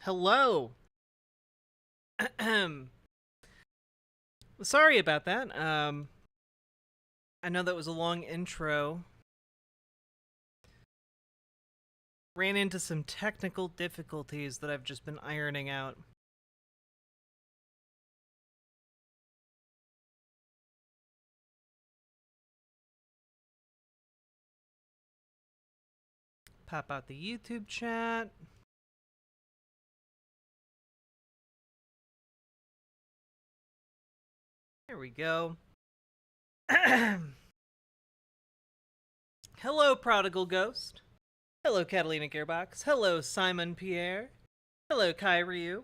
Hello. Sorry about that. I know that was a long intro. Ran into some technical difficulties that I've just been ironing out. Pop out the YouTube chat. There we go. Hello, Prodigal Ghost. Hello, Catalina Gearbox. Hello, Simon Pierre. Hello, Kai Ryu.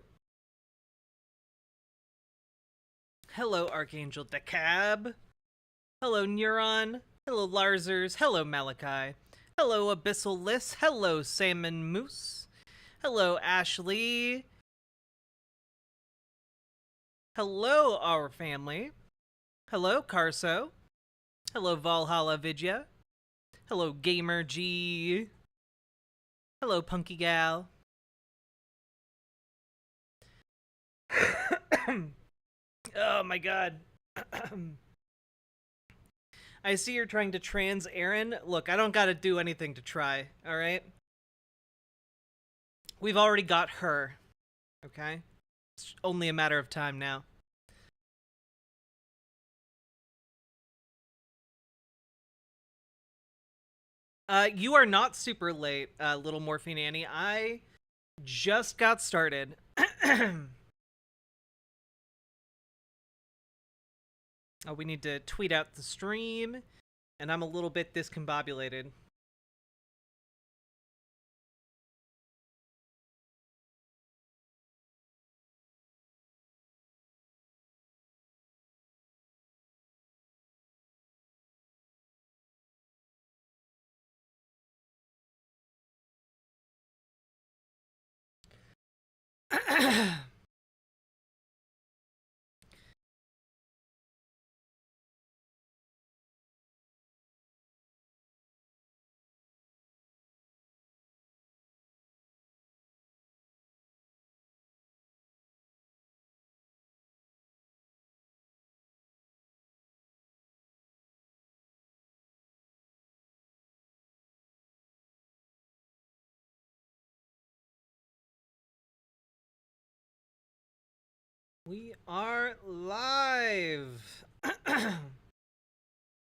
Hello, Archangel Decab. Hello, Neuron. Hello, Larzers. Hello, Malachi. Hello, Abyssal Liss. Hello, Salmon Moose. Hello, Ashley. Hello, our family. Hello, Carso. Hello, Valhalla Vidya. Hello, Gamer G. Hello, Punky Gal. Oh my god. I see you're trying to trans Aaron. Look, I don't gotta do anything to try, alright? We've already got her, okay? It's only a matter of time now. You are not super late, Little Morphine Annie. I just got started. Oh, we need to tweet out the stream, and I'm a little bit discombobulated. We are live.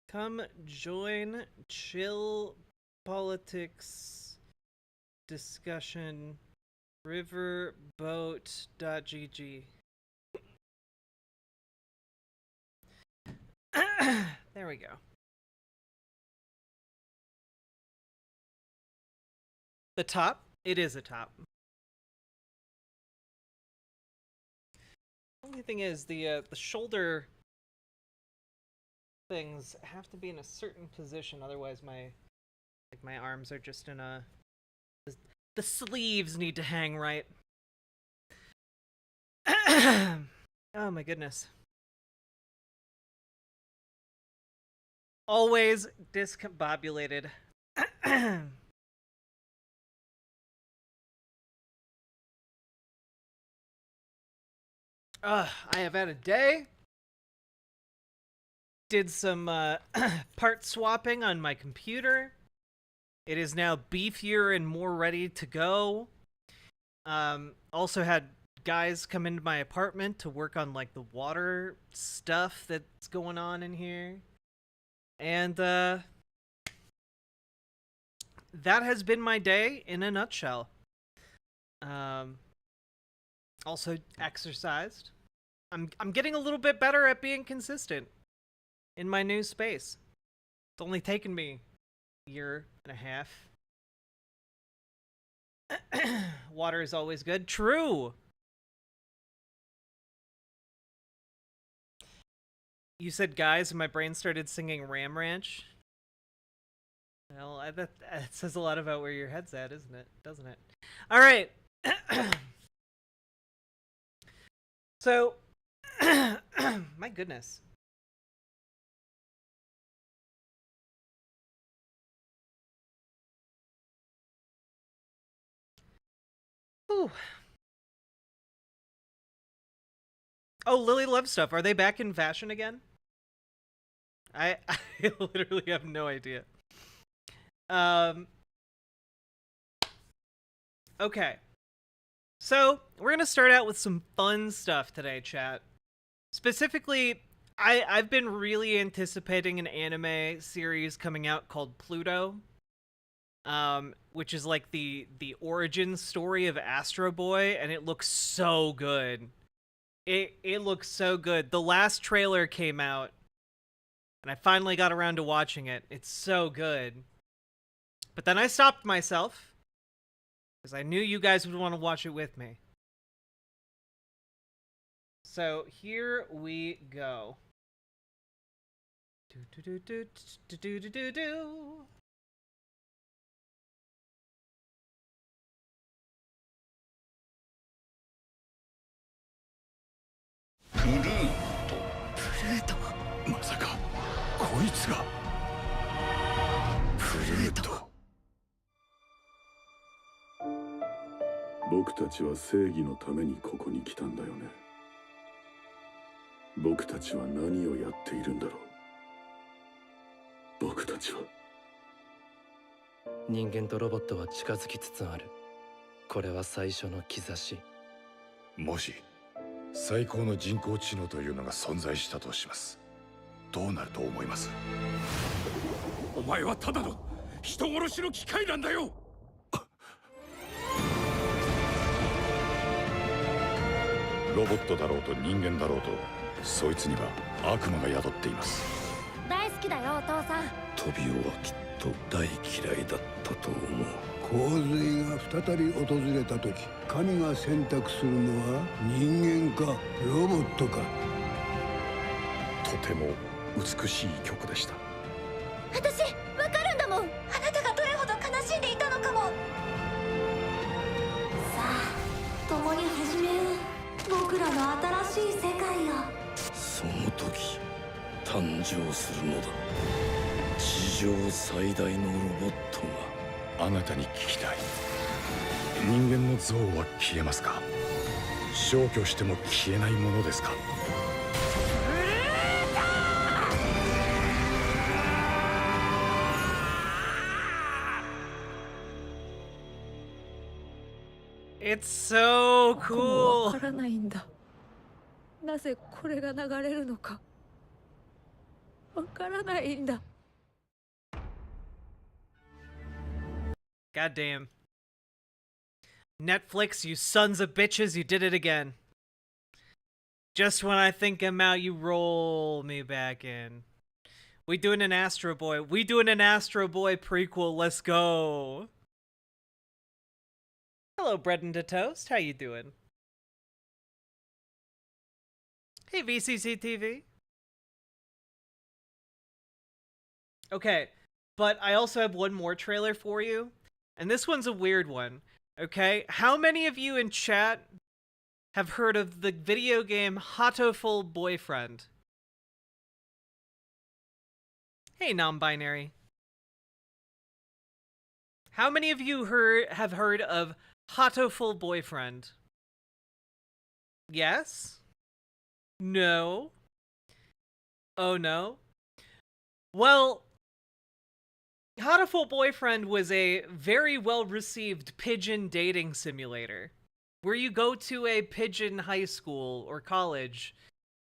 Come join chill politics discussion riverboat.gg. There we go. The top? It is a top. Only thing is the shoulder things have to be in a certain position, otherwise my arms are just in a the sleeves need to hang right. Oh my goodness. Always discombobulated. I have had a day. Did some part swapping on my computer. It is now beefier and more ready to go. Also had guys come into my apartment to work on like the water stuff that's going on in here. And that has been my day in a nutshell. Also exercised. I'm getting a little bit better at being consistent in my new space. It's only taken me a year and a half. Water is always good. True. You said guys, and my brain started singing Ram Ranch. Well, that says a lot about where your head's at, isn't it? Doesn't it? All right. So, my goodness. Whew. Oh, Lily Love Stuff. Are they back in fashion again? I literally have no idea. Okay. So, we're going to start out with some fun stuff today, chat. Specifically, I've been really anticipating an anime series coming out called Pluto. Which is like the origin story of Astro Boy, and it looks so good. It looks so good. The last trailer came out, and I finally got around to watching it. It's so good. But then I stopped myself, because I knew you guys would want to watch it with me. So here we go. Do.まさかこいつがプルート。僕たちは正義のためにここに来たんだよね。僕たちは何をやっているんだろう。僕たちは人間とロボットは近づきつつある。これは最初の兆し。もし最高の人工知能というのが存在したとします。どうなると思います？お前はただの人殺しの機械なんだよ。ロボットだろうと人間だろうと、そいつには悪魔が宿っています。大好きだよお父さん。トビオはきっと大嫌いだったと思う。洪水が再び訪れた時、神が選択するのは人間かロボットか。とても美しい曲でした。私わかるんだもん。あなたがどれほど悲しんでいたのかも。さあ共に始めよう。僕らの新しい世界よ。その時誕生するのだ。地上最大のロボットが。あなたに聞きたい。人間の像は消えますか？消去しても消えないものですか？It's so cool. わからないんだ。なぜこれが流れるのかわからないんだ。God damn. Netflix, you sons of bitches, you did it again. Just when I think I'm out, you roll me back in. We doing an Astro Boy. We doing an Astro Boy prequel. Let's go. Hello, Bread and Toast. How you doing? Hey, VCC TV. Okay, but I also have one more trailer for you. And this one's a weird one, okay? How many of you in chat have heard of the video game Hatoful Boyfriend? Hey, non-binary. How many of you have heard of Hatoful Boyfriend? Yes? No? Oh no? Well, Hatoful Boyfriend was a very well-received pigeon dating simulator, where you go to a pigeon high school or college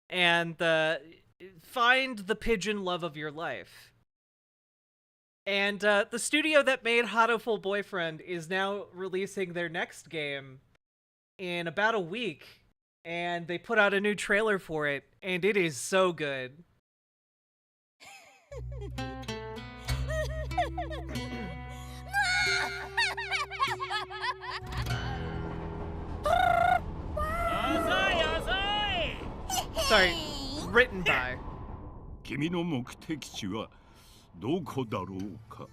and find the pigeon love of your life. And the studio that made Hatoful Boyfriend is now releasing their next game in about a week, and they put out a new trailer for it, and it is so good. Sorry, written by. 君の目的地はどこだろうか。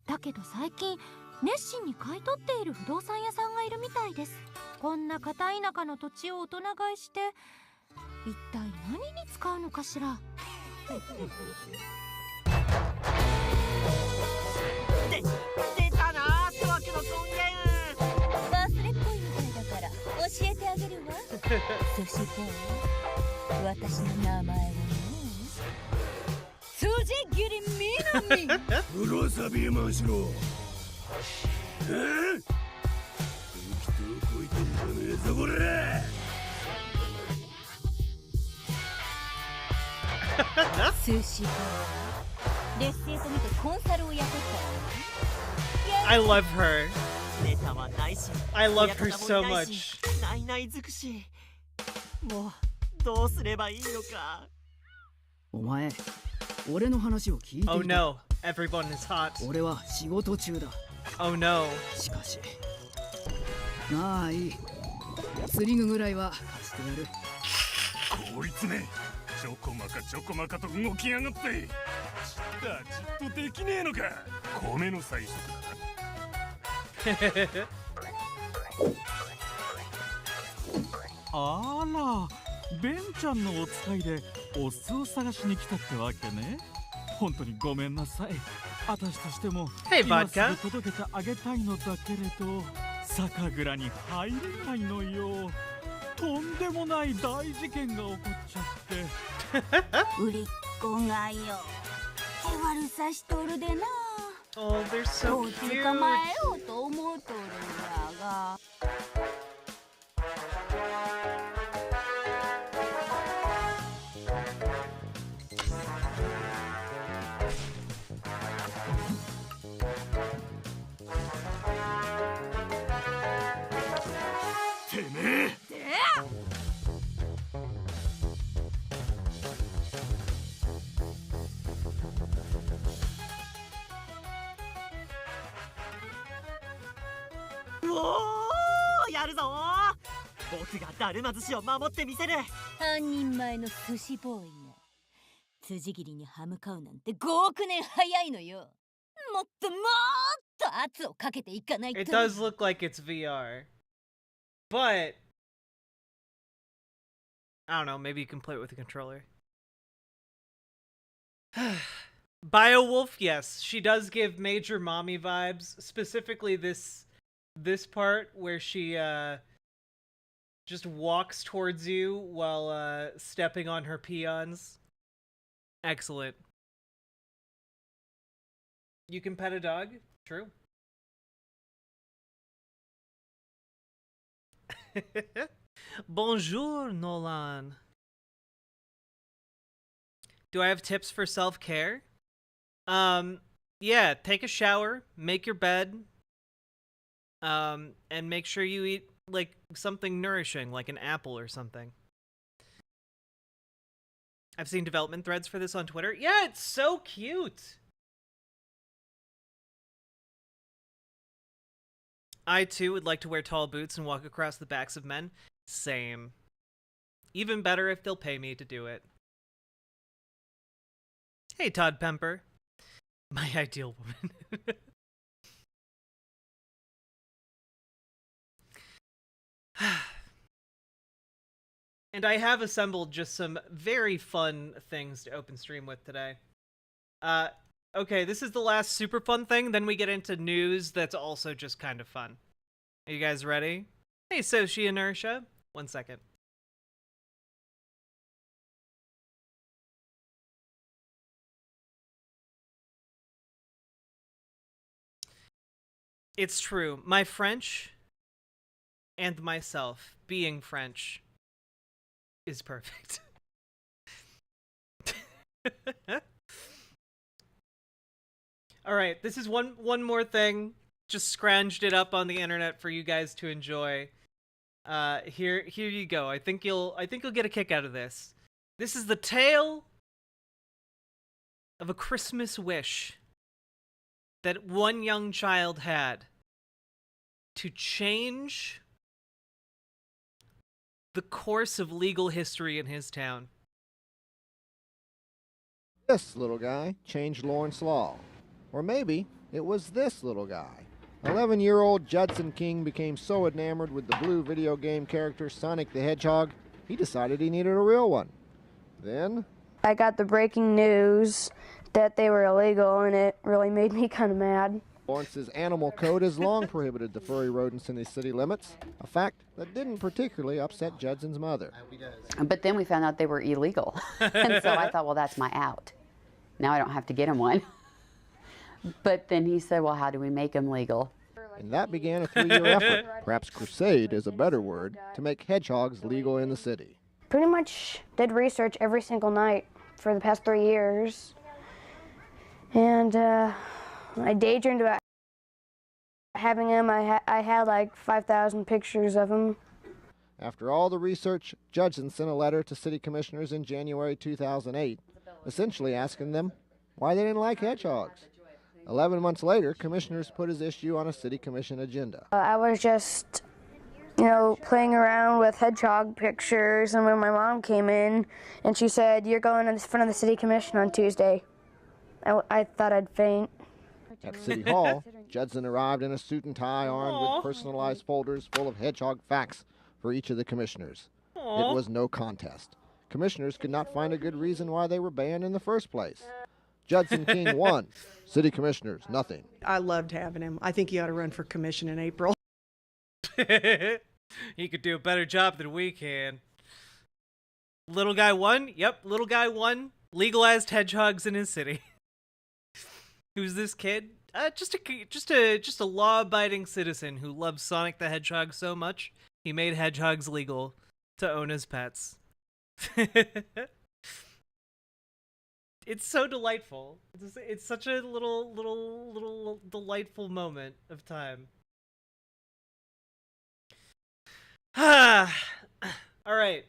だけど最近熱心に買い取っている不動産屋さんがいるみたいです。こんな片田舎の土地を大人買いして一体何に使うのかしら。出たな、ツバキの尊厳。忘れっぽいみたいだから寿司ボーイ、私の名前はね、辻切りみなみ。うろさびましろ。適当こいてんじゃねえぞこれ。寿司ボーイ、劣勢と見てコンサルを雇ったわ。 I love her. ネタはないし、 I love her 親方 so もいないし much. ないない尽くし。もうどうすればいいのか。お前、俺の話を聞いていた。 Oh no, everyone is hot. 俺は仕事中だ。 Oh no. しかし、まあいい。釣り具ぐらいは貸してやる。こいつめ、ちょこまかちょこまかと動きやがって。ちっとできねえのか。米の最速だな。あら、ベンちゃんのお使いでお酢を探しに来たってわけね。本当にごめんなさい。私としても Hey, 今す vodka. ぐ届けてあげたいのだけれど、酒蔵に入れないのよ。とんでもない大事件が起こっちゃって。売りっ子がよ、手悪さしとるでな。 Oh, they're ど so う cute. 捕まえようと思うとるんだが。てめえ。おお、やるぞ。僕がだるま寿司を守ってみせる。半人前の寿司ボーイが辻切りに歯向かうなんて5億年早いのよ。もっともっと圧をかけていかないと。 It does look like it's VR. But I don't know, maybe you can play it with a controller. Biowolf, yes, she does give major mommy vibes, specifically this part where she just walks towards you while stepping on her peons. Excellent. You can pet a dog? True. Bonjour, Nolan. Do I have tips for self-care? Yeah, take a shower, make your bed, and make sure you eat, like, something nourishing, like an apple or something. I've seen development threads for this on Twitter. Yeah, it's so cute! I, too, would like to wear tall boots and walk across the backs of men. Same. Even better if they'll pay me to do it. Hey, Todd Pemper. My ideal woman. And I have assembled just some very fun things to open stream with today. Okay, this is the last super fun thing, then we get into news that's also just kind of fun. Are you guys ready? Hey, Soshi Inertia. 1 second. It's true. My French and myself being French is perfect. All right, this is one more thing. Just scrounged it up on the internet for you guys to enjoy. Here you go. I think you'll get a kick out of this. This is the tale of a Christmas wish that one young child had to change the course of legal history in his town. This little guy changed Lawrence law. Or maybe it was this little guy. 11-year-old Judson King became so enamored with the blue video game character Sonic the Hedgehog, he decided he needed a real one. Then I got the breaking news that they were illegal, and it really made me kind of mad. Lawrence's animal code has long prohibited the furry rodents in the city limits, a fact that didn't particularly upset Judson's mother. But then we found out they were illegal. And so I thought, well, that's my out. Now I don't have to get him one. But then he said, well, how do we make them legal? And that began a 3-year effort, perhaps crusade is a better word, to make hedgehogs legal in the city. Pretty much did research every single night for the past 3 years. And I daydreamed about having him. I had like 5,000 pictures of him. After all the research, Judson sent a letter to city commissioners in January 2008, essentially asking them why they didn't like hedgehogs. 11 months later, commissioners put his issue on a city commission agenda. I was just, playing around with hedgehog pictures, and when my mom came in and she said, "You're going in front of the city commission on Tuesday," I thought I'd faint. At City Hall, Judson arrived in a suit and tie armed with personalized folders full of hedgehog facts for each of the commissioners. It was no contest. Commissioners could not find a good reason why they were banned in the first place. Judson King won. City commissioners, nothing. I loved having him. I think he ought to run for commission in April. He could do a better job than we can. Little guy won? Yep, little guy won. Legalized hedgehogs in his city. Who's this kid? Just a law-abiding citizen who loves Sonic the Hedgehog so much, he made hedgehogs legal to own as pets. It's so delightful. It's such a little delightful moment of time. All right.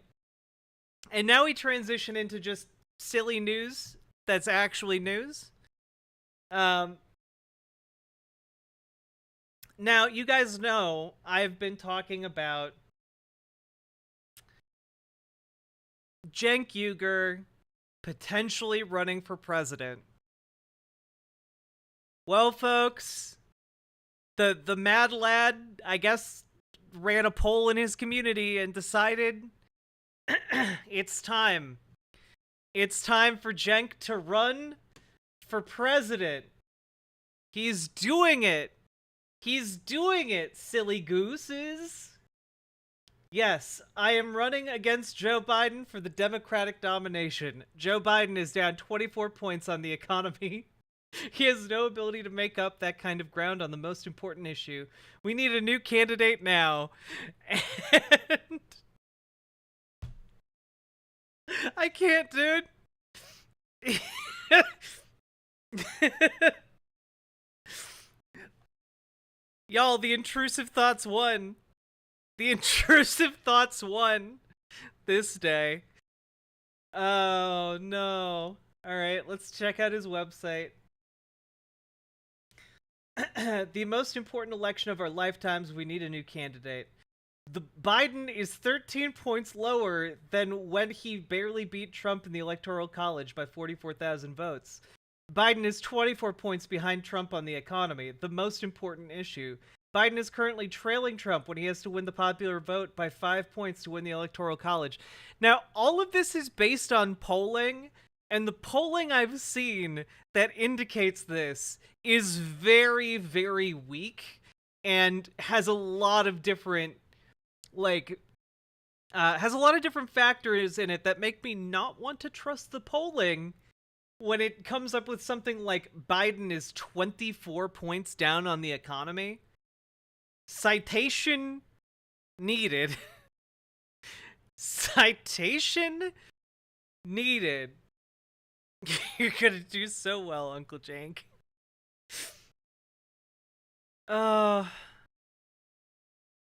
And now we transition into just silly news that's actually news. Now, you guys know I've been talking about Cenk potentially running for president. Well, folks, the mad lad, I guess, ran a poll in his community and decided it's time. It's time for Cenk to run for president. He's doing it. He's doing it, silly gooses. Yes, I am running against Joe Biden for the Democratic nomination. Joe Biden is down 24 points on the economy. He has no ability to make up that kind of ground on the most important issue. We need a new candidate now. And I can't, dude. Y'all, the intrusive thoughts won. The intrusive thoughts won this day. Oh, no. Alright, let's check out his website. The most important election of our lifetimes, we need a new candidate. The Biden is 13 points lower than when he barely beat Trump in the Electoral College by 44,000 votes. Biden is 24 points behind Trump on the economy, the most important issue. Biden is currently trailing Trump when he has to win the popular vote by 5 points to win the Electoral College. Now, all of this is based on polling, and the polling I've seen that indicates this is very, very weak and has a lot of different, factors in it that make me not want to trust the polling when it comes up with something like Biden is 24 points down on the economy. Citation needed. Citation needed. You're gonna do so well, Uncle Cenk.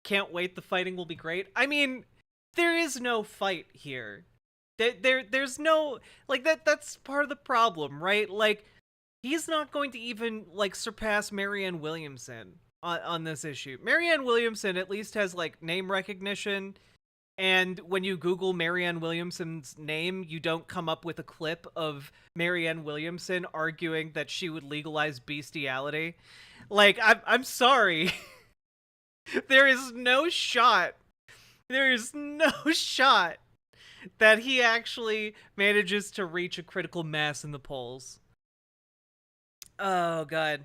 Can't wait, the fighting will be great. I mean, there is no fight here. There's no, that's part of the problem, right? He's not going to even, surpass Marianne Williamson on this issue. Marianne Williamson at least has, name recognition, and when you Google Marianne Williamson's name, you don't come up with a clip of Marianne Williamson arguing that she would legalize bestiality. I'm sorry. There is no shot that he actually manages to reach a critical mass in the polls. Oh, God.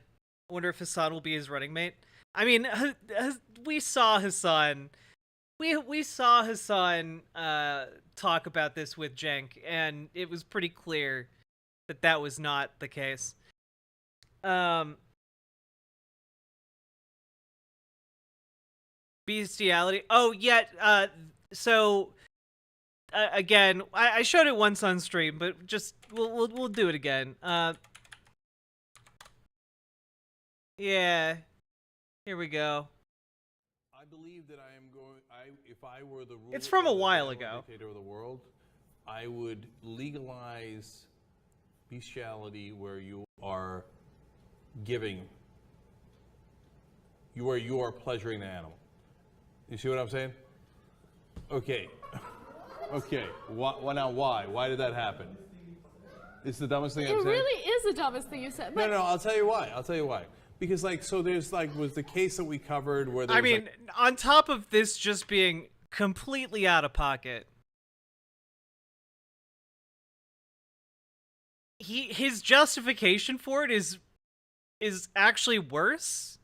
I wonder if Hassan will be his running mate. I mean, we saw Hassan. We saw Hassan talk about this with Cenk, and it was pretty clear that that was not the case. Bestiality. Oh, yeah. So again, I showed it once on stream, but just we'll do it again. Yeah. Here we go. I believe that I am going. If I were the ruler, It's from a while ago. Dictator of the world, I would legalize bestiality where you are giving. Where you are pleasuring the animal. You see what I'm saying? Okay. Okay. Now why? Why did that happen? It's the dumbest thing I've said. It really is the dumbest thing you said. But No, I'll tell you why. Because so there's was the case that we covered where there I was mean, on top of this just being completely out of pocket, his justification for it is actually worse.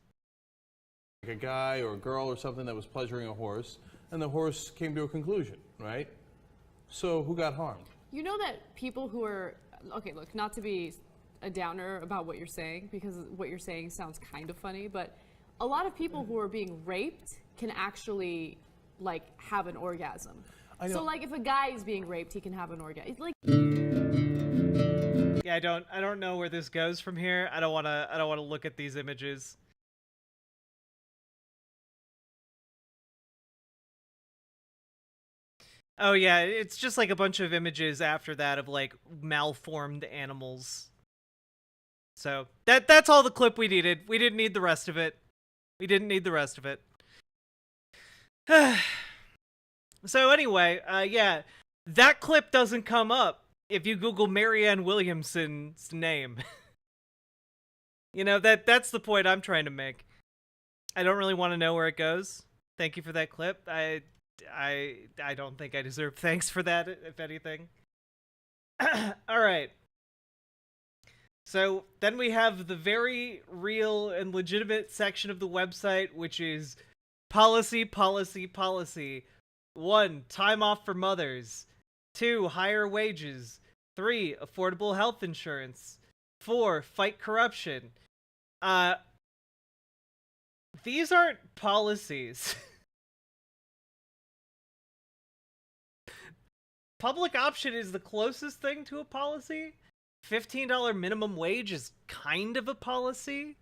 like a guy or a girl or something that was pleasuring a horse, and the horse came to a conclusion, right? So who got harmed? you know that people who are, okay, look, not to be a downer about what you're saying, because what you're saying sounds kind of funny, but a lot of people who are being raped can actually, like, have an orgasm. So, like, if a guy is being raped, he can have an orgasm. Like, yeah, I don't know where this goes from here. I don't want to look at these images. Oh yeah, it's just like a bunch of images after that of like malformed animals. So that's all the clip we needed. We didn't need the rest of it. So anyway, yeah, that clip doesn't come up if you Google Marianne Williamson's name. You know, that's the point I'm trying to make. I don't really want to know where it goes. Thank you for that clip. I don't think I deserve thanks for that, if anything. All right. So then we have the very real and legitimate section of the website, which is policy, policy, policy. 1, time off for mothers. 2, higher wages. 3, affordable health insurance. 4, fight corruption. These aren't policies. Public option is the closest thing to a policy. $15 minimum wage is kind of a policy.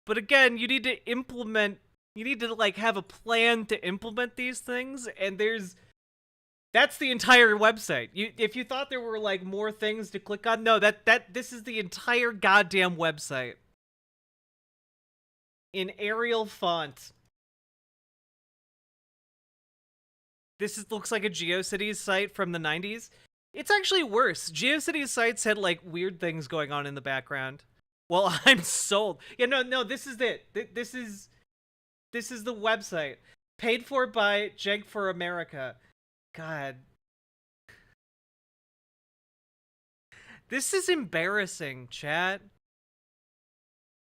But again, you need to implement, you need to like have a plan to implement these things, and that's the entire website. If you thought there were like more things to click on, no, this is the entire goddamn website. In Arial font. This looks like a GeoCities site from the 90s. It's actually worse. GeoCities sites had like weird things going on in the background. Well, I'm sold. Yeah, no, this is it. This is the website. Paid for by Cenk for America. God. This is embarrassing, chat.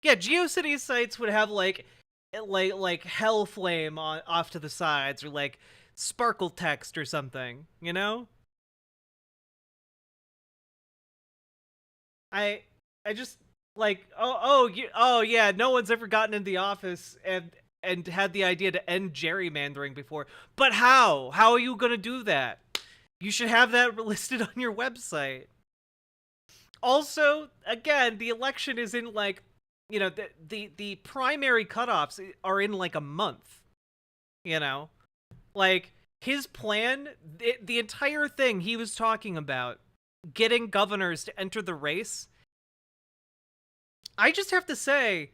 Yeah, GeoCities sites would have like hell flame off to the sides, or like sparkle text or something, you know? I just like oh yeah, no one's ever gotten in the office and had the idea to end gerrymandering before. But how? How are you gonna do that? You should have that listed on your website. Also, again, the election is in like, you know, the primary cutoffs are in like a month. You know? Like, his plan, the entire thing he was talking about, getting governors to enter the race, I just have to say,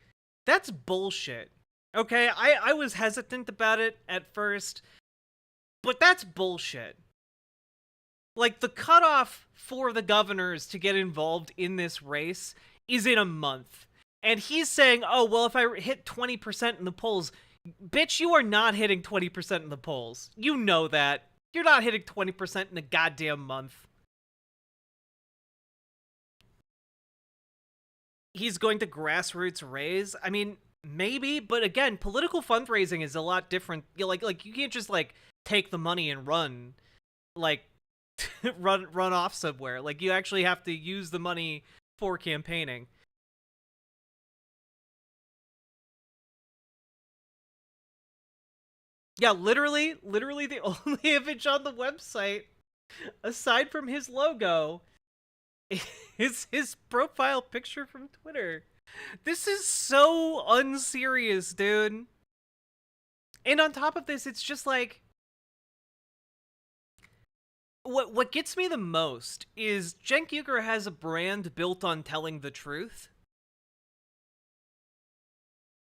that's bullshit. Okay, I was hesitant about it at first, but that's bullshit. Like, the cutoff for the governors to get involved in this race is in a month. And he's saying, oh, well, if I hit 20% in the polls, bitch, you are not hitting 20% in the polls. You know that. You're not hitting 20% in a goddamn month. he's going to grassroots raise. I mean, maybe, but again, political fundraising is a lot different. Like you can't just like take the money and run, like run off somewhere. Like you actually have to use the money for campaigning. Yeah, literally the only image on the website, aside from his logo, is his profile picture from Twitter. This is so unserious, dude. And on top of this, it's just like, what gets me the most is Cenk Uygur has a brand built on telling the truth.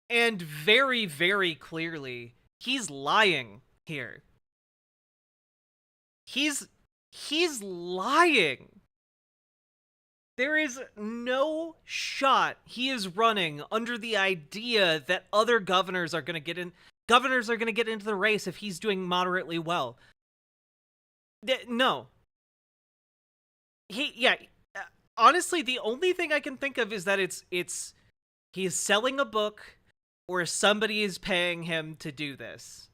And very, very clearly, he's lying here. He's lying. There is no shot he is running under the idea that other governors are going to get into the race if he's doing moderately well. No. Honestly, the only thing I can think of is that he's selling a book or somebody is paying him to do this.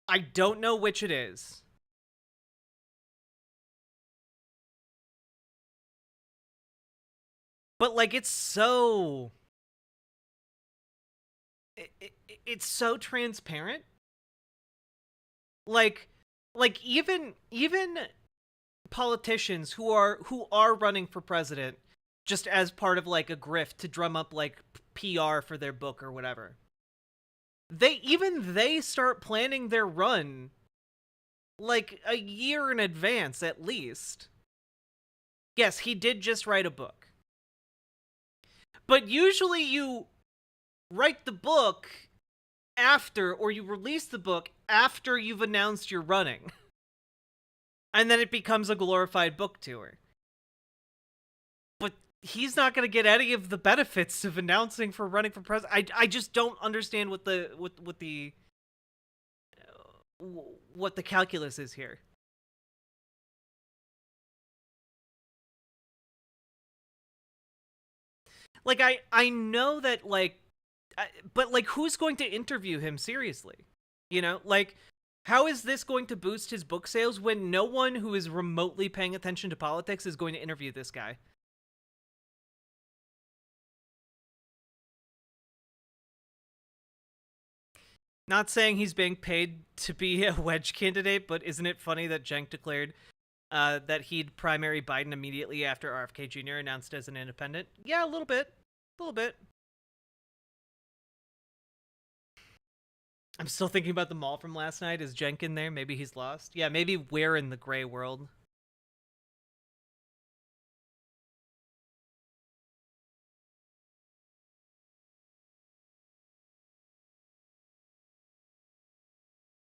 I don't know which it is. But like it's so transparent. Like even politicians who are running for president just as part of like a grift to drum up like PR for their book or whatever. They start planning their run like a year in advance at least. Yes, he did just write a book. But usually you write the book after, or you release the book after you've announced you're running. And then it becomes a glorified book tour. But he's not going to get any of the benefits of announcing for running for president. I just don't understand what the calculus is here. Like, I know that, like, but, like, who's going to interview him seriously? You know? Like, how is this going to boost his book sales when no one who is remotely paying attention to politics is going to interview this guy? Not saying he's being paid to be a wedge candidate, but isn't it funny that Cenk declared that he'd primary Biden immediately after RFK Jr. announced as an independent? Yeah, a little bit. A little bit. I'm still thinking about the mall from last night. Is Cenk in there? Maybe he's lost. Yeah, maybe we're in the gray world.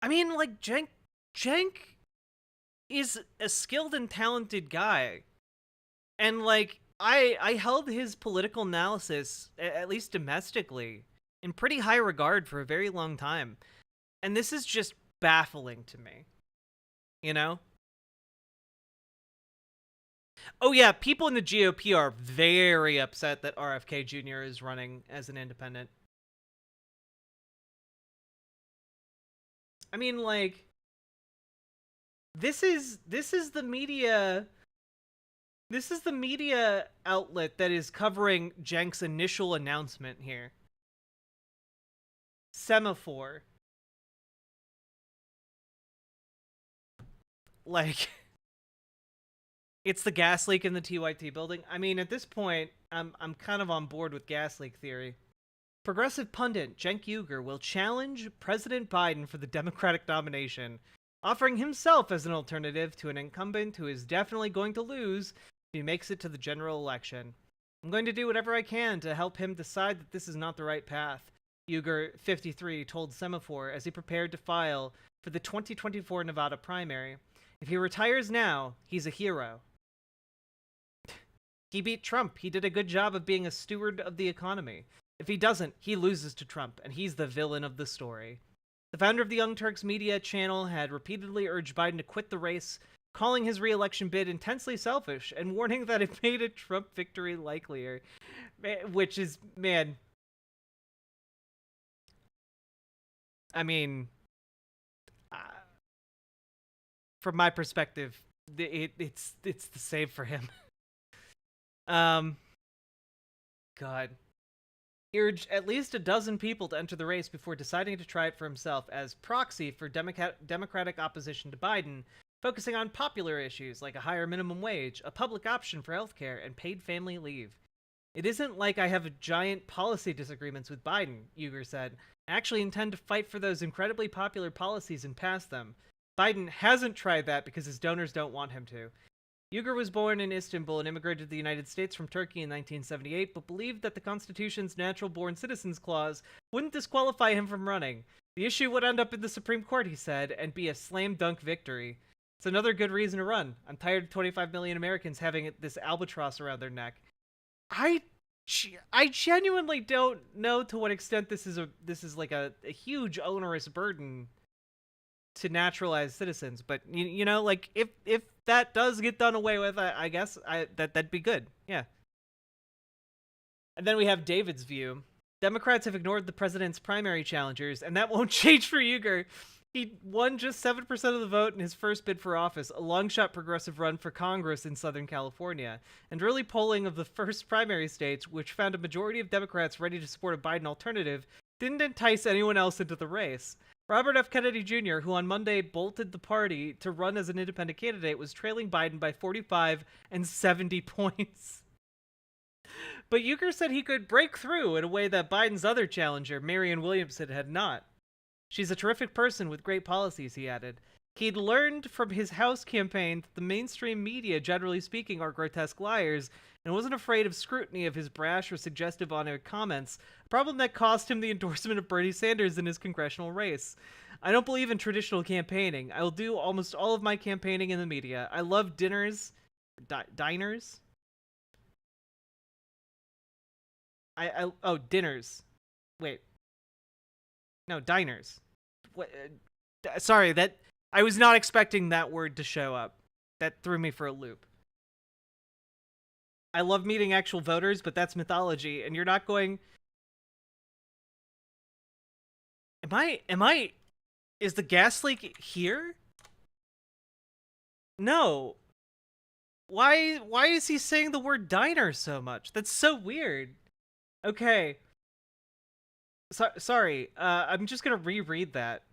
I mean, like, Cenk is a skilled and talented guy. And, like, I held his political analysis, at least domestically, in pretty high regard for a very long time. And this is just baffling to me. You know? Oh yeah, people in the GOP are very upset that RFK Jr. is running as an independent. I mean, like, this is the media. This is the media outlet that is covering Cenk's initial announcement here. Semaphore. Like, it's the gas leak in the TYT building. I mean, at this point, I'm kind of on board with gas leak theory. Progressive pundit Cenk Uygur will challenge President Biden for the Democratic nomination, offering himself as an alternative to an incumbent who is definitely going to lose if he makes it to the general election. I'm going to do whatever I can to help him decide that this is not the right path, Uygur, 53, told Semaphore as he prepared to file for the 2024 Nevada primary. If he retires now, he's a hero. He beat Trump. He did a good job of being a steward of the economy. If he doesn't, he loses to Trump, and he's the villain of the story. The founder of the Young Turks media channel had repeatedly urged Biden to quit the race, calling his re-election bid intensely selfish and warning that it made a Trump victory likelier. Which is, man, I mean, from my perspective, it's the same for him. God. He urged at least a dozen people to enter the race before deciding to try it for himself as proxy for Democratic opposition to Biden, focusing on popular issues like a higher minimum wage, a public option for healthcare, and paid family leave. It isn't like I have giant policy disagreements with Biden, Uyghur said. I actually intend to fight for those incredibly popular policies and pass them. Biden hasn't tried that because his donors don't want him to. Uyghur was born in Istanbul and immigrated to the United States from Turkey in 1978, but believed that the Constitution's natural-born citizens clause wouldn't disqualify him from running. The issue would end up in the Supreme Court, he said, and be a slam-dunk victory. It's another good reason to run. I'm tired of 25 million Americans having this albatross around their neck. I genuinely don't know to what extent this is like a huge onerous burden to naturalized citizens, but you know, like if that does get done away with, I guess that'd be good. Yeah. And then we have David's view. Democrats have ignored the president's primary challengers, and that won't change for Uyghur. He won just 7% of the vote in his first bid for office, a long-shot progressive run for Congress in Southern California. And early polling of the first primary states, which found a majority of Democrats ready to support a Biden alternative, didn't entice anyone else into the race. Robert F. Kennedy Jr., who on Monday bolted the party to run as an independent candidate, was trailing Biden by 45 and 70 points. But Uyghur said he could break through in a way that Biden's other challenger, Marianne Williamson, had not. She's a terrific person with great policies, he added. He'd learned from his House campaign that the mainstream media, generally speaking, are grotesque liars, and wasn't afraid of scrutiny of his brash or suggestive on-air comments, a problem that cost him the endorsement of Bernie Sanders in his congressional race. I don't believe in traditional campaigning. I will do almost all of my campaigning in the media. I love dinners. Diners? Oh, dinners. Wait. No, diners. What? Sorry, I was not expecting that word to show up. That threw me for a loop. I love meeting actual voters, but that's mythology, and you're not going... Is the gas leak here? No. Why is he saying the word diner so much? That's so weird. Okay. Sorry, I'm just gonna reread that.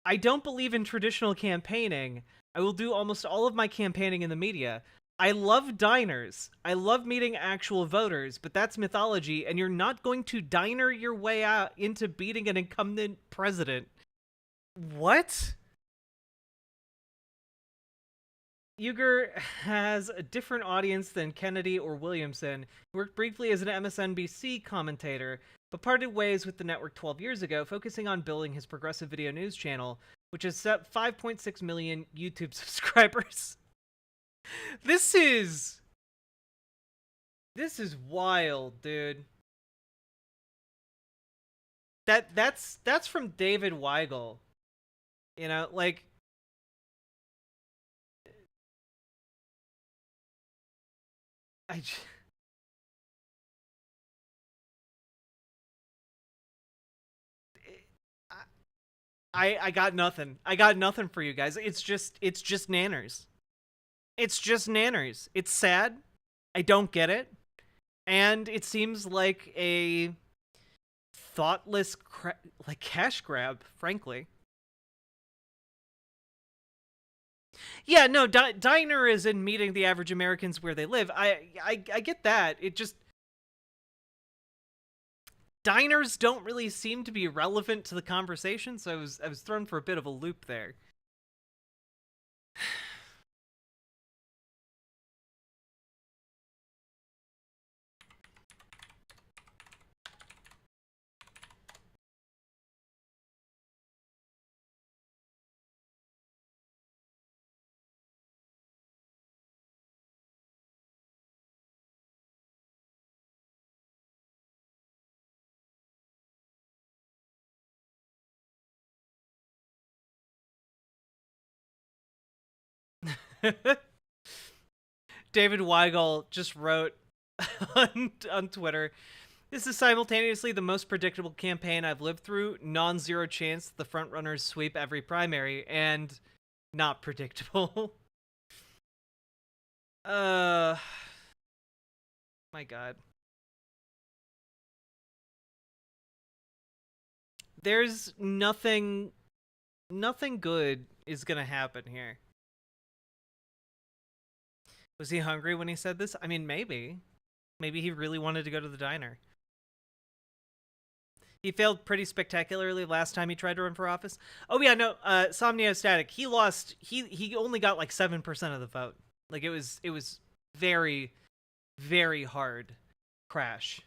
I don't believe in traditional campaigning. I will do almost all of my campaigning in the media. I love diners. I love meeting actual voters, but that's mythology, and you're not going to diner your way out into beating an incumbent president. What? Uyghur has a different audience than Kennedy or Williamson. He worked briefly as an MSNBC commentator, but parted ways with the network 12 years ago, focusing on building his progressive video news channel, which has set 5.6 million YouTube subscribers. This is wild, dude. That's from David Weigel. You know, like, I got nothing. I got nothing for you guys. It's just nanners. It's just nanners. It's sad. I don't get it. And it seems like a thoughtless like cash grab, frankly. Yeah, no, diner is in meeting the average Americans where they live. I get that. It just... Diners don't really seem to be relevant to the conversation, so I was thrown for a bit of a loop there. David Weigel just wrote on Twitter, "This is simultaneously the most predictable campaign I've lived through. Non-zero chance the frontrunners sweep every primary, and not predictable." My God. There's nothing good is gonna happen here. Was he hungry when he said this? I mean, maybe. Maybe he really wanted to go to the diner. He failed pretty spectacularly last time he tried to run for office. Oh yeah, no, Somniostatic, he lost, he only got like 7% of the vote. Like it was very, very hard crash.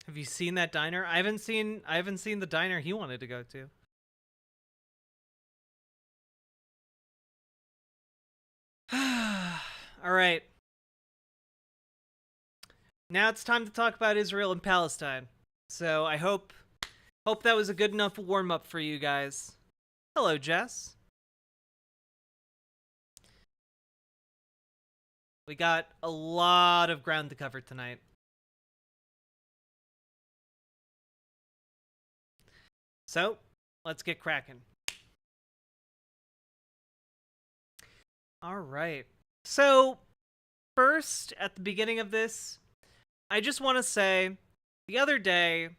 Have you seen that diner? I haven't seen the diner he wanted to go to. All right. Now it's time to talk about Israel and Palestine. So I hope that was a good enough warm-up for you guys. Hello, Jess. We got a lot of ground to cover tonight. So, let's get cracking. All right. So, first, at the beginning of this, I just want to say, the other day,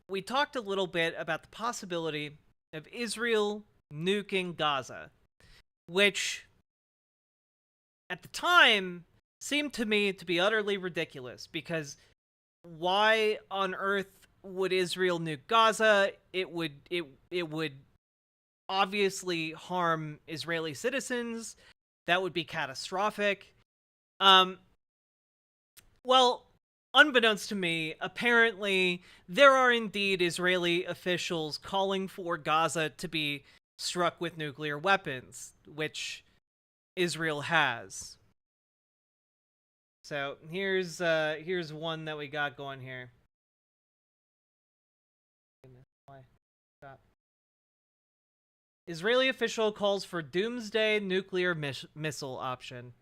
we talked a little bit about the possibility of Israel nuking Gaza, which, at the time, seemed to me to be utterly ridiculous, because why on earth would Israel nuke Gaza? It would obviously harm Israeli citizens. That would be catastrophic. Well, unbeknownst to me, apparently there are indeed Israeli officials calling for Gaza to be struck with nuclear weapons, which Israel has. So here's one that we got going here. Why? Stop. Israeli official calls for doomsday nuclear missile option.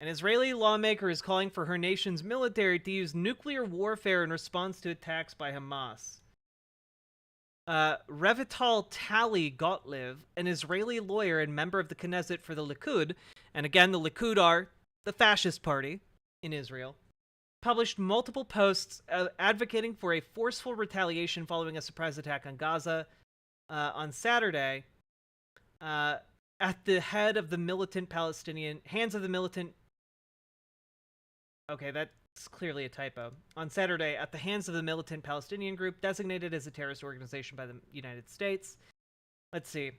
An Israeli lawmaker is calling for her nation's military to use nuclear warfare in response to attacks by Hamas. Revital Tali Gottlieb, an Israeli lawyer and member of the Knesset for the Likud, and again, the Likud are the fascist party in Israel, published multiple posts advocating for a forceful retaliation following a surprise attack on Gaza on Saturday at the head of the militant Palestinian, hands of the militant, okay, that's clearly a typo, on Saturday at the hands of the militant Palestinian group designated as a terrorist organization by the United States. Let's see.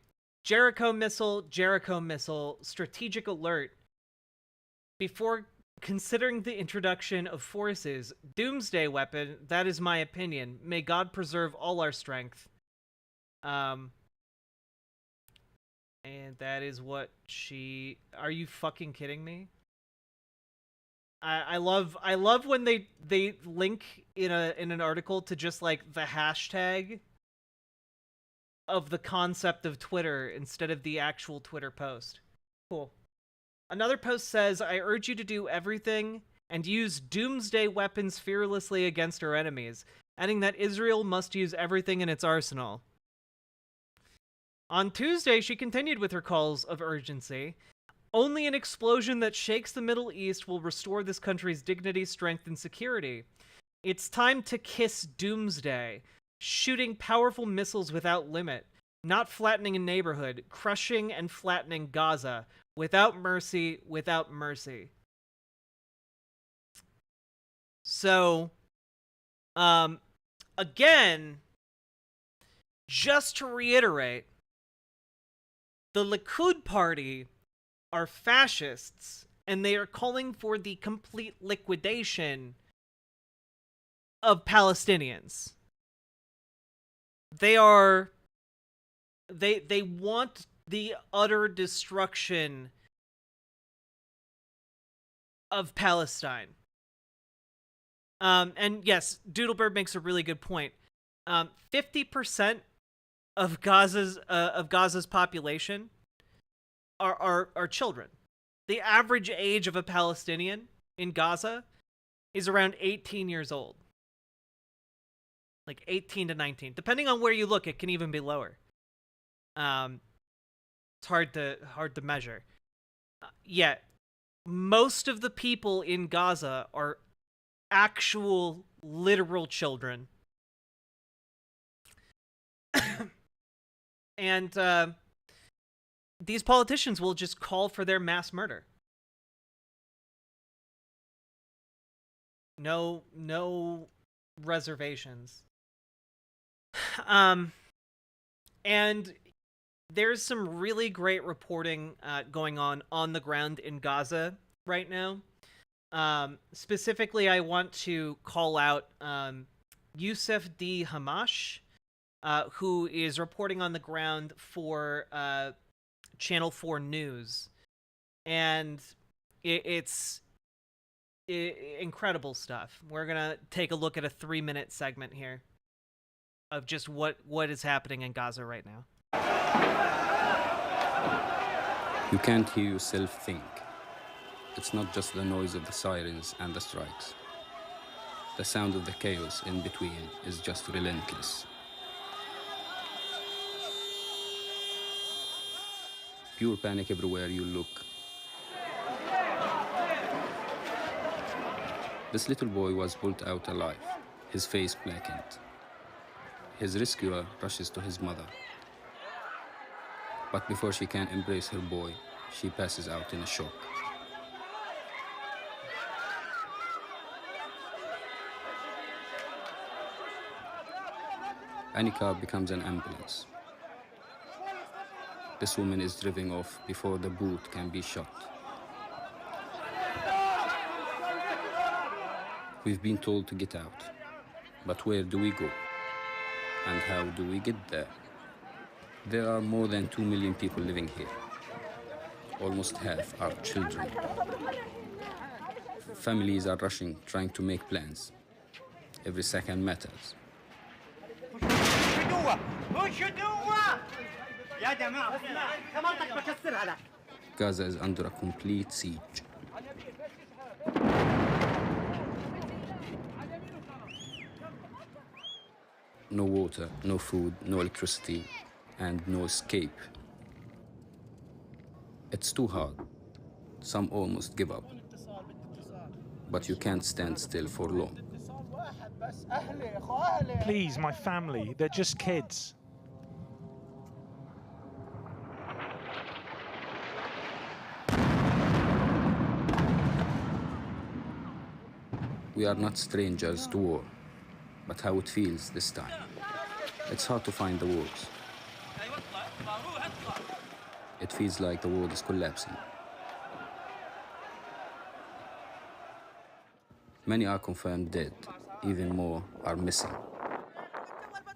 Jericho missile, strategic alert. Before considering the introduction of forces, doomsday weapon, that is my opinion. May God preserve all our strength. And that is what she... Are you fucking kidding me? I love when they link in an article to just like the hashtag of the concept of Twitter instead of the actual Twitter post. Cool. Another post says, I urge you to do everything and use doomsday weapons fearlessly against our enemies, adding that Israel must use everything in its arsenal. On Tuesday, she continued with her calls of urgency. Only an explosion that shakes the Middle East will restore this country's dignity, strength, and security. It's time to kiss doomsday, shooting powerful missiles without limit, not flattening a neighborhood, crushing and flattening Gaza, without mercy, without mercy. So, again, just to reiterate, the Likud party are fascists, and they are calling for the complete liquidation of Palestinians. They want the utter destruction of Palestine. And yes, Doodlebird makes a really good point. 50% of Gaza's population are children. The average age of a Palestinian in Gaza is around 18 years old. Like 18 to 19. Depending on where you look, it can even be lower. It's hard to measure. Yet, most of the people in Gaza are actual, literal children. And these politicians will just call for their mass murder. No reservations. And there's some really great reporting going on the ground in Gaza right now. Specifically, I want to call out Youssef D. Hamash, who is reporting on the ground for Channel 4 News. And it's incredible stuff. We're going to take a look at a 3-minute segment here of just what is happening in Gaza right now. You can't hear yourself think. It's not just the noise of the sirens and the strikes. The sound of the chaos in between is just relentless. Pure panic everywhere you look. This little boy was pulled out alive, his face blackened. His rescuer rushes to his mother. But before she can embrace her boy, she passes out in a shock. Any car becomes an ambulance. This woman is driven off before the boot can be shut. We've been told to get out, but where do we go? And how do we get there? There are more than 2 million people living here. Almost half are children. Families are rushing, trying to make plans. Every second matters. Gaza is under a complete siege. No water, no food, no electricity, and no escape. It's too hard. Some almost give up. But you can't stand still for long. Please, my family, they're just kids. We are not strangers to war, but how it feels this time. It's hard to find the words. It feels like the world is collapsing. Many are confirmed dead, even more are missing.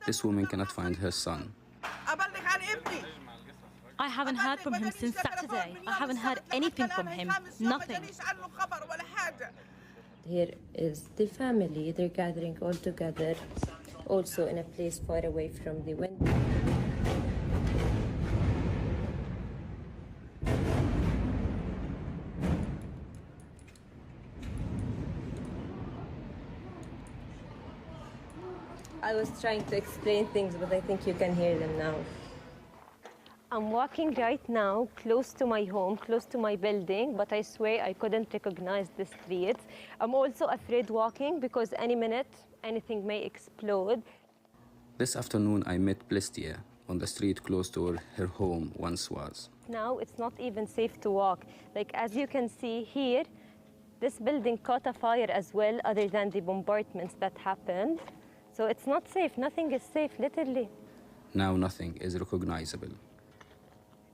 This woman cannot find her son. I haven't heard from him since Saturday. I haven't heard anything from him. Nothing. Here is the family. They're gathering all together, also in a place far away from the window. I was trying to explain things, but I think you can hear them now. I'm walking right now close to my home, close to my building, but I swear I couldn't recognize the streets. I'm also afraid walking because any minute anything may explode. This afternoon I met Plestia on the street close to where her home once was. Now it's not even safe to walk. Like as you can see here, this building caught a fire as well, other than the bombardments that happened. So it's not safe, nothing is safe, literally. Now nothing is recognizable.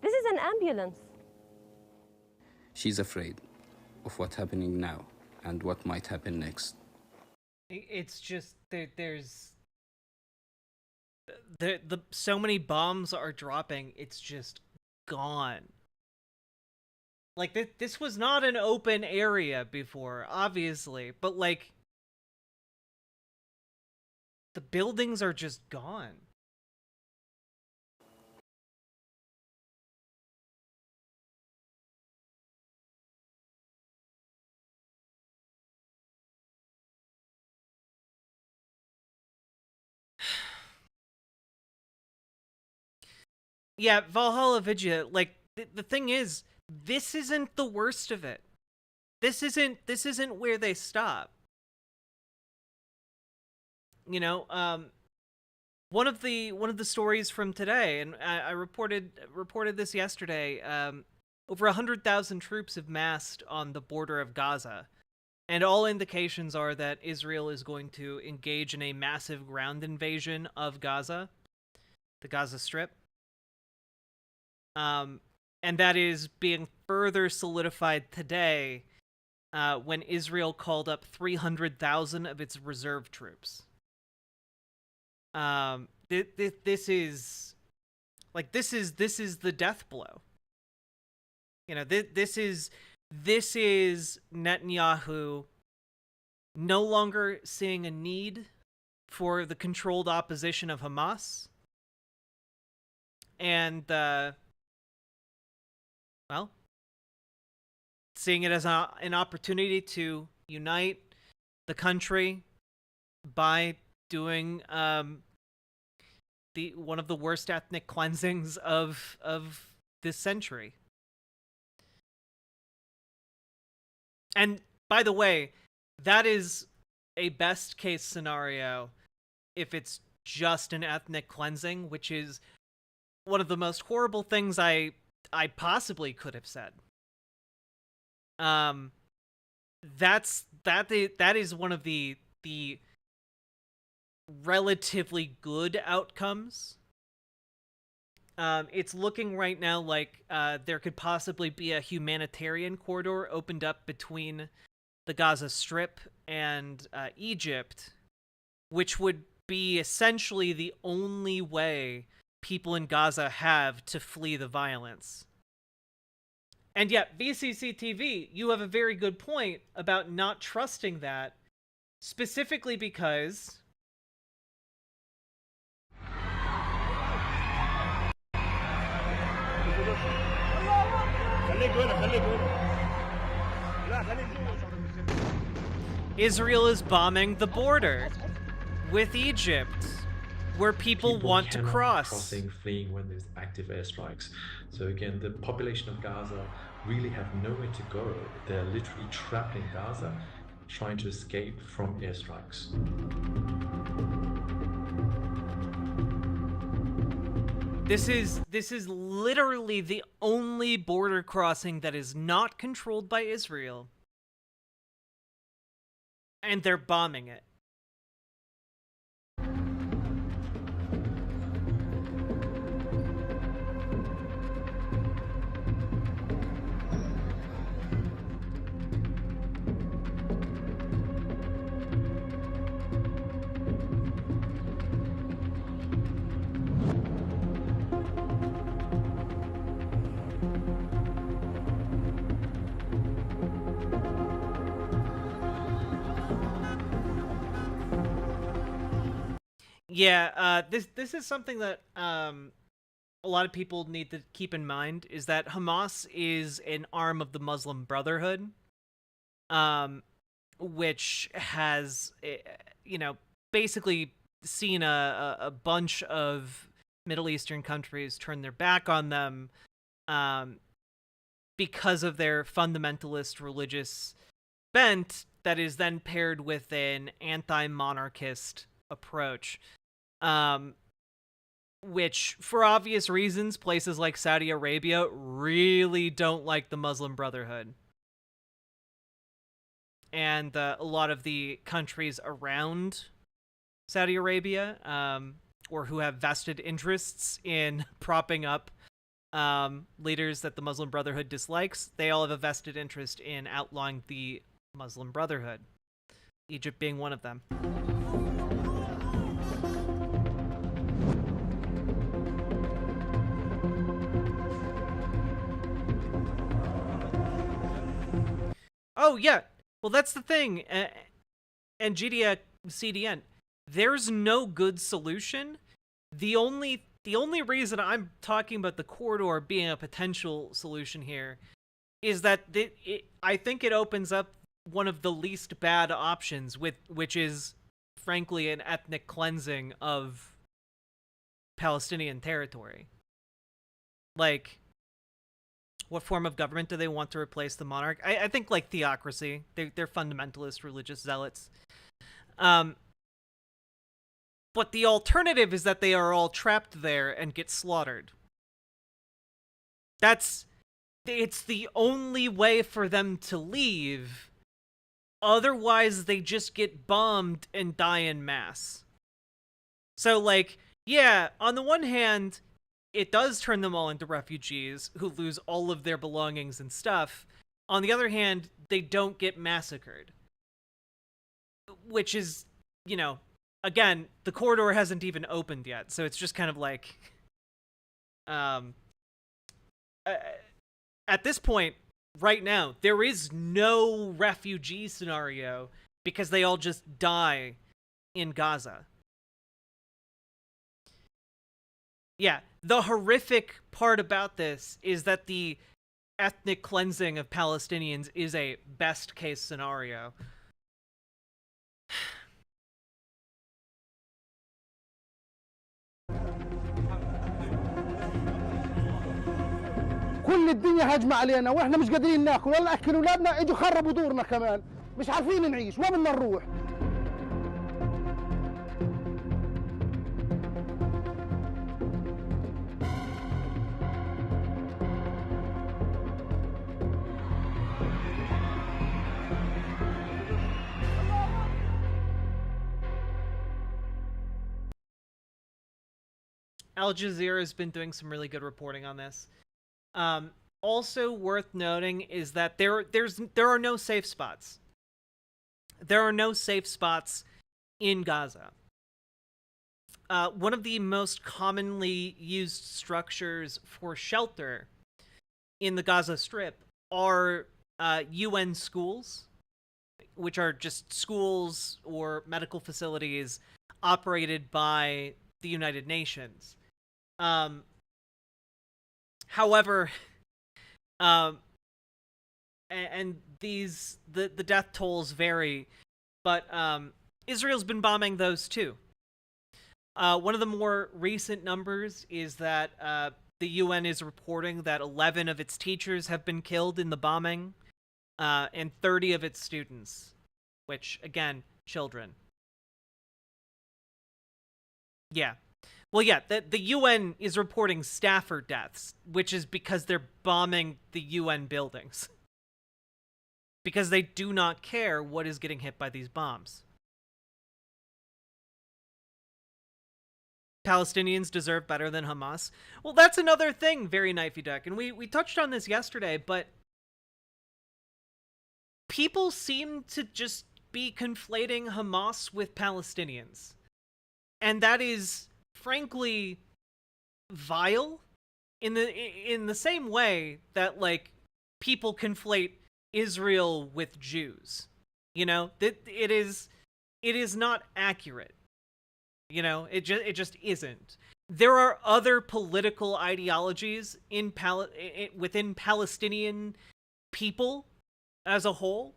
This is an ambulance. She's afraid of what's happening now and what might happen next. It's just there's so many bombs are dropping. It's just gone. Like this was not an open area before, obviously, but like The buildings are just gone. Yeah, Valhalla Vigia, like, the thing is, this isn't the worst of it. This isn't where they stop. You know, one of the stories from today, and I reported this yesterday, over 100,000 troops have massed on the border of Gaza. And all indications are that Israel is going to engage in a massive ground invasion of Gaza, the Gaza Strip. And that is being further solidified today when Israel called up 300,000 of its reserve troops. This is the death blow. You know, this is Netanyahu no longer seeing a need for the controlled opposition of Hamas, and well, seeing it as an opportunity to unite the country by doing one of the worst ethnic cleansings of this century. And by the way, that is a best case scenario if it's just an ethnic cleansing, which is one of the most horrible things I possibly could have said. That is one of the relatively good outcomes. It's looking right now like there could possibly be a humanitarian corridor opened up between the Gaza Strip and Egypt, which would be essentially the only way people in Gaza have to flee the violence. And yet, VCC TV, you have a very good point about not trusting that, specifically because Israel is bombing the border with Egypt, where people want to cross. Crossing, fleeing when there's active airstrikes. So again, the population of Gaza really have nowhere to go. They're literally trapped in Gaza, trying to escape from airstrikes. This is literally the only border crossing that is not controlled by Israel. And they're bombing it. Yeah, this is something that a lot of people need to keep in mind, is that Hamas is an arm of the Muslim Brotherhood, which has, you know, basically seen a bunch of Middle Eastern countries turn their back on them because of their fundamentalist religious bent that is then paired with an anti-monarchist approach. Which, for obvious reasons, places like Saudi Arabia really don't like the Muslim Brotherhood. And a lot of the countries around Saudi Arabia, or who have vested interests in propping up leaders that the Muslim Brotherhood dislikes, they all have a vested interest in outlawing the Muslim Brotherhood. Egypt being one of them. Oh, yeah. Well, that's the thing. And GDA CDN, there's no good solution. The only reason I'm talking about the corridor being a potential solution here is that I think it opens up one of the least bad options, which is, frankly, an ethnic cleansing of Palestinian territory. Like, what form of government do they want to replace the monarch? I think, like, theocracy. They're fundamentalist religious zealots. But the alternative is that they are all trapped there and get slaughtered. It's the only way for them to leave. Otherwise, they just get bombed and die en masse. So, like, yeah, on the one hand, it does turn them all into refugees who lose all of their belongings and stuff. On the other hand, they don't get massacred. Which is, you know, again, the corridor hasn't even opened yet, so it's just kind of like, at this point, right now, there is no refugee scenario because they all just die in Gaza. Yeah, the horrific part about this is that the ethnic cleansing of Palestinians is a best case scenario. كل الدنيا هجمة علينا واحنا مش قادرين ناكل ولا ناكل اولادنا، اجوا خربوا دورنا كمان، مش عارفين نعيش، وين بدنا نروح؟ Al Jazeera has been doing some really good reporting on this. Also worth noting is that there are no safe spots. There are no safe spots in Gaza. One of the most commonly used structures for shelter in the Gaza Strip are UN schools, which are just schools or medical facilities operated by the United Nations. However, and these the death tolls vary, but Israel's been bombing those too. One of the more recent numbers is that the UN is reporting that 11 of its teachers have been killed in the bombing, and 30 of its students, which, again, children. Yeah. Well, yeah, the UN is reporting staffer deaths, which is because they're bombing the UN buildings. Because they do not care what is getting hit by these bombs. Palestinians deserve better than Hamas. Well, that's another thing, very knifey duck, and we touched on this yesterday, but people seem to just be conflating Hamas with Palestinians. And that is, frankly, vile in the same way that, like, people conflate Israel with Jews. You know, it is not accurate. You know, it just isn't. There are other political ideologies within Palestinian people as a whole.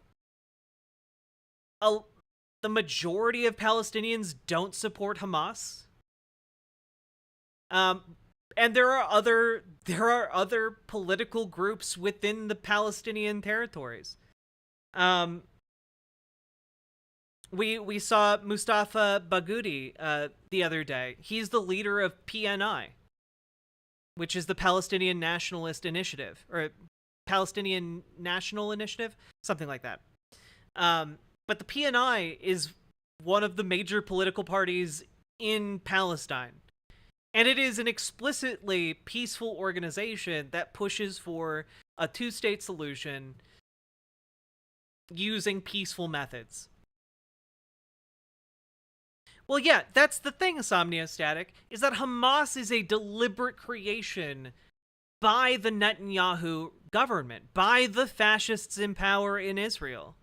The majority of Palestinians don't support Hamas. And there are other political groups within the Palestinian territories. We saw Mustafa Baghouti the other day. He's the leader of PNI, which is the Palestinian Nationalist Initiative, or Palestinian National Initiative, something like that. But the PNI is one of the major political parties in Palestine. And it is an explicitly peaceful organization that pushes for a two-state solution using peaceful methods. Well, yeah, that's the thing, Somniostatic, is that Hamas is a deliberate creation by the Netanyahu government, by the fascists in power in Israel.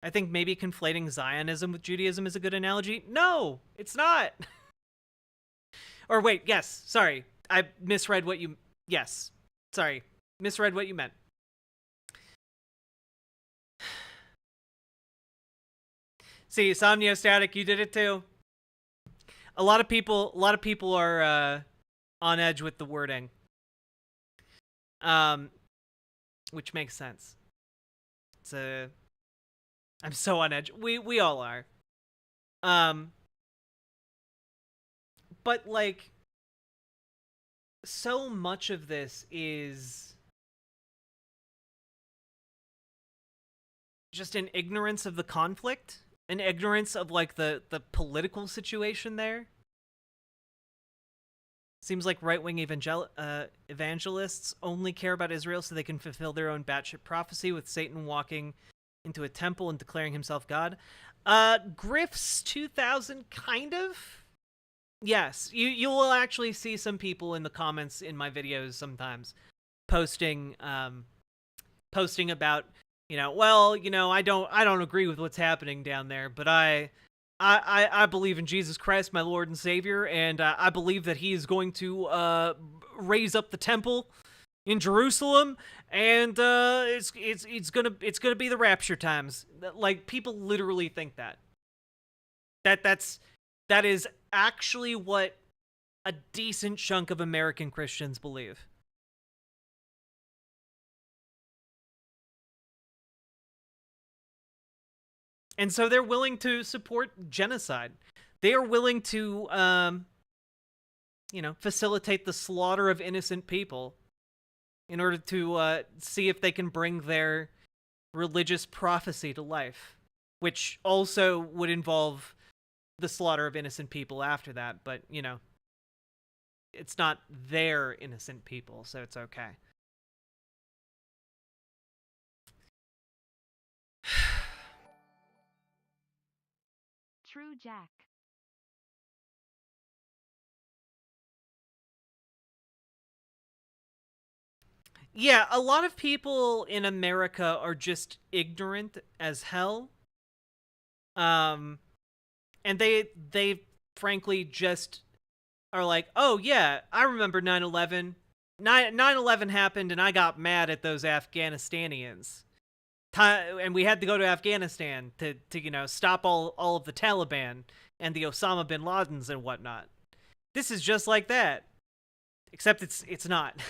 I think maybe conflating Zionism with Judaism is a good analogy. No, it's not. Or wait, yes, sorry. I misread what you... Yes, sorry. Misread what you meant. See, Somniostatic, you did it too. A lot of people are on edge with the wording. Which makes sense. I'm so on edge. We all are. But like, so much of this is just an ignorance of the conflict, an ignorance of like the political situation there. Seems like right-wing evangelists only care about Israel so they can fulfill their own batshit prophecy with Satan walking into a temple and declaring himself God. Griff's 2000, kind of. Yes, you will actually see some people in the comments in my videos sometimes posting about, well, I don't agree with what's happening down there, but I believe in Jesus Christ, my Lord and Savior, and I believe that he is going to raise up the temple in Jerusalem, and it's gonna be the rapture times. Like, people literally think that. That is actually what a decent chunk of American Christians believe. And so they're willing to support genocide. They are willing to, facilitate the slaughter of innocent people in order to see if they can bring their religious prophecy to life, which also would involve the slaughter of innocent people after that. But, it's not their innocent people, so it's okay. True Jack. Yeah, a lot of people in America are just ignorant as hell. And they frankly just are like, oh yeah, I remember 9/11. 9/11 happened and I got mad at those Afghanistanians. And we had to go to Afghanistan to stop all of the Taliban and the Osama bin Ladens and whatnot. This is just like that. Except it's not.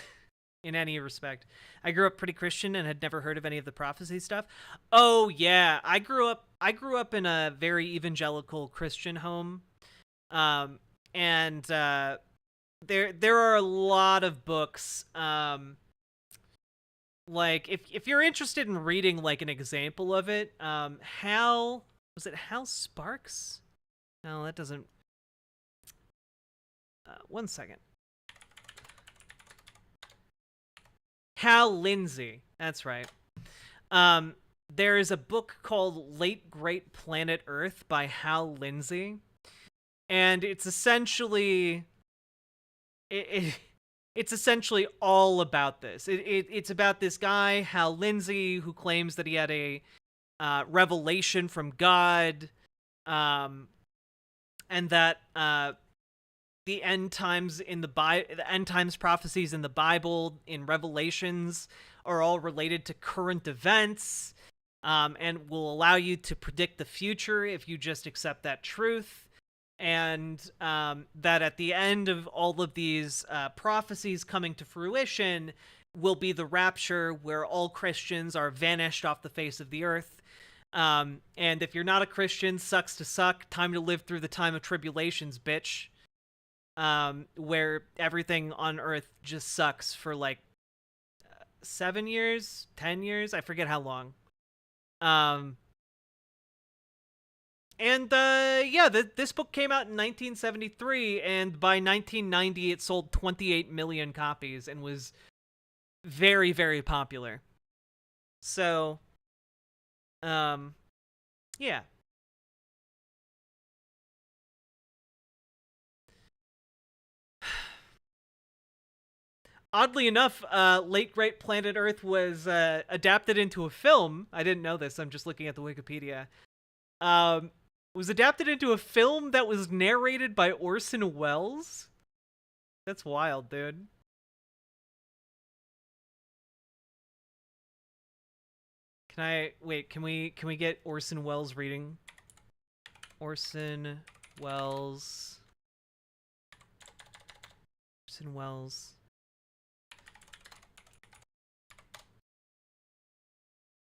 In any respect. I grew up pretty Christian and had never heard of any of the prophecy stuff. Oh yeah, I grew up in a very evangelical Christian home. And there are a lot of books, like if you're interested in reading like an example of it, Hal Sparks? No, that doesn't. One second. Hal Lindsey, that's right. There is a book called Late Great Planet Earth by Hal Lindsey, and it's essentially it's essentially all about this. It's about this guy Hal Lindsey who claims that he had a revelation from God, and that the end times prophecies in the Bible, in Revelations, are all related to current events, and will allow you to predict the future if you just accept that truth. And that at the end of all of these prophecies coming to fruition will be the rapture, where all Christians are vanished off the face of the earth. And if you're not a Christian, sucks to suck. Time to live through the time of tribulations, bitch. Where everything on Earth just sucks for like 7 years, 10 years, I forget how long. This book came out in 1973, and by 1990 it sold 28 million copies and was very, very popular. So, yeah. Oddly enough, Late Great Planet Earth was adapted into a film. I didn't know this. I'm just looking at the Wikipedia. It was adapted into a film that was narrated by Orson Welles. That's wild, dude. Can we get Orson Welles reading? Orson Welles.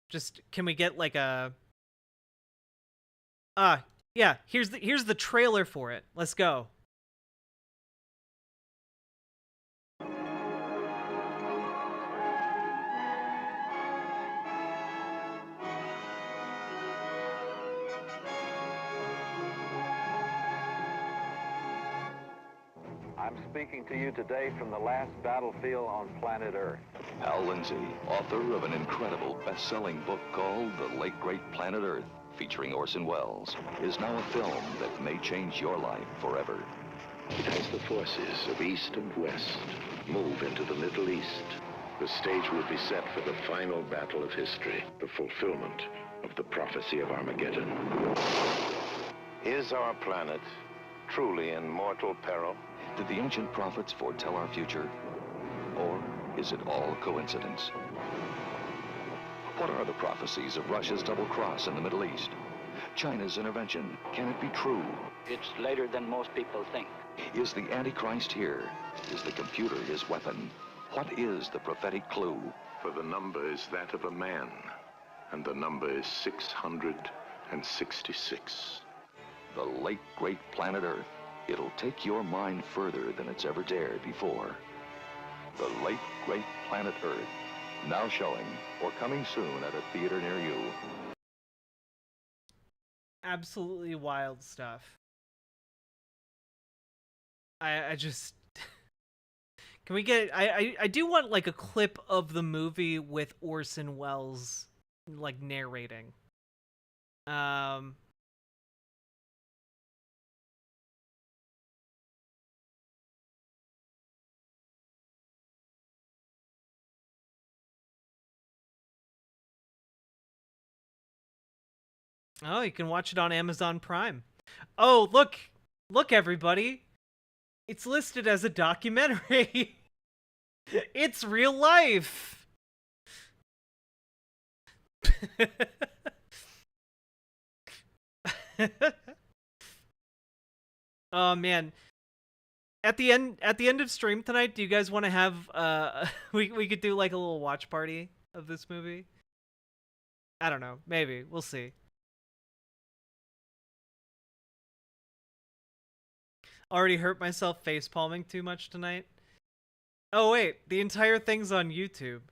Just, can we get like a... yeah, here's the trailer for it. Let's go. I'm speaking to you today from the last battlefield on planet Earth. Al Lindsay, author of an incredible best-selling book called The Late Great Planet Earth, featuring Orson Welles, is now a film that may change your life forever. As the forces of East and West move into the Middle East, the stage will be set for the final battle of history, the fulfillment of the prophecy of Armageddon. Is our planet truly in mortal peril? Did the ancient prophets foretell our future? Or is it all coincidence? What are the prophecies of Russia's double cross in the Middle East? China's intervention, can it be true? It's later than most people think. Is the Antichrist here? Is the computer his weapon? What is the prophetic clue? For the number is that of a man, and the number is 666. The Late Great Planet Earth. It'll take your mind further than it's ever dared before. The Late Great Planet Earth. Now showing, or coming soon at a theater near you. Absolutely wild stuff. I just... Can we get... I do want, like, a clip of the movie with Orson Welles, like, narrating. Oh, you can watch it on Amazon Prime. Oh, look, everybody. It's listed as a documentary. It's real life. Oh man. At the end of stream tonight, do you guys want to have we could do like a little watch party of this movie? I don't know. Maybe. We'll see. Already hurt myself face palming too much tonight. Oh wait, the entire thing's on YouTube.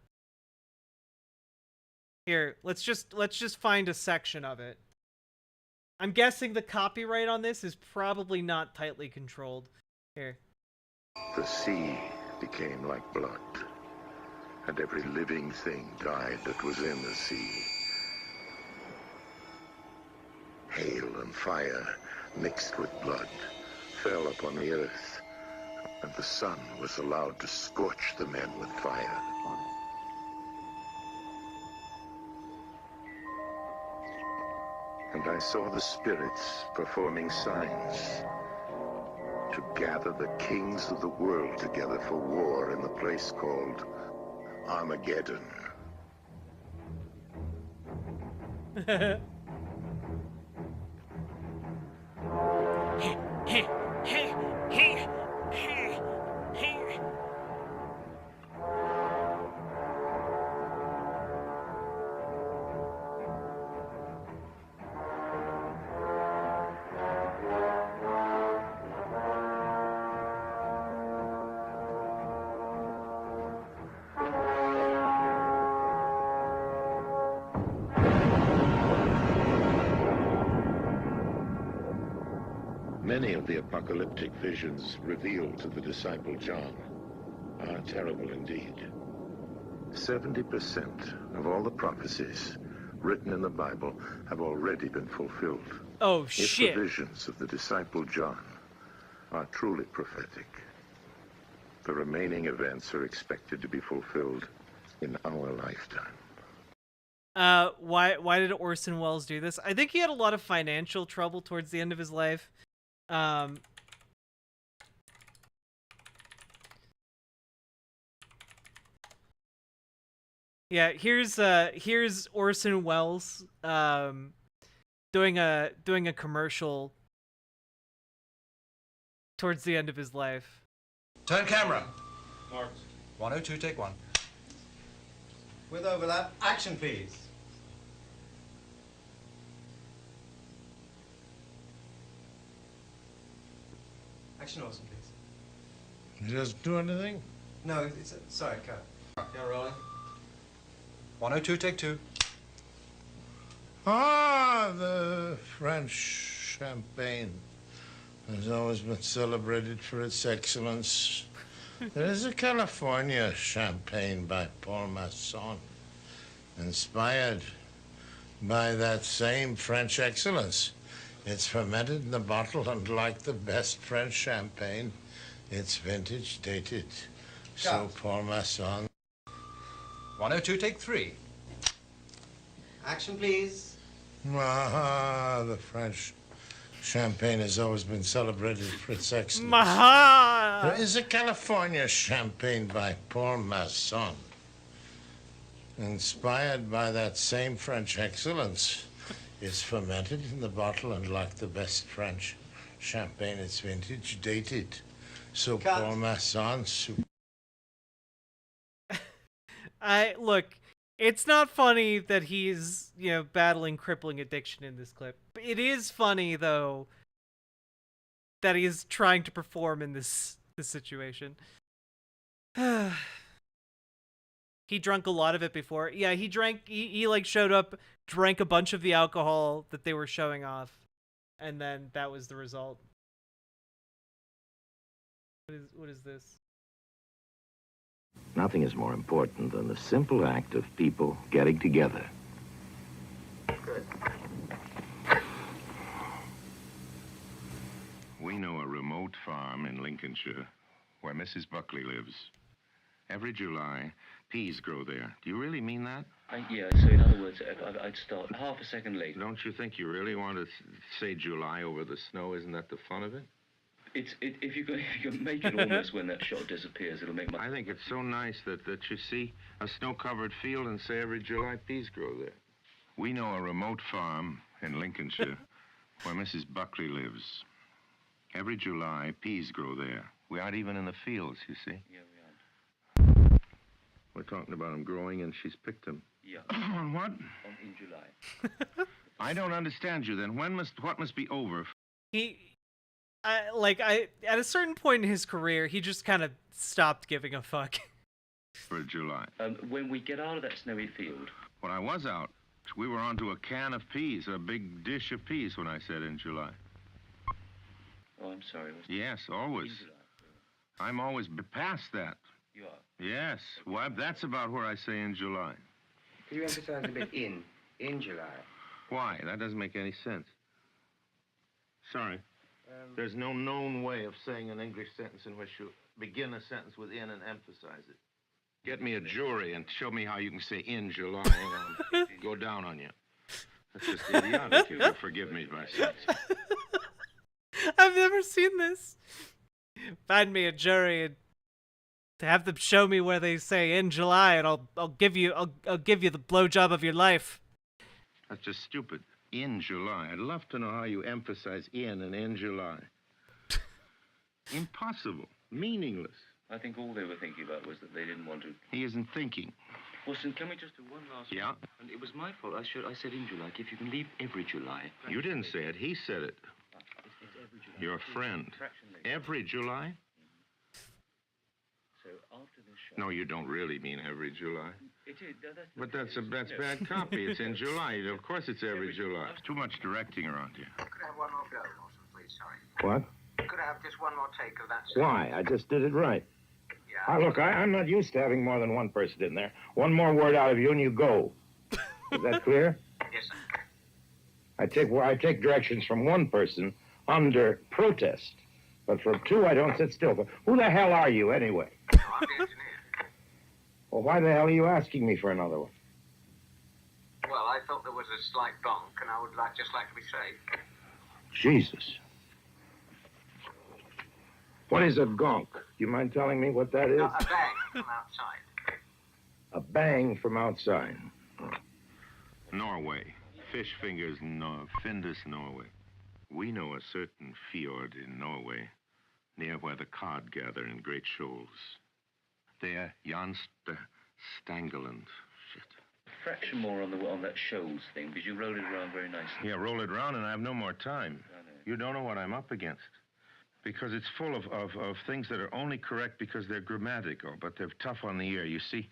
Here, let's just find a section of it. I'm guessing the copyright on this is probably not tightly controlled. Here. The sea became like blood, and every living thing died that was in the sea. Hail and fire mixed with blood fell upon the earth, and the sun was allowed to scorch the men with fire. And I saw the spirits performing signs to gather the kings of the world together for war in the place called Armageddon. Many of the apocalyptic visions revealed to the disciple John are terrible indeed. 70% of all the prophecies written in the Bible have already been fulfilled. Oh, shit. If the visions of the disciple John are truly prophetic, The remaining events are expected to be fulfilled in our lifetime. Why did Orson Welles do this? I think he had a lot of financial trouble towards the end of his life. Yeah, here's Orson Welles doing a commercial towards the end of his life. Turn camera. Marked. 102, take one. With overlap, action please. Action Orson, please. He doesn't do anything? No, sorry, cut. Yeah, rolling. 102, take two. Ah, the French champagne has always been celebrated for its excellence. There is a California champagne by Paul Masson, inspired by that same French excellence. It's fermented in the bottle, and like the best French champagne, it's vintage dated. So Paul Masson. 102, take three. Action, please. Ah, the French champagne has always been celebrated for its excellence. Maha! There is a California champagne by Paul Masson, inspired by that same French excellence. It's fermented in the bottle, and like the best French champagne, it's vintage dated. So Paul Masson. Look, it's not funny that he's, battling crippling addiction in this clip. It is funny, though, that he's trying to perform in this situation. He drank a lot of it before. Yeah, he drank, he like showed up, drank a bunch of the alcohol that they were showing off, and then that was the result. What is this? Nothing is more important than the simple act of people getting together. Good. We know a remote farm in Lincolnshire where Mrs. Buckley lives. Every July, peas grow there. Do you really mean that? Yeah, so in other words, I'd start half a second late. Don't you think you really want to say July over the snow? Isn't that the fun of it? If you can make it almost when that shot disappears, it'll make my... I think it's so nice that you see a snow-covered field and say every July peas grow there. We know a remote farm in Lincolnshire where Mrs. Buckley lives. Every July, peas grow there. We aren't even in the fields, you see. Yeah, we aren't. We're talking about them growing, and she's picked them. Yeah. On what? In July. I don't understand you, then. What must be over? At a certain point in his career, he just kind of stopped giving a fuck. For July. When we get out of that snowy field. When I was out, we were onto a can of peas, a big dish of peas when I said in July. Oh, I'm sorry. Yes, always. In July. I'm always past that. You are? Yes. Well, that's about where I say in July. Can you emphasize a bit in July? Why? That doesn't make any sense. Sorry. There's no known way of saying an English sentence in which you begin a sentence with in and emphasize it. Get me a jury and show me how you can say in July and go down on you. That's just idiotic. You'll forgive me by saying so. I've never seen this. Find me a jury and to have them show me where they say in July, and I'll give you the blowjob of your life. That's just stupid. In July. I'd love to know how you emphasize in July. Impossible. Meaningless. I think all they were thinking about was that they didn't want to... He isn't thinking. Wilson, can we just do one last... Yeah? And it was my fault. I said in July. If you can leave every July... You didn't say it. He said it. It's every July. Your friend. Every July? So after this show... No, you don't really mean every July. It is. But that's bad copy. It's in July. Of course it's every July. Too much directing around here. Could I have one more go, Wilson, please? Sorry. What? Could I have just one more take of that? Why? I just did it right. Yeah. Look, I'm not used to having more than one person in there. One more word out of you and you go. Is that clear? Yes, sir. I take directions from one person under protest. But from two, I don't sit still. But who the hell are you, anyway? I'm the engineer. Well, why the hell are you asking me for another one? Well, I thought there was a slight bonk, and I would just like to be safe. Jesus. What is a gonk? Do you mind telling me what that is? A bang from outside. A bang from outside. Norway. Fish fingers, Findus, Norway. We know a certain fjord in Norway, near where the cod gather in great shoals. There, Jan Stangeland. Shit. Fraction more on that shoals thing, because you roll it around very nicely. Yeah, roll it around and I have no more time. You don't know what I'm up against. Because it's full of things that are only correct because they're grammatical, but they're tough on the ear. You see,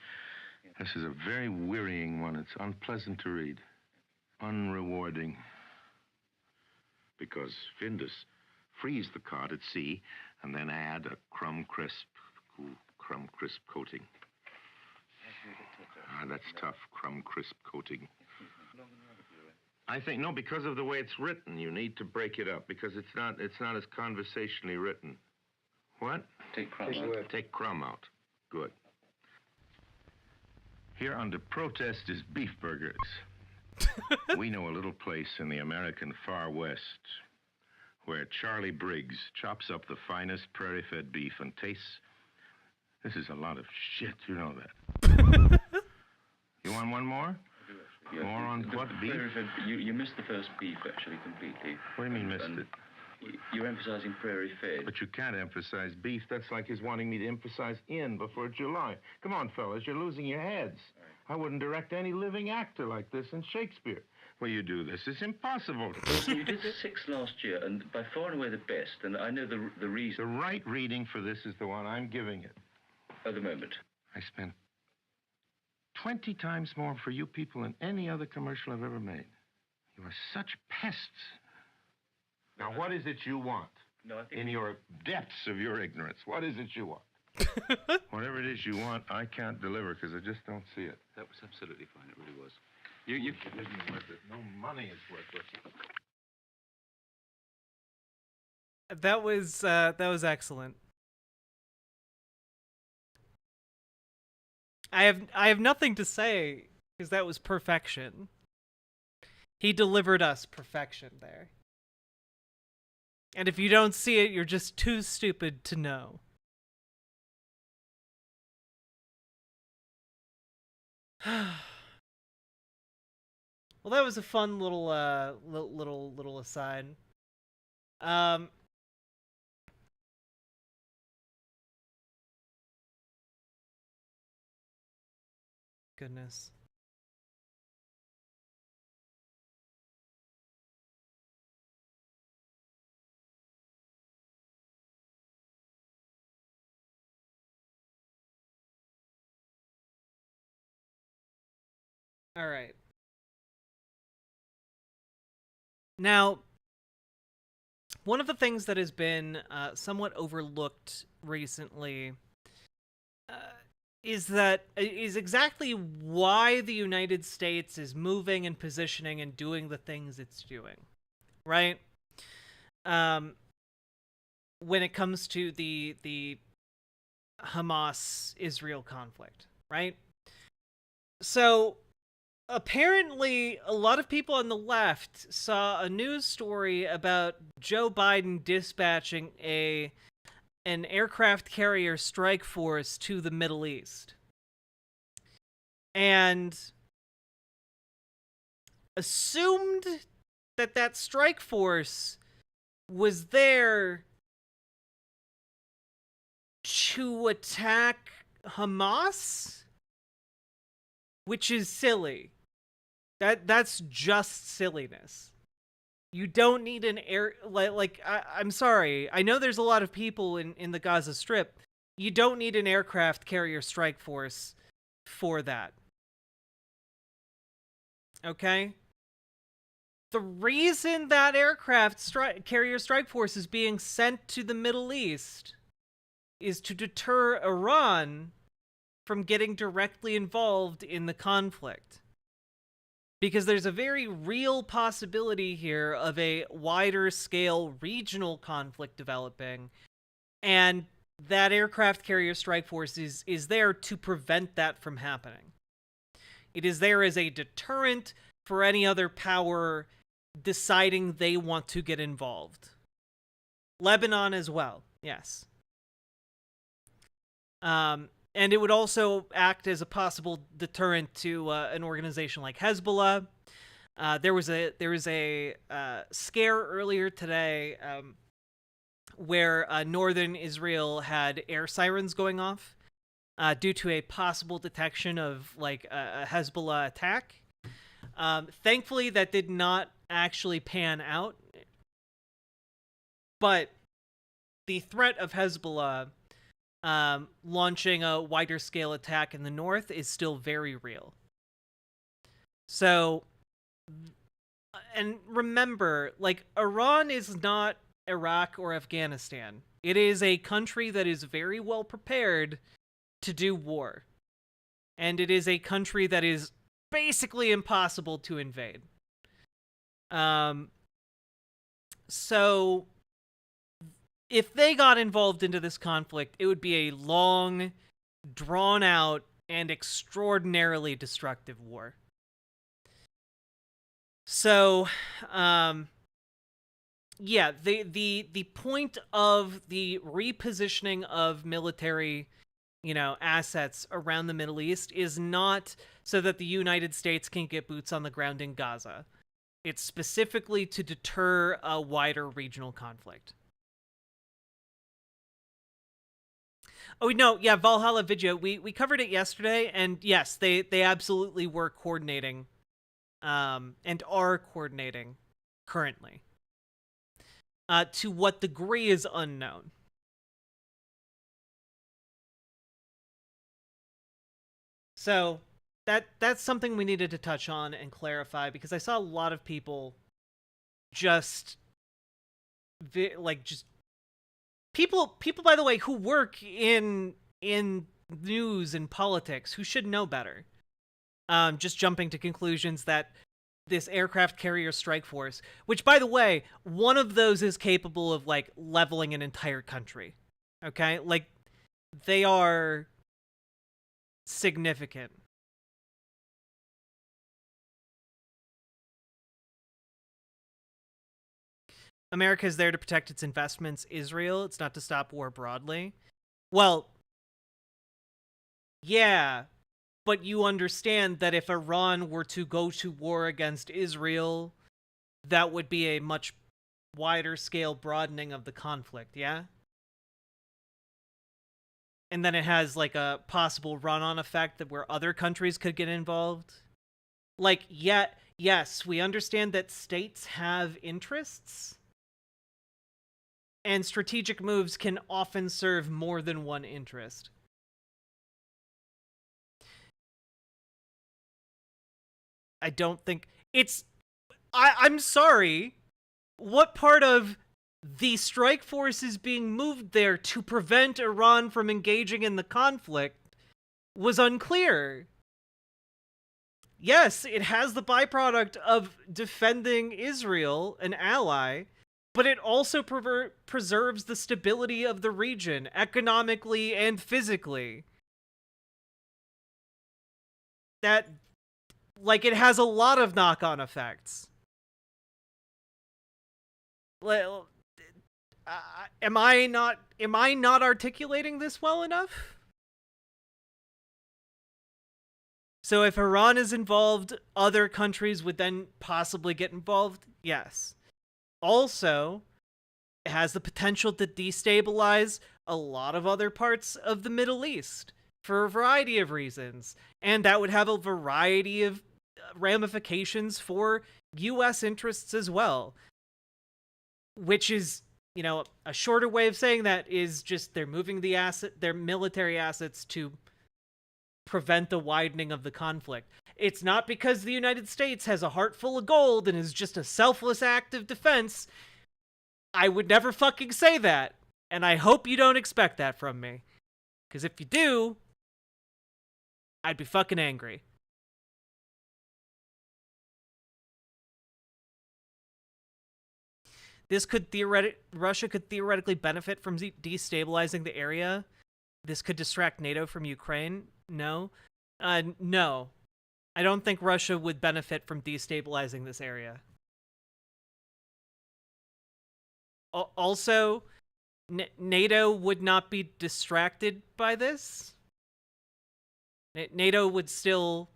this is a very wearying one. It's unpleasant to read. Unrewarding. Because Findus freeze the cod at sea and then add a crumb crisp coating. That's tough, crumb crisp coating. I think, no, because of the way it's written, you need to break it up, because it's not as conversationally written. What? Take crumb out. Take crumb out. Good. Here under protest is beef burgers. We know a little place in the American far west where Charlie Briggs chops up the finest prairie-fed beef and tastes... This is a lot of shit, you know that. You want one more? Yeah, more on what, beef? You missed the first beef, actually, completely. What do you mean missed it? You're emphasizing prairie-fed. But you can't emphasize beef. That's like his wanting me to emphasize in before July. Come on, fellas, you're losing your heads. I wouldn't direct any living actor like this in Shakespeare. Well, you do this. It's impossible. You did 6 last year, and by far and away the best, and I know the reason. The right reading for this is the one I'm giving it. At the moment. I spent 20 times more for you people than any other commercial I've ever made. You are such pests. Now, what is it you want? No, I think in your depths of your ignorance, what is it you want? Whatever it is you want, I can't deliver because I just don't see it. That was absolutely fine. It really was. It isn't worth it. No money is worth it. That was excellent. I have nothing to say because that was perfection. He delivered us perfection there. And if you don't see it, you're just too stupid to know. Well, that was a fun little little aside. Goodness. All right. Now, one of the things that has been somewhat overlooked recently is exactly why the United States is moving and positioning and doing the things it's doing, right? When it comes to the Hamas-Israel conflict, right? So apparently, a lot of people on the left saw a news story about Joe Biden dispatching an aircraft carrier strike force to the Middle East. And assumed that strike force was there to attack Hamas, which is silly. That's just silliness. You don't need an I'm sorry. I know there's a lot of people in the Gaza Strip. You don't need an aircraft carrier strike force for that. Okay? The reason that aircraft carrier strike force is being sent to the Middle East is to deter Iran from getting directly involved in the conflict. Because there's a very real possibility here of a wider scale regional conflict developing, and that aircraft carrier strike force is there to prevent that from happening. It is there as a deterrent for any other power deciding they want to get involved. Lebanon as well, yes. And it would also act as a possible deterrent to an organization like Hezbollah. There was a scare earlier today where northern Israel had air sirens going off due to a possible detection of like a Hezbollah attack. Thankfully, that did not actually pan out. But the threat of Hezbollah launching a wider scale attack in the north is still very real. So, and remember, like, Iran is not Iraq or Afghanistan. It is a country that is very well prepared to do war. And it is a country that is basically impossible to invade. So if they got involved into this conflict, it would be a long, drawn-out, and extraordinarily destructive war. So, yeah, the point of the repositioning of military, assets around the Middle East is not so that the United States can get boots on the ground in Gaza. It's specifically to deter a wider regional conflict. Oh, no, yeah, Valhalla Video, we covered it yesterday, and yes, they absolutely were coordinating, and are coordinating currently. To what degree is unknown. So, that's something we needed to touch on and clarify, because I saw a lot of people just people, by the way, who work in news and politics, who should know better, just jumping to conclusions that this aircraft carrier strike force, which, by the way, one of those is capable of, like, leveling an entire country. Okay? Like, they are significant. America is there to protect its investments. Israel, it's not to stop war broadly. Well, yeah, but you understand that if Iran were to go to war against Israel, that would be a much wider scale broadening of the conflict, yeah? And then it has, like, a possible run-on effect that where other countries could get involved. Like, yes, we understand that states have interests, and strategic moves can often serve more than one interest. I don't think it's... I'm sorry. What part of the strike force is being moved there to prevent Iran from engaging in the conflict was unclear. Yes, it has the byproduct of defending Israel, an ally, but it also preserves the stability of the region, economically and physically. That, like, it has a lot of knock-on effects. Well, am I not articulating this well enough? So if Iran is involved, other countries would then possibly get involved? Yes. Also, it has the potential to destabilize a lot of other parts of the Middle East for a variety of reasons. And that would have a variety of ramifications for U.S. interests as well. Which is, a shorter way of saying that is just they're moving their military assets to prevent the widening of the conflict. It's not because the United States has a heart full of gold and is just a selfless act of defense. I would never fucking say that. And I hope you don't expect that from me. Because if you do, I'd be fucking angry. Russia could theoretically benefit from destabilizing the area. This could distract NATO from Ukraine. No. No. I don't think Russia would benefit from destabilizing this area. Also, NATO would not be distracted by this. NATO would still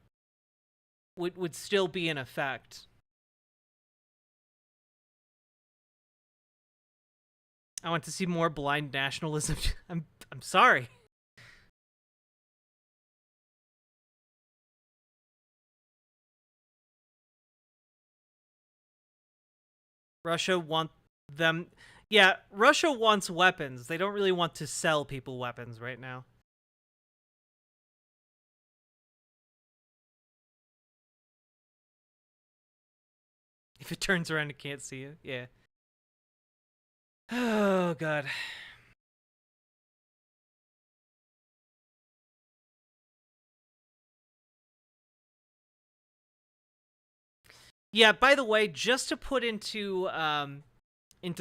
be in effect. I want to see more blind nationalism. I'm sorry. Russia want them. Yeah, Russia wants weapons. They don't really want to sell people weapons right now. If it turns around, it can't see you. Yeah. Oh, God. Yeah, by the way, just to put into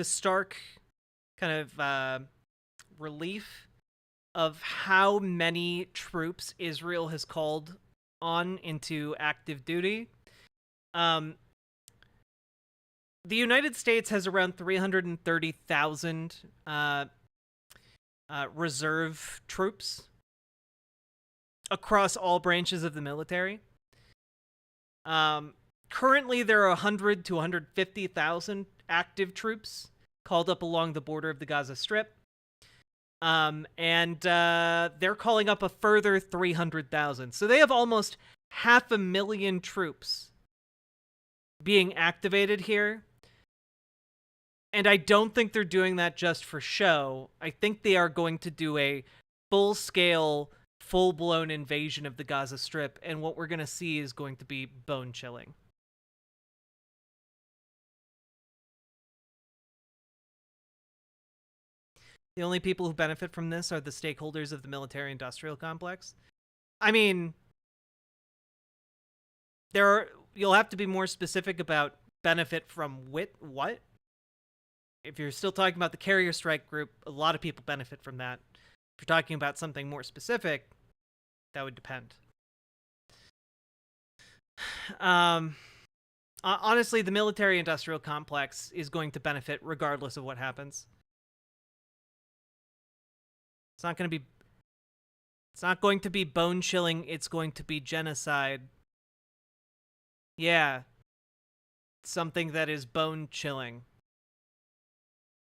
stark kind of relief of how many troops Israel has called on into active duty, the United States has around 330,000 reserve troops across all branches of the military. Currently, there are 100 to 150,000 active troops called up along the border of the Gaza Strip. And they're calling up a further 300,000. So they have almost 500,000 troops being activated here. And I don't think they're doing that just for show. I think they are going to do a full-scale, full-blown invasion of the Gaza Strip. And what we're going to see is going to be bone-chilling. The only people who benefit from this are the stakeholders of the military-industrial complex. I mean, you'll have to be more specific about benefit from what? If you're still talking about the carrier strike group, a lot of people benefit from that. If you're talking about something more specific, that would depend. Honestly, the military-industrial complex is going to benefit regardless of what happens. It's not going to be bone-chilling, it's going to be genocide. Yeah. Something that is bone-chilling.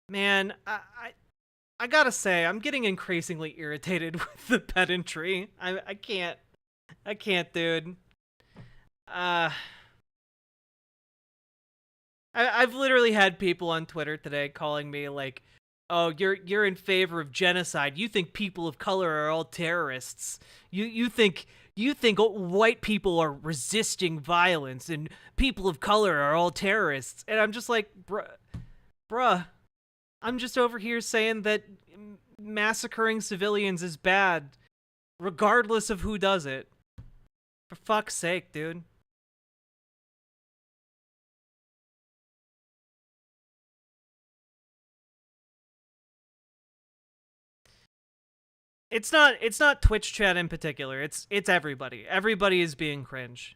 Man, I gotta say, I'm getting increasingly irritated with the pedantry. I can't, dude. I've literally had people on Twitter today calling me like, "Oh, you're in favor of genocide. You think people of color are all terrorists. You think white people are resisting violence and people of color are all terrorists." And I'm just like, bruh, I'm just over here saying that massacring civilians is bad, regardless of who does it. For fuck's sake, dude. It's not Twitch chat in particular. It's everybody. Everybody is being cringe.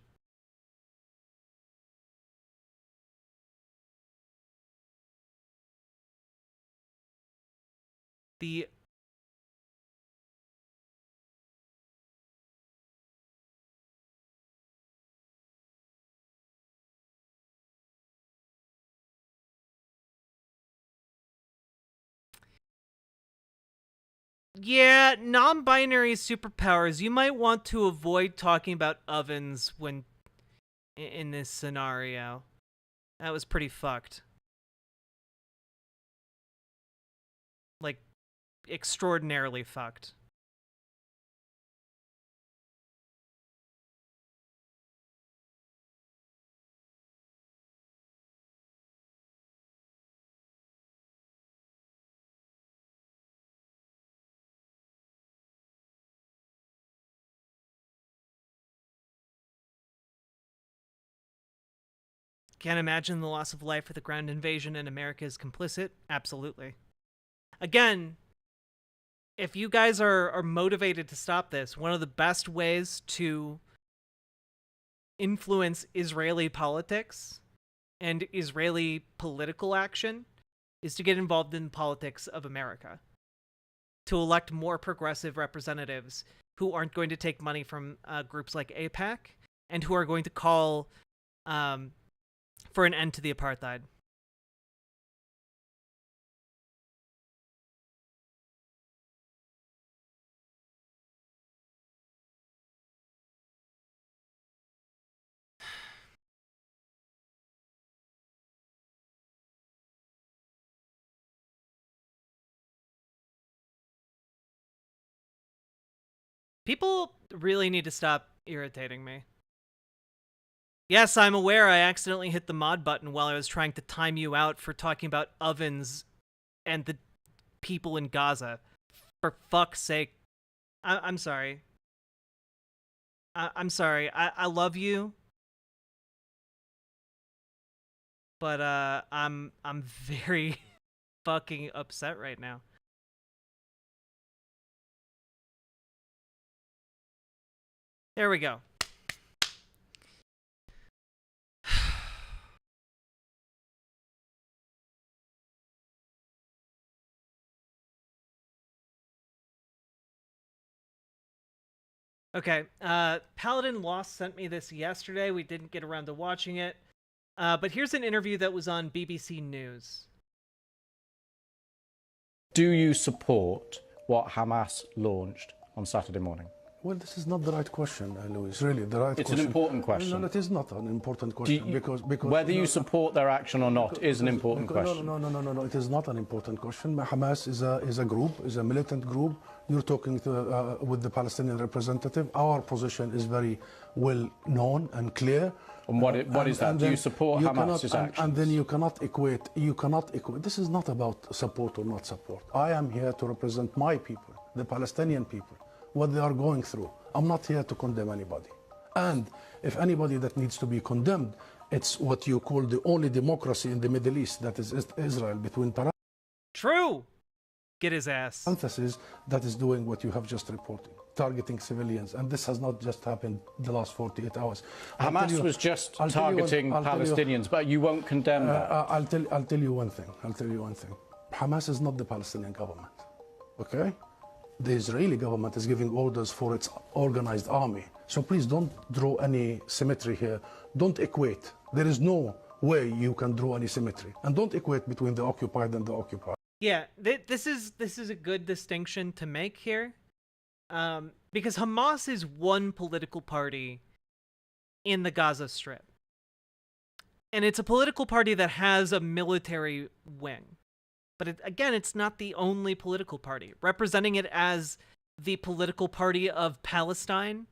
Yeah, non-binary superpowers. You might want to avoid talking about ovens when in this scenario. That was pretty fucked. Like, extraordinarily fucked. Can't imagine the loss of life with a ground invasion and America is complicit? Absolutely. Again, if you guys are motivated to stop this, one of the best ways to influence Israeli politics and Israeli political action is to get involved in politics of America. To elect more progressive representatives who aren't going to take money from groups like AIPAC and who are going to call for an end to the apartheid. People really need to stop irritating me. Yes, I'm aware I accidentally hit the mod button while I was trying to time you out for talking about ovens and the people in Gaza. For fuck's sake. I'm sorry. I'm sorry. I love you. But I'm very fucking upset right now. There we go. Okay, Paladin Lost sent me this yesterday. We didn't get around to watching it. But here's an interview that was on BBC News. Do you support what Hamas launched on Saturday morning? Well, this is not the right question, Louis. Really, the right It's question. an important question. No, it is not an important question because whether you support their action or not is an important question. No. It is not an important question. Hamas is a group, is a militant group. You're talking with the Palestinian representative. Our position is very well known and clear. And what is that? Do you support Hamas's actions? And then you cannot equate. This is not about support or not support. I am here to represent my people, the Palestinian people, what they are going through. I'm not here to condemn anybody. And if anybody that needs to be condemned, it's what you call the only democracy in the Middle East, that is Israel, between True. Get his ass. parentheses, that is doing what you have just reported, targeting civilians. And this has not just happened the last 48 hours. Hamas was just targeting Palestinians, but you won't condemn that. I'll tell you one thing. Hamas is not the Palestinian government. Okay? The Israeli government is giving orders for its organized army. So please don't draw any symmetry here. Don't equate. There is no way you can draw any symmetry. And don't equate between the occupied and the occupied. Yeah, this is a good distinction to make here. Because Hamas is one political party in the Gaza Strip. And it's a political party that has a military wing. But again, it's not the only political party. Representing it as the political party of Palestine,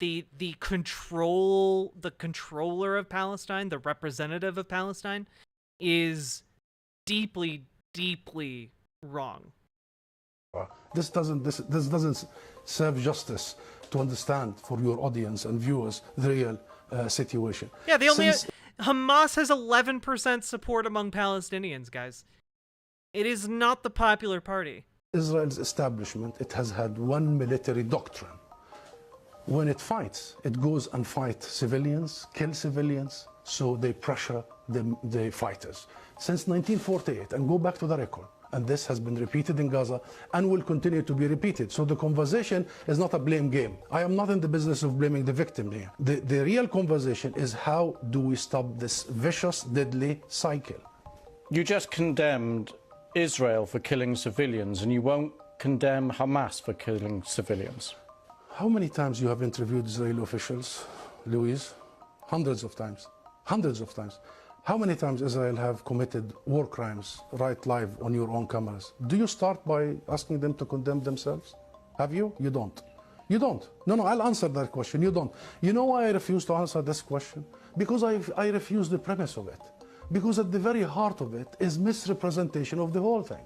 the controller of Palestine, the representative of Palestine, is deeply, deeply wrong. This doesn't serve justice to understand for your audience and viewers the real situation. Yeah, Hamas has 11% support among Palestinians, guys. It is not the popular party. Israel's establishment, it has had one military doctrine. When it fights, it goes and fights civilians, kill civilians, so they pressure the fighters. Since 1948, and go back to the record, and this has been repeated in Gaza and will continue to be repeated. So the conversation is not a blame game. I am not in the business of blaming the victim here. The real conversation is how do we stop this vicious, deadly cycle? You just condemned Israel for killing civilians, and you won't condemn Hamas for killing civilians. How many times you have interviewed Israeli officials, Louise? Hundreds of times. Hundreds of times. How many times Israel have committed war crimes right live on your own cameras? Do you start by asking them to condemn themselves? Have you? You don't. You don't. No, I'll answer that question. You don't. You know why I refuse to answer this question? Because I refuse the premise of it. Because at the very heart of it is misrepresentation of the whole thing.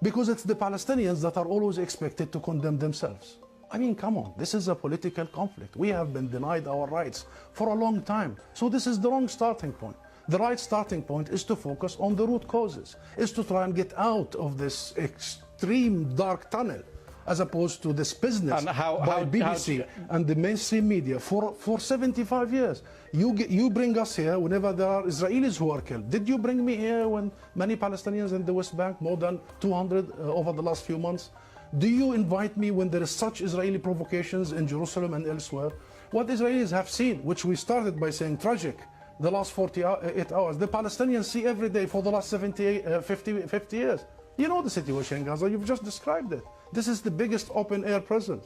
Because it's the Palestinians that are always expected to condemn themselves. I mean, come on, this is a political conflict. We have been denied our rights for a long time. So this is the wrong starting point. The right starting point is to focus on the root causes, is to try and get out of this extreme dark tunnel, as opposed to this business by BBC and the mainstream media for 75 years. You bring us here whenever there are Israelis who are killed. Did you bring me here when many Palestinians in the West Bank, more than 200 over the last few months? Do you invite me when there is such Israeli provocations in Jerusalem and elsewhere? What Israelis have seen, which we started by saying tragic, the last 48 hours, the Palestinians see every day for the last 50 years. You know the situation in Gaza, you've just described it. This is the biggest open-air prison.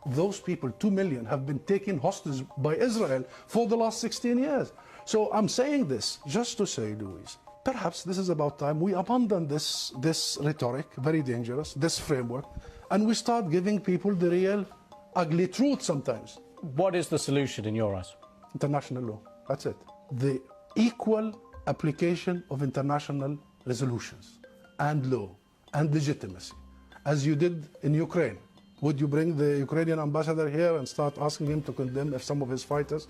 Those people, 2 million, have been taken hostage by Israel for the last 16 years. So I'm saying this just to say, Louise, perhaps this is about time we abandon this rhetoric, very dangerous, this framework, and we start giving people the real ugly truth sometimes. What is the solution in your eyes? International law, that's it. The equal application of international resolutions and law and legitimacy, as you did in Ukraine. Would you bring the Ukrainian ambassador here and start asking him to condemn some of his fighters?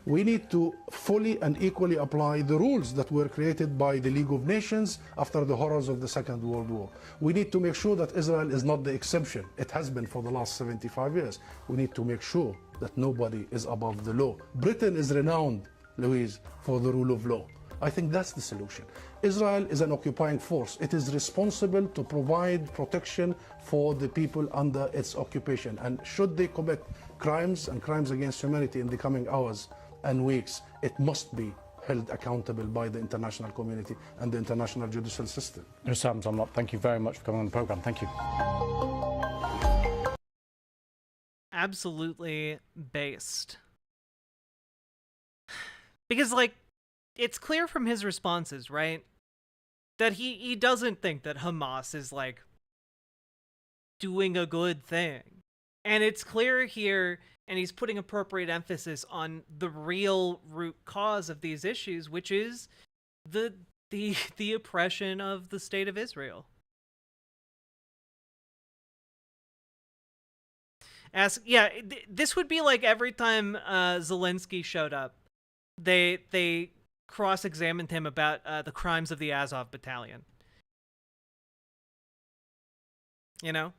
We need to fully and equally apply the rules that were created by the League of Nations after the horrors of the Second World War. We need to make sure that Israel is not the exception. It has been for the last 75 years. We need to make sure that nobody is above the law. Britain is renowned, Louise, for the rule of law. I think that's the solution. Israel is an occupying force. It is responsible to provide protection for the people under its occupation. And should they commit crimes and crimes against humanity in the coming hours and weeks, it must be held accountable by the international community and the international judicial system. Hussam Zomlot, thank you very much for coming on the programme. Thank you. Absolutely based. Because, like, it's clear from his responses, right, that he doesn't think that Hamas is, like, doing a good thing. And it's clear here, and he's putting appropriate emphasis on the real root cause of these issues, which is the oppression of the state of Israel. This would be like every time Zelensky showed up, they cross-examined him about the crimes of the Azov battalion. You know?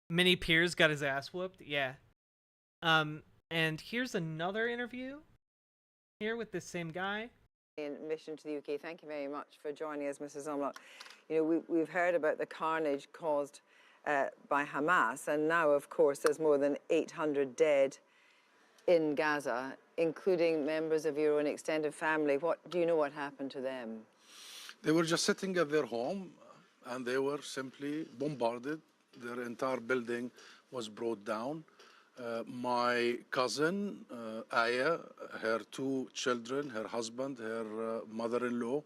Minnie Pearce got his ass whooped. Yeah. And here's another interview here with this same guy. Mission to the UK. Thank you very much for joining us, Mrs. Zomlot. You know, we've heard about the carnage caused by Hamas, and now, of course, there's more than 800 dead in Gaza, including members of your own extended family. Do you know what happened to them? They were just sitting at their home, and they were simply bombarded. Their entire building was brought down. My cousin, Aya, her 2 children, her husband, her mother-in-law,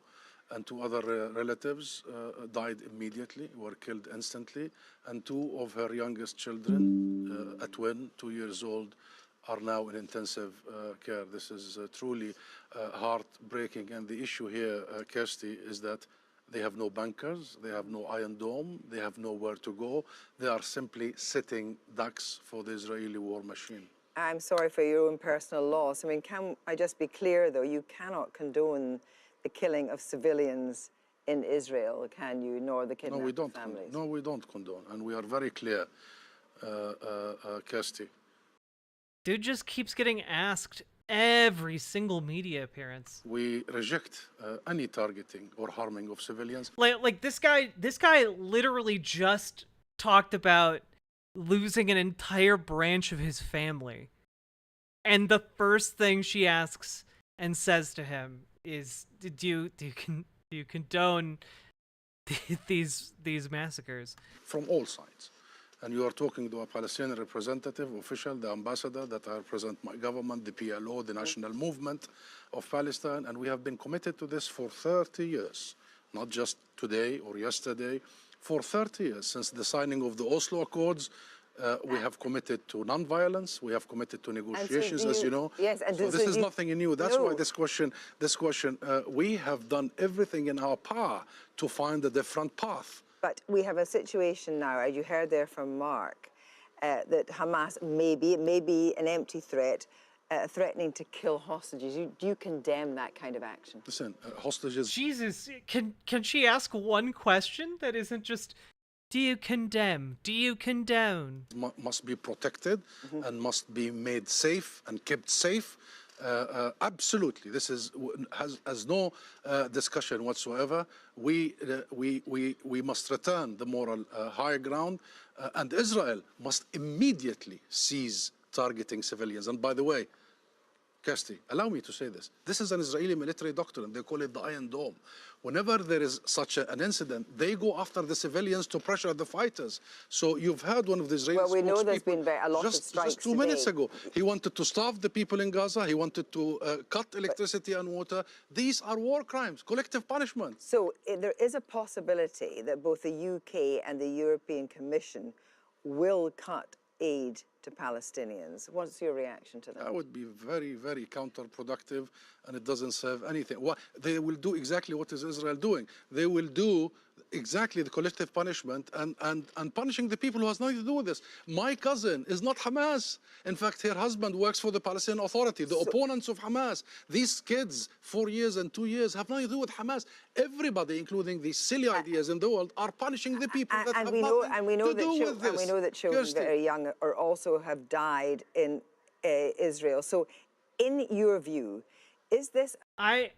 and 2 other relatives died immediately, were killed instantly. And 2 of her youngest children, a twin, 2 years old, are now in intensive care. This is truly heartbreaking. And the issue here, Kirsty, is that they have no bunkers, they have no Iron Dome, they have nowhere to go. They are simply sitting ducks for the Israeli war machine. I'm sorry for your own personal loss. I mean, can I just be clear, though? You cannot condone the killing of civilians in Israel, can you, nor the kidnapped families? No, we don't condone, and we are very clear, Kirsty. Dude just keeps getting asked every single media appearance. We reject any targeting or harming of civilians. Like this guy literally just talked about losing an entire branch of his family. And the first thing she asks and says to him is, do you condone these massacres? From all sides. And you are talking to a Palestinian representative, official, the ambassador that I represent my government, the PLO, the national movement of Palestine, and we have been committed to this for 30 years, not just today or yesterday, for 30 years, since the signing of the Oslo Accords We have committed to non-violence. We have committed to negotiations, as you know. Yes, and so this is nothing new. That's why No. this question, we have done everything in our power to find a different path. But we have a situation now, as you heard there from Mark, that Hamas may be an empty threat, threatening to kill hostages. Do you condemn that kind of action? Listen, hostages... Jesus, can she ask one question that isn't just, do you condemn? Do you condone? Must be protected and must be made safe and kept safe. Absolutely, this has no discussion whatsoever. We must return the moral high ground, and Israel must immediately cease targeting civilians. And by the way, Kirsty, allow me to say this. This is an Israeli military doctrine. They call it the Iron Dome. Whenever there is such an incident, they go after the civilians to pressure the fighters. So you've heard one of the Israeli Well, we know there's been a lot of just strikes 2 minutes today. ago. He wanted to starve the people in Gaza. He wanted to cut electricity and water. These are war crimes, collective punishment. So there is a possibility that both the UK and the European Commission will cut aid to Palestinians. What's your reaction to that? That would be very, very counterproductive, and it doesn't serve anything. They will do exactly what is Israel doing. They will do exactly the collective punishment and punishing the people who has nothing to do with this. My cousin is not Hamas. In fact, her husband works for the Palestinian Authority, the opponents of Hamas. These kids, 4 years and 2 years, have nothing to do with Hamas. Everybody, including these silly ideas in the world, are punishing the people that have nothing to do with this. And we know that children Kirsty. very young are also have died in Israel. So, in your view, is this... I'm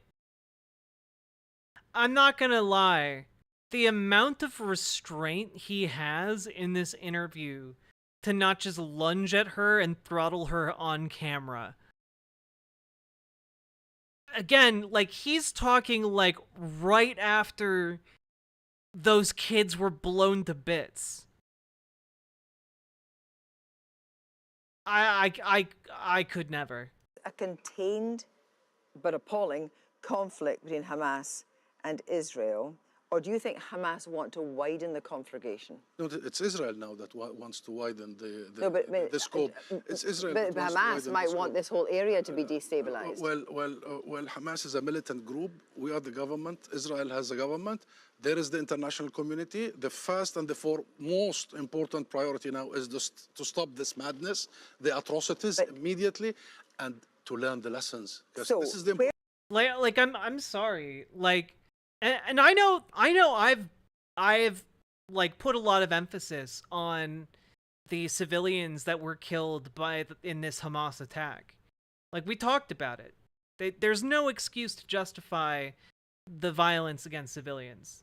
not gonna lie. The amount of restraint he has in this interview to not just lunge at her and throttle her on camera. Again, like, he's talking like right after those kids were blown to bits. I could never. A contained but appalling conflict between Hamas and Israel, or do you think Hamas want to widen the conflagration? No, it's Israel now that wants to widen the scope. It's Israel. But Hamas might want this whole area to be destabilized. Well, Hamas is a militant group. We are the government. Israel has a government. There is the international community. The first and the most important priority now is to stop this madness, the atrocities immediately, and to learn the lessons. So this is the like I'm sorry. Like, and I know I've like put a lot of emphasis on the civilians that were killed in this Hamas attack. Like, we talked about it. There's no excuse to justify the violence against civilians.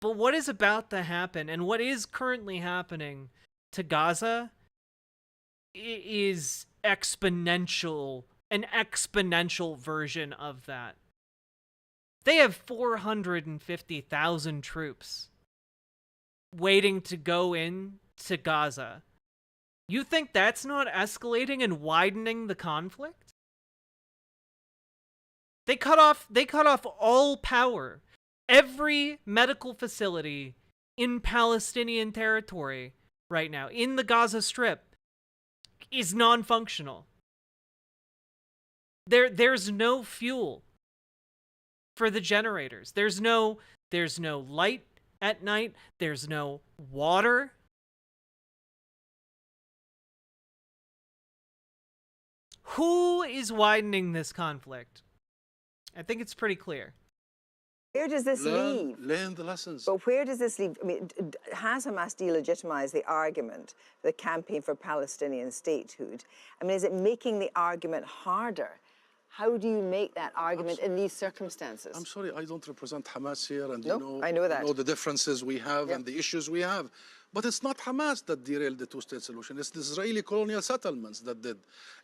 But what is about to happen, and what is currently happening to Gaza, is an exponential version of that. They have 450,000 troops waiting to go in to Gaza. You think that's not escalating and widening the conflict? They cut off all power. Every medical facility in Palestinian territory right now, in the Gaza Strip, is non-functional. There's no fuel for the generators. There's no light at night. There's no water. Who is widening this conflict? I think it's pretty clear. Where does this leave? Learn the lessons. But where does this leave? I mean, has Hamas delegitimized the argument, the campaign for Palestinian statehood? I mean, is it making the argument harder? How do you make that argument in these circumstances? I'm sorry, I don't represent Hamas here, and I know that. You know the differences we have and the issues we have. But it's not Hamas that derailed the two-state solution. It's the Israeli colonial settlements that did.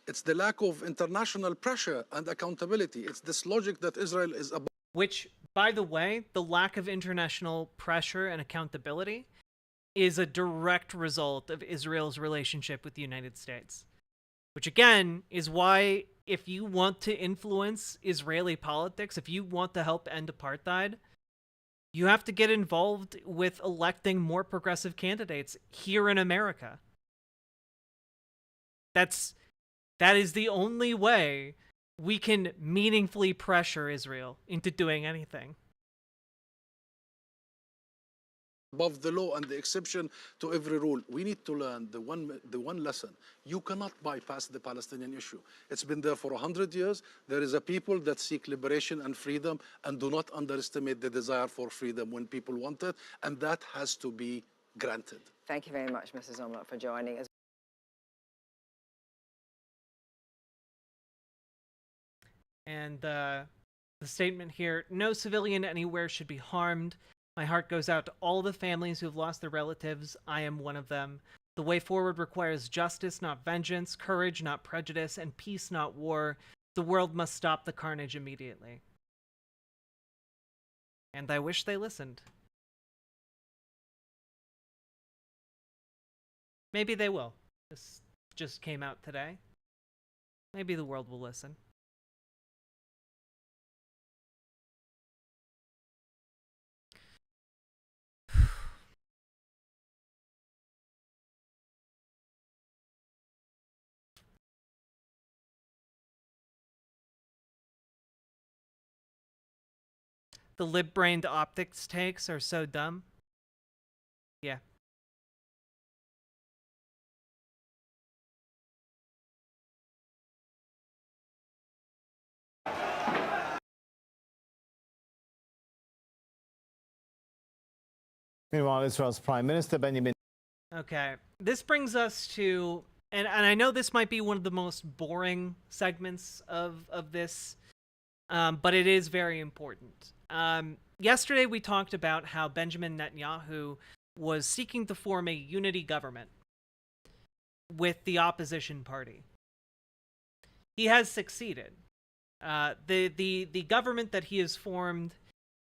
It's the lack of international pressure and accountability. It's this logic that Israel is about. Which, by the way, the lack of international pressure and accountability is a direct result of Israel's relationship with the United States. Which, again, is why if you want to influence Israeli politics, if you want to help end apartheid, You have to get involved with electing more progressive candidates here in America. That is the only way we can meaningfully pressure Israel into doing anything. Above the law and the exception to every rule. We need to learn the one lesson. You cannot bypass the Palestinian issue. It's been there for 100 years. There is a people that seek liberation and freedom, and do not underestimate the desire for freedom when people want it, and that has to be granted. Thank you very much, Mrs. Omlot, for joining us. And the statement here, no civilian anywhere should be harmed. My heart goes out to all the families who have lost their relatives. I am one of them. The way forward requires justice, not vengeance, courage, not prejudice, and peace, not war. The world must stop the carnage immediately. And I wish they listened. Maybe they will. This just came out today. Maybe the world will listen. The lib-brained optics takes are so dumb. Yeah. Meanwhile, Israel's Prime Minister Benjamin. Okay, this brings us to, and I know this might be one of the most boring segments of this, but it is very important. Yesterday we talked about how Benjamin Netanyahu was seeking to form a unity government with the opposition party. He has succeeded. The government that he has formed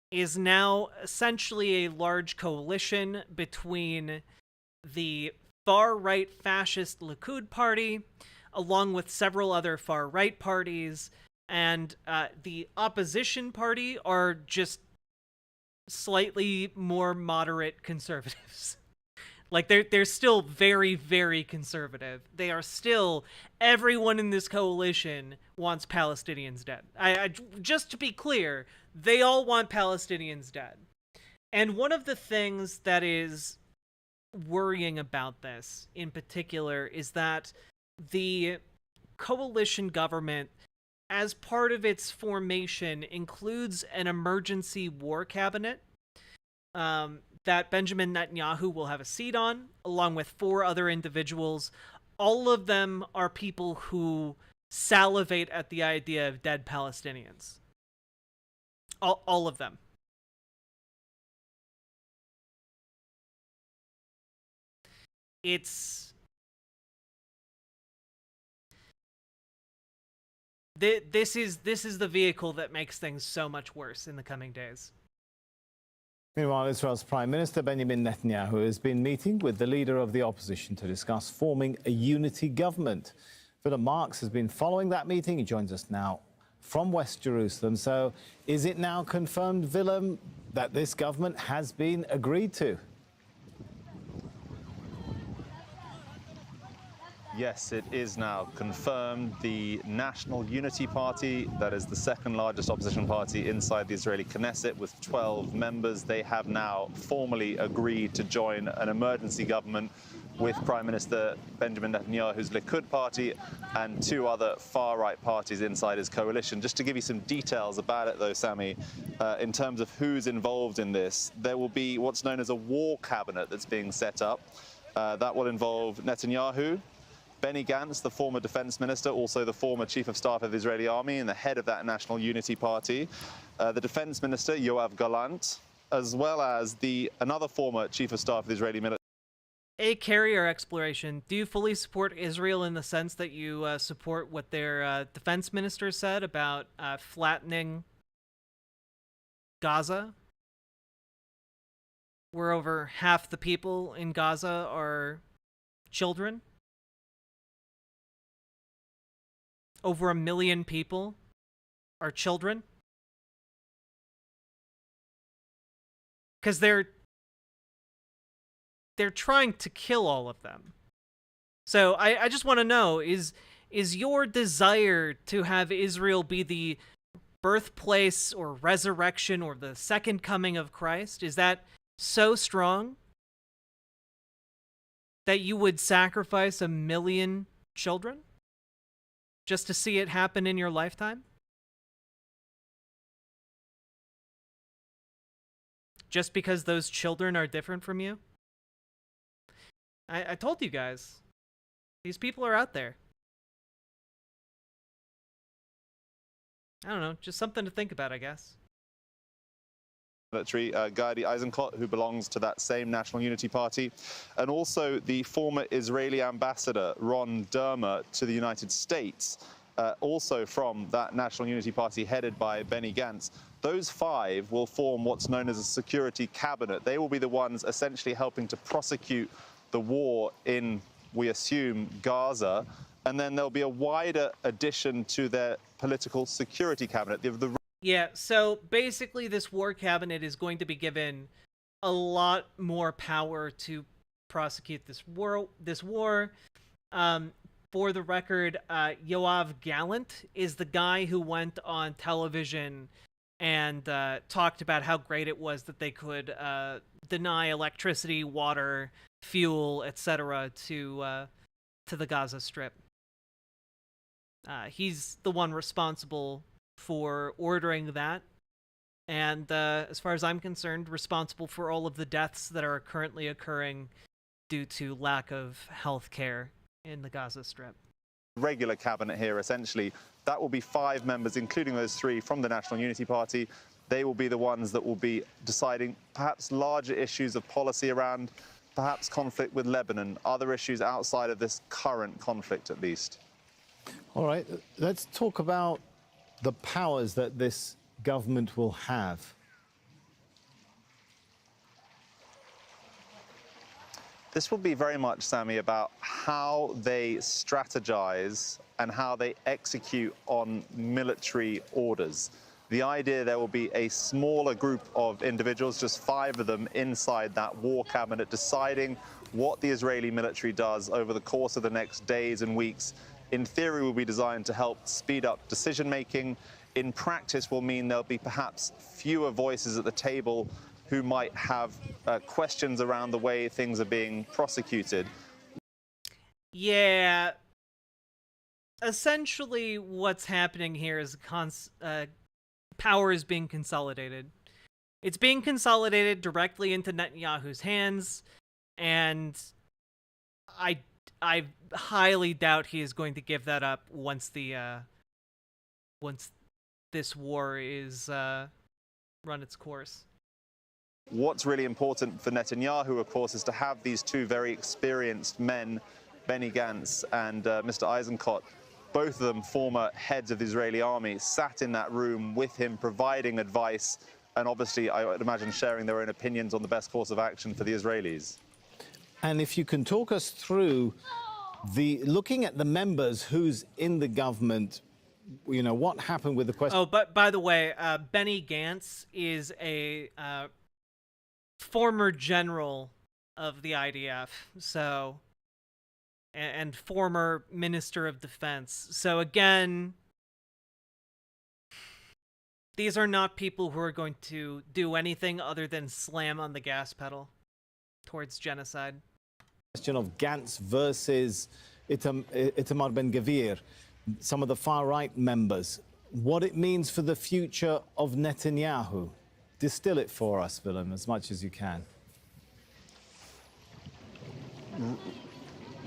is now essentially a large coalition between the far-right fascist Likud party, along with several other far-right parties, and the opposition party are just slightly more moderate conservatives. Like, they're still very, very conservative. They are still, everyone in this coalition wants Palestinians dead. Just to be clear, they all want Palestinians dead. And one of the things that is worrying about this, in particular, is that the coalition government, as part of its formation, includes an emergency war cabinet that Benjamin Netanyahu will have a seat on, along with 4 other individuals. All of them are people who salivate at the idea of dead Palestinians. All of them. It's... This is the vehicle that makes things so much worse in the coming days. Meanwhile, Israel's Prime Minister Benjamin Netanyahu has been meeting with the leader of the opposition to discuss forming a unity government. Philip Marks has been following that meeting. He joins us now from West Jerusalem. So is it now confirmed, Willem, that this government has been agreed to? Yes, it is now confirmed. The National Unity Party, that is the second largest opposition party inside the Israeli Knesset with 12 members, they have now formally agreed to join an emergency government with Prime Minister Benjamin Netanyahu's Likud party and 2 other far-right parties inside his coalition. Just to give you some details about it, though, Sammy, in terms of who's involved in this, there will be what's known as a war cabinet that's being set up. That will involve Netanyahu, Benny Gantz, the former defense minister, also the former chief of staff of the Israeli army and the head of that National Unity Party, the defense minister, Yoav Gallant, as well as another former chief of staff of the Israeli military. A carrier exploration. Do you fully support Israel in the sense that you support what their defense minister said about flattening Gaza? Where over half the people in Gaza are children? Over 1 million people are children? because they're trying to kill all of them. So I just want to know, is your desire to have Israel be the birthplace or resurrection or the second coming of Christ, is that so strong that you would sacrifice 1 million children just to see it happen in your lifetime? Just because those children are different from you? I told you guys, these people are out there. I don't know, just something to think about, I guess. Military Gadi Eisenkot, who belongs to that same National Unity Party, and also the former Israeli ambassador Ron Dermer to the United States, also from that National Unity Party headed by Benny Gantz. Those 5 will form what's known as a security cabinet. They will be the ones essentially helping to prosecute the war in, we assume, Gaza, and then there'll be a wider addition to their political security cabinet. Yeah, so basically this war cabinet is going to be given a lot more power to prosecute this war. For the record, Yoav Gallant is the guy who went on television and talked about how great it was that they could deny electricity, water, fuel, etc. to the Gaza Strip. He's the one responsible for ordering that, and as far as I'm concerned, responsible for all of the deaths that are currently occurring due to lack of health care in the Gaza Strip. Regular cabinet here, essentially, that will be 5 members, including those 3 from the National Unity Party. They will be the ones that will be deciding perhaps larger issues of policy around perhaps conflict with Lebanon, other issues outside of this current conflict, at least. All right, let's talk about the powers that this government will have. This will be very much, Sammy, about how they strategize and how they execute on military orders. The idea there will be a smaller group of individuals, just 5 of them, inside that war cabinet, deciding what the Israeli military does over the course of the next days and weeks. In theory, will be designed to help speed up decision-making. In practice, will mean there'll be perhaps fewer voices at the table who might have questions around the way things are being prosecuted. Yeah. Essentially, what's happening here is power is being consolidated. It's being consolidated directly into Netanyahu's hands, and I highly doubt he is going to give that up once this war is run its course. What's really important for Netanyahu, of course, is to have these 2 very experienced men, Benny Gantz and Mr. Eisenkot, both of them former heads of the Israeli army, sat in that room with him, providing advice, and obviously, I would imagine, sharing their own opinions on the best course of action for the Israelis. And if you can talk us through looking at the members who's in the government, you know, what happened with the question. Oh, but by the way, Benny Gantz is a former general of the IDF, so, and former Minister of Defense. So again, these are not people who are going to do anything other than slam on the gas pedal towards genocide. Question of Gantz versus Itamar Ben-Gvir, some of the far-right members, what it means for the future of Netanyahu. Distill it for us, Willem, as much as you can.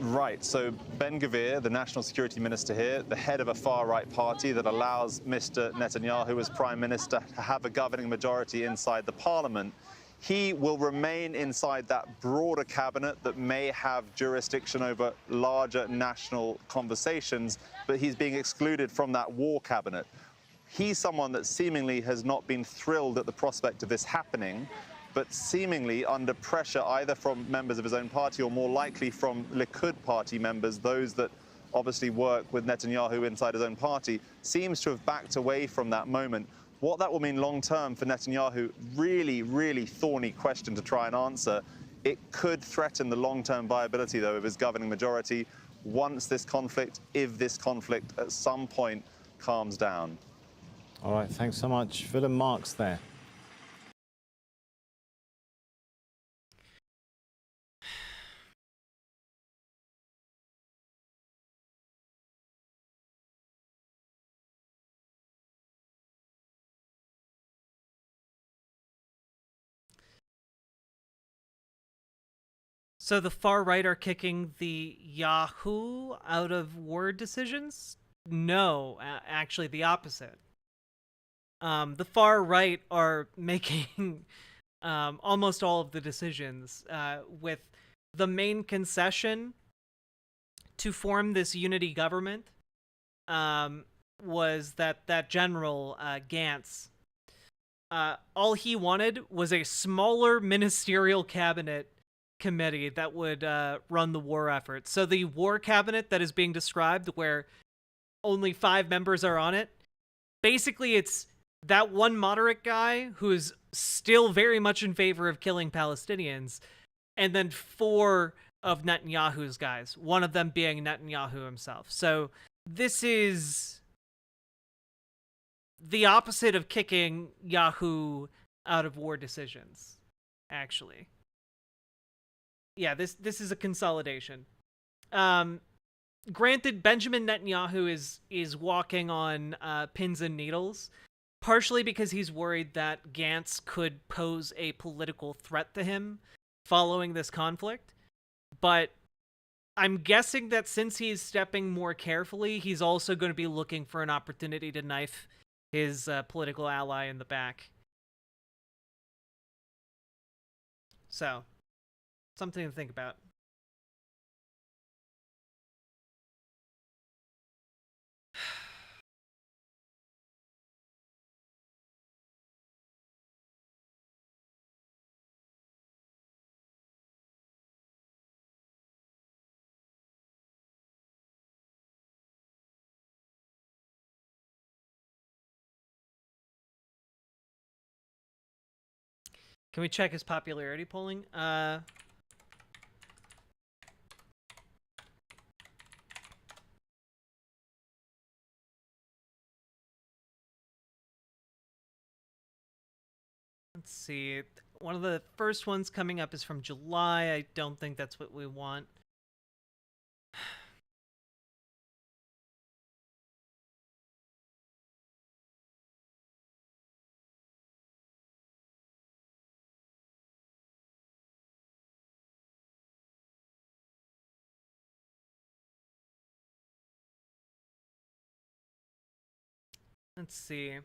Right, so Ben-Gvir, the national security minister here, the head of a far-right party that allows Mr. Netanyahu as prime minister to have a governing majority inside the parliament, he will remain inside that broader cabinet that may have jurisdiction over larger national conversations, but he's being excluded from that war cabinet. He's someone that seemingly has not been thrilled at the prospect of this happening, but seemingly under pressure either from members of his own party or more likely from Likud party members, those that obviously work with Netanyahu inside his own party, seems to have backed away from that moment. What that will mean long-term for Netanyahu, really, really thorny question to try and answer. It could threaten the long-term viability, though, of his governing majority once this conflict, if this conflict at some point calms down. All right, thanks so much. Philip Marks there. So the far right are kicking the Yahoo out of war decisions? No, actually the opposite. The far right are making almost all of the decisions, with the main concession to form this unity government was that General Gantz. All he wanted was a smaller ministerial cabinet committee that would run the war effort. So the war cabinet that is being described, where only 5 members are on it, basically it's that one moderate guy who's still very much in favor of killing Palestinians, and then 4 of Netanyahu's guys, one of them being Netanyahu himself. So this is the opposite of kicking Yahoo out of war decisions, actually. Yeah, this is a consolidation. Granted, Benjamin Netanyahu is walking on pins and needles, partially because he's worried that Gantz could pose a political threat to him following this conflict. But I'm guessing that since he's stepping more carefully, he's also going to be looking for an opportunity to knife his political ally in the back. So, something to think about. Can we check his popularity polling? Let's see. One of the first ones coming up is from July. I don't think that's what we want. Let's see.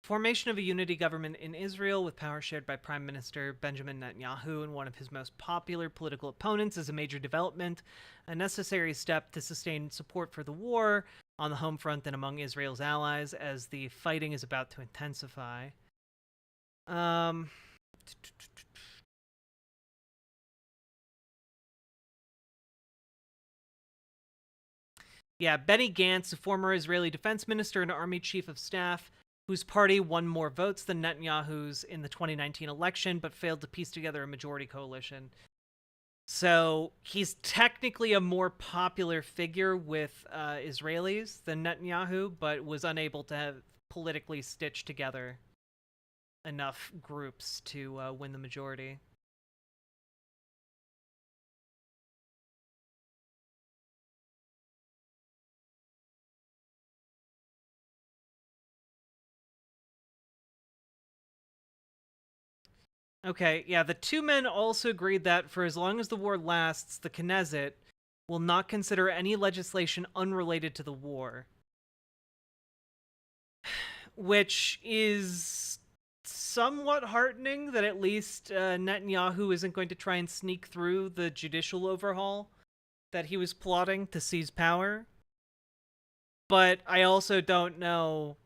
Formation of a unity government in Israel with power shared by Prime Minister Benjamin Netanyahu and one of his most popular political opponents is a major development, a necessary step to sustain support for the war on the home front and among Israel's allies as the fighting is about to intensify. Yeah, Benny Gantz, a former Israeli defense minister and army chief of staff, whose party won more votes than Netanyahu's in the 2019 election, but failed to piece together a majority coalition. So he's technically a more popular figure with Israelis than Netanyahu, but was unable to have politically stitched together enough groups to win the majority. Okay, yeah, the 2 men also agreed that for as long as the war lasts, the Knesset will not consider any legislation unrelated to the war. Which is somewhat heartening that at least Netanyahu isn't going to try and sneak through the judicial overhaul that he was plotting to seize power. But I also don't know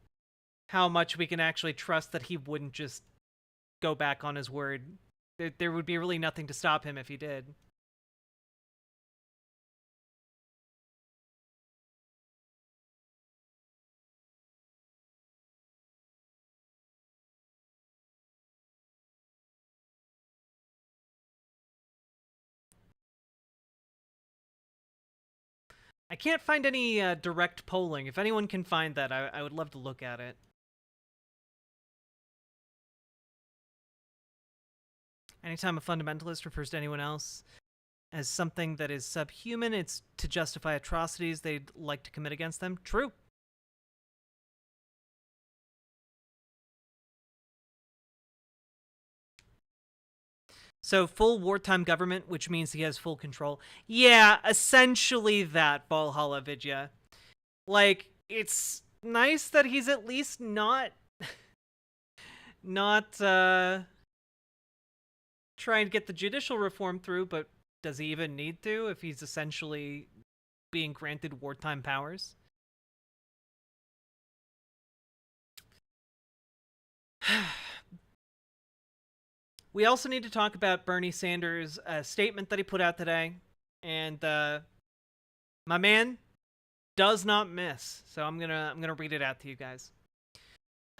how much we can actually trust that he wouldn't just go back on his word. There would be really nothing to stop him if he did. I can't find any direct polling. If anyone can find that, I would love to look at it. Anytime a fundamentalist refers to anyone else as something that is subhuman, it's to justify atrocities they'd like to commit against them. True. So full wartime government, which means he has full control. Yeah, essentially that, Valhalla Vidya. Like, it's nice that he's at least not trying to get the judicial reform through, but does he even need to if he's essentially being granted wartime powers? We also need to talk about Bernie Sanders' statement that he put out today, and my man does not miss. So I'm gonna read it out to you guys.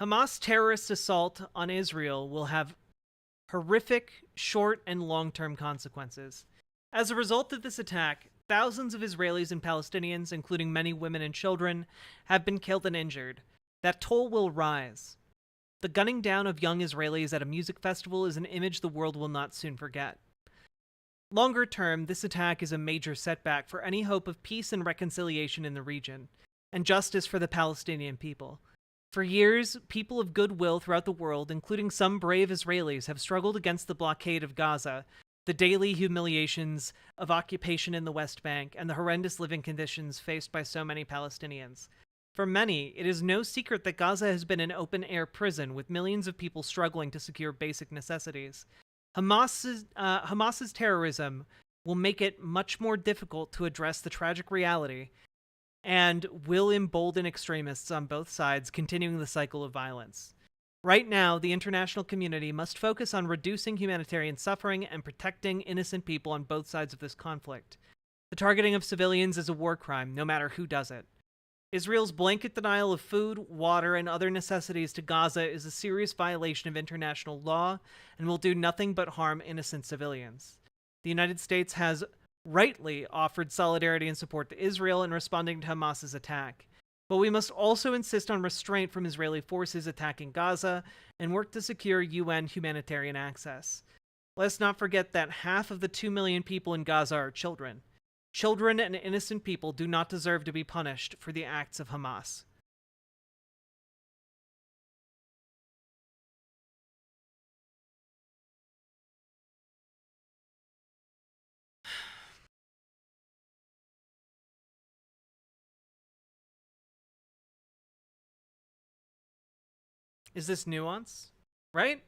Hamas terrorist assault on Israel will have horrific short and long-term consequences. As a result of this attack, thousands of Israelis and Palestinians, including many women and children, have been killed and injured. That toll will rise. The gunning down of young Israelis at a music festival is an image the world will not soon forget. Longer term, this attack is a major setback for any hope of peace and reconciliation in the region, and justice for the Palestinian people. For years, people of goodwill throughout the world, including some brave Israelis, have struggled against the blockade of Gaza, the daily humiliations of occupation in the West Bank, and the horrendous living conditions faced by so many Palestinians. For many, it is no secret that Gaza has been an open-air prison with millions of people struggling to secure basic necessities. Hamas's terrorism will make it much more difficult to address the tragic reality and will embolden extremists on both sides, continuing the cycle of violence. Right now, the international community must focus on reducing humanitarian suffering and protecting innocent people on both sides of this conflict. The targeting of civilians is a war crime, no matter who does it. Israel's blanket denial of food, water, and other necessities to Gaza is a serious violation of international law and will do nothing but harm innocent civilians. The United States has rightly offered solidarity and support to Israel in responding to Hamas's attack. But we must also insist on restraint from Israeli forces attacking Gaza and work to secure UN humanitarian access. Let's not forget that half of the 2 million people in Gaza are children. Children and innocent people do not deserve to be punished for the acts of Hamas. Is this nuance? Right?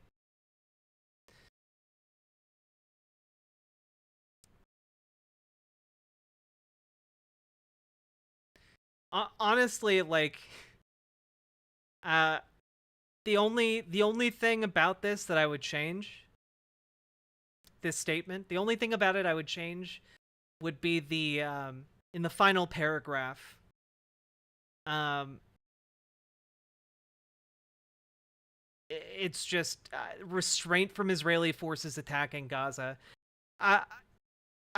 Honestly, like, the only thing about this that I would change, this statement, the only thing about it I would change would be the in the final paragraph. It's just restraint from Israeli forces attacking Gaza. I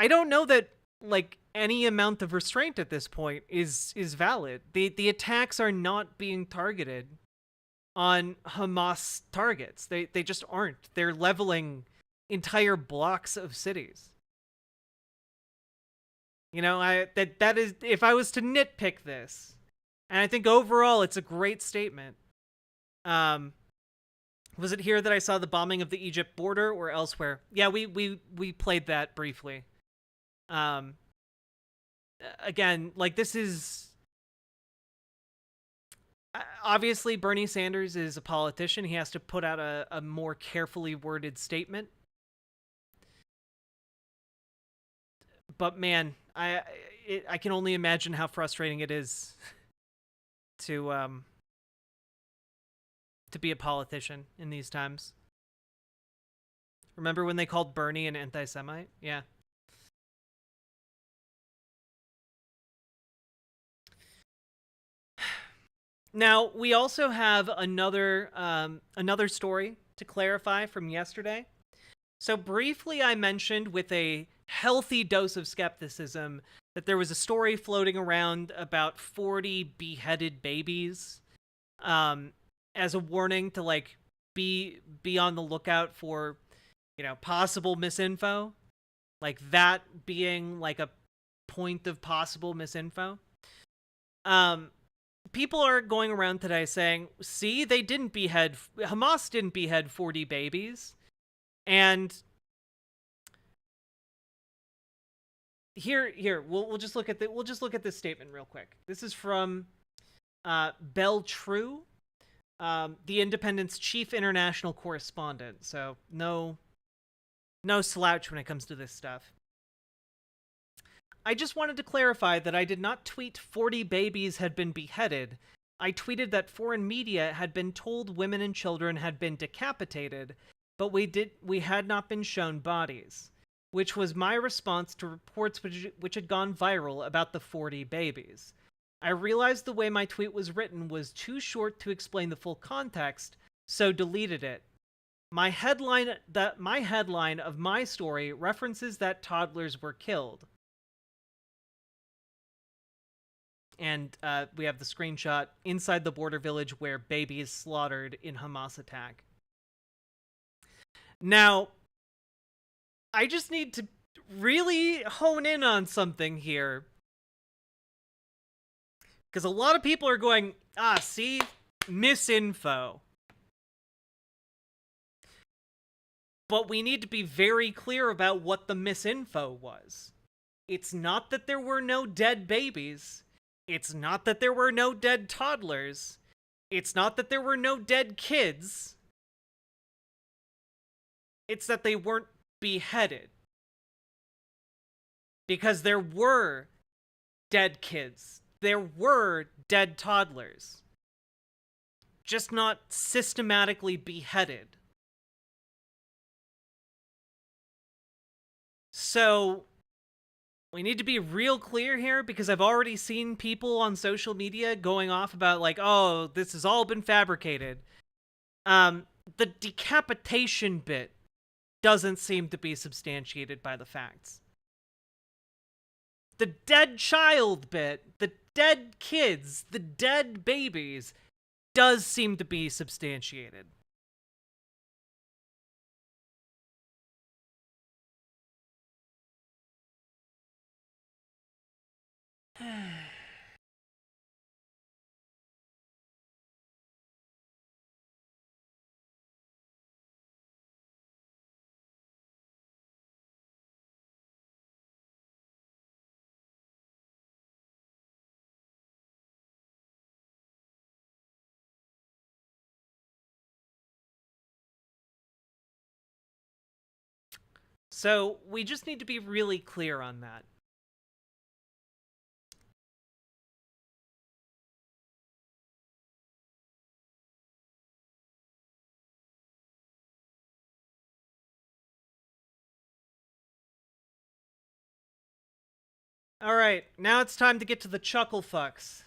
don't know that like any amount of restraint at this point is valid. The attacks are not being targeted on Hamas targets. They just aren't. They're leveling entire blocks of cities. You know, that is, if I was to nitpick this, and I think overall it's a great statement. Was it here that I saw the bombing of the Egypt border or elsewhere? Yeah, we played that briefly. Again, like, this is obviously Bernie Sanders is a politician. He has to put out a more carefully worded statement. But man, I can only imagine how frustrating it is to be a politician in these times. Remember when they called Bernie an anti-Semite? Yeah. Now, we also have another story to clarify from yesterday. So briefly, I mentioned with a healthy dose of skepticism that there was a story floating around about 40 beheaded babies, as a warning to like be on the lookout for, you know, possible misinfo, like that being like a point of possible misinfo. People are going around today saying, see, Hamas didn't behead 40 babies. And we'll just look at this statement real quick. This is from Bell True, the Independent's chief international correspondent. So no slouch when it comes to this stuff. I just wanted to clarify that I did not tweet 40 babies had been beheaded. I tweeted that foreign media had been told women and children had been decapitated, but we had not been shown bodies, which was my response to reports which had gone viral about the 40 babies. I realized the way my tweet was written was too short to explain the full context, so deleted it. My headline of my story references that toddlers were killed. And we have the screenshot inside the border village where babies slaughtered in Hamas attack. Now, I just need to really hone in on something here, because a lot of people are going, see, misinfo. But we need to be very clear about what the misinfo was. It's not that there were no dead babies. It's not that there were no dead toddlers. It's not that there were no dead kids. It's that they weren't beheaded. Because there were dead kids. There were dead toddlers. Just not systematically beheaded. So we need to be real clear here, because I've already seen people on social media going off about like, oh, this has all been fabricated. The decapitation bit doesn't seem to be substantiated by the facts. The dead child bit, the dead kids, the dead babies, does seem to be substantiated. So we just need to be really clear on that. All right, now it's time to get to the chuckle fucks.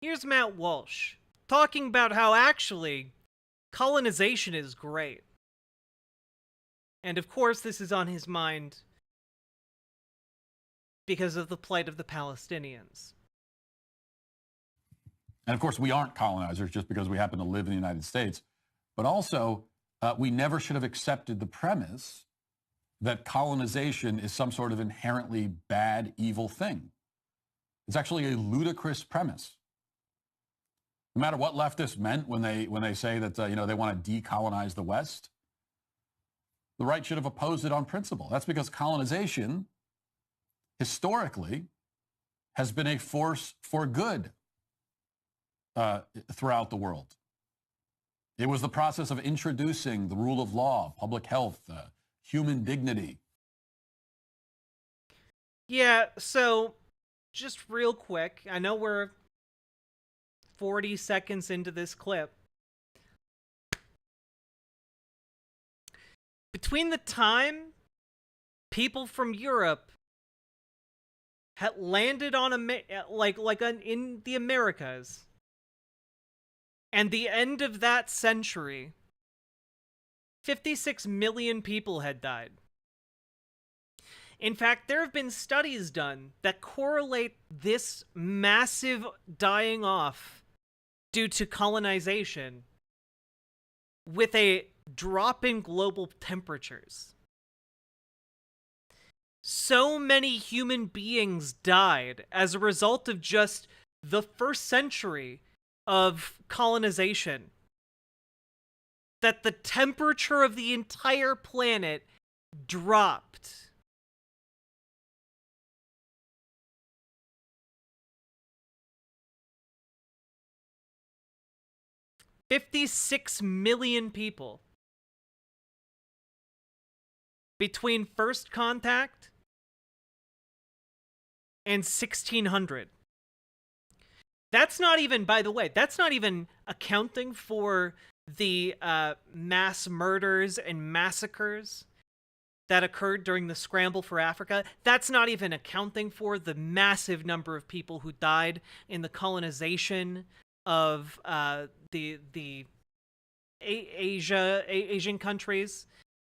Here's Matt Walsh talking about how actually colonization is great. And of course, this is on his mind because of the plight of the Palestinians. And of course, we aren't colonizers just because we happen to live in the United States. But also, we never should have accepted the premise that colonization is some sort of inherently bad, evil thing. It's actually a ludicrous premise. No matter what leftists meant when they say that they want to decolonize the West, the right should have opposed it on principle. That's because colonization, historically, has been a force for good throughout the world. It was the process of introducing the rule of law, public health, human dignity. Yeah, so just real quick, I know we're 40 seconds into this clip. Between the time people from Europe had landed on in the Americas and the end of that century, 56 million people had died. In fact, there have been studies done that correlate this massive dying off due to colonization with a drop in global temperatures. So many human beings died as a result of just the first century of colonization that the temperature of the entire planet dropped. $56 million people between first contact and 1600. That's not even, by the way, that's not even accounting for the mass murders and massacres that occurred during the scramble for Africa. That's not even accounting for the massive number of people who died in the colonization of the Asian countries.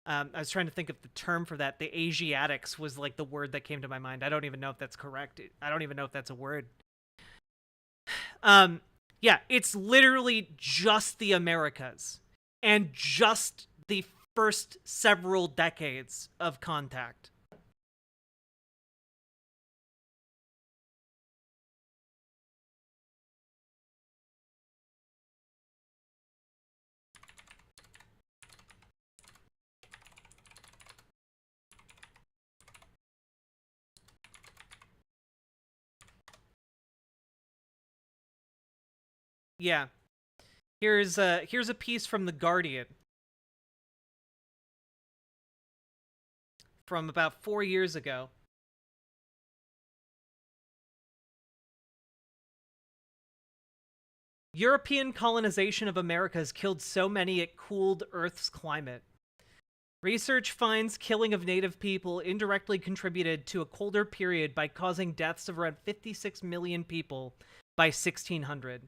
I was trying to think of the term for that. The Asiatics was like the word that came to my mind. I don't even know if that's correct. I don't even know if that's a word. Yeah, it's literally just the Americas and just the first several decades of contact. Yeah. Here's a piece from The Guardian from about 4 years ago. European colonization of America has killed so many it cooled Earth's climate. Research finds killing of native people indirectly contributed to a colder period by causing deaths of around 56 million people by 1600.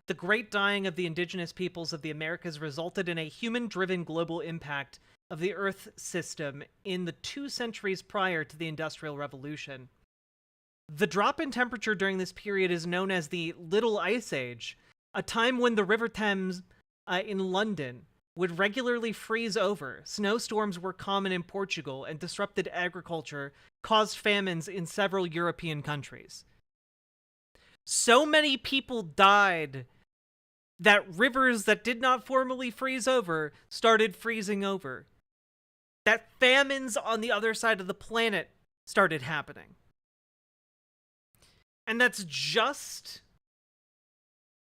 The great dying of the indigenous peoples of the Americas resulted in a human-driven global impact of the Earth system in the 2 centuries prior to the Industrial Revolution. The drop in temperature during this period is known as the Little Ice Age, a time when the River Thames in London would regularly freeze over. Snowstorms were common in Portugal and disrupted agriculture, caused famines in several European countries. So many people died that rivers that did not formally freeze over started freezing over. That famines on the other side of the planet started happening. And that's just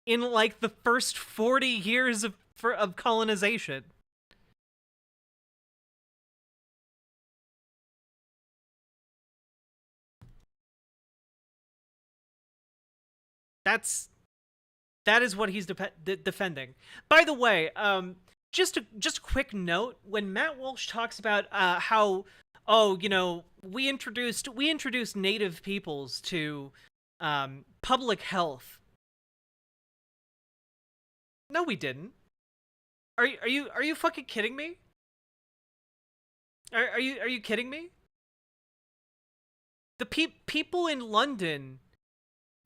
in like the first 40 years of colonization. That is what he's defending. By the way, just a quick note: when Matt Walsh talks about how, oh, you know, we introduced native peoples to public health. No, we didn't. Are you fucking kidding me? Are you kidding me? The people in London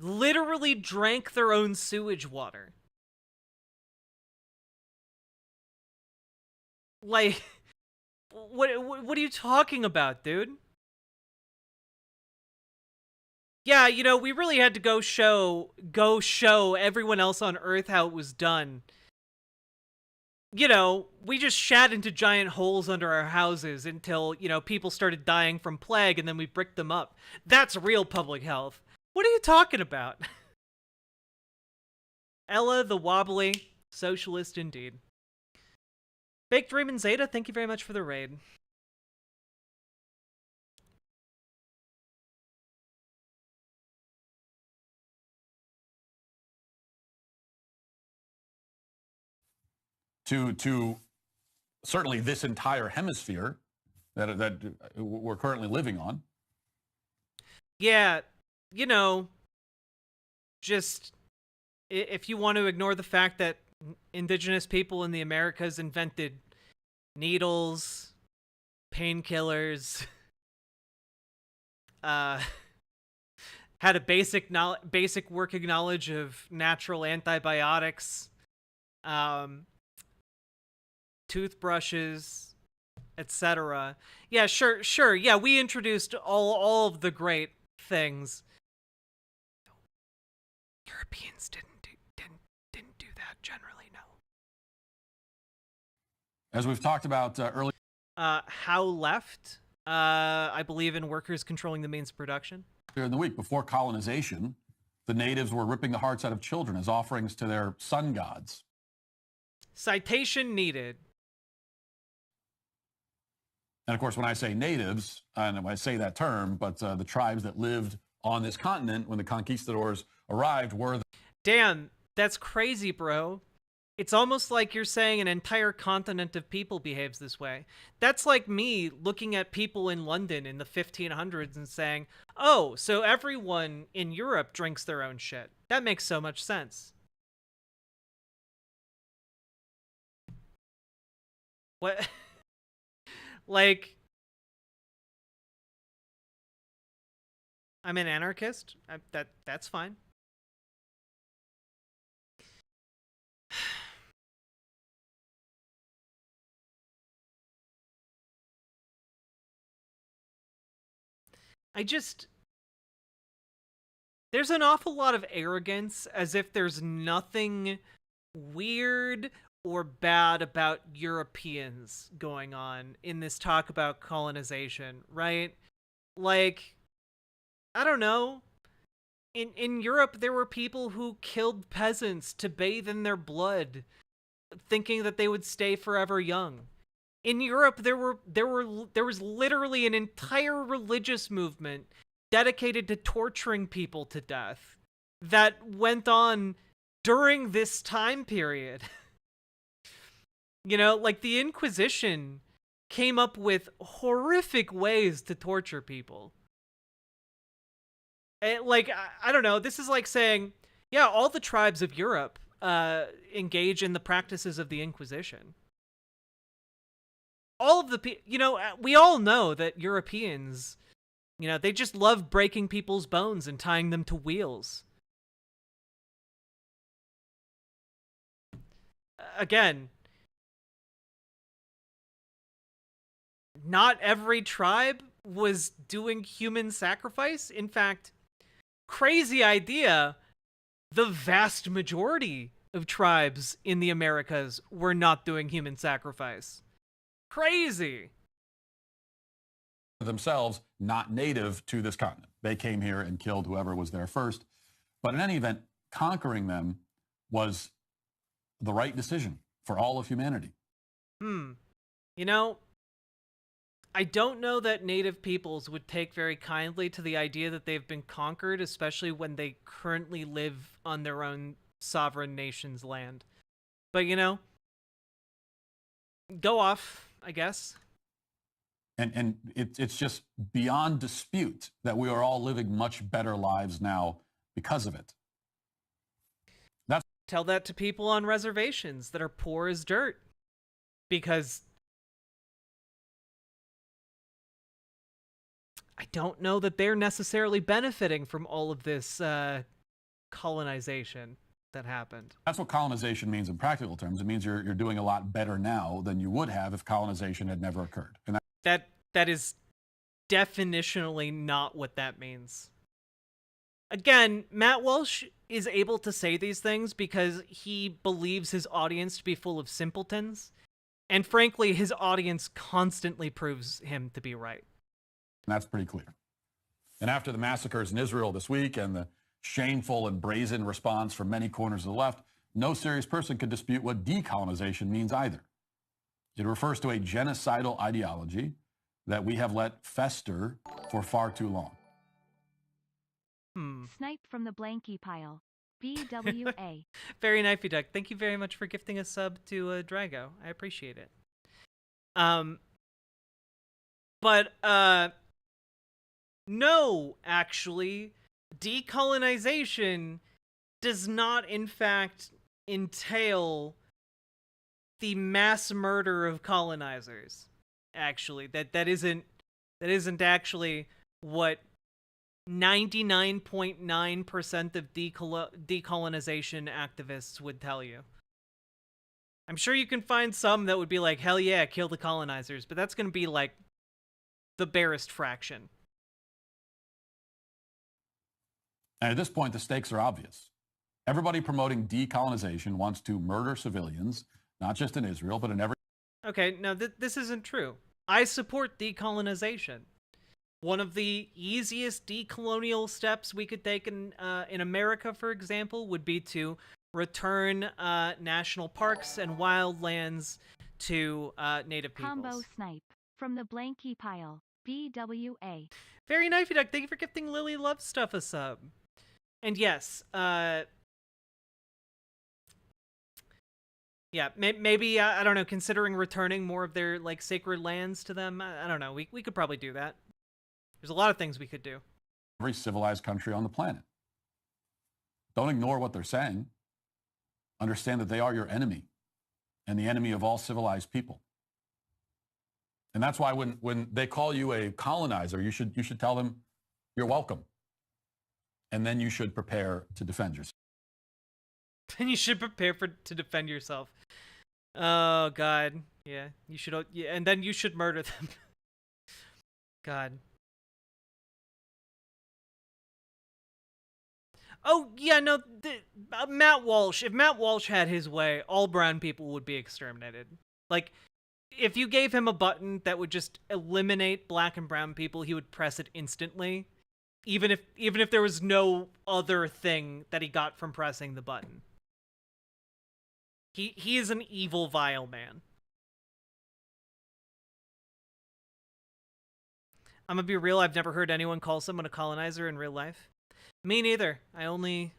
literally drank their own sewage water. Like, what are you talking about, dude? Yeah, you know, we really had to go show everyone else on Earth how it was done. You know, we just shat into giant holes under our houses until, you know, people started dying from plague, and then we bricked them up. That's real public health. What are you talking about? Ella the Wobbly, socialist indeed. Baked Raymond Zeta, thank you very much for the raid. To certainly this entire hemisphere that we're currently living on. Yeah, you know, just if you want to ignore the fact that indigenous people in the Americas invented needles, painkillers, had a basic working knowledge of natural antibiotics, toothbrushes, etc. Yeah, sure. Yeah, we introduced all of the great things. Europeans didn't do that generally, no. As we've talked about earlier. How left? I believe in workers controlling the means of production. In the week before colonization, the natives were ripping the hearts out of children as offerings to their sun gods. Citation needed. And of course, when I say natives, and I say that term, but the tribes that lived on this continent when the conquistadors arrived were... Damn, that's crazy, bro. It's almost like you're saying an entire continent of people behaves this way. That's like me looking at people in London in the 1500s and saying, oh, so everyone in Europe drinks their own shit. That makes so much sense. What? Like, I'm an anarchist. That's fine. There's an awful lot of arrogance, as if there's nothing weird or bad about Europeans going on in this talk about colonization, right? Like, I don't know. In Europe, there were people who killed peasants to bathe in their blood, thinking that they would stay forever young. In Europe, there was literally an entire religious movement dedicated to torturing people to death that went on during this time period. You know, like the Inquisition came up with horrific ways to torture people. Like, I don't know, this is like saying, yeah, all the tribes of Europe engage in the practices of the Inquisition. All of the you know, we all know that Europeans, you know, they just love breaking people's bones and tying them to wheels. Again, not every tribe was doing human sacrifice. In fact, crazy idea, the vast majority of tribes in the Americas were not doing human sacrifice. Crazy. Themselves not native to this continent. They came here and killed whoever was there first. But in any event, conquering them was the right decision for all of humanity. You know, I don't know that native peoples would take very kindly to the idea that they've been conquered, especially when they currently live on their own sovereign nation's land. But, you know, go off, I guess. And it's just beyond dispute that we are all living much better lives now because of it. Tell that to people on reservations that are poor as dirt. Because I don't know that they're necessarily benefiting from all of this colonization that happened. That's what colonization means in practical terms. It means you're doing a lot better now than you would have if colonization had never occurred. And that is definitionally not what that means. Again, Matt Walsh is able to say these things because he believes his audience to be full of simpletons. And frankly, his audience constantly proves him to be right. And that's pretty clear. And after the massacres in Israel this week and the shameful and brazen response from many corners of the left, no serious person could dispute what decolonization means either. It refers to a genocidal ideology that we have let fester for far too long. Snipe from the blankie pile. BWA. Very knifey duck. Thank you very much for gifting a sub to Drago. I appreciate it. But no, actually, decolonization does not, in fact, entail the mass murder of colonizers. Actually, that isn't actually what 99.9% of decolonization activists would tell you. I'm sure you can find some that would be like, hell yeah, kill the colonizers, but that's going to be like the barest fraction. And at this point, the stakes are obvious. Everybody promoting decolonization wants to murder civilians, not just in Israel, but in every... Okay, no, this isn't true. I support decolonization. One of the easiest decolonial steps we could take in America, for example, would be to return national parks and wildlands to native peoples. Combo snipe from the blanky pile. BWA. Very knifey duck. Thank you for gifting Lily Love Stuff a sub. And yes, yeah, maybe I don't know. Considering returning more of their like sacred lands to them, I don't know. We could probably do that. There's a lot of things we could do. Every civilized country on the planet. Don't ignore what they're saying. Understand that they are your enemy and the enemy of all civilized people. And that's why when they call you a colonizer, you should tell them you're welcome. And then you should prepare to defend yourself. Then you should prepare to defend yourself. Oh God, yeah. You should, yeah, and then you should murder them. God. Oh yeah, no. Matt Walsh. If Matt Walsh had his way, all brown people would be exterminated. Like, if you gave him a button that would just eliminate black and brown people, he would press it instantly. Even if there was no other thing that he got from pressing the button. He is an evil, vile man. I'm gonna be real, I've never heard anyone call someone a colonizer in real life. Me neither. I only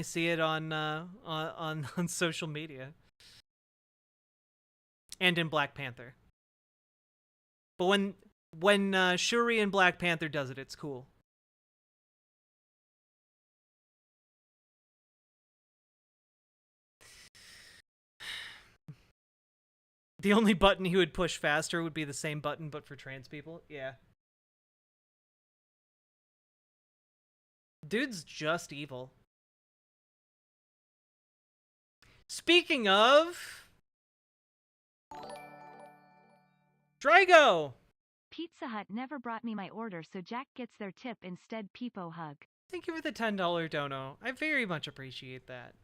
see it on social media. And in Black Panther. But when Shuri in Black Panther does it, it's cool. The only button he would push faster would be the same button, but for trans people. Yeah. Dude's just evil. Speaking of... Drago! Pizza Hut never brought me my order, so Jack gets their tip instead. Peepo hug. Thank you for the $10 dono. I very much appreciate that.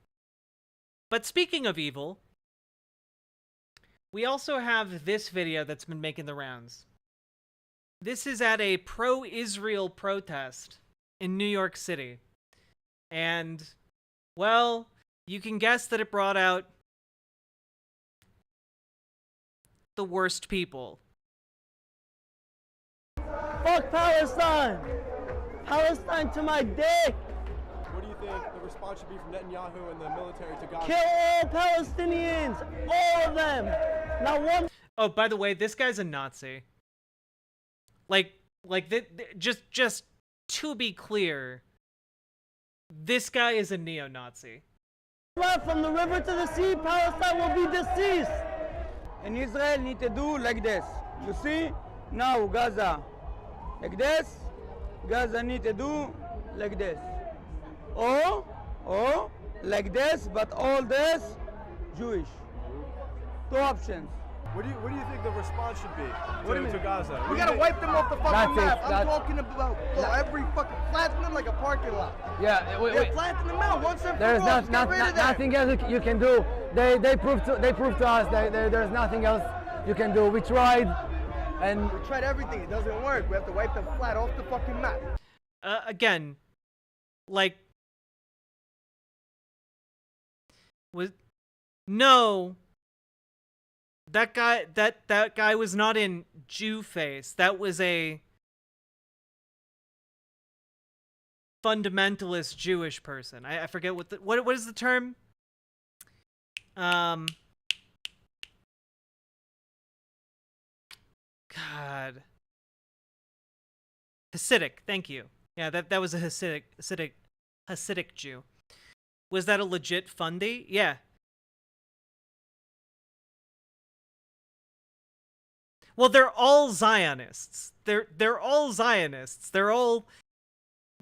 But speaking of evil... we also have this video that's been making the rounds. This is at a pro-Israel protest in New York City. And, well, you can guess that it brought out the worst people. Fuck Palestine! Palestine to my dick! What do you think the response should be from Netanyahu and the military to Gaza? Kill all Palestinians! All of them! Not one... Oh, by the way, this guy's a Nazi. Just to be clear, this guy is a neo-Nazi. From the river to the sea, Palestine will be deceased! And Israel need to do like this. You see? Now, Gaza. Like this. Gaza need to do like this. Or like this, but all this, Jewish. Two options. What do you think the response should be to Gaza? We gotta wipe them off the fucking map. I'm talking about every fucking flatten them like a parking lot. Yeah, wait. Flatten them out once and There's for all. nothing else you can do. They proved to us that there's nothing else you can do. We tried, and we tried everything. It doesn't work. We have to wipe them flat off the fucking map. Again, like, no. That guy was not in Jew face. That was a fundamentalist Jewish person. I forget what is the term? God. Hasidic, thank you. Yeah, that was a Hasidic Jew. Was that a legit fundy? Yeah. Well, they're all Zionists. They're all Zionists. They're all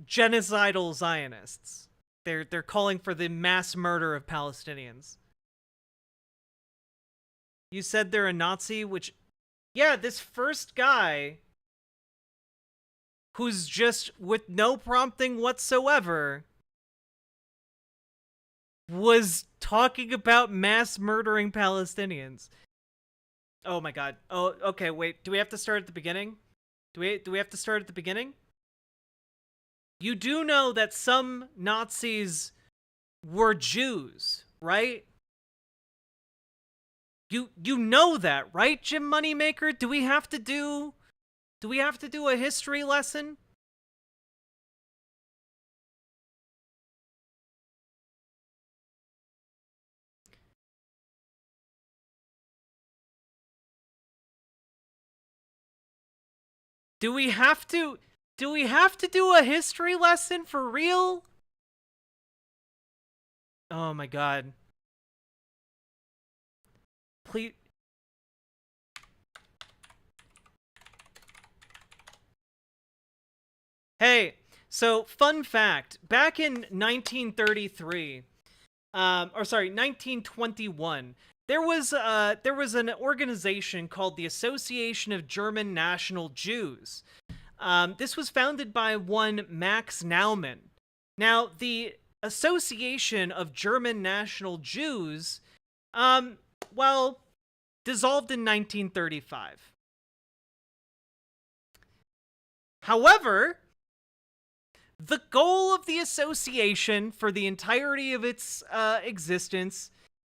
genocidal Zionists. They're calling for the mass murder of Palestinians. You said they're a Nazi, which, yeah, this first guy who's just with no prompting whatsoever was talking about mass murdering Palestinians. Oh my god. Oh, okay, wait. Do we have to start at the beginning? Do we have to start at the beginning? You do know that some Nazis were Jews, right? You know that, right, Jim Moneymaker? Do we have to do a history lesson? Do we have to do a history lesson for real? Oh my god. Please. Hey, so fun fact, back in 1933, 1921, there was an organization called the Association of German National Jews. This was founded by one Max Naumann. Now, the Association of German National Jews, dissolved in 1935. However, the goal of the association for the entirety of its existence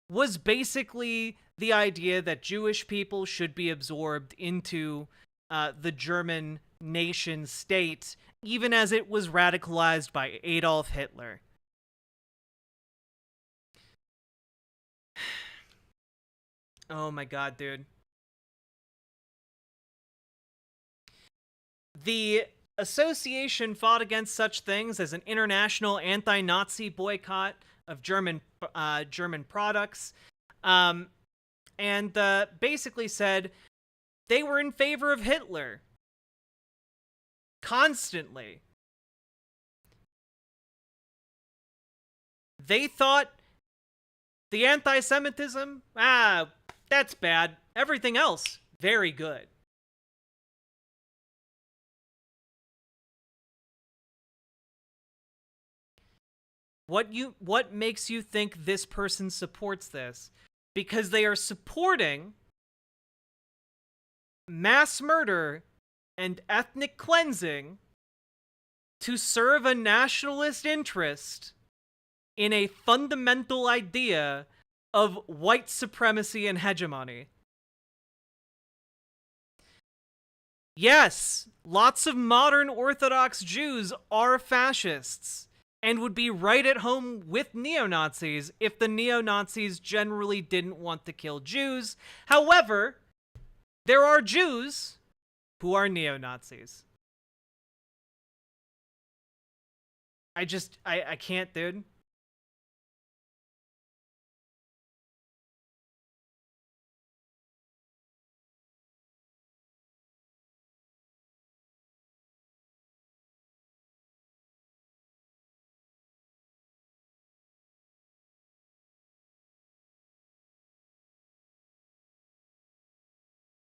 was basically the idea that Jewish people should be absorbed into the German nation state, even as it was radicalized by Adolf Hitler. Oh my god, dude. The association fought against such things as an international anti-Nazi boycott of German products, and basically said they were in favor of Hitler constantly. They thought the anti-Semitism, that's bad. Everything else, very good. What makes you think this person supports this? Because they are supporting mass murder and ethnic cleansing to serve a nationalist interest in a fundamental idea of white supremacy and hegemony. Yes, lots of modern Orthodox Jews are fascists and would be right at home with neo-Nazis if the neo-Nazis generally didn't want to kill Jews. However, there are Jews who are neo-Nazis. I can't, dude.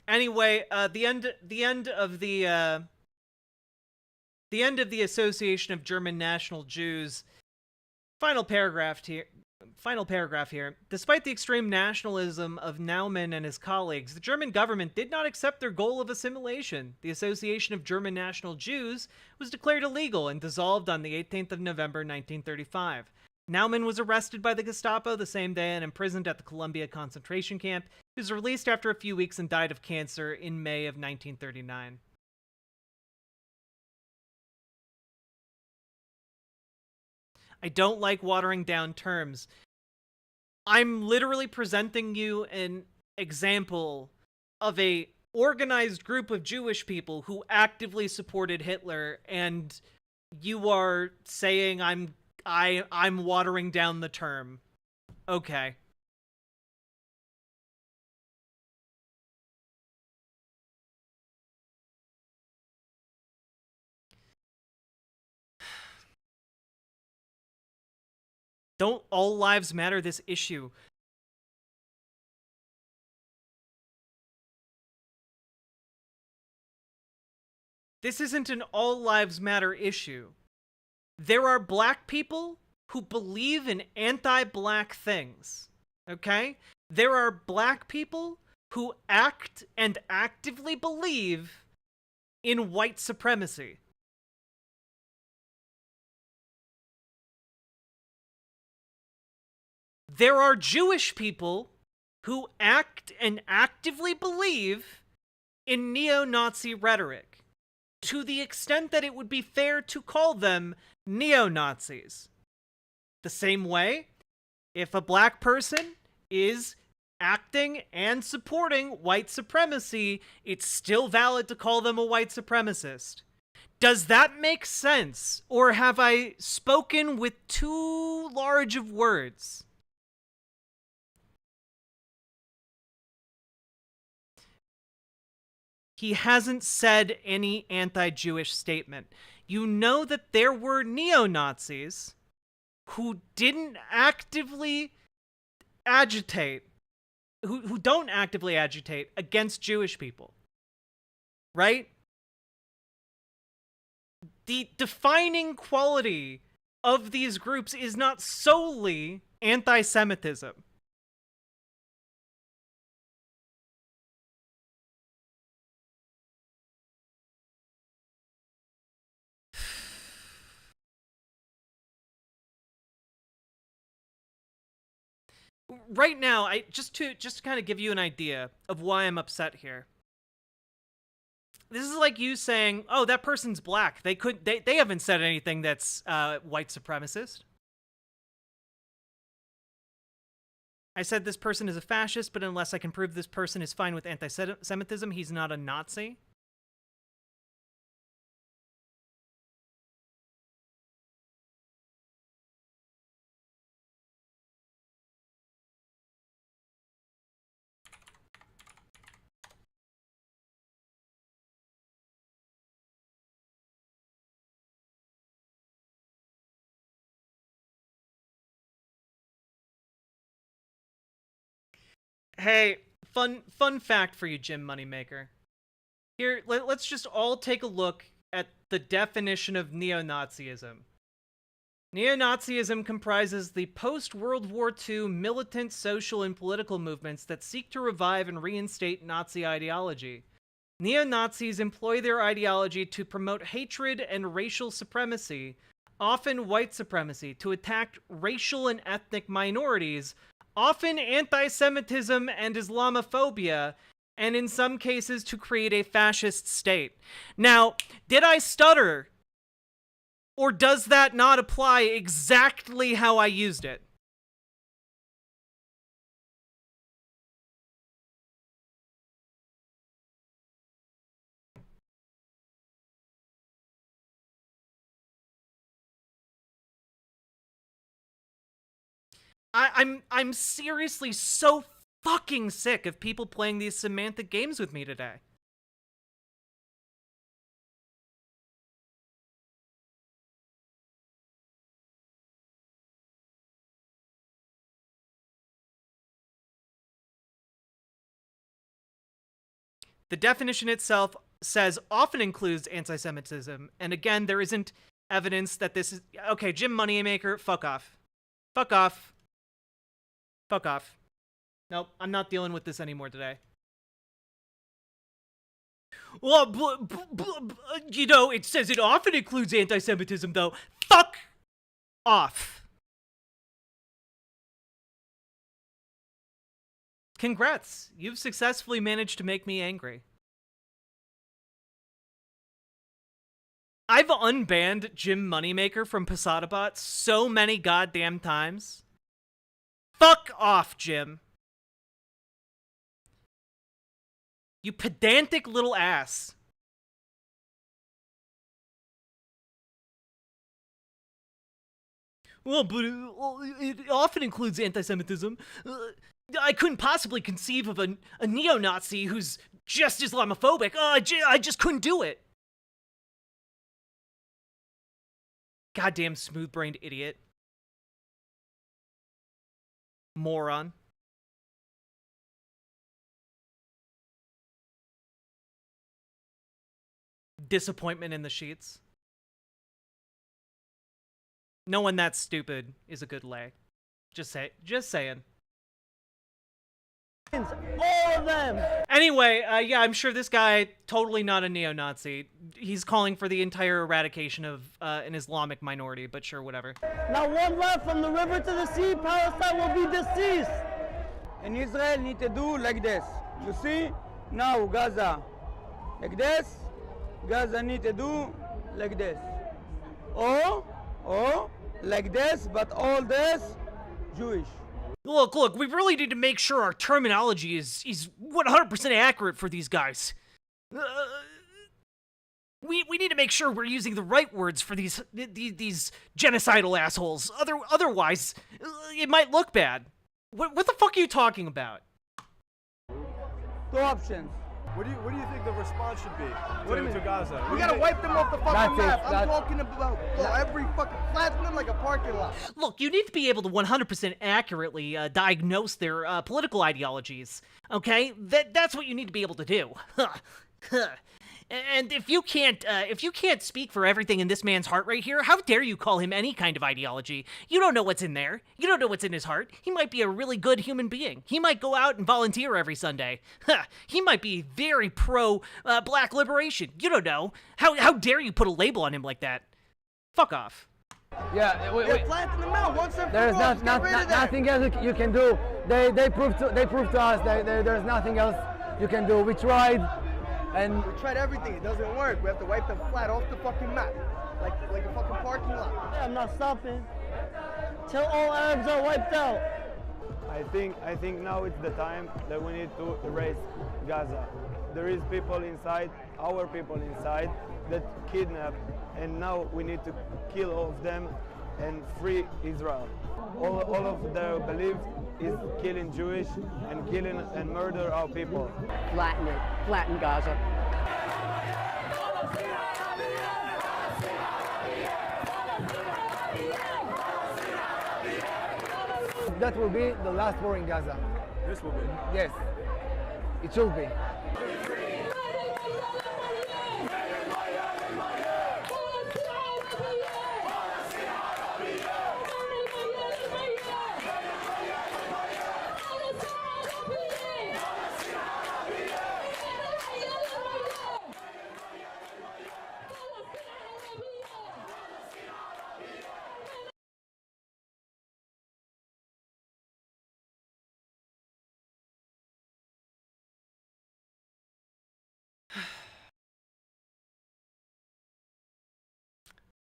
Anyway, the end of the Association of German National Jews. Final paragraph here. Despite the extreme nationalism of Naumann and his colleagues, the German government did not accept their goal of assimilation. The Association of German National Jews was declared illegal and dissolved on the 18th of November 1935. Naumann was arrested by the Gestapo the same day and imprisoned at the Columbia concentration camp. He was released after a few weeks and died of cancer in May of 1939. I don't like watering down terms. I'm literally presenting you an example of a organized group of Jewish people who actively supported Hitler, and you are saying I'm watering down the term. Okay. Don't all lives matter this issue. This isn't an all lives matter issue. There are black people who believe in anti-black things, okay? There are black people who act and actively believe in white supremacy. There are Jewish people who act and actively believe in neo-Nazi rhetoric, to the extent that it would be fair to call them neo-Nazis. The same way, if a black person is acting and supporting white supremacy, it's still valid to call them a white supremacist. Does that make sense? Or have I spoken with too large of words? He hasn't said any anti-Jewish statement. You know that there were neo-Nazis who didn't actively agitate, who don't actively agitate against Jewish people, right? The defining quality of these groups is not solely anti-Semitism. Right now, just to kind of give you an idea of why I'm upset here. This is like you saying, "Oh, that person's black. They haven't said anything that's white supremacist." I said this person is a fascist, but unless I can prove this person is fine with anti-Semitism, he's not a Nazi. Hey, fun fact for you, Jim Moneymaker. Here, let's just all take a look at the definition of neo-Nazism. Neo-Nazism comprises the post-World War II militant social and political movements that seek to revive and reinstate Nazi ideology. Neo-Nazis employ their ideology to promote hatred and racial supremacy, often white supremacy, to attack racial and ethnic minorities, often anti-Semitism and Islamophobia, and in some cases to create a fascist state. Now, did I stutter? Or does that not apply exactly how I used it? I'm seriously so fucking sick of people playing these semantic games with me today. The definition itself says often includes anti-Semitism, and again, there isn't evidence that this is... Okay, Jim Moneymaker, fuck off. Fuck off. Fuck off. Nope, I'm not dealing with this anymore today. Well, you know, it says it often includes anti-Semitism, though. Fuck off. Congrats, you've successfully managed to make me angry. I've unbanned Jim Moneymaker from PosadaBot so many goddamn times. Fuck off, Jim. You pedantic little ass. Well, but it often includes anti-Semitism. I couldn't possibly conceive of a neo-Nazi who's just Islamophobic. I just couldn't do it. Goddamn smooth-brained idiot. Moron. Disappointment in the sheets. No one that stupid is a good lay. Just saying. All of them! Anyway, yeah, I'm sure this guy, totally not a neo-Nazi. He's calling for the entire eradication of an Islamic minority, but sure, whatever. Now one left from the river to the sea, Palestine will be deceased. And Israel need to do like this. You see? Now Gaza. Like this. Gaza need to do like this. Or like this, but all this Jewish. Look, we really need to make sure our terminology is 100% accurate for these guys. We need to make sure we're using the right words for these genocidal assholes. Otherwise, it might look bad. What the fuck are you talking about? Two options. What do you think the response should be What do you mean? to Gaza? We gotta wipe them off the fucking map. I'm That's- talking about every fucking flatten them like a parking lot. Look, you need to be able to 100% accurately diagnose their political ideologies. Okay, that's what you need to be able to do. And if you can't speak for everything in this man's heart right here, how dare you call him any kind of ideology? You don't know what's in there. You don't know what's in his heart. He might be a really good human being. He might go out and volunteer every Sunday. He might be very pro black liberation. You don't know. How dare you put a label on him like that? Fuck off. Yeah, wait. Flatten them out once and There's for all. Just get rid of that. nothing else you can do. They proved to us that there's nothing else you can do. We tried, and We tried everything. It doesn't work. We have to wipe them flat off the fucking map, like a fucking parking lot. I'm not stopping till all Arabs are wiped out. I think now it's the time that we need to erase Gaza. There is people inside, our people inside, that kidnap, and now we need to kill all of them and free Israel. All of their belief is killing Jewish and killing and murder our people. Flatten it. Flatten Gaza. that will be the last war in Gaza. This will be? Yes, it should be.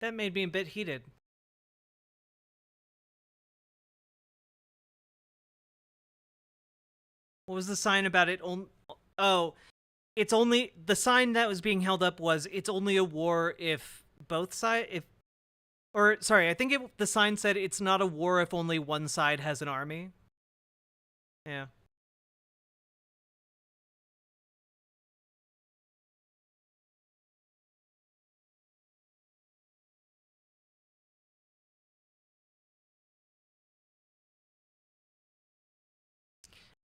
That made me a bit heated. What was the sign about it? Oh, it's only the sign that was being held up was it's only a war if both sides sorry, I think the sign said it's not a war if only one side has an army. Yeah.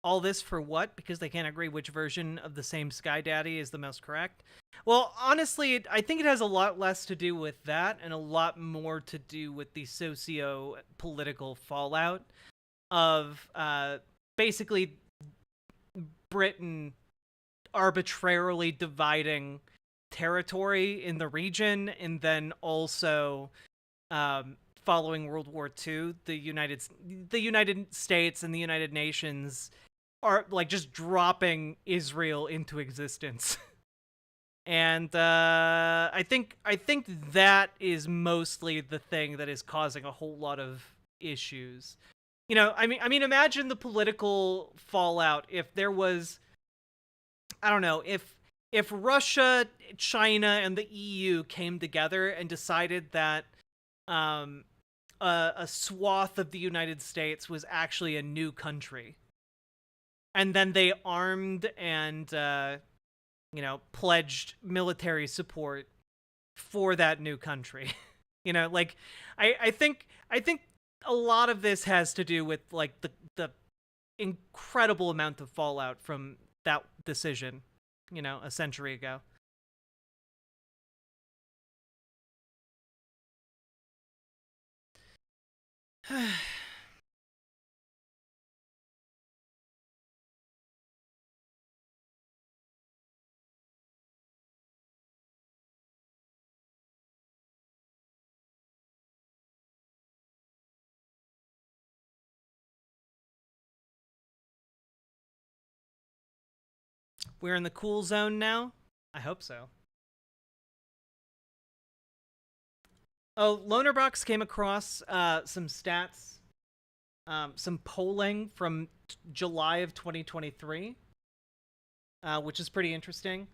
All this for what? Because they can't agree which version of the same Sky Daddy is the most correct? Well, honestly, I think it has a lot less to do with that and a lot more to do with the socio-political fallout of basically Britain arbitrarily dividing territory in the region, and then also following World War II, the United States and the United Nations are like just dropping Israel into existence. And I think that is mostly the thing that is causing a whole lot of issues. You know, I mean imagine the political fallout if there was, I don't know, if Russia, China, and the EU came together and decided that a swath of the United States was actually a new country. And then they armed and, pledged military support for that new country. You know, like, I think a lot of this has to do with like the incredible amount of fallout from that decision, you know, a century ago. We're in the cool zone now? I hope so. Oh, Lonerbox came across some stats, some polling from July of 2023, which is pretty interesting.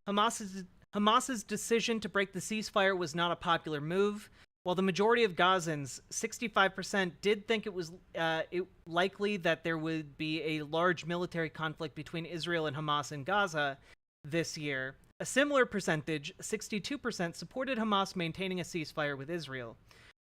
Hamas's decision to break the ceasefire was not a popular move. While the majority of Gazans, 65%, did think it was likely that there would be a large military conflict between Israel and Hamas in Gaza this year, a similar percentage, 62%, supported Hamas maintaining a ceasefire with Israel.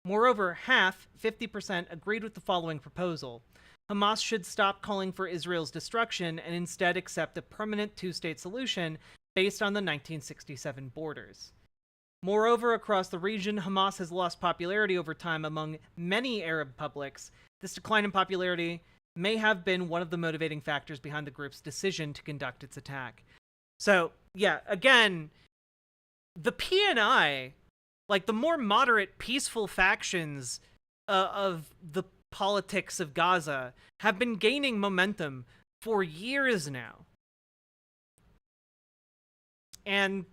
Moreover, half, 50%, agreed with the following proposal. Hamas should stop calling for Israel's destruction and instead accept a permanent two-state solution based on the 1967 borders. Moreover, across the region, Hamas has lost popularity over time among many Arab publics. This decline in popularity may have been one of the motivating factors behind the group's decision to conduct its attack. So, yeah, again, the PNI, like the more moderate, peaceful factions of the politics of Gaza, have been gaining momentum for years now. And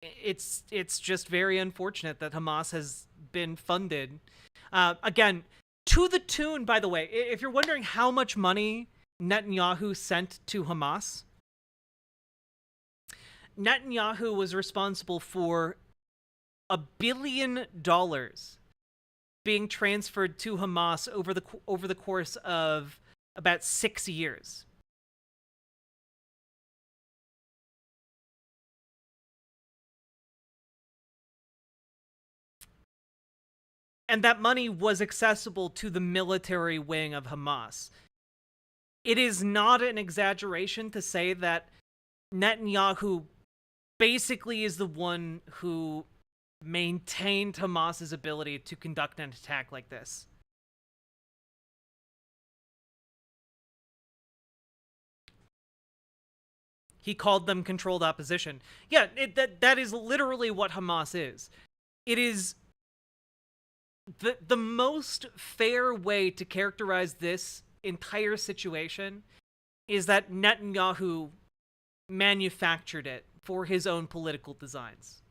it's just very unfortunate that Hamas has been funded. Again, to the tune, by the way, if you're wondering how much money Netanyahu sent to Hamas, Netanyahu was responsible for $1 billion being transferred to Hamas over the course of about 6 years. And that money was accessible to the military wing of Hamas. It is not an exaggeration to say that Netanyahu basically is the one who maintained Hamas's ability to conduct an attack like this. He called them controlled opposition. Yeah, that is literally what Hamas is. It is the most fair way to characterize this entire situation is that Netanyahu manufactured it for his own political designs.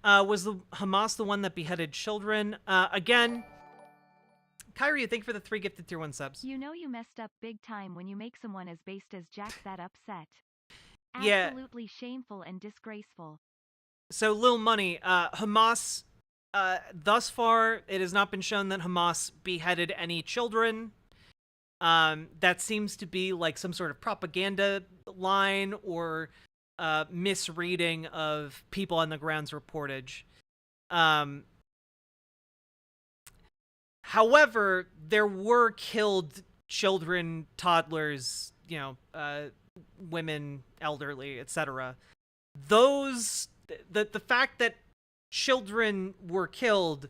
Was the Hamas the one that beheaded children? Again, Kyrie, thank you for the 3 gifted tier 1 subs. You know you messed up big time when you make someone as based as Jack that upset. Yeah. Absolutely shameful and disgraceful. So, Lil Money, Hamas, thus far, it has not been shown that Hamas beheaded any children. That seems to be like some sort of propaganda line or misreading of people on the ground's reportage. However, there were killed children, toddlers, you know, women, elderly, etc. Those, the fact that children were killed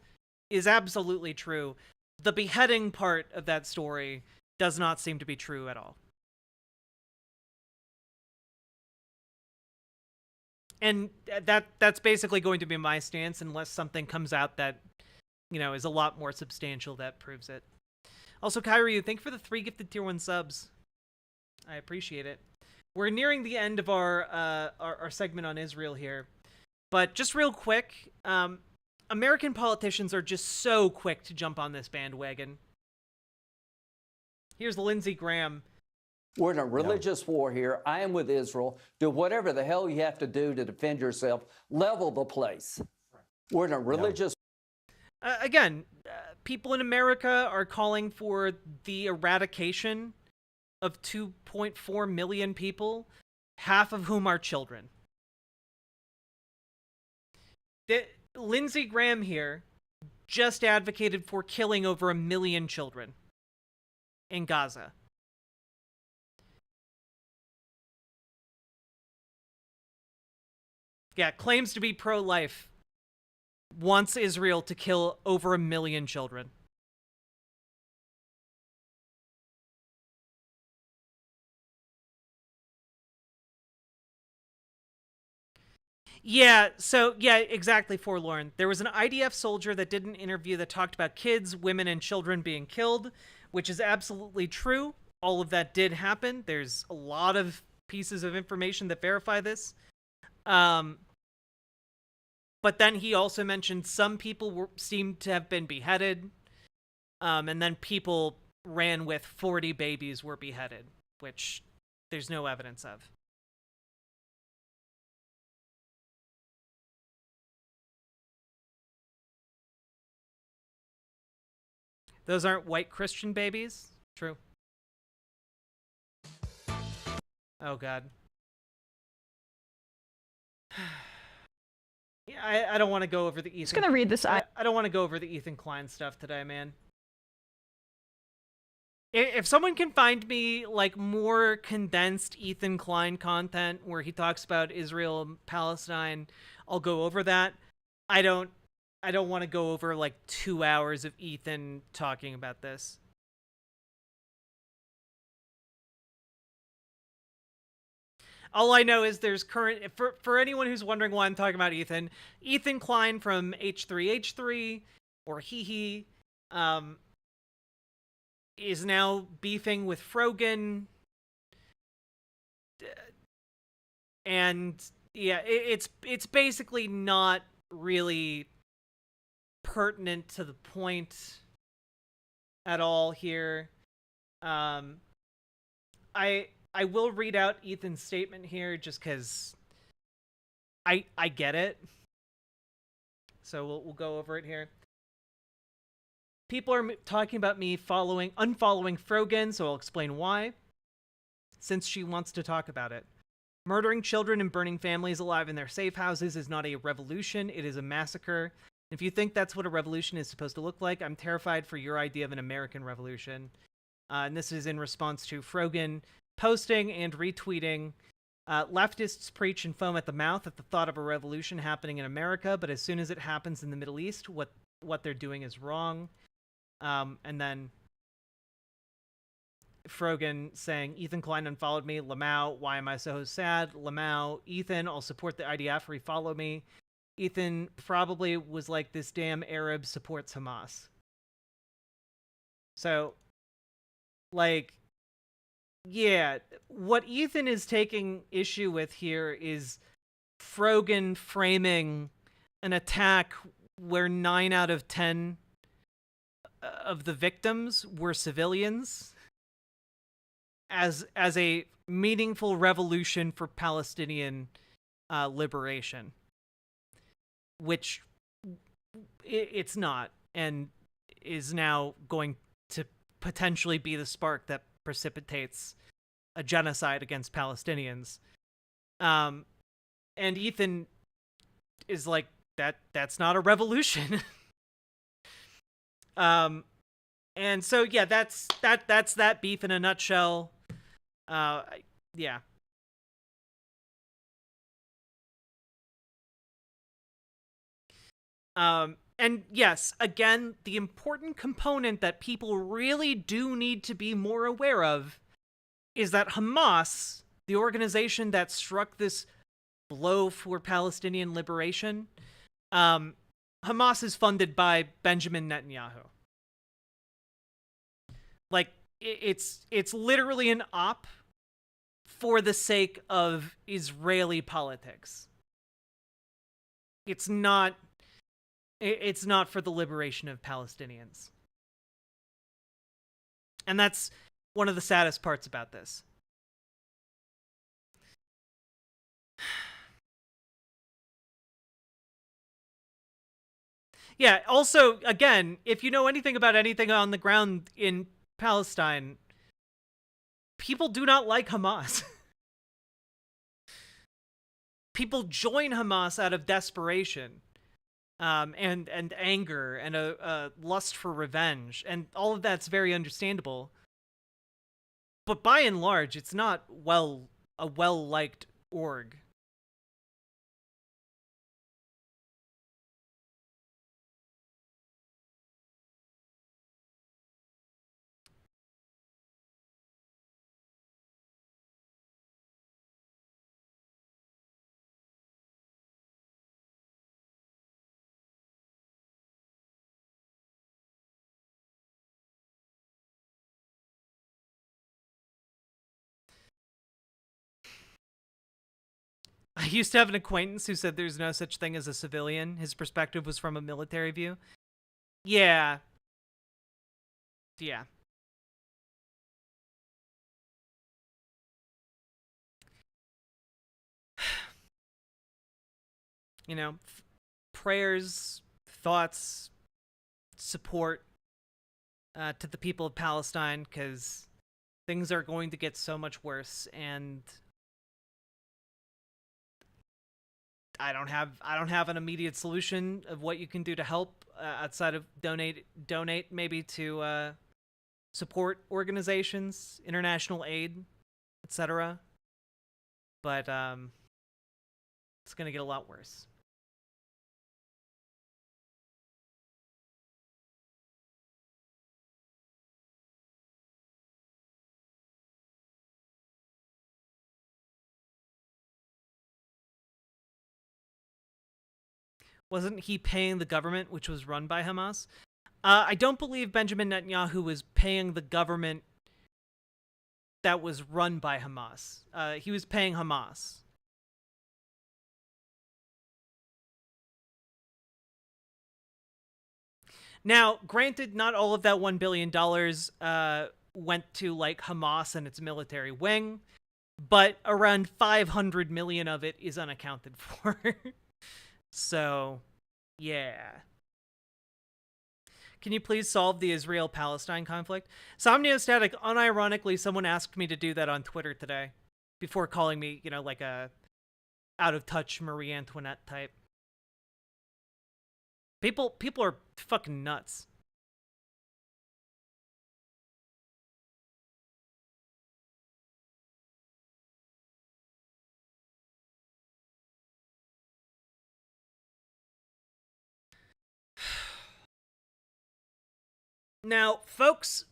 is absolutely true. The beheading part of that story does not seem to be true at all. And that's basically going to be my stance unless something comes out that, you know, is a lot more substantial that proves it. Also, Kyrie, thank you for the 3 gifted tier 1 subs. I appreciate it. We're nearing the end of our segment on Israel here. But just real quick, American politicians are just so quick to jump on this bandwagon. Here's Lindsey Graham. We're in a religious war here. I am with Israel. Do whatever the hell you have to do to defend yourself. Level the place. We're in a religious... Again, people in America are calling for the eradication of 2.4 million people, half of whom are children. Lindsey Graham here just advocated for killing over 1 million children in Gaza. Yeah, claims to be pro-life, wants Israel to kill over 1 million children. Yeah, so, yeah, exactly, Forlorn. There was an IDF soldier that did an interview that talked about kids, women, and children being killed, which is absolutely true. All of that did happen. There's a lot of pieces of information that verify this. But then he also mentioned some people seemed to have been beheaded, and then people ran with 40 babies were beheaded, which there's no evidence of. Those aren't white Christian babies? True. Oh, God. Yeah, I don't want to go over the Ethan... Just gonna read this. I don't want to go over the Ethan Klein stuff today, man. If someone can find me, like, more condensed Ethan Klein content where he talks about Israel and Palestine, I'll go over that. I don't want to go over, like, 2 hours of Ethan talking about this. All I know is there's current... For anyone who's wondering why I'm talking about Ethan Klein from H3H3, or Hee, is now beefing with Frogan. And, yeah, it's basically not really pertinent to the point at all here. I will read out Ethan's statement here just because I get it. So we'll go over it here. People are talking about me unfollowing Frogan, so I'll explain why, since she wants to talk about it. Murdering children and burning families alive in their safe houses is not a revolution, it is a massacre. If you think that's what a revolution is supposed to look like, I'm terrified for your idea of an American revolution. And this is in response to Frogan posting and retweeting, leftists preach and foam at the mouth at the thought of a revolution happening in America, but as soon as it happens in the Middle East, what they're doing is wrong. And then Frogan saying, Ethan Klein unfollowed me. Lamau, why am I so sad? Lamau, Ethan, I'll support the IDF, refollow me. Ethan probably was like, this damn Arab supports Hamas. So, like, yeah, what Ethan is taking issue with here is Frogan framing an attack where 9 out of 10 of the victims were civilians as a meaningful revolution for Palestinian liberation, which it's not, and is now going to potentially be the spark that precipitates a genocide against Palestinians. And Ethan is like, that's not a revolution. And so, yeah, that's that beef in a nutshell. Yeah. And yes, again, the important component that people really do need to be more aware of is that Hamas, the organization that struck this blow for Palestinian liberation, Hamas is funded by Benjamin Netanyahu. Like, it's literally an op for the sake of Israeli politics. It's not for the liberation of Palestinians. And that's one of the saddest parts about this. Yeah, also, again, if you know anything about anything on the ground in Palestine, people do not like Hamas. People join Hamas out of desperation. and anger and a lust for revenge, and all of that's very understandable. But by and large, it's not a well-liked org. I used to have an acquaintance who said there's no such thing as a civilian. His perspective was from a military view. Yeah. Yeah. You know, prayers, thoughts, support to the people of Palestine, because things are going to get so much worse, and I don't have an immediate solution of what you can do to help outside of donate maybe to support organizations, international aid, etc. But it's gonna get a lot worse. Wasn't he paying the government, which was run by Hamas? I don't believe Benjamin Netanyahu was paying the government that was run by Hamas. He was paying Hamas. Now, granted, not all of that $1 billion went to, like, Hamas and its military wing, but around 500 million of it is unaccounted for. So, yeah. Can you please solve the Israel-Palestine conflict? Somniostatic, unironically, someone asked me to do that on Twitter today, before calling me, you know, like a out-of-touch Marie Antoinette type. People are fucking nuts. Now, folks,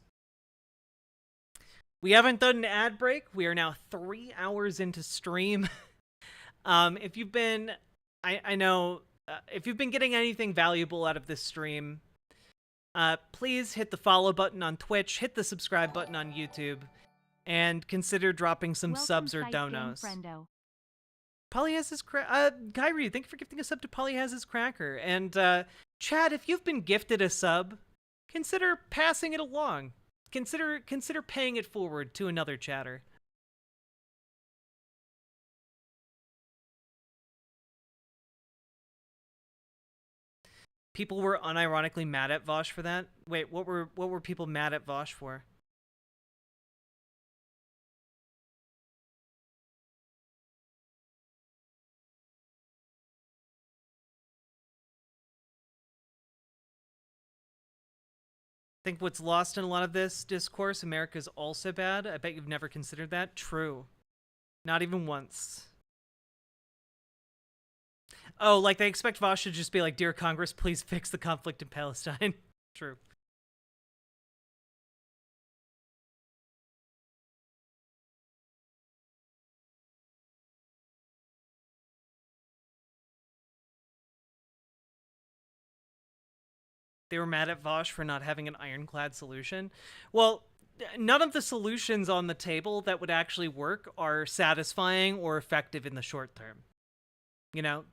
we haven't done an ad break. We are now 3 hours into stream. If you've been, I know, if you've been getting anything valuable out of this stream, please hit the follow button on Twitch, hit the subscribe button on YouTube, and consider dropping some subs or donos. Polly has his Kyrie, thank you for gifting a sub to Polly has his cracker. And Chad, if you've been gifted a sub, consider passing it along. Consider paying it forward to another chatter. People were unironically mad at Vosh for that. Wait, what were people mad at Vosh for? I think what's lost in a lot of this discourse, America's also bad. I bet you've never considered that. True. Not even once. Oh, like they expect Vosh to just be like, "Dear Congress, please fix the conflict in Palestine." True. They were mad at Vosh for not having an ironclad solution. Well, none of the solutions on the table that would actually work are satisfying or effective in the short term. You know,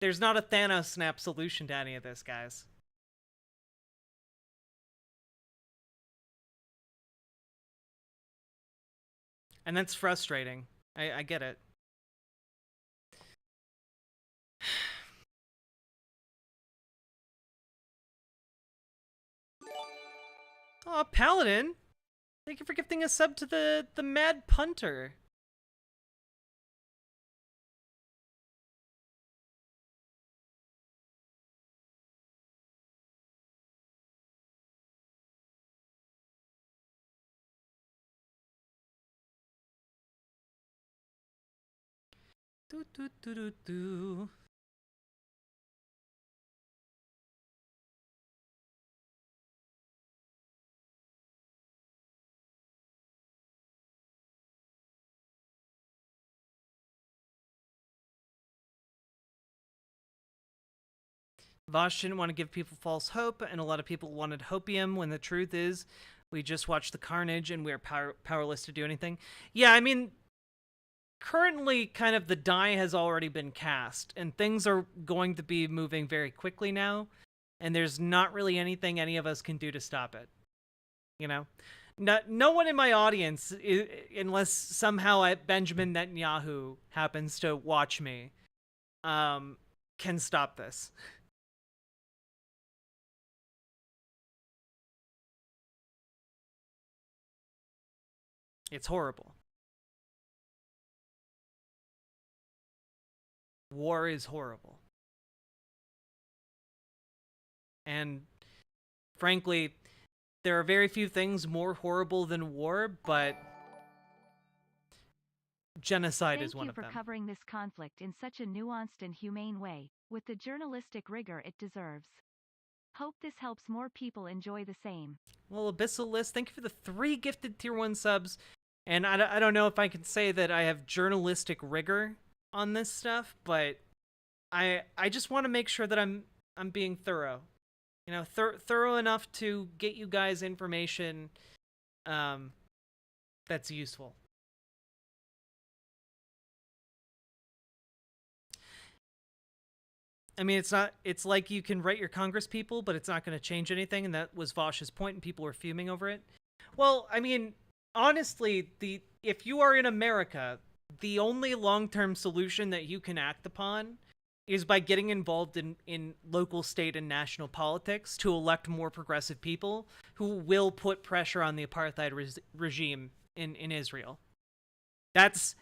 there's not a Thanos snap solution to any of this, guys. And that's frustrating. I get it. Oh, Paladin! Thank you for gifting a sub to the Mad Punter. Do, do, do, do, do. Vosh didn't want to give people false hope, and a lot of people wanted hopium when the truth is we just watched the carnage and we're powerless to do anything. Yeah, I mean, currently kind of the die has already been cast, and things are going to be moving very quickly now, and there's not really anything any of us can do to stop it. You know? No one in my audience, unless somehow Benjamin Netanyahu happens to watch me, can stop this. It's horrible. War is horrible. And frankly, there are very few things more horrible than war, but genocide is one of them. Thank you for covering this conflict in such a nuanced and humane way, with the journalistic rigor it deserves. Hope this helps more people enjoy the same. Well, Abyssal List, thank you for the 3 gifted tier 1 subs. And I don't know if I can say that I have journalistic rigor on this stuff, but I just want to make sure that I'm being thorough. You know, thorough enough to get you guys information that's useful. I mean, it's like you can write your Congress people, but it's not going to change anything, and that was Vosh's point, and people were fuming over it. Well, I mean, honestly, if you are in America, the only long-term solution that you can act upon is by getting involved in local, state, and national politics to elect more progressive people who will put pressure on the apartheid regime in Israel. That's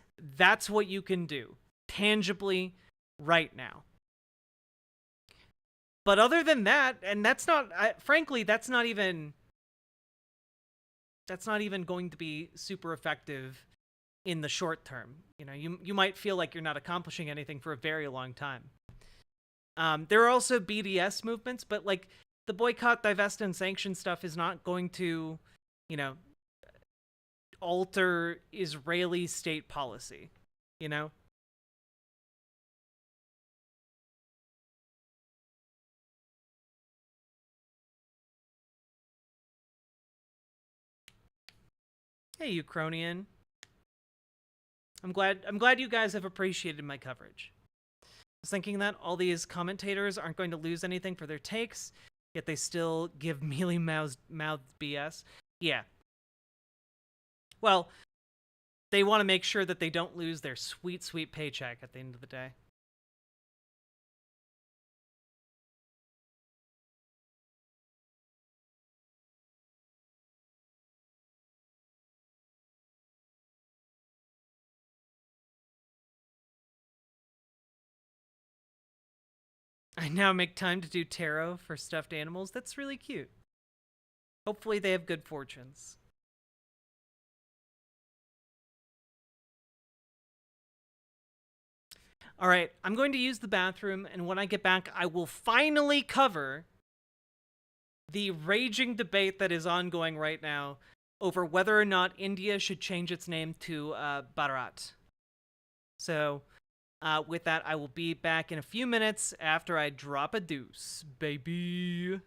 what you can do, tangibly, right now. But other than that, and that's not, frankly, that's not even going to be super effective in the short term. You know, you might feel like you're not accomplishing anything for a very long time. There are also BDS movements, but like the boycott, divest, and sanction stuff is not going to, you know, alter Israeli state policy, you know? Hey, Ukrainian. I'm glad you guys have appreciated my coverage. I was thinking that all these commentators aren't going to lose anything for their takes, yet they still give mealy-mouthed BS. Yeah. Well, they want to make sure that they don't lose their sweet, sweet paycheck at the end of the day. I now make time to do tarot for stuffed animals. That's really cute. Hopefully they have good fortunes. All right, I'm going to use the bathroom, and when I get back, I will finally cover the raging debate that is ongoing right now over whether or not India should change its name to Bharat. So, with that, I will be back in a few minutes after I drop a deuce, baby.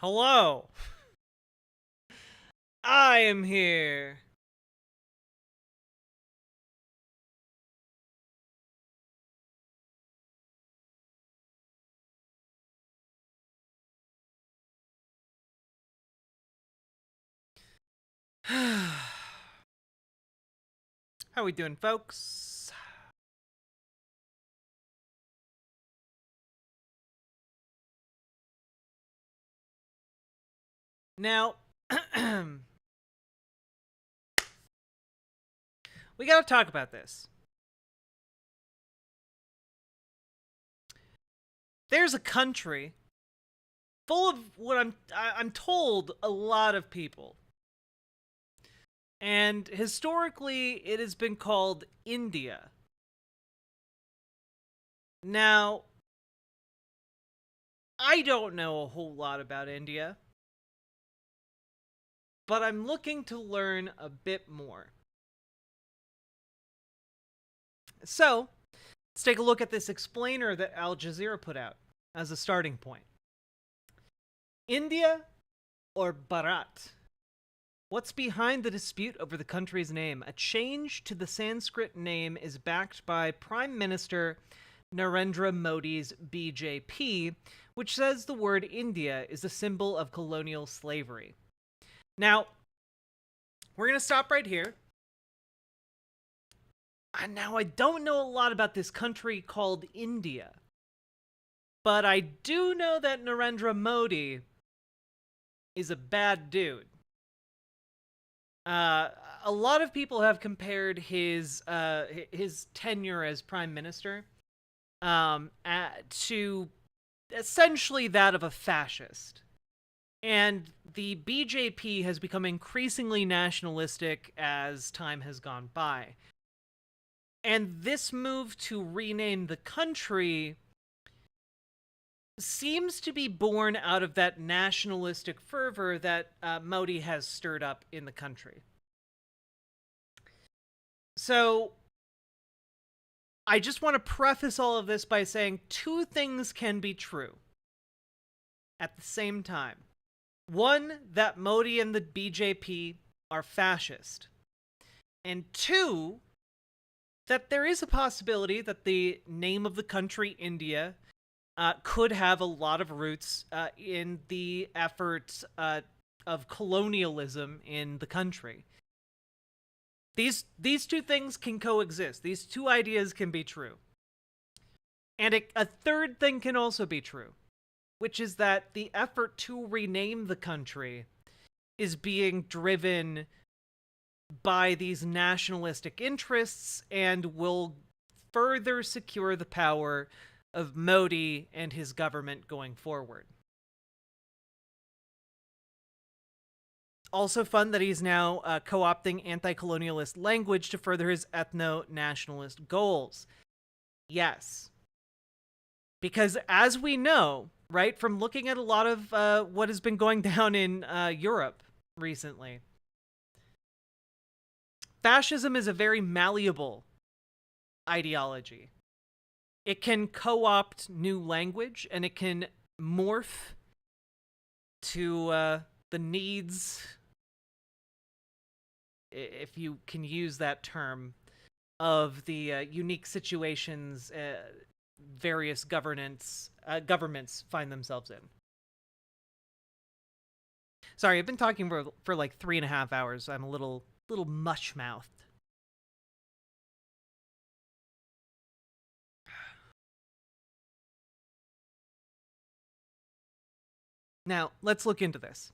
Hello. I am here. How we doing, folks? Now, we gotta talk about this. There's a country full of what I'm told a lot of people. And historically, it has been called India. Now, I don't know a whole lot about India, but I'm looking to learn a bit more. So, let's take a look at this explainer that Al Jazeera put out as a starting point. India or Bharat? What's behind the dispute over the country's name? A change to the Sanskrit name is backed by Prime Minister Narendra Modi's BJP, which says the word India is a symbol of colonial slavery. Now, we're going to stop right here. And now, I don't know a lot about this country called India, but I do know that Narendra Modi is a bad dude. A lot of people have compared his tenure as prime minister to essentially that of a fascist. And the BJP has become increasingly nationalistic as time has gone by. And this move to rename the country seems to be born out of that nationalistic fervor that Modi has stirred up in the country. So, I just want to preface all of this by saying two things can be true at the same time. One, that Modi and the BJP are fascist. And two, that there is a possibility that the name of the country, India, could have a lot of roots in the efforts of colonialism in the country. These two things can coexist. These two ideas can be true. And a third thing can also be true, which is that the effort to rename the country is being driven by these nationalistic interests and will further secure the power of Modi and his government going forward. Also fun that he's now co-opting anti-colonialist language to further his ethno-nationalist goals. Yes. Because as we know, right, from looking at a lot of what has been going down in Europe recently, fascism is a very malleable ideology. It can co-opt new language, and it can morph to the needs, if you can use that term, of the unique situations various governments find themselves in. Sorry, I've been talking for like 3.5 hours. I'm a little mush-mouthed. Now, let's look into this.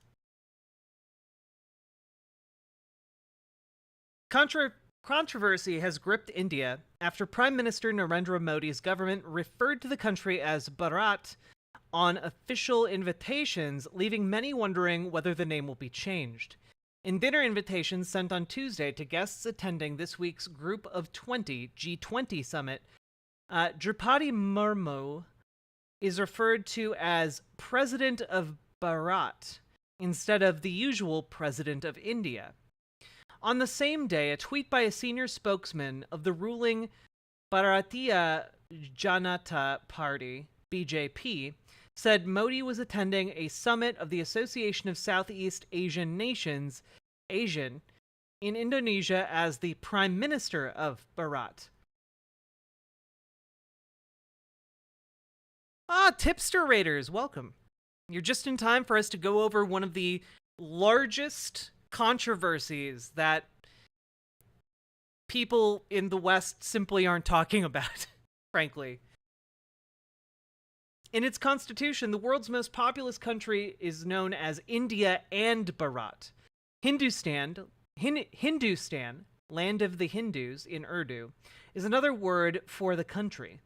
Controversy has gripped India after Prime Minister Narendra Modi's government referred to the country as Bharat on official invitations, leaving many wondering whether the name will be changed. In dinner invitations sent on Tuesday to guests attending this week's Group of 20 G20 summit, Draupadi Murmu is referred to as President of Bharat instead of the usual President of India. On the same day, a tweet by a senior spokesman of the ruling Bharatiya Janata Party, BJP, said Modi was attending a summit of the Association of Southeast Asian Nations, ASEAN, in Indonesia as the Prime Minister of Bharat. Ah, Tipster Raiders, welcome. You're just in time for us to go over one of the largest controversies that people in the West simply aren't talking about, frankly. In its constitution, the world's most populous country is known as India and Bharat. Hindustan, land of the Hindus in Urdu, is another word for the country.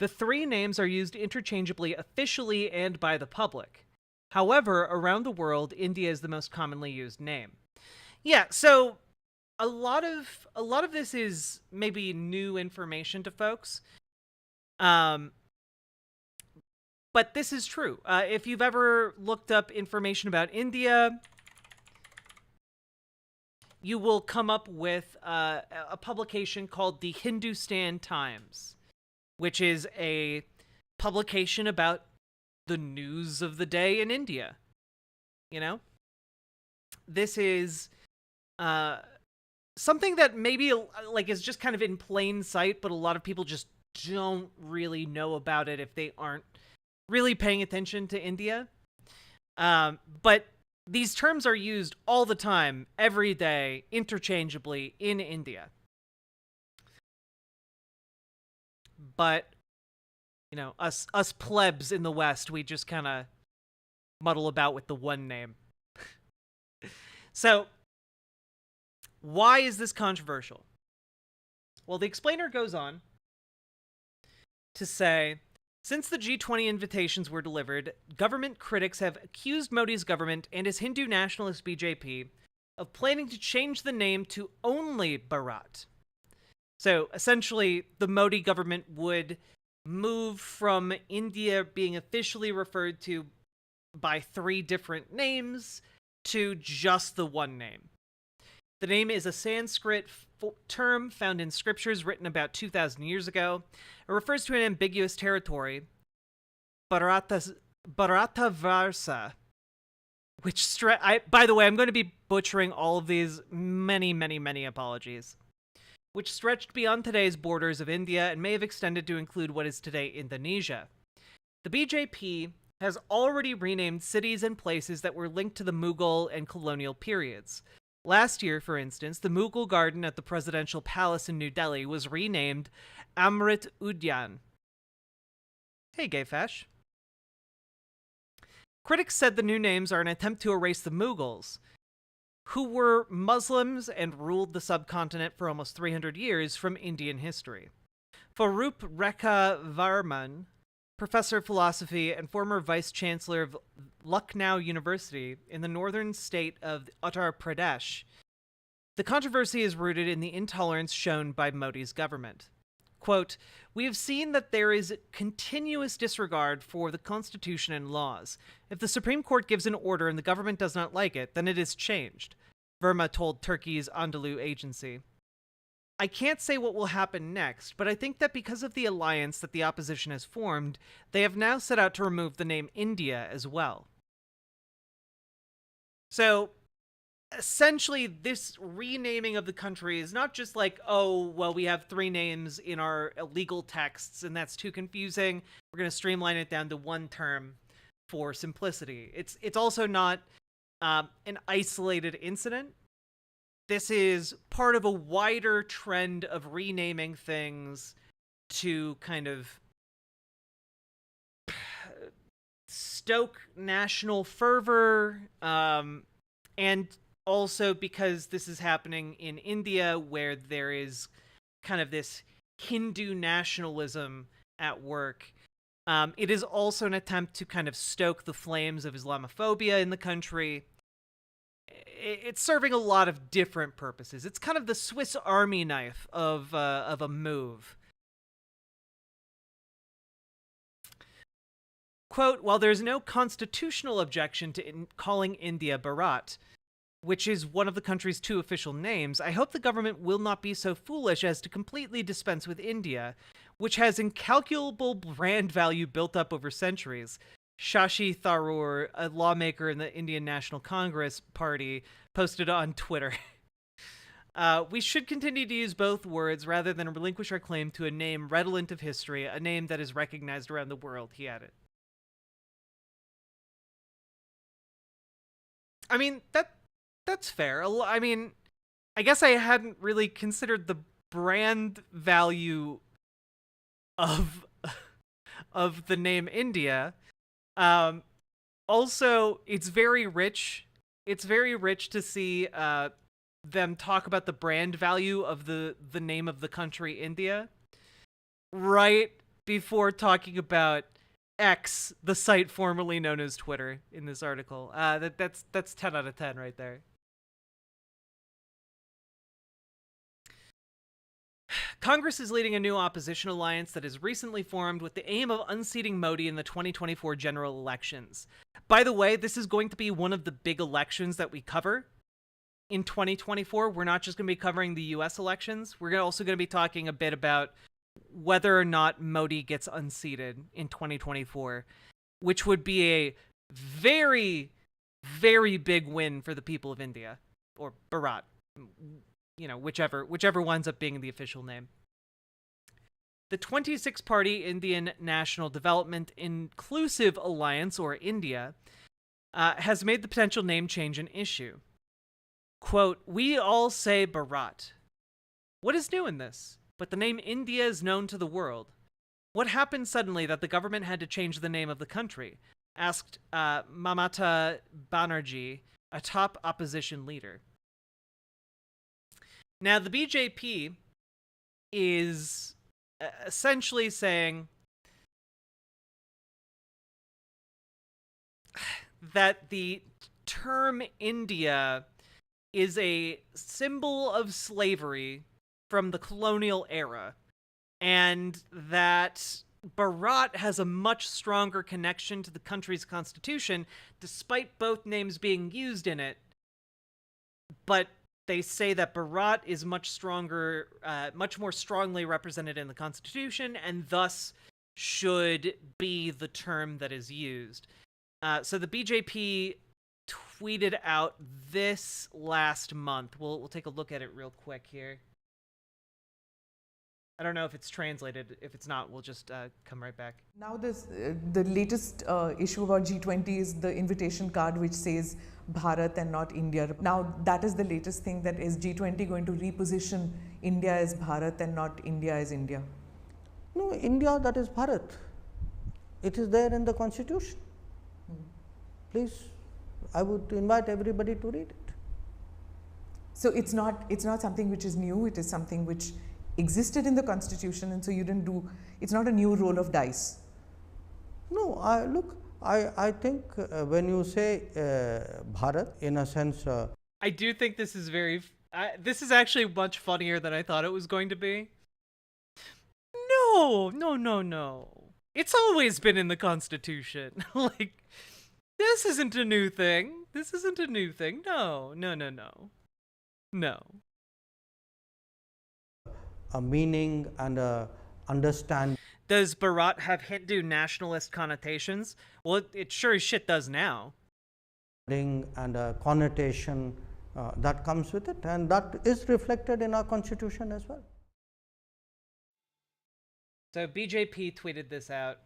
The three names are used interchangeably officially and by the public. However, around the world, India is the most commonly used name. Yeah, so a lot of this is maybe new information to folks. But this is true. If you've ever looked up information about India, you will come up with a publication called the Hindustan Times, which is a publication about the news of the day in India. You know? This is something that maybe like is just kind of in plain sight, but a lot of people just don't really know about it if they aren't really paying attention to India. But these terms are used all the time, every day, interchangeably in India. But, you know, us plebs in the West, we just kind of muddle about with the one name. So, why is this controversial? Well, the explainer goes on to say, since the G20 invitations were delivered, government critics have accused Modi's government and his Hindu nationalist BJP of planning to change the name to only Bharat. So essentially, the Modi government would move from India being officially referred to by 3 different names to just the one name. The name is a Sanskrit term found in scriptures written about 2,000 years ago. It refers to an ambiguous territory, Bharatavarsa, which by the way, I'm going to be butchering all of these. Many apologies. Which stretched beyond today's borders of India and may have extended to include what is today Indonesia. The BJP has already renamed cities and places that were linked to the Mughal and colonial periods. Last year, for instance, the Mughal garden at the presidential palace in New Delhi was renamed Amrit Udyan. Hey, Gayfesh. Critics said the new names are an attempt to erase the Mughals, who were Muslims and ruled the subcontinent for almost 300 years, from Indian history. Farouk Rekha Varman, professor of philosophy and former vice-chancellor of Lucknow University in the northern state of Uttar Pradesh, the controversy is rooted in the intolerance shown by Modi's government. Quote, "We have seen that there is continuous disregard for the Constitution and laws. If the Supreme Court gives an order and the government does not like it, then it is changed," Verma told Turkey's Anadolu agency. "I can't say what will happen next, but I think that because of the alliance that the opposition has formed, they have now set out to remove the name India as well." So, essentially, this renaming of the country is not just like, oh, well, we have 3 names in our legal texts, and that's too confusing. We're going to streamline it down to one term for simplicity. It's also not an isolated incident. This is part of a wider trend of renaming things to kind of stoke national fervor, and also because this is happening in India, where there is kind of this Hindu nationalism at work. It is also an attempt to kind of stoke the flames of Islamophobia in the country. It's serving a lot of different purposes. It's kind of the Swiss Army knife of a move. Quote, "While there's no constitutional objection to calling India Bharat, which is one of the country's 2 official names, I hope the government will not be so foolish as to completely dispense with India, which has incalculable brand value built up over centuries. Shashi Tharoor, a lawmaker in the Indian National Congress Party, posted on Twitter. We should continue to use both words rather than relinquish our claim to a name redolent of history, a name that is recognized around the world, he added. I mean, that's fair. I mean, I guess I hadn't really considered the brand value of the name India. Also, it's very rich. It's very rich to see them talk about the brand value of the name of the country India right before talking about X, the site formerly known as Twitter, in this article. That's 10 out of 10 right there. Congress is leading a new opposition alliance that has recently formed with the aim of unseating Modi in the 2024 general elections. By the way, this is going to be one of the big elections that we cover in 2024. We're not just going to be covering the US elections. We're also going to be talking a bit about whether or not Modi gets unseated in 2024, which would be a very, very big win for the people of India, or Bharat, you know, whichever winds up being the official name. The 26-party Indian National Development Inclusive Alliance, or India, has made the potential name change an issue. Quote, "We all say Bharat. What is new in this? But the name India is known to the world. What happened suddenly that the government had to change the name of the country?" asked Mamata Banerjee, a top opposition leader. Now, the BJP is essentially saying that the term India is a symbol of slavery from the colonial era, and that Bharat has a much stronger connection to the country's constitution, despite both names being used in it. But they say that Bharat is much stronger, much more strongly represented in the Constitution, and thus should be the term that is used. So the BJP tweeted out this last month. We'll take a look at it real quick here. I don't know if it's translated. If it's not, we'll just come right back. Now the latest issue about G20 is the invitation card which says Bharat and not India. Now that is the latest thing, that is G20 going to reposition India as Bharat and not India as India? No, India, that is Bharat. It is there in the constitution. Please, I would invite everybody to read it. So it's not something which is new, it is something which existed in the constitution, and so you didn't do, it's not a new roll of dice. No, I think when you say Bharat, in a sense... I do think this is this is actually much funnier than I thought it was going to be. No. It's always been in the Constitution. Like, this isn't a new thing. No. A meaning and a understanding. Does Bharat have Hindu nationalist connotations? Well, it sure as shit does now. And a connotation that comes with it, and that is reflected in our constitution as well. So BJP tweeted this out.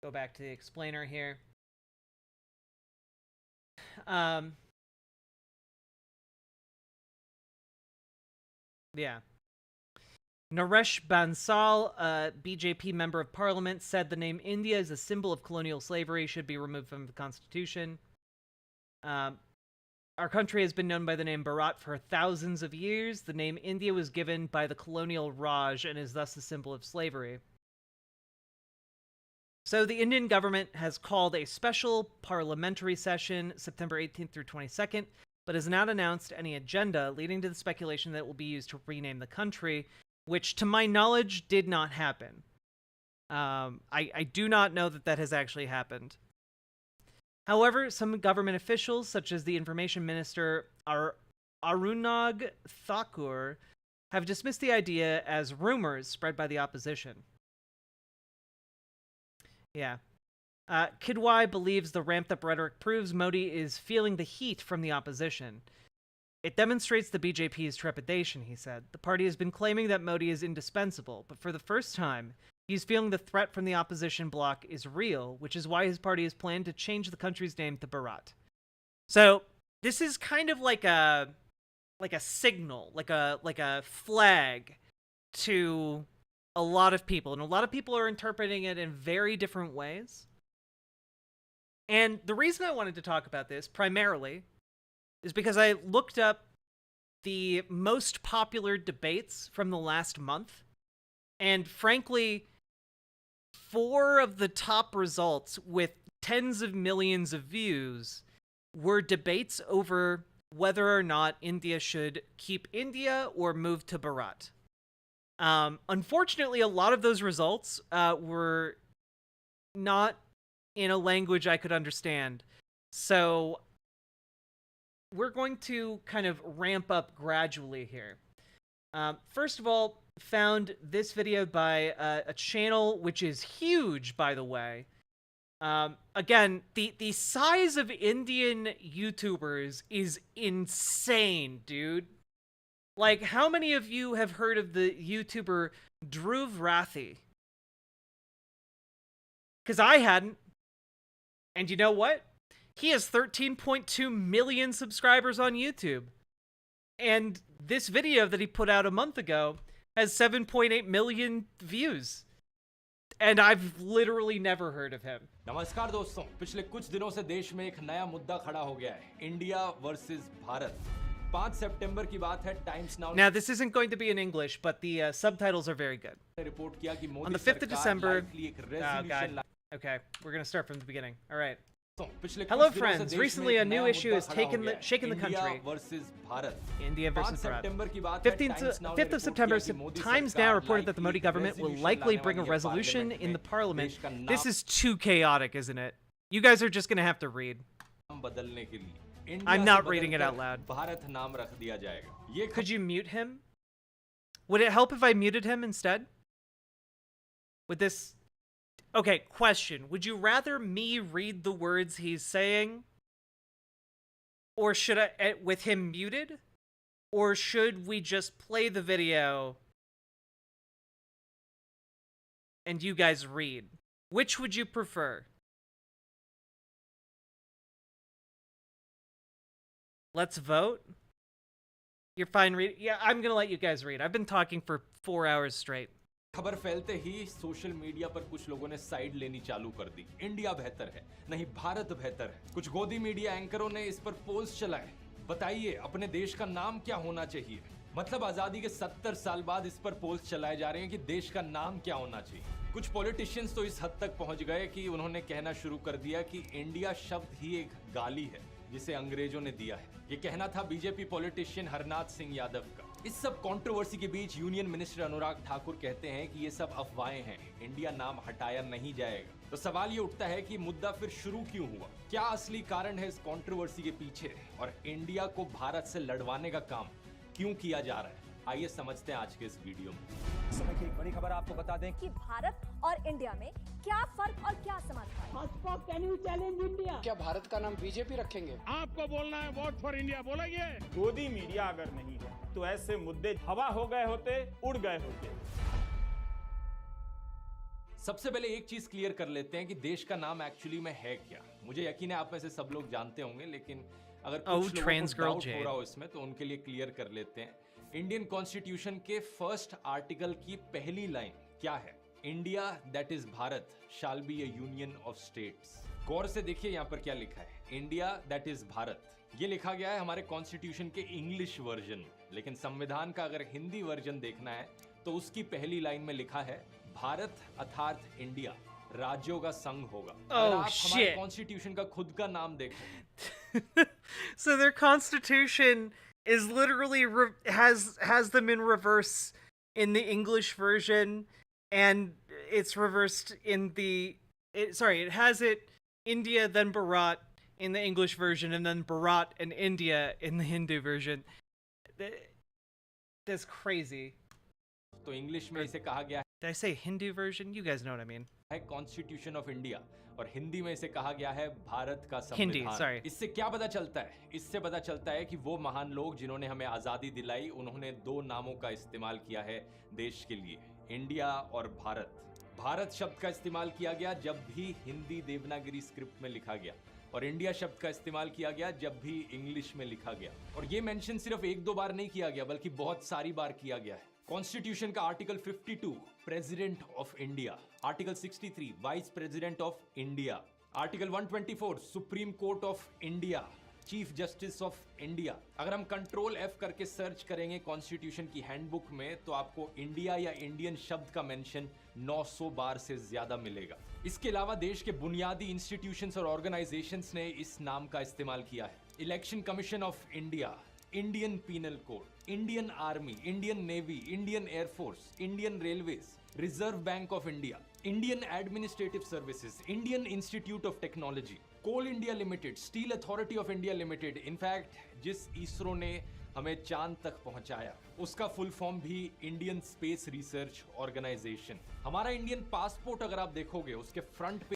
Go back to the explainer here. Yeah. Naresh Bansal, a BJP member of parliament, said the name India is a symbol of colonial slavery, should be removed from the constitution. Our country has been known by the name Bharat for thousands of years. The name India was given by the colonial Raj and is thus a symbol of slavery. So the Indian government has called a special parliamentary session September 18th through 22nd, but has not announced any agenda, leading to the speculation that it will be used to rename the country, which, to my knowledge, did not happen. I do not know that that has actually happened. However, some government officials, such as the information minister Arunag Thakur, have dismissed the idea as rumors spread by the opposition. Yeah. Kid Y believes the ramped-up rhetoric proves Modi is feeling the heat from the opposition. It demonstrates the BJP's trepidation, he said. The party has been claiming that Modi is indispensable, but for the first time, he's feeling the threat from the opposition bloc is real, which is why his party has planned to change the country's name to Bharat. So, this is kind of like a signal, like a flag to a lot of people, and a lot of people are interpreting it in very different ways. And the reason I wanted to talk about this primarily is because I looked up the most popular debates from the last month, and frankly, 4 of the top results with tens of millions of views were debates over whether or not India should keep India or move to Bharat. Unfortunately, a lot of those results were not in a language I could understand. So we're going to kind of ramp up gradually here. First of all, found this video by a channel which is huge, by the way. Again, the size of Indian YouTubers is insane, dude. Like, how many of you have heard of the YouTuber Dhruv Rathi? Because I hadn't. And you know what? He has 13.2 million subscribers on YouTube. And this video that he put out a month ago has 7.8 million views. And I've literally never heard of him. नमस्कार दोस्तों, पिछले कुछ दिनों से देश में एक नया मुद्दा खड़ा हो गया है, इंडिया वर्सेस भारत। 5 सितंबर की बात है, times now. Now this isn't going to be in English, but the subtitles are very good. Report किया कि On the 5th of December, oh god. Okay, we're going to start from the beginning. All right. Hello friends, recently a new issue has shaken the country. India versus Bharat. 5th of September, Times Now reported that the Modi government will likely bring a resolution in the parliament. This is too chaotic, isn't it? You guys are just going to have to read. I'm not reading it out loud. Could you mute him? Would it help if I muted him instead? Would this... Okay, question. Would you rather me read the words he's saying? Or should I, with him muted? Or should we just play the video and you guys read? Which would you prefer? Let's vote. You're fine reading? Yeah, I'm gonna let you guys read. I've been talking for 4 hours straight. खबर फैलते ही social media पर कुछ लोगों ने side लेनी चालू कर दी। India बेहतर है, नहीं भारत बेहतर है। कुछ गोदी मीडिया एंकरों ने इस पर पोल्स चलाए। बताइए अपने देश का नाम क्या होना चाहिए? मतलब आजादी के 70 साल बाद इस पर पोल्स चलाए जा रहे हैं कि देश का नाम क्या होना चाहिए। कुछ पॉलिटिशियंस तो इस हद तक पहुंच गए कि उन्होंने कहना शुरू कर दिया कि इंडिया शब्द ही एक गाली है जिसे अंग्रेजों ने दिया है। ये कहना था बीजेपी पॉलिटिशियन हरनाथ सिंह यादव का। इस सब कंट्रोवर्सी के बीच यूनियन मिनिस्टर अनुराग ठाकुर कहते हैं कि ये सब अफवाहें हैं, इंडिया नाम हटाया नहीं जाएगा। तो सवाल ये उठता है कि मुद्दा फिर शुरू क्यों हुआ? क्या असली कारण है इस कंट्रोवर्सी के पीछे और इंडिया को भारत से लड़वाने का काम क्यों किया जा रहा है? आइए समझते हैं आज के इस वीडियो में। समय की एक बड़ी खबर आपको बता दें कि भारत और इंडिया में क्या फर्क और क्या समानता है। Can you challenge India? क्या भारत का नाम बीजेपी रखेंगे? आपको बोलना है वोट फॉर इंडिया, बोलेंगे? गोदी मीडिया अगर नहीं है तो ऐसे मुद्दे हवा हो गए होते, उड़ गए होते। सबसे पहले एक चीज क्लियर कर लेते हैं कि देश का नाम एक्चुअली में है क्या। मुझे यकीन है आप में से सब लोग जानते होंगे, लेकिन अगर कुछ लोगों को डाउट हो रहा हो इसमें तो उनके लिए क्लियर कर लेते हैं। इंडियन कॉन्स्टिट्यूशन के फर्स्ट आर्टिकल की पहली लाइन क्या है? India that is Bharat shall be a union of states. गौर से देखिए यहाँ पर क्या लिखा है, इंडिया दैट इज भारत। ये लिखा गया है हमारे कॉन्स्टिट्यूशन के इंग्लिश वर्जन में, लेकिन संविधान का अगर हिंदी वर्जन देखना है तो उसकी पहली लाइन में लिखा है भारत अर्थात इंडिया राज्यों का संघ होगा। अगर आप हमारे कॉन्स्टिट्यूशन का खुद का नाम देखें So their constitution is literally has them in reverse in the English version, and it's reversed in the it has it India then Bharat in the English version, and then Bharat and India in the Hindu version. That's crazy. तो English में इसे कहा गया है, did I say Hindu version? You guys know what I mean. है constitution of India और हिंदी में इसे कहा गया है भारत का Hindi, संविधान। sorry. इससे क्या पता चलता है? इससे पता चलता है कि वो महान लोग जिन्होंने हमें आजादी दिलाई, उन्होंने दो नामों का इस्तेमाल किया है देश के लिए, इंडिया और भारत। भारत शब्द का इस्तेमाल किया गया जब भी हिंदी देवनागरी स्क्रिप्ट में लिखा गया, और इंडिया शब्द का इस्तेमाल किया गया जब भी इंग्लिश में लिखा गया। और ये मेंशन सिर्फ एक दो बार नहीं किया गया, बल्कि बहुत सारी बार किया गया है। कॉन्स्टिट्यूशन का article 52 president of India, article 63 vice president of India, article 124 supreme court of India, chief justice of India. अगर हम कंट्रोल F करके सर्च करेंगे कॉन्स्टिट्यूशन की हैंडबुक में, तो आपको इंडिया या इंडियन शब्द का मेंशन 900 बार से ज्यादा मिलेगा। इसके अलावा देश के बुनियादी इंस्टीट्यूशंस और ऑर्गेनाइजेशंस ने इस नाम का इस्तेमाल किया है। Election commission of India, Indian penal code, Indian army, Indian navy, Indian air force, Indian railways, reserve bank of India, Indian administrative services, Indian institute of technology, coal India limited, steel authority of India limited. In fact जिस ISRO ने हमें चांद तक पहुंचाया, उसका full form भी Indian space research organisation. हमारा Indian passport अगर आप देखोगे, उसके फ्रंट पे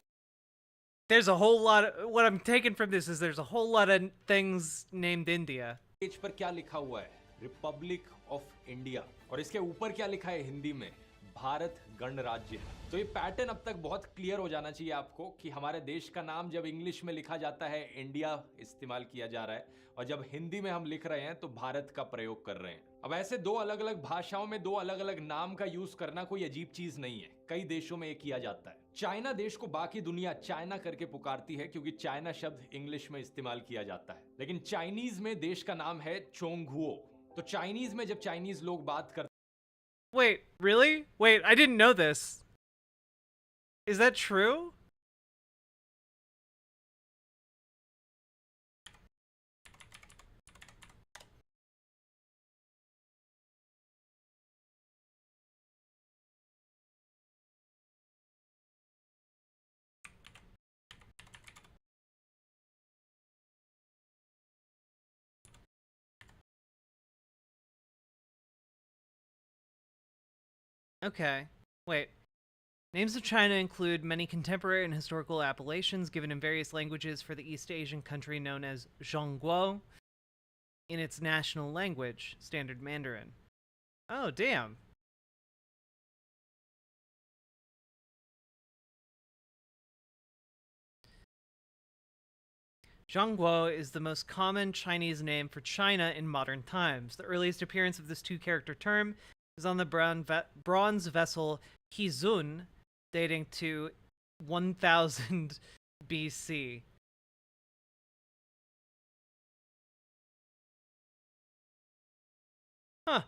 There's a whole lot of, what I'm taking from this is there's a whole lot of things named India. Page पर क्या लिखा हुआ है? Republic of India. और इसके ऊपर क्या लिखा है हिंदी में? भारत गणराज्य। तो ये पैटर्न अब तक बहुत क्लियर हो जाना चाहिए आपको कि हमारे देश का नाम जब इंग्लिश में लिखा जाता है इंडिया इस्तेमाल किया जा रहा है, और जब हिंदी में हम लिख रहे हैं तो भारत का प्रयोग कर रहे हैं। अब ऐसे दो अलग अलग भाषाओं में दो अलग अलग नाम का यूज करना कोई अजीब चीज नहीं है। कई देशों में ये किया जाता है। चाइना देश को बाकी दुनिया चाइना करके पुकारती है क्योंकि चाइना शब्द इंग्लिश में इस्तेमाल किया जाता है, लेकिन चाइनीज में देश का नाम है चोंगहुओ। तो चाइनीज में जब चाइनीज लोग बात करते Wait, really? Wait, I didn't know this. Is that true? Okay. Wait. Names of China include many contemporary and historical appellations given in various languages for the East Asian country known as Zhongguo in its national language, Standard Mandarin. Oh, damn. Zhongguo is the most common Chinese name for China in modern times. The earliest appearance of this two-character term is on the bronze vessel Hizun, dating to 1000 BC. Huh.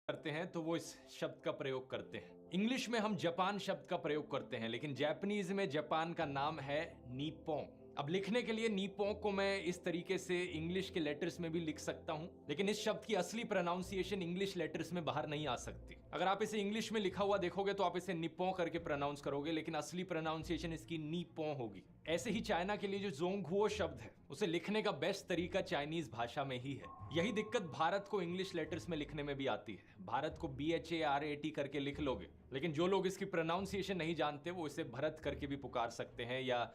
करते हैं तो वो इस शब्द का प्रयोग करते हैं। इंग्लिश में हम जापान शब्द का प्रयोग करते हैं, लेकिन जापानीज में जापान का नाम है नीपों। अब लिखने के लिए नीपों को मैं इस तरीके से इंग्लिश के लेटर्स में भी लिख सकता हूं, लेकिन इस शब्द की असली प्रोनाउंसिएशन इंग्लिश लेटर्स में बाहर नहीं आ सकती। अगर आप इसे इंग्लिश में लिखा हुआ देखोगे तो आप इसे निपों करके प्रोनाउंस करोगे, लेकिन असली प्रोनाउंसिएशन इसकी नीपों होगी। ऐसे ही चाइना के लिए जो ज़ोंगहुओ शब्द है, उसे लिखने का बेस्ट तरीका चाइनीज भाषा में ही है। यही दिक्कत भारत को इंग्लिश लेटर्स में लिखने में भी आती है। भारत को BHARAT करके लिख लोगे, लेकिन जो लोग इसकी प्रोनाउंसिएशन नहीं जानते वो इसे भरत करके भी पुकार सकते हैं। या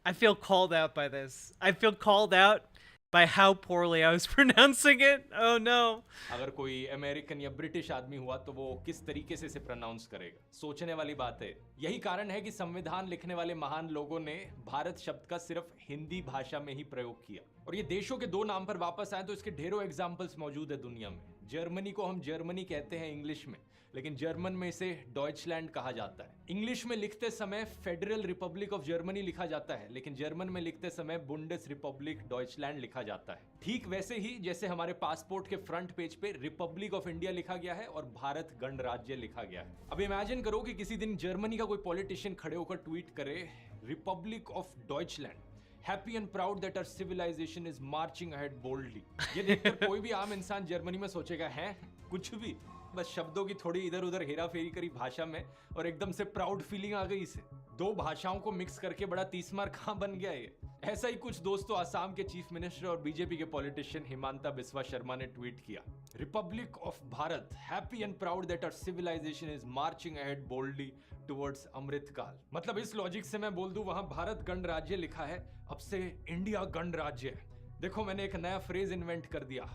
I feel called out by this. I feel called out by how poorly I was pronouncing it. Oh no. अगर कोई अमेरिकन या ब्रिटिश आदमी हुआ तो वो किस तरीके से इसे प्रोनाउंस करेगा? सोचने वाली बात है। यही कारण है कि संविधान लिखने वाले महान लोगों ने भारत शब्द का सिर्फ हिंदी भाषा में ही प्रयोग किया। और ये देशों के दो नाम पर वापस आए तो इसके ढेरों एग्जाम्पल्स मौजूद है दुनिया में। जर्मनी को हम जर्मनी कहते हैं इंग्लिश में, लेकिन जर्मन में इसे डॉइचलैंड कहा जाता है। इंग्लिश में लिखते समय फेडरल रिपब्लिक ऑफ जर्मनी लिखा जाता है, लेकिन जर्मन में लिखते समय बुंडेस रिपब्लिक डॉइचलैंड लिखा जाता है। ठीक वैसे ही जैसे हमारे पासपोर्ट के फ्रंट पेज पे रिपब्लिक ऑफ इंडिया लिखा गया है और भारत गणराज्य लिखा गया है। अब इमेजिन करो कि किसी दिन जर्मनी का कोई पॉलिटिशियन खड़े होकर ट्वीट करे, republic of Deutschland, happy and proud that our civilisation is marching ahead boldly. ये देखकर कोई भी आम इंसान जर्मनी में सोचेगा, है कुछ भी, बस शब्दों की थोड़ी इधर उधर हेरा फेरी करी भाषा में और एकदम से प्राउड फीलिंग आ गई इसे। दो भाषाओं को मिक्स करके बड़ा तीसमार कहां बन गया ये। ऐसा ही कुछ दोस्तों आसाम के चीफ मिनिस्टर और बीजेपी के पॉलिटिशियन हिमांता बिस्वा शर्मा ने ट्वीट किया, republic of Bharat happy and proud that our civilisation is marching ahead boldly towards Amrit Kaal. मतलब इस लॉजिक से मैं बोल दूं, वहां भारत गणराज्य लिखा है, अब से इंडिया गणराज्य है। देखो मैंने एक नया फ्रेज इन्वेंट कर दिया,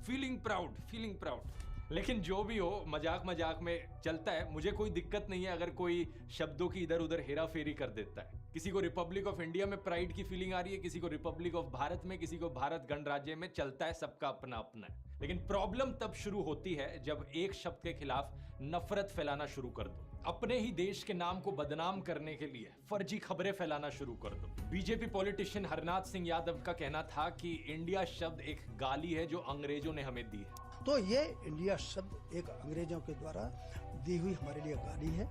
फीलिंग प्राउड, फीलिंग प्राउड। लेकिन जो भी हो, मजाक मजाक में चलता है। मुझे कोई दिक्कत नहीं है अगर कोई शब्दों की इधर उधर हेरा फेरी कर देता है। किसी को रिपब्लिक ऑफ इंडिया में प्राइड की फीलिंग आ रही है, किसी को रिपब्लिक ऑफ भारत में, किसी को भारत गणराज्य में, चलता है, सबका अपना अपना है। लेकिन प्रॉब्लम तब शुरू होती है जब एक शब्द के खिलाफ नफरत फैलाना शुरू कर दो, अपने ही देश के नाम को बदनाम करने के लिए फर्जी खबरें फैलाना शुरू कर दो। बीजेपी पॉलिटिशियन हरनाथ सिंह यादव का कहना था कि इंडिया शब्द एक गाली है जो अंग्रेजों ने हमें दी है। तो ये इंडिया शब्द एक अंग्रेजों के द्वारा दी हुई हमारे लिए गाली है,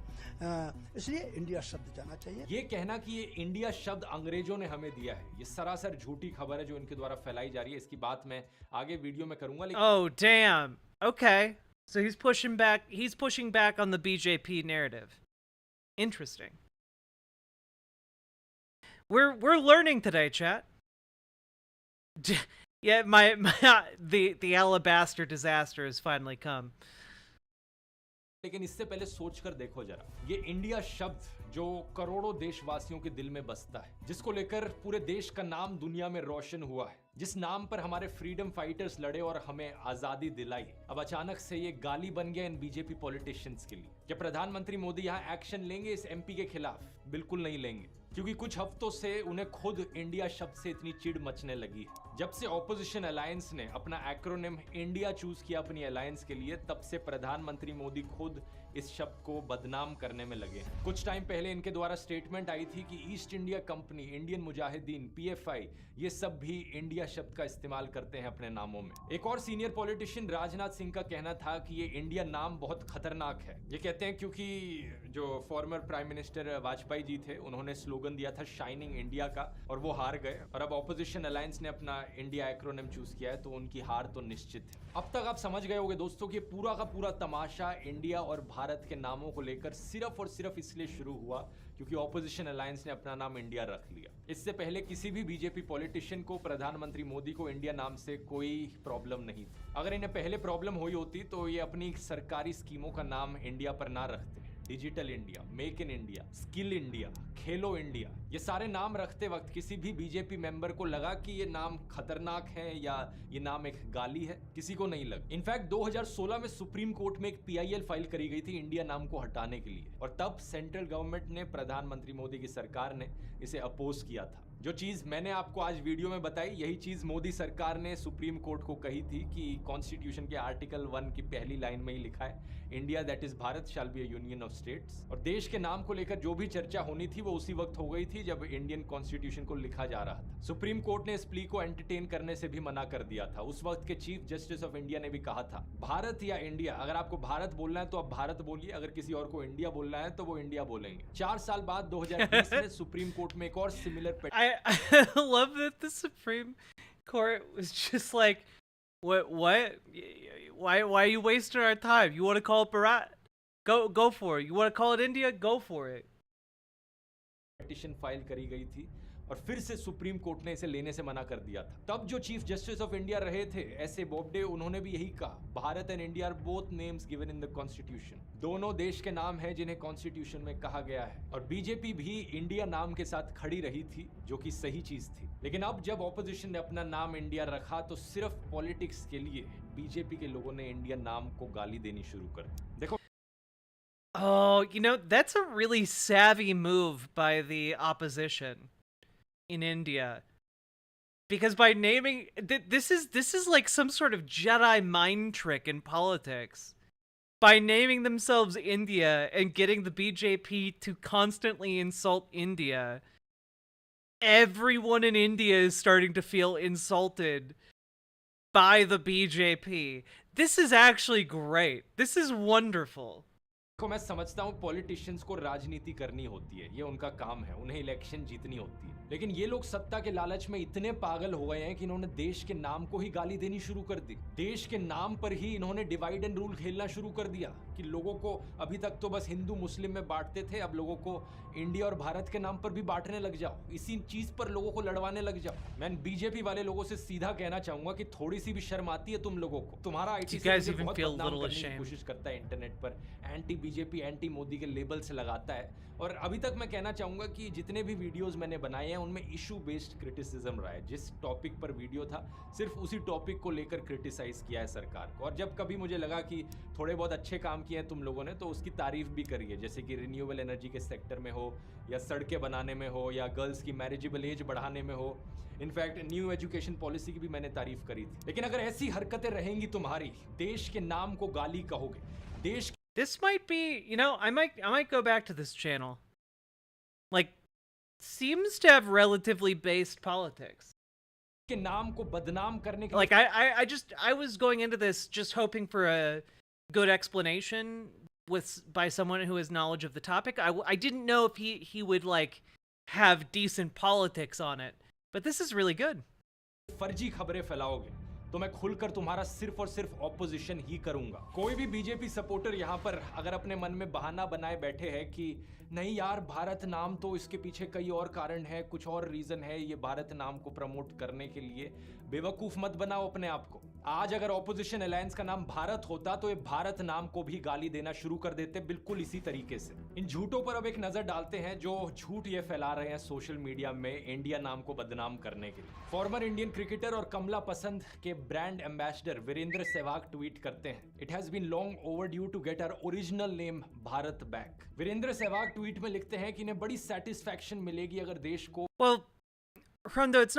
इसलिए इंडिया शब्द जाना चाहिए। ये कहना कि ये इंडिया शब्द अंग्रेजों ने हमें दिया है, ये सरासर झूठी खबर है जो इनके द्वारा फैलाई जा रही है। इसकी बात मैं आगे वीडियो में करूंगा। Oh damn. Okay. So he's pushing back on the BJP narrative. Interesting. We're learning today, chat. Yeah, the alabaster disaster has finally come. लेकिन इससे पहले सोचकर देखो जरा, ये इंडिया शब्द जो करोड़ों देशवासियों के दिल में बसता है, जिसको लेकर पूरे देश का नाम दुनिया में रोशन हुआ है, जिस नाम पर हमारे फ्रीडम फाइटर्स लड़े और हमें आजादी दिलाई, अब अचानक से ये गाली बन गया इन बीजेपी पॉलिटिशियंस के लिए। क्या प्रधानमंत्री मोदी यहाँ एक्शन लेंगे इस एमपी के खिलाफ? बिल्कुल नहीं लेंगे, क्योंकि कुछ हफ्तों से उन्हें खुद इंडिया शब्द से इतनी चिढ़ मचने लगी है। जब से ऑपोजिशन अलायंस ने अपना एक्रोनिम इंडिया चूज किया अपनी अलायंस के लिए, तब से प्रधानमंत्री मोदी खुद इस शब्द को बदनाम करने में लगे हैं। कुछ टाइम पहले इनके द्वारा स्टेटमेंट आई थी कि east India company, Indian Mujahideen, PFI, ये सब भी इंडिया शब्द का इस्तेमाल करते हैं अपने नामों में। एक और सीनियर पॉलिटिशियन राजनाथ सिंह का कहना था कि ये इंडिया नाम बहुत खतरनाक है। ये कहते हैं क्योंकि जो former prime minister Vajpayee ji थे, उन्होंने स्लोगन दिया था शाइनिंग इंडिया का, और वो हार गए, और अब ऑपोजिशन अलायंस ने अपना इंडिया एक्रोनिम चूज किया है, तो उनकी हार तो निश्चित है। अब तक आप समझ गए होंगे दोस्तों कि पूरा का पूरा तमाशा इंडिया और भारत के नामों को लेकर सिर्फ और सिर्फ इसलिए शुरू हुआ क्योंकि ऑपोजिशन अलायंस ने अपना नाम इंडिया रख लिया। इससे पहले किसी भी बीजेपी पॉलिटिशियन को, प्रधानमंत्री मोदी को इंडिया नाम से कोई प्रॉब्लम नहीं थी। अगर इन्हें पहले प्रॉब्लम हुई होती तो ये अपनी सरकारी स्कीमों का नाम इंडिया पर ना रखते। Digital India, make in India, skill India, Khelo India, ये सारे नाम रखते वक्त किसी भी बीजेपी मेंबर को लगा कि ये नाम खतरनाक है या ये नाम एक गाली है? किसी को नहीं लगा। इनफैक्ट 2016 में सुप्रीम कोर्ट में एक पीआईएल फाइल करी गई थी इंडिया नाम को हटाने के लिए, और तब सेंट्रल गवर्नमेंट ने, प्रधानमंत्री मोदी की सरकार ने इसे अपोज किया था। जो चीज मैंने आपको आज वीडियो में बताई, यही चीज मोदी सरकार ने सुप्रीम कोर्ट को कही थी कि कॉन्स्टिट्यूशन के आर्टिकल 1 की पहली लाइन में ही लिखा है, India that is Bharat shall be a union of states. और देश के नाम को लेकर जो भी चर्चा होनी थी वो उसी वक्त हो गई थी जब इंडियन कॉन्स्टिट्यूशन को लिखा जा रहा था। सुप्रीम कोर्ट ने इस प्ली को एंटरटेन करने से भी मना कर दिया था। उस वक्त के चीफ जस्टिस ऑफ इंडिया ने भी कहा था, भारत या इंडिया, अगर आपको भारत बोलना है तो आप भारत बोलिए, अगर किसी और को इंडिया बोलना है तो वो इंडिया बोलेंगे। 4 साल बाद 2020 में सुप्रीम कोर्ट में एक और similar I love that the Supreme Court was just like, what? Why are you wasting our time? You want to call it Bharat? Go for it. You want to call it India? Go for it. Petition file करी गई थी और फिर से supreme court ने इसे लेने से मना कर दिया था। तब जो चीफ जस्टिस ऑफ इंडिया रहे थे एस.ए. बोबडे, उन्होंने भी यही कहा, Bharat and India are both names given in the constitution. दोनों देश के नाम हैं जिन्हें कॉन्स्टिट्यूशन में कहा गया है, और बीजेपी भी इंडिया नाम के साथ खड़ी रही थी, जो कि सही चीज थी। लेकिन अब जब ऑपोजिशन ने अपना नाम इंडिया रखा तो सिर्फ पॉलिटिक्स के लिए बीजेपी के लोगों ने इंडिया नाम को गाली देनी शुरू कर दी। देखो, oh, you know, that's a really savvy move by the opposition in India, because by naming this is like some sort of Jedi mind trick in politics. By naming themselves India and getting the BJP to constantly insult India, everyone in India is starting to feel insulted by the BJP. This is actually great. This is wonderful. को मैं समझता हूँ politicians को राजनीति करनी होती है, ये उनका काम है, उन्हें इलेक्शन जीतनी होती है। लेकिन ये लोग सत्ता के लालच में इतने पागल हो गए हैं कि इन्होंने देश के नाम को ही गाली देनी शुरू कर दी। देश के नाम पर ही इन्होंने डिवाइड एंड रूल खेलना शुरू कर दिया कि लोगों को अभी तक तो बस हिंदू मुस्लिम में बांटते थे, अब लोगों को इंडिया और भारत के नाम पर भी बांटने लग जाओ, इसी चीज पर लोगों को लड़वाने लग जाओ। मैं बीजेपी वाले लोगों से सीधा कहना चाहूंगा कि थोड़ी सी भी शर्म आती है तुम लोगों को? तुम्हारा आईटी सेक्टर बहुत बदनाम करने की कोशिश करता है इंटरनेट पर, एंटी बीजेपी एंटी मोदी के लेबल्स लगाता है। और अभी तक मैं कहना चाहूंगा कि जितने भी वीडियोस मैंने बनाए हैं उनमें इशू बेस्ड क्रिटिसिज्म रहा है। जिस टॉपिक पर वीडियो था सिर्फ उसी टॉपिक को लेकर क्रिटिसाइज किया है सरकार को। और जब कभी मुझे लगा कि थोड़े बहुत अच्छे काम किए हैं तुम लोगों ने तो उसकी तारीफ भी करी है, जैसे कि रिन्यूएबल एनर्जी के सेक्टर में हो या सड़कें बनाने में हो या गर्ल्स की मैरिजेबल एज बढ़ाने में हो। इनफैक्ट न्यू एजुकेशन पॉलिसी की भी मैंने तारीफ करी थी। लेकिन अगर ऐसी हरकतें रहेंगी तुम्हारी, देश के नाम को गाली कहोगे, देश This might be, you know, I might go back to this channel. Like, seems to have relatively based politics. के नाम को बदनाम करने के Like, I was going into this just hoping for a good explanation by someone who has knowledge of the topic. I didn't know if he would like have decent politics on it, but this is really good. फर्जी खबरें फैलाओगे तो मैं खुलकर तुम्हारा सिर्फ और सिर्फ opposition ही करूंगा। कोई भी बीजेपी सपोर्टर यहाँ पर अगर अपने मन में बहाना बनाए बैठे हैं कि नहीं यार भारत नाम तो इसके पीछे कई और कारण है, कुछ और रीजन है ये भारत नाम को प्रमोट करने के लिए, बेवकूफ मत बनाओ अपने आप को। आज अगर ऑपोजिशन अलायंस का नाम भारत होता तो ये भारत नाम को भी गाली देना शुरू कर देते, बिल्कुल इसी तरीके से। इन झूठों पर अब एक नजर डालते हैं जो झूठ ये फैला रहे हैं सोशल मीडिया में इंडिया नाम को बदनाम करने के लिए। फॉर्मर इंडियन क्रिकेटर और कमला पसंद के brand ambassador Virender Sehwag tweet करते हैं, it has been long overdue to get our original name Bharat back. Virender Sehwag tweet में लिखते हैं कि इन्हें बड़ी सेटिस्फैक्शन मिलेगी अगर देश को Well, Rondo, it's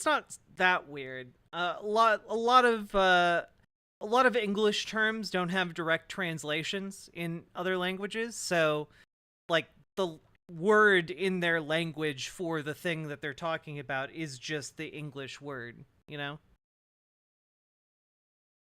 not that weird. A lot of English terms don't have direct translations in other languages, so like the word in their language for the thing that they're talking about is just the English word, you know?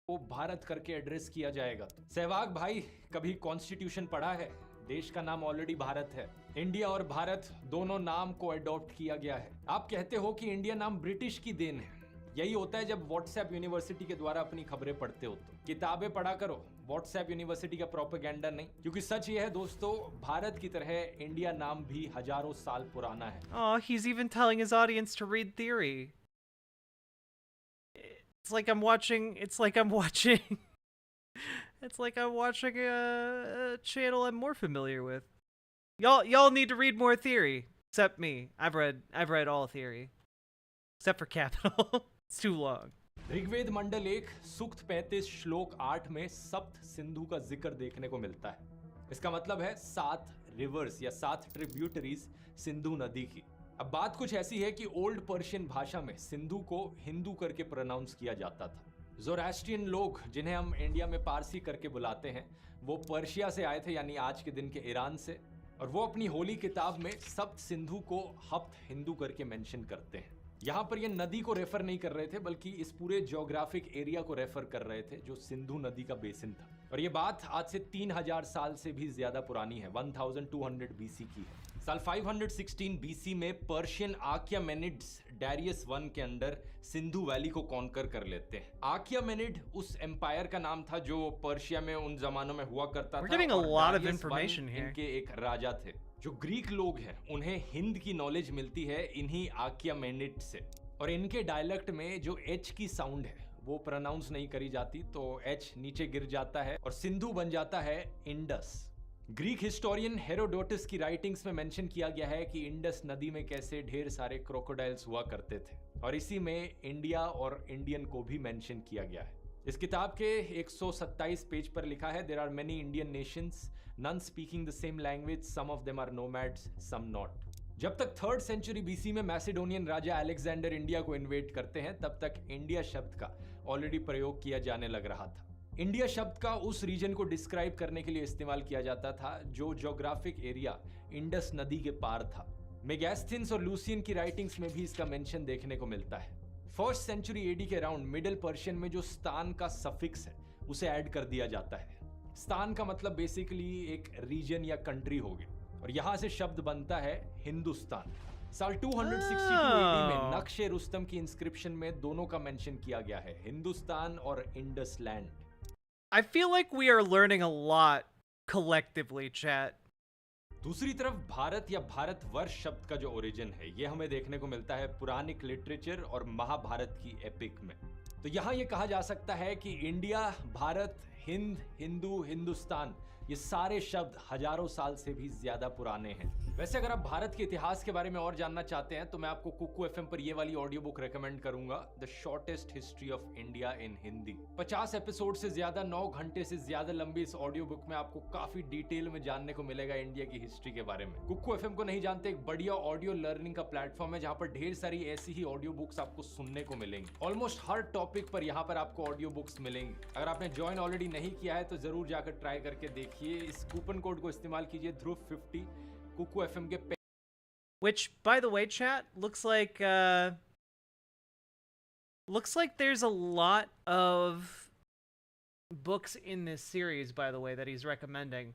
वो भारत करके address किया जाएगा। सहवाग भाई कभी constitution पढ़ा है? देश का नाम ऑलरेडी भारत है। इंडिया और भारत दोनों नाम को अडॉप्ट किया गया है। आप कहते हो कि इंडिया नाम ब्रिटिश की देन है। यही होता है जब व्हाट्सएप यूनिवर्सिटी के द्वारा अपनी खबरें पढ़ते हो तो। किताबें पढ़ा करो, व्हाट्सएप यूनिवर्सिटी का प्रोपेगेंडा नहीं। क्योंकि सच ये है दोस्तों, भारत की तरह इंडिया नाम भी हजारों साल पुराना है। Oh, he's even telling his audience to read theory. It's like I'm watching a channel I'm more familiar with. Y'all need to read more theory. Except me. I've read all theory. Except for Capital. It's too long. Rigveda मंडल 1 सूक्त 35 श्लोक 8 में सप्त सिंधु का जिक्र देखने को मिलता है। इसका मतलब है 7 रिवर्स या 7 ट्रिब्यूटरीज सिंधु नदी की। अब बात कुछ ऐसी है कि ओल्ड पर्शियन भाषा में सिंधु को हिंदू करके प्रोनाउंस किया जाता था। ज़ोरास्ट्रियन लोग जिन्हें हम इंडिया में पारसी करके बुलाते हैं, वो पर्शिया से आए थे, यानी आज के दिन के ईरान से, और वो अपनी होली किताब में सप्त सिंधु को हप्त हिंदू करके मेंशन करते हैं। यहाँ पर ये नदी को रेफर नहीं कर रहे थे बल्कि इस पूरे ज्योग्राफिक एरिया को रेफर कर रहे थे जो सिंधु नदी का बेसिन था। और ये बात आज से 3000 साल से भी ज्यादा पुरानी है, 1200 BC की है। साल 516 BC में पर्शियन आक्यामेनिड्स डारियस I के अंडर सिंधु वैली को कॉन्कर कर लेते हैं। आक्यामेनिड उस एम्पायर का नाम था जो पर्शिया में उन जमानों में हुआ करता था। और डारियस I इनके एक राजा थे। जो ग्रीक लोग हैं उन्हें हिंद की नॉलेज मिलती है इन्हीं आक्यामेनिड से, और इनके डायलेक्ट में जो एच की साउंड है वो प्रोनाउंस नहीं करी जाती, तो एच नीचे गिर जाता है और सिंधु बन जाता है इंडस। ग्रीक हिस्टोरियन हेरोडोटस की राइटिंग्स में मेंशन किया गया है कि इंडस नदी में कैसे ढेर सारे क्रोकोडाइल्स हुआ करते थे, और इसी में इंडिया और इंडियन को भी मेंशन किया गया है। इस किताब के 127 पेज पर लिखा है, there are many Indian nations, none speaking the same language, some of them are nomads, some not. जब तक 3rd सेंचुरी BC में मैसेडोनियन राजा अलेक्जेंडर इंडिया को इन्वेट करते हैं, तब तक इंडिया शब्द का ऑलरेडी प्रयोग किया जाने लग रहा था। इंडिया शब्द का उस रीजन को डिस्क्राइब करने के लिए इस्तेमाल किया जाता था जो ज्योग्राफिक एरिया इंडस नदी के पार था। मेगास्थीन्स और लूसियन की राइटिंग्स में भी इसका मेंशन देखने को मिलता है। 1st सेंचुरी AD के अराउंड मिडिल पर्शियन में जो स्थान का सफिक्स है उसे ऐड कर दिया जाता है। स्थान का मतलब बेसिकली एक रीजन या कंट्री हो गया और यहां से शब्द बनता है हिंदुस्तान। साल 262 AD में नक्शे रुस्तम की इंस्क्रिप्शन में दोनों का मेंशन किया गया है, हिंदुस्तान और Indus land. I feel like we are learning a lot collectively, chat. दूसरी तरफ भारत या भारतवर्ष शब्द का जो ओरिजिन है ये हमें देखने को मिलता है पुराणिक लिटरेचर और महाभारत की एपिक में। तो यहाँ ये कहा जा सकता है कि इंडिया, भारत, हिंद, हिंदू, हिंदुस्तान ये सारे शब्द हजारों साल से भी ज्यादा पुराने हैं। वैसे अगर आप भारत के इतिहास के बारे में और जानना चाहते हैं तो मैं आपको कुकू FM पर ये वाली ऑडियो बुक रेकमेंड करूंगा, the shortest history of India in Hindi. 50 episode से ज्यादा, 9 घंटे से ज्यादा लंबी इस ऑडियो बुक में आपको काफी डिटेल में जानने को मिलेगा इंडिया की हिस्ट्री के बारे में। कुकू FM को नहीं जानते, एक बढ़िया ऑडियो लर्निंग का प्लेटफॉर्म है जहां पर ढेर सारी ऐसी ही ऑडियो बुक्स आपको सुनने को मिलेंगी। ऑलमोस्ट हर टॉपिक पर यहाँ पर आपको ऑडियो बुक्स मिलेंगी। अगर आपने ज्वाइन ऑलरेडी नहीं किया है तो जरूर जाकर ट्राई करके देखिए। इस कूपन कोड को इस्तेमाल कीजिए ध्रुव50 कुकू FM के। Which, by the way, chat, looks like there's a lot of books in this series, by the way, that he's recommending.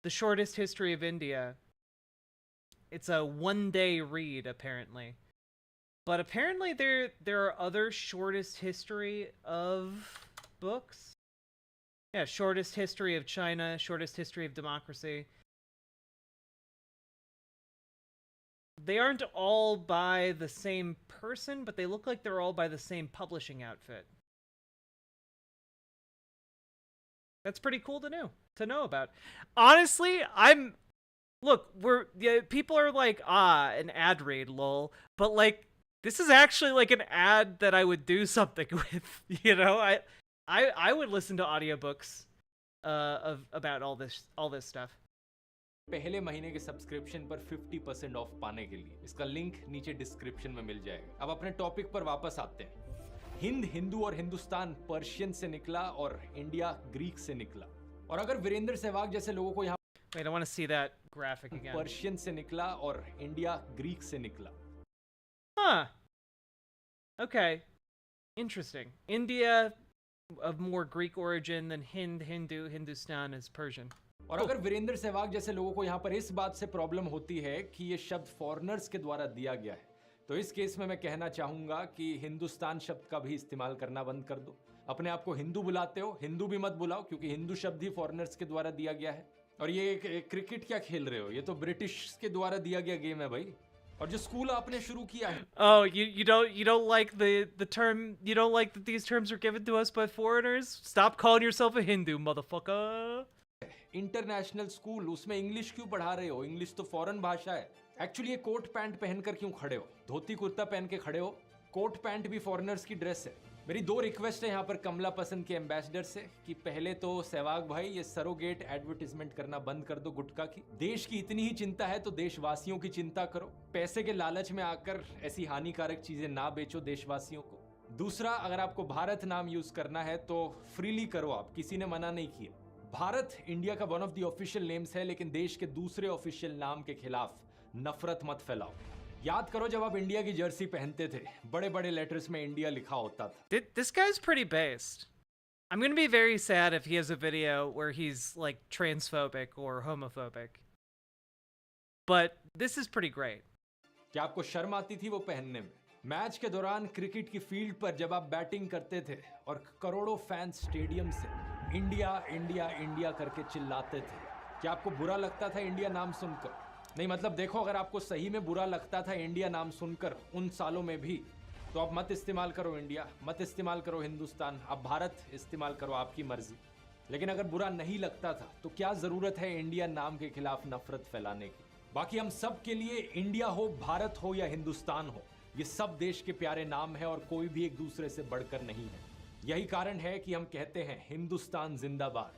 The Shortest History of India. It's a one-day read, apparently. But apparently there are other shortest history of books. Yeah, Shortest History of China, Shortest History of Democracy. They aren't all by the same person, but they look like they're all by the same publishing outfit. That's pretty cool to know about. Honestly, people are like, an ad read, lol. But like, this is actually like an ad that I would do something with, you know? I would listen to audiobooks about all this stuff. पहले महीने के subscription पर 50% of पाने के लिए इसका link नीचे description में मिल जाएगा। अब अपने टॉपिक पर वापस आते हैं। हिंद, हिंदू और हिंदुस्तान पर्शियन से निकला और इंडिया ग्रीक से निकला। और अगर वीरेंद्र सहवाग जैसे लोगों को यहाँ Wait, I want to see that graphic again. Persian से निकला और इंडिया ग्रीक से निकला। Huh. Okay. Interesting. India of more Greek origin than Hindu, Hindustan is Persian. और अगर वीरेंद्र सहवाग जैसे लोगों को यहाँ पर इस बात से प्रॉब्लम होती है कि ये शब्द फॉरेनर्स के द्वारा दिया गया है, तो इस केस में मैं कहना चाहूंगा कि हिंदुस्तान शब्द का भी इस्तेमाल करना बंद कर दो। अपने आप को हिंदू बुलाते हो, हिंदू भी मत बुलाओ, क्योंकि हिंदू शब्द ही फॉरेनर्स के द्वारा दिया गया है। और ये क्रिकेट क्या खेल रहे हो, ये तो ब्रिटिश के द्वारा दिया गया गेम है भाई। और जो स्कूल आपने शुरू किया है। Oh, you don't like the term, you don't like that these terms are given to us by foreigners? Stop calling yourself a Hindu, motherfucker. International school, उसमें इंग्लिश क्यों पढ़ा रहे हो? इंग्लिश तो फॉरेन भाषा है। एक्चुअली ये कोट पैंट पहनकर क्यों खड़े हो? धोती कुर्ता पहन के खड़े हो। कोट पैंट भी फॉरेनर्स की ड्रेस है। मेरी 2 रिक्वेस्ट है यहाँ पर कमला पसंद के एम्बेसडर से कि पहले तो सहवाग भाई ये सरोगेट एडवर्टाइजमेंट करना बंद कर दो गुटखा की। देश की इतनी ही चिंता है तो देशवासियों की चिंता करो। पैसे के लालच में आकर ऐसी हानिकारक चीजें ना बेचो देशवासियों को। दूसरा, अगर आपको भारत नाम यूज करना है तो फ्रीली करो आप, किसी ने मना नहीं किया। भारत इंडिया का one of the official names है, लेकिन देश के दूसरे ऑफिशियल नाम के खिलाफ नफरत मत फैलाओ। याद करो जब आप इंडिया की जर्सी पहनते थे, बड़े बड़े लेटर्स में इंडिया लिखा होता था। This guy's pretty based. I'm gonna be very sad if he has a video where he's like transphobic or homophobic. But this is pretty great. क्या आपको शर्म आती थी वो पहनने में? मैच के दौरान क्रिकेट की फील्ड पर जब आप बैटिंग करते थे और करोड़ों फैंस स्टेडियम से इंडिया इंडिया इंडिया करके चिल्लाते थे, क्या आपको बुरा लगता था इंडिया नाम सुनकर? नहीं, मतलब देखो, अगर आपको सही में बुरा लगता था इंडिया नाम सुनकर उन सालों में भी, तो आप मत इस्तेमाल करो इंडिया, मत इस्तेमाल करो हिंदुस्तान, आप भारत इस्तेमाल करो, आपकी मर्जी। लेकिन अगर बुरा नहीं लगता था तो क्या जरूरत है इंडिया नाम के खिलाफ नफरत फैलाने की? बाकी हम सब के लिए इंडिया हो, भारत हो या हिंदुस्तान हो, ये सब देश के प्यारे नाम है और कोई भी एक दूसरे से बढ़कर नहीं है। यही कारण है कि हम कहते हैं हिंदुस्तान जिंदाबाद।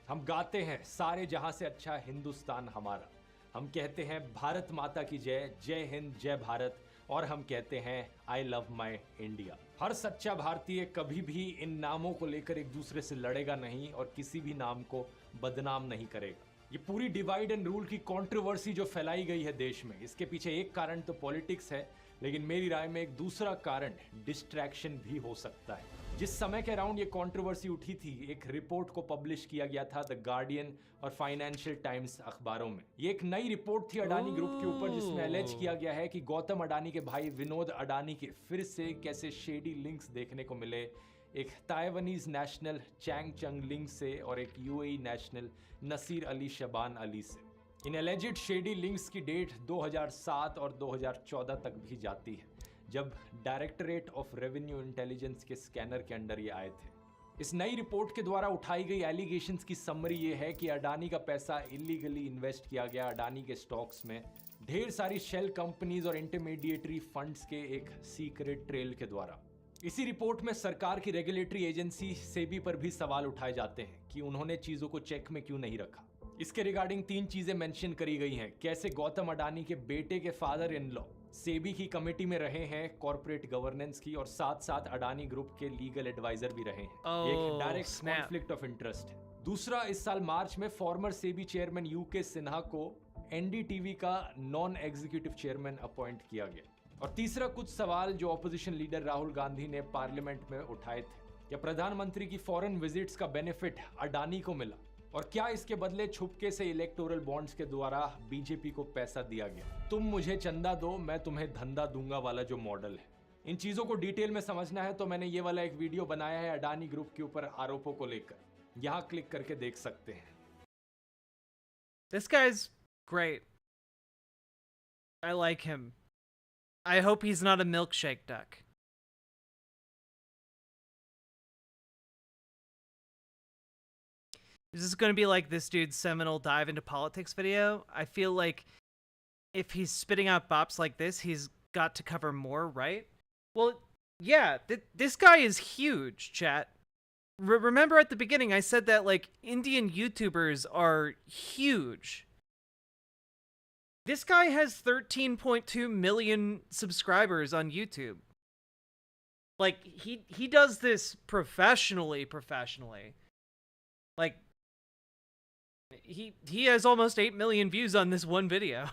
हम गाते हैं सारे जहां से अच्छा हिंदुस्तान हमारा। हम कहते हैं भारत माता की जय, जय हिंद, जय भारत, और हम कहते हैं आई लव माई इंडिया। हर सच्चा भारतीय कभी भी इन नामों को लेकर एक दूसरे से लड़ेगा नहीं और किसी भी नाम को बदनाम नहीं करेगा। ये पूरी डिवाइड एंड रूल की कंट्रोवर्सी जो फैलाई गई है देश में, इसके पीछे एक कारण तो पॉलिटिक्स है, लेकिन मेरी राय में एक दूसरा कारण डिस्ट्रैक्शन भी हो सकता है। जिस समय के अराउंड ये कंट्रोवर्सी उठी थी, एक रिपोर्ट को पब्लिश किया गया था द गार्डियन और फाइनेंशियल टाइम्स अखबारों में। ये एक नई रिपोर्ट थी अडानी ग्रुप के ऊपर, जिसमें अलेज किया गया है कि गौतम अडानी के भाई विनोद अडानी के फिर से कैसे शेडी लिंक्स देखने को मिले, एक ताइवानीज नेशनल चैंग लिंक से और एक यूएई नेशनल नसीर अली शबान अली से। इन एलिजिड शेडी लिंक्स की डेट 2007 और 2014 तक भी जाती है, जब डायरेक्टरेट ऑफ रेवेन्यू इंटेलिजेंस के स्कैनर के अंडर ये आए थे। इस नई रिपोर्ट के द्वारा उठाई गई एलिगेशंस की समरी ये है कि अडानी का पैसा इलीगली इन्वेस्ट किया गया अडानी के स्टॉक्स में, ढेर सारी शेल कंपनीज और इंटरमीडिएटरी फंड्स के एक सीक्रेट ट्रेल के द्वारा। इसी रिपोर्ट में सरकार की रेगुलेटरी एजेंसी सेबी पर भी सवाल उठाए जाते हैं कि उन्होंने चीजों को चेक में क्यों नहीं रखा। इसके रिगार्डिंग 3 चीजें मेंशन करी गई हैं। कैसे गौतम अडानी के बेटे के फादर इन लॉ सेबी की कमेटी में रहे हैं कॉर्पोरेट गवर्नेंस की, और साथ साथ अडानी ग्रुप के लीगल एडवाइजर भी रहे हैं। एक डायरेक्ट कॉन्फ्लिक्ट ऑफ इंटरेस्ट है। दूसरा, इस साल मार्च में farmer SEBI chairman UK Sinha को एनडीटीवी का नॉन एग्जीक्यूटिव चेयरमैन अपॉइंट किया गया। और तीसरा, कुछ सवाल जो ऑपोजिशन लीडर राहुल गांधी ने पार्लियामेंट में उठाए थे। क्या प्रधानमंत्री की फॉरेन विजिट्स का बेनिफिट अडानी को मिला, और क्या इसके बदले छुपके से इलेक्टोरल बॉन्ड्स के द्वारा बीजेपी को पैसा दिया गया? तुम मुझे चंदा दो, मैं तुम्हें धंधा दूंगा वाला जो मॉडल है। इन चीजों को डिटेल में समझना है तो मैंने ये वाला एक वीडियो बनाया है अडानी ग्रुप के ऊपर आरोपों को लेकर, यहां क्लिक करके देख सकते हैं। This guy's great. I like him. I hope he's not a milkshake duck. Is this going to be like this dude's seminal dive into politics video? I feel like if he's spitting out bops like this, he's got to cover more, right? Well, yeah, this guy is huge, chat. Remember at the beginning I said that, like, Indian YouTubers are huge. This guy has 13.2 million subscribers on YouTube. Like, he does this professionally. Like, he has almost 8 million views on this one video.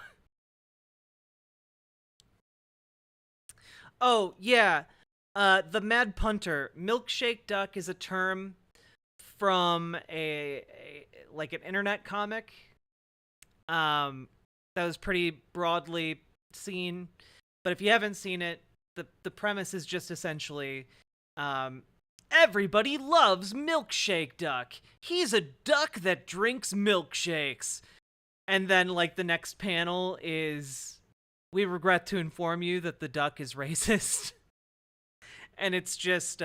Oh, yeah. The Mad Punter. Milkshake Duck is a term from like an internet comic. That was pretty broadly seen. But if you haven't seen it, the premise is just essentially everybody loves Milkshake Duck. He's a duck that drinks milkshakes. And then, like, the next panel is, we regret to inform you that the duck is racist. And it's just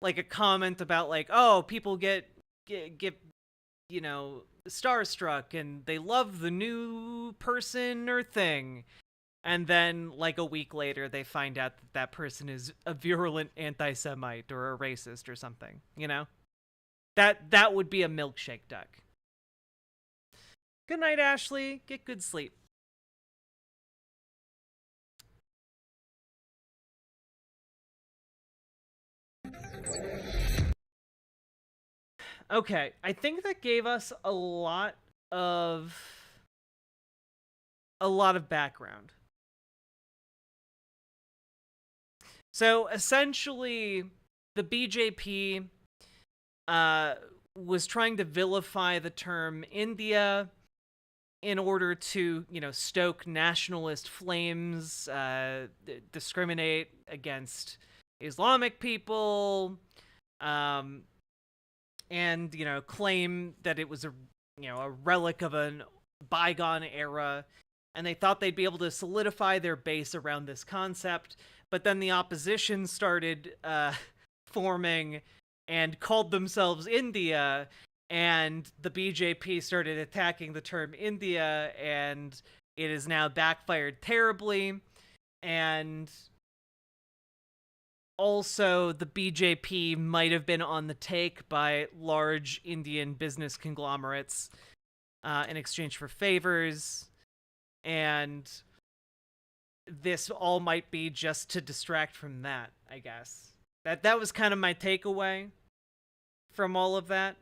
like a comment about, like, oh, people get you know, starstruck and they love the new person or thing. And then, like, a week later, they find out that that person is a virulent anti-Semite or a racist or something, you know? That would be a milkshake duck. Good night, Ashley. Get good sleep. Okay, I think that gave us a lot of background. So essentially, the BJP was trying to vilify the term India in order to, you know, stoke nationalist flames, discriminate against Islamic people, and, you know, claim that it was a relic of a bygone era, and they thought they'd be able to solidify their base around this concept. But then the opposition started forming and called themselves India, and the BJP started attacking the term India, and it has now backfired terribly. And also, the BJP might have been on the take by large Indian business conglomerates in exchange for favors, and this all might be just to distract from that, I guess. That was kind of my takeaway from all of that,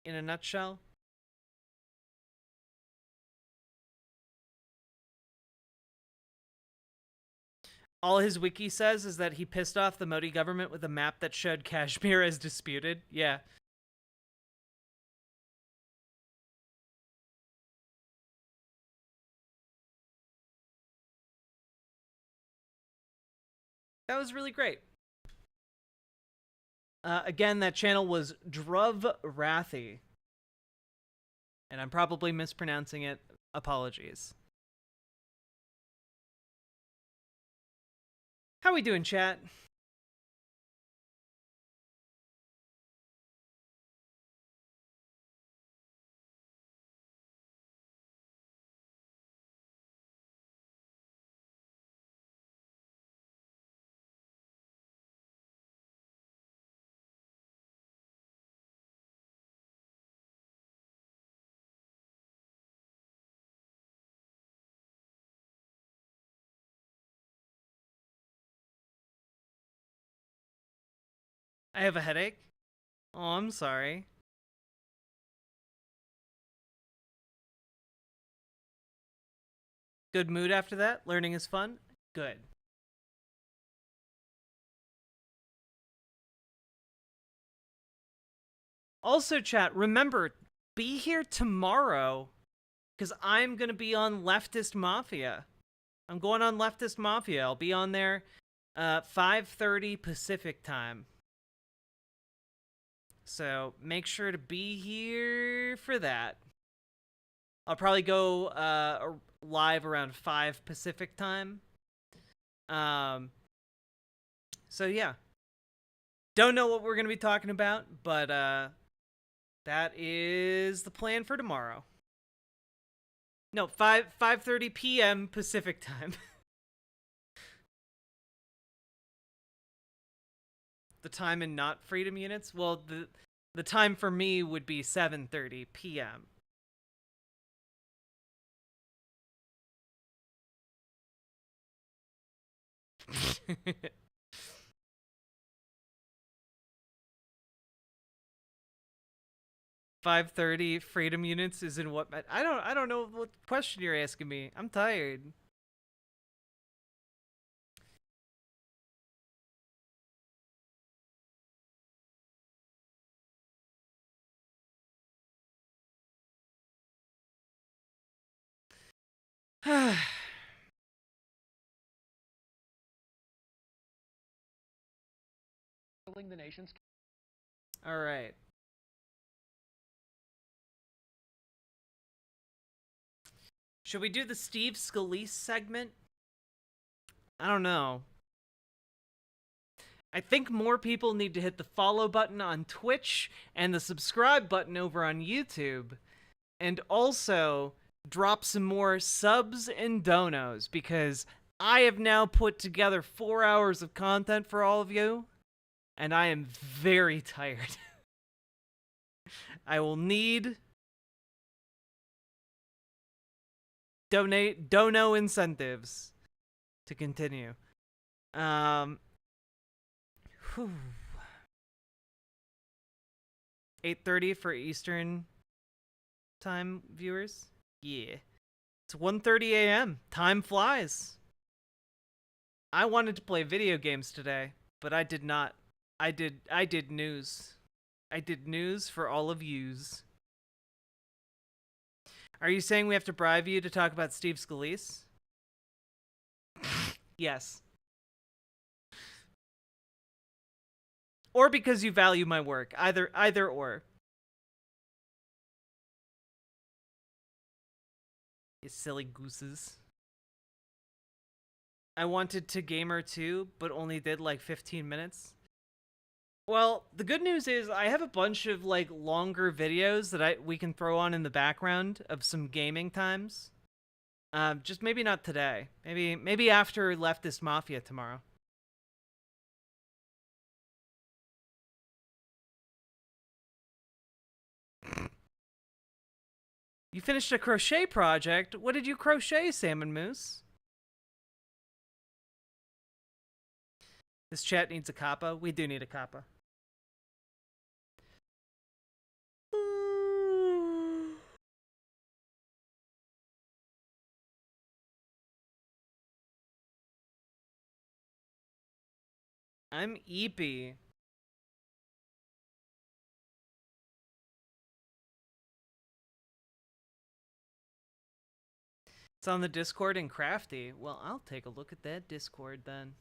in a nutshell. All his wiki says is that he pissed off the Modi government with a map that showed Kashmir as disputed. Yeah. That was really great. Again, that channel was Druv Rathi. And I'm probably mispronouncing it. Apologies. How we doing, chat? I have a headache. Oh, I'm sorry. Good mood after that? Learning is fun? Good. Also, chat, remember, be here tomorrow, because I'm going to be on Leftist Mafia. I'm going on Leftist Mafia. I'll be on there 5:30 Pacific time. So make sure to be here for that. I'll probably go live around 5 Pacific time. So yeah. Don't know what we're going to be talking about, but that is the plan for tomorrow. No, 5:30 p.m. Pacific time. The time in not freedom units? Well, the time for me would be 7:30 p.m. $5:30 freedom units is in what? I don't know what question you're asking me. I'm tired. The nation's. All right. Should we do the Steve Scalise segment? I don't know. I think more people need to hit the follow button on Twitch and the subscribe button over on YouTube. And also drop some more subs and donos, because I have now put together 4 hours of content for all of you, and I am very tired. I will need dono incentives to continue. 8:30 for Eastern time viewers. Yeah. It's 1:30 a.m. Time flies. I wanted to play video games today, but I did not. I did news. I did news for all of yous. Are you saying we have to bribe you to talk about Steve Scalise? Yes. Or because you value my work. Either or. You silly gooses. I wanted to gamer too, but only did like 15 minutes. Well, the good news is I have a bunch of like longer videos that we can throw on in the background of some gaming times. Just maybe not today. Maybe after Leftist Mafia tomorrow. You finished a crochet project? What did you crochet, Salmon Moose? This chat needs a kappa. We do need a kappa. I'm Eepy. It's on the Discord and Crafty. Well, I'll take a look at that Discord then.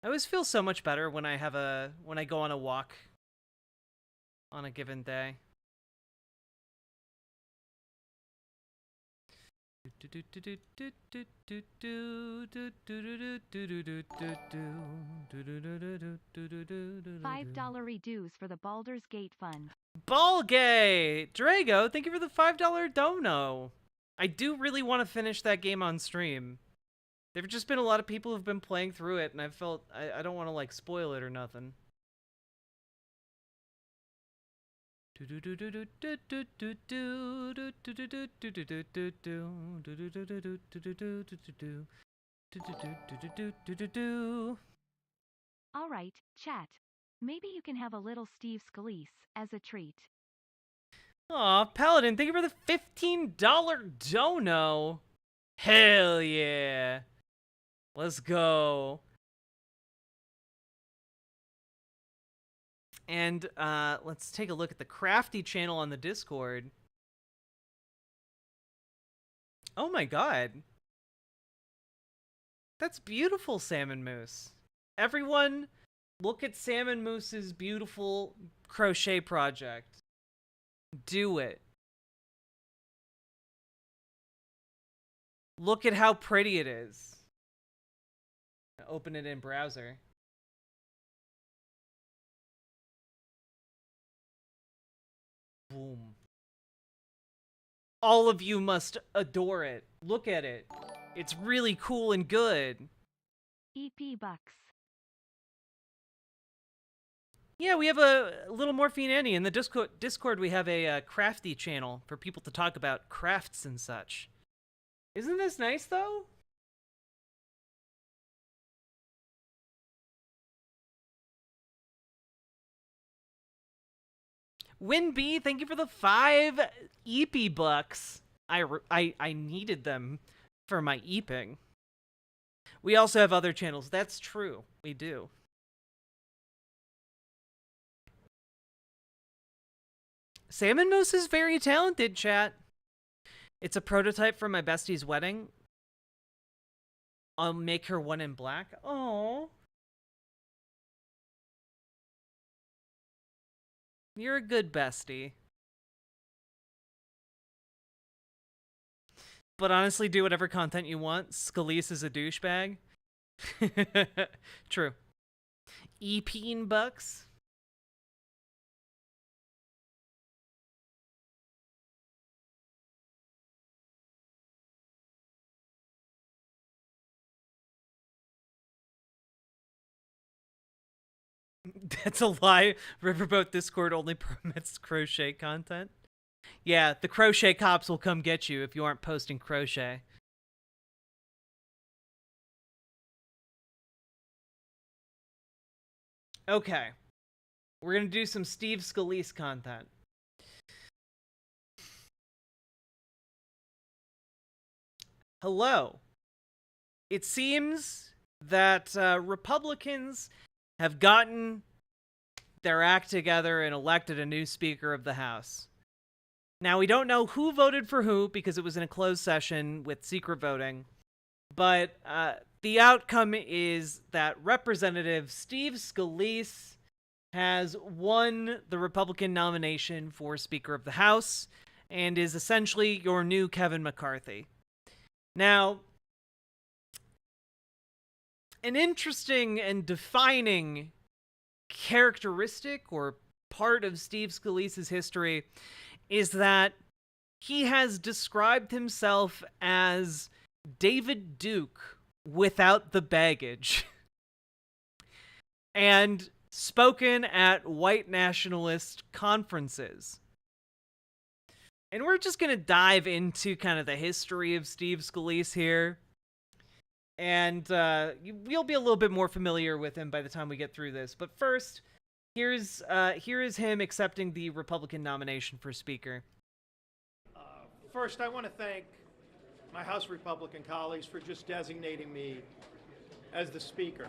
I always feel so much better when I go on a walk on a given day. $5 dues for the Baldur's Gate Fund. Ballgate! Drago, thank you for the $5 dono. I do really want to finish that game on stream. There've just been a lot of people who've been playing through it, and I felt I don't want to like spoil it or nothing. All right, chat. Maybe you can have a little Steve Scalise as a treat. Aw, Paladin, thank you for the $15 dono. Hell yeah. Let's go. And let's take a look at the Crafty channel on the Discord. Oh my god. That's beautiful, Salmon Moose. Everyone, look at Salmon Moose's beautiful crochet project. Do it. Look at how pretty it is. Open it in browser. Boom. All of you must adore it. Look at it. It's really cool and good. EP bucks. Yeah, we have a little Morphine Annie. In the Discord, we have a crafty channel for people to talk about crafts and such. Isn't this nice, though? WinB, thank you for the 5 EP bucks. I needed them for my eeping. We also have other channels. That's true. We do. Salmon Moose is very talented, chat. It's a prototype for my bestie's wedding. I'll make her one in black. Oh. You're a good bestie. But honestly, do whatever content you want. Scalise is a douchebag. True. EP bucks. That's a lie. Riverboat Discord only permits crochet content. Yeah, the crochet cops will come get you if you aren't posting crochet. Okay. We're gonna do some Steve Scalise content. Hello. It seems that Republicans have gotten their act together and elected a new Speaker of the House. Now, we don't know who voted for who because it was in a closed session with secret voting, but the outcome is that Representative Steve Scalise has won the Republican nomination for Speaker of the House and is essentially your new Kevin McCarthy. Now, an interesting and defining characteristic or part of Steve Scalise's history is that he has described himself as David Duke without the baggage and spoken at white nationalist conferences. And we're just going to dive into kind of the history of Steve Scalise here. And we'll be a little bit more familiar with him by the time we get through this. But first, here is him accepting the Republican nomination for Speaker. First, I want to thank my House Republican colleagues for just designating me as the Speaker.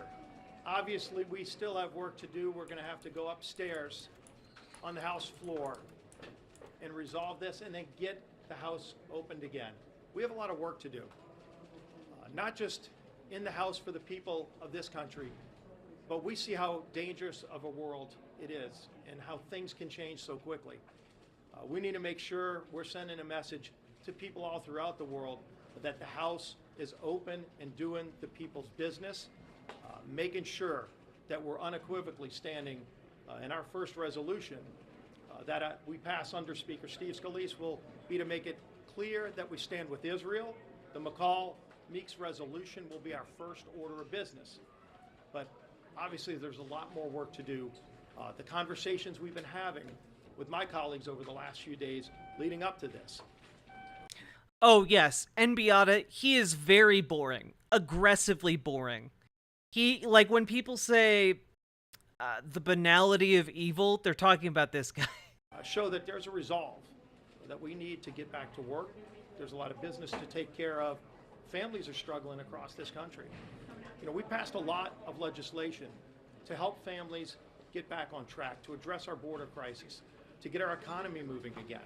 Obviously, we still have work to do. We're going to have to go upstairs on the House floor and resolve this and then get the House opened again. We have a lot of work to do, not just in the House for the people of this country, but we see how dangerous of a world it is and how things can change so quickly. We need to make sure we're sending a message to people all throughout the world that the House is open and doing the people's business, making sure that we're unequivocally standing in our first resolution that we pass under Speaker Steve Scalise will be to make it clear that we stand with Israel. The McCall-Meeks resolution will be our first order of business. But obviously there's a lot more work to do. The conversations we've been having with my colleagues over the last few days leading up to this. Oh yes, and Beata, he is very boring. Aggressively boring. He, like, when people say the banality of evil, they're talking about this guy. Show that there's a resolve, that we need to get back to work. There's a lot of business to take care of. Families are struggling across this country. You know, we passed a lot of legislation to help families get back on track, to address our border crisis, to get our economy moving again,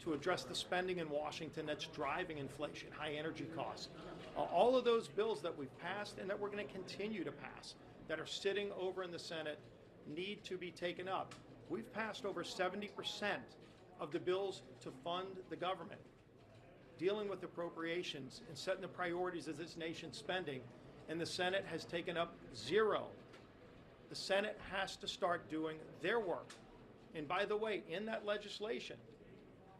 to address the spending in Washington that's driving inflation, high energy costs. All of those bills that we've passed and that we're going to continue to pass that are sitting over in the Senate need to be taken up. We've passed over 70% of the bills to fund the government, dealing with appropriations and setting the priorities of this nation's spending, and the Senate has taken up zero. The Senate has to start doing their work. And by the way, in that legislation,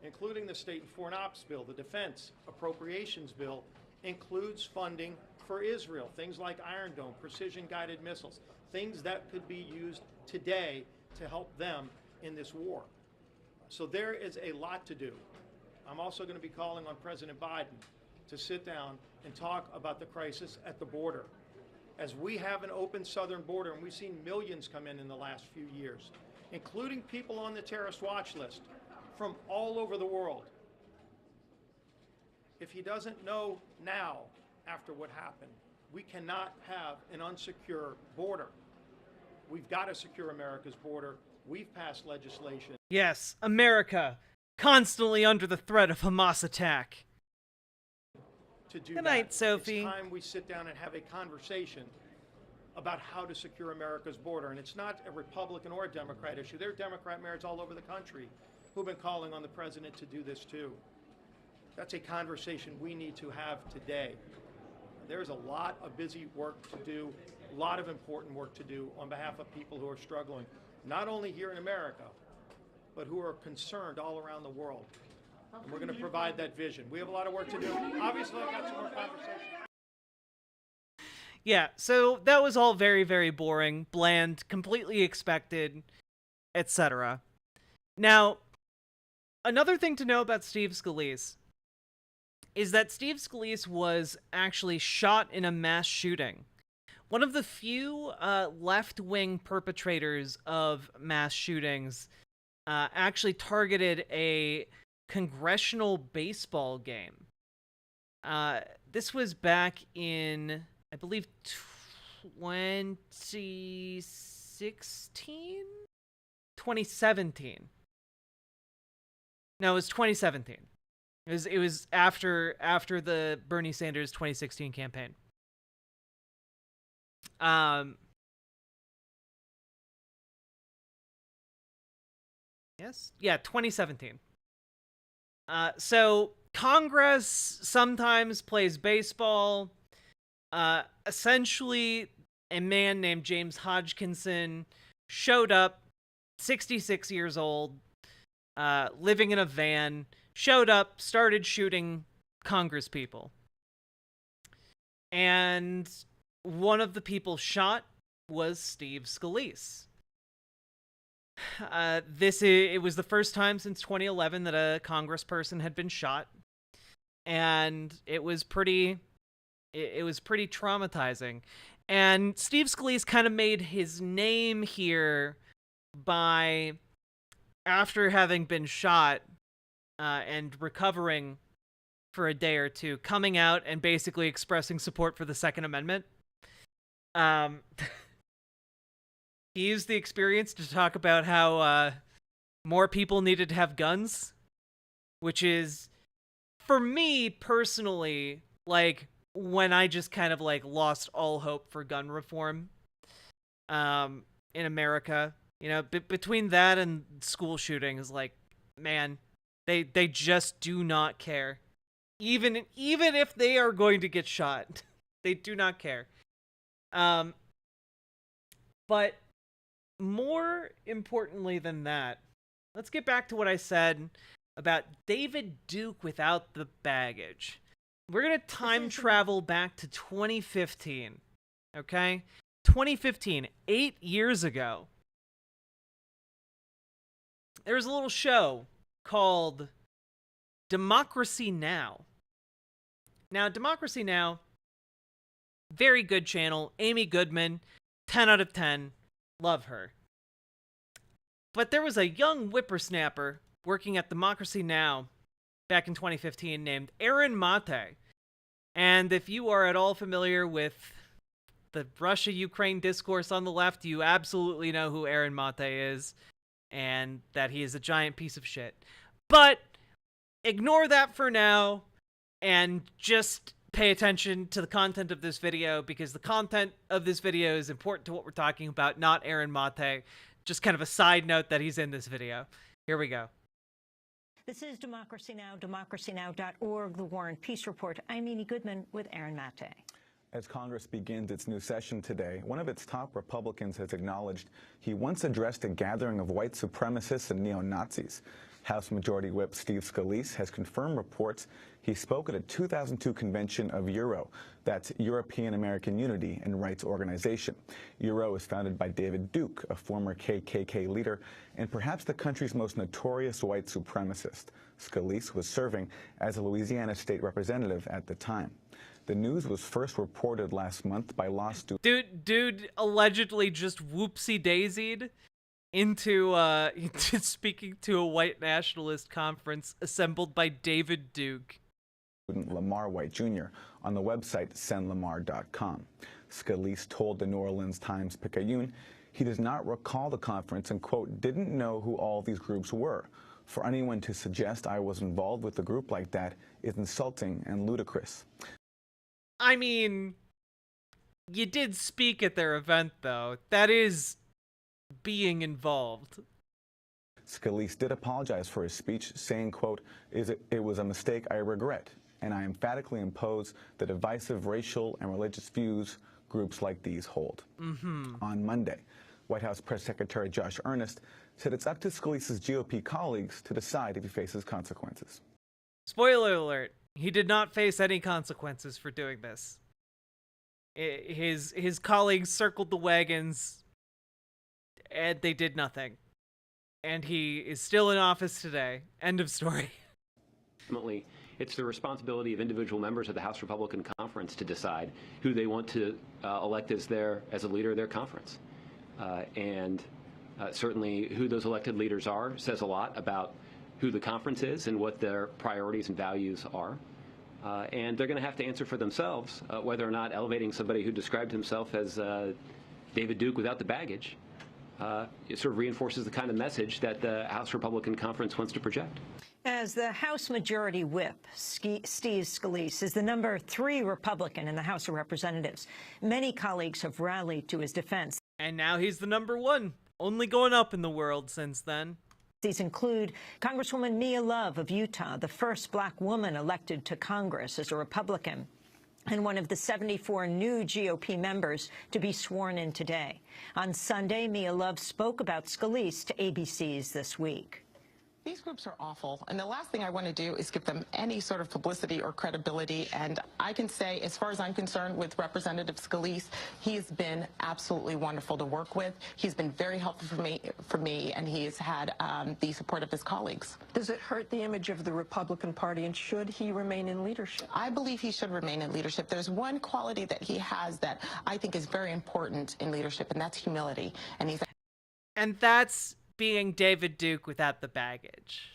including the State and Foreign Ops Bill, the Defense Appropriations Bill, includes funding for Israel, things like Iron Dome, precision-guided missiles, things that could be used today to help them in this war. So there is a lot to do. I'm also going to be calling on President Biden to sit down and talk about the crisis at the border. As we have an open southern border, and we've seen millions come in the last few years, including people on the terrorist watch list from all over the world. If he doesn't know now, after what happened, we cannot have an unsecure border. We've got to secure America's border. We've passed legislation. Yes, America, constantly under the threat of Hamas attack. To do Good night, that. Sophie. It's time we sit down and have a conversation about how to secure America's border. And it's not a Republican or a Democrat issue. There are Democrat mayors all over the country who've been calling on the president to do this too. That's a conversation we need to have today. There's a lot of busy work to do, a lot of important work to do on behalf of people who are struggling, not only here in America, but who are concerned all around the world. And we're going to provide that vision. We have a lot of work to do. Obviously, I've got some more conversation. Yeah, so that was all very, very boring, bland, completely expected, etc. Now, another thing to know about Steve Scalise is that Steve Scalise was actually shot in a mass shooting. One of the few left-wing perpetrators of mass shootings actually targeted a congressional baseball game. This was back in, I believe, 2016? 2017. No, it was 2017. It was after the Bernie Sanders 2016 campaign. Yes? Yeah, 2017. So Congress sometimes plays baseball. Essentially, a man named James Hodgkinson showed up, 66 years old, living in a van, showed up, started shooting Congress people. And one of the people shot was Steve Scalise. It was the first time since 2011 that a congressperson had been shot, and it was pretty traumatizing. And Steve Scalise kind of made his name here by, after having been shot and recovering for a day or two, coming out and basically expressing support for the Second Amendment. He used the experience to talk about how more people needed to have guns, which is, for me personally, like when I just kind of like lost all hope for gun reform in America. You know, between that and school shootings, like, man, they just do not care. Even if they are going to get shot, they do not care. But more importantly than that, let's get back to what I said about David Duke without the baggage. We're going to time travel back to 2015, okay? 2015, 8 years ago. There was a little show called Democracy Now! Now, Democracy Now!, very good channel. Amy Goodman, 10 out of 10. Love her. But there was a young whippersnapper working at Democracy Now! Back in 2015 named Aaron Mate. And if you are at all familiar with the Russia-Ukraine discourse on the left, you absolutely know who Aaron Mate is, and that he is a giant piece of shit. But ignore that for now, and just pay attention to the content of this video, because the content of this video is important to what we're talking about, not Aaron Mate. Just kind of a side note that he's in this video. Here we go. This is Democracy Now!, democracynow.org, The War and Peace Report. I'm Amy Goodman with Aaron Mate. As Congress begins its new session today, one of its top Republicans has acknowledged he once addressed a gathering of white supremacists and neo-Nazis. House Majority Whip Steve Scalise has confirmed reports he spoke at a 2002 convention of EURO, that's European American Unity and Rights Organization. EURO is founded by David Duke, a former KKK leader and perhaps the country's most notorious white supremacist. Scalise was serving as a Louisiana state representative at the time. The news was first reported last month by law students. Dude allegedly just whoopsie-daisied into speaking to a white nationalist conference assembled by David Duke. Lamar White Jr. on the website sendlamar.com. Scalise told the New Orleans Times-Picayune he does not recall the conference and, quote, didn't know who all these groups were. For anyone to suggest I was involved with a group like that is insulting and ludicrous. I mean, you did speak at their event, though. That is being involved. Scalise did apologize for his speech, saying, quote, it was a mistake I regret, and I emphatically oppose the divisive racial and religious views groups like these hold. On Monday, White House Press Secretary Josh Earnest said it's up to Scalise's GOP colleagues to decide if he faces consequences. Spoiler alert, he did not face any consequences for doing this. His colleagues circled the wagons, and they did nothing. And he is still in office today. End of story. Ultimately, it's the responsibility of individual members of the House Republican Conference to decide who they want to elect as a leader of their conference. Certainly who those elected leaders are says a lot about who the conference is and what their priorities and values are. And they're going to have to answer for themselves whether or not elevating somebody who described himself as David Duke without the baggage it sort of reinforces the kind of message that the House Republican Conference wants to project. As the House Majority Whip, Steve Scalise is the number 3 Republican in the House of Representatives. Many colleagues have rallied to his defense. And now he's the number 1, only going up in the world since then. These include Congresswoman Mia Love of Utah, the first black woman elected to Congress as a Republican, and one of the 74 new GOP members to be sworn in today. On Sunday, Mia Love spoke about Scalise to ABC's This Week. These groups are awful, and the last thing I want to do is give them any sort of publicity or credibility. And I can say, as far as I'm concerned with Representative Scalise, he's been absolutely wonderful to work with. He's been very helpful for me, and he has had the support of his colleagues. Does it hurt the image of the Republican Party, and should he remain in leadership? I believe he should remain in leadership. There's one quality that he has that I think is very important in leadership, and that's humility. And that's being David Duke without the baggage.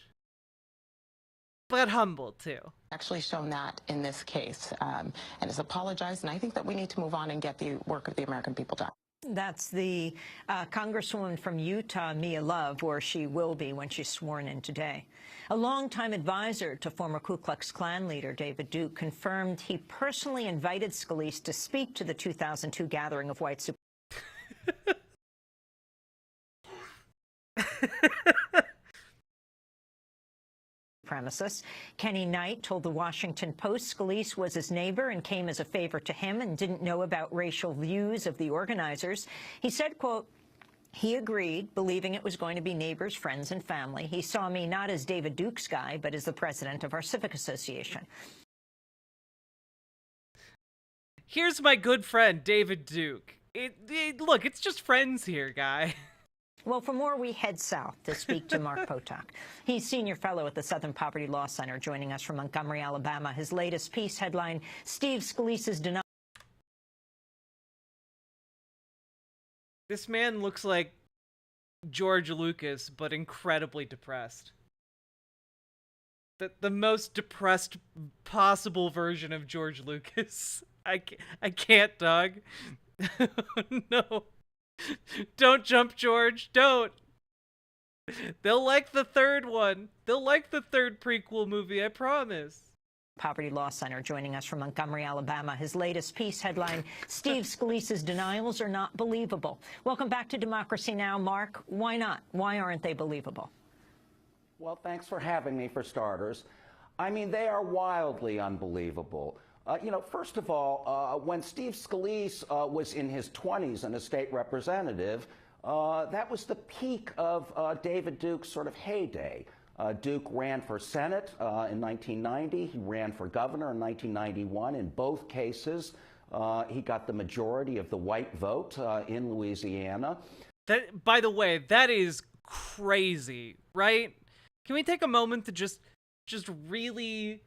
but humble too. Actually shown that in this case and has apologized. And I think that we need to move on and get the work of the American people done. That's the Congresswoman from Utah, Mia Love, or she will be when she's sworn in today. A longtime advisor to former Ku Klux Klan leader David Duke confirmed he personally invited Scalise to speak to the 2002 gathering of white supremacists. Kenny Knight told the Washington Post Scalise was his neighbor and came as a favor to him and didn't know about racial views of the organizers. He said, quote, he agreed, believing it was going to be neighbors, friends, and family. He saw me not as David Duke's guy, but as the president of our civic association. Here's my good friend, David Duke. Look, it's just friends here, guy. Well, for more, we head south to speak to Mark Potok. He's senior fellow at the Southern Poverty Law Center, joining us from Montgomery, Alabama. His latest piece, headline, Steve Scalise's denial. This man looks like George Lucas, but incredibly depressed. The most depressed possible version of George Lucas. I can't, dog. No. Don't jump, George. Don't. They'll like the third one. They'll like the third prequel movie, I promise. Poverty Law Center, joining us from Montgomery, Alabama. His latest piece, headline, Steve Scalise's denials are not believable. Welcome back to Democracy Now! Mark, why not? Why aren't they believable? Well, thanks for having me, for starters. I mean, they are wildly unbelievable. First of all, when Steve Scalise was in his 20s and a state representative, that was the peak of David Duke's sort of heyday. Duke ran for Senate in 1990. He ran for governor in 1991. In both cases, he got the majority of the white vote in Louisiana. That, by the way, that is crazy, right? Can we take a moment to just really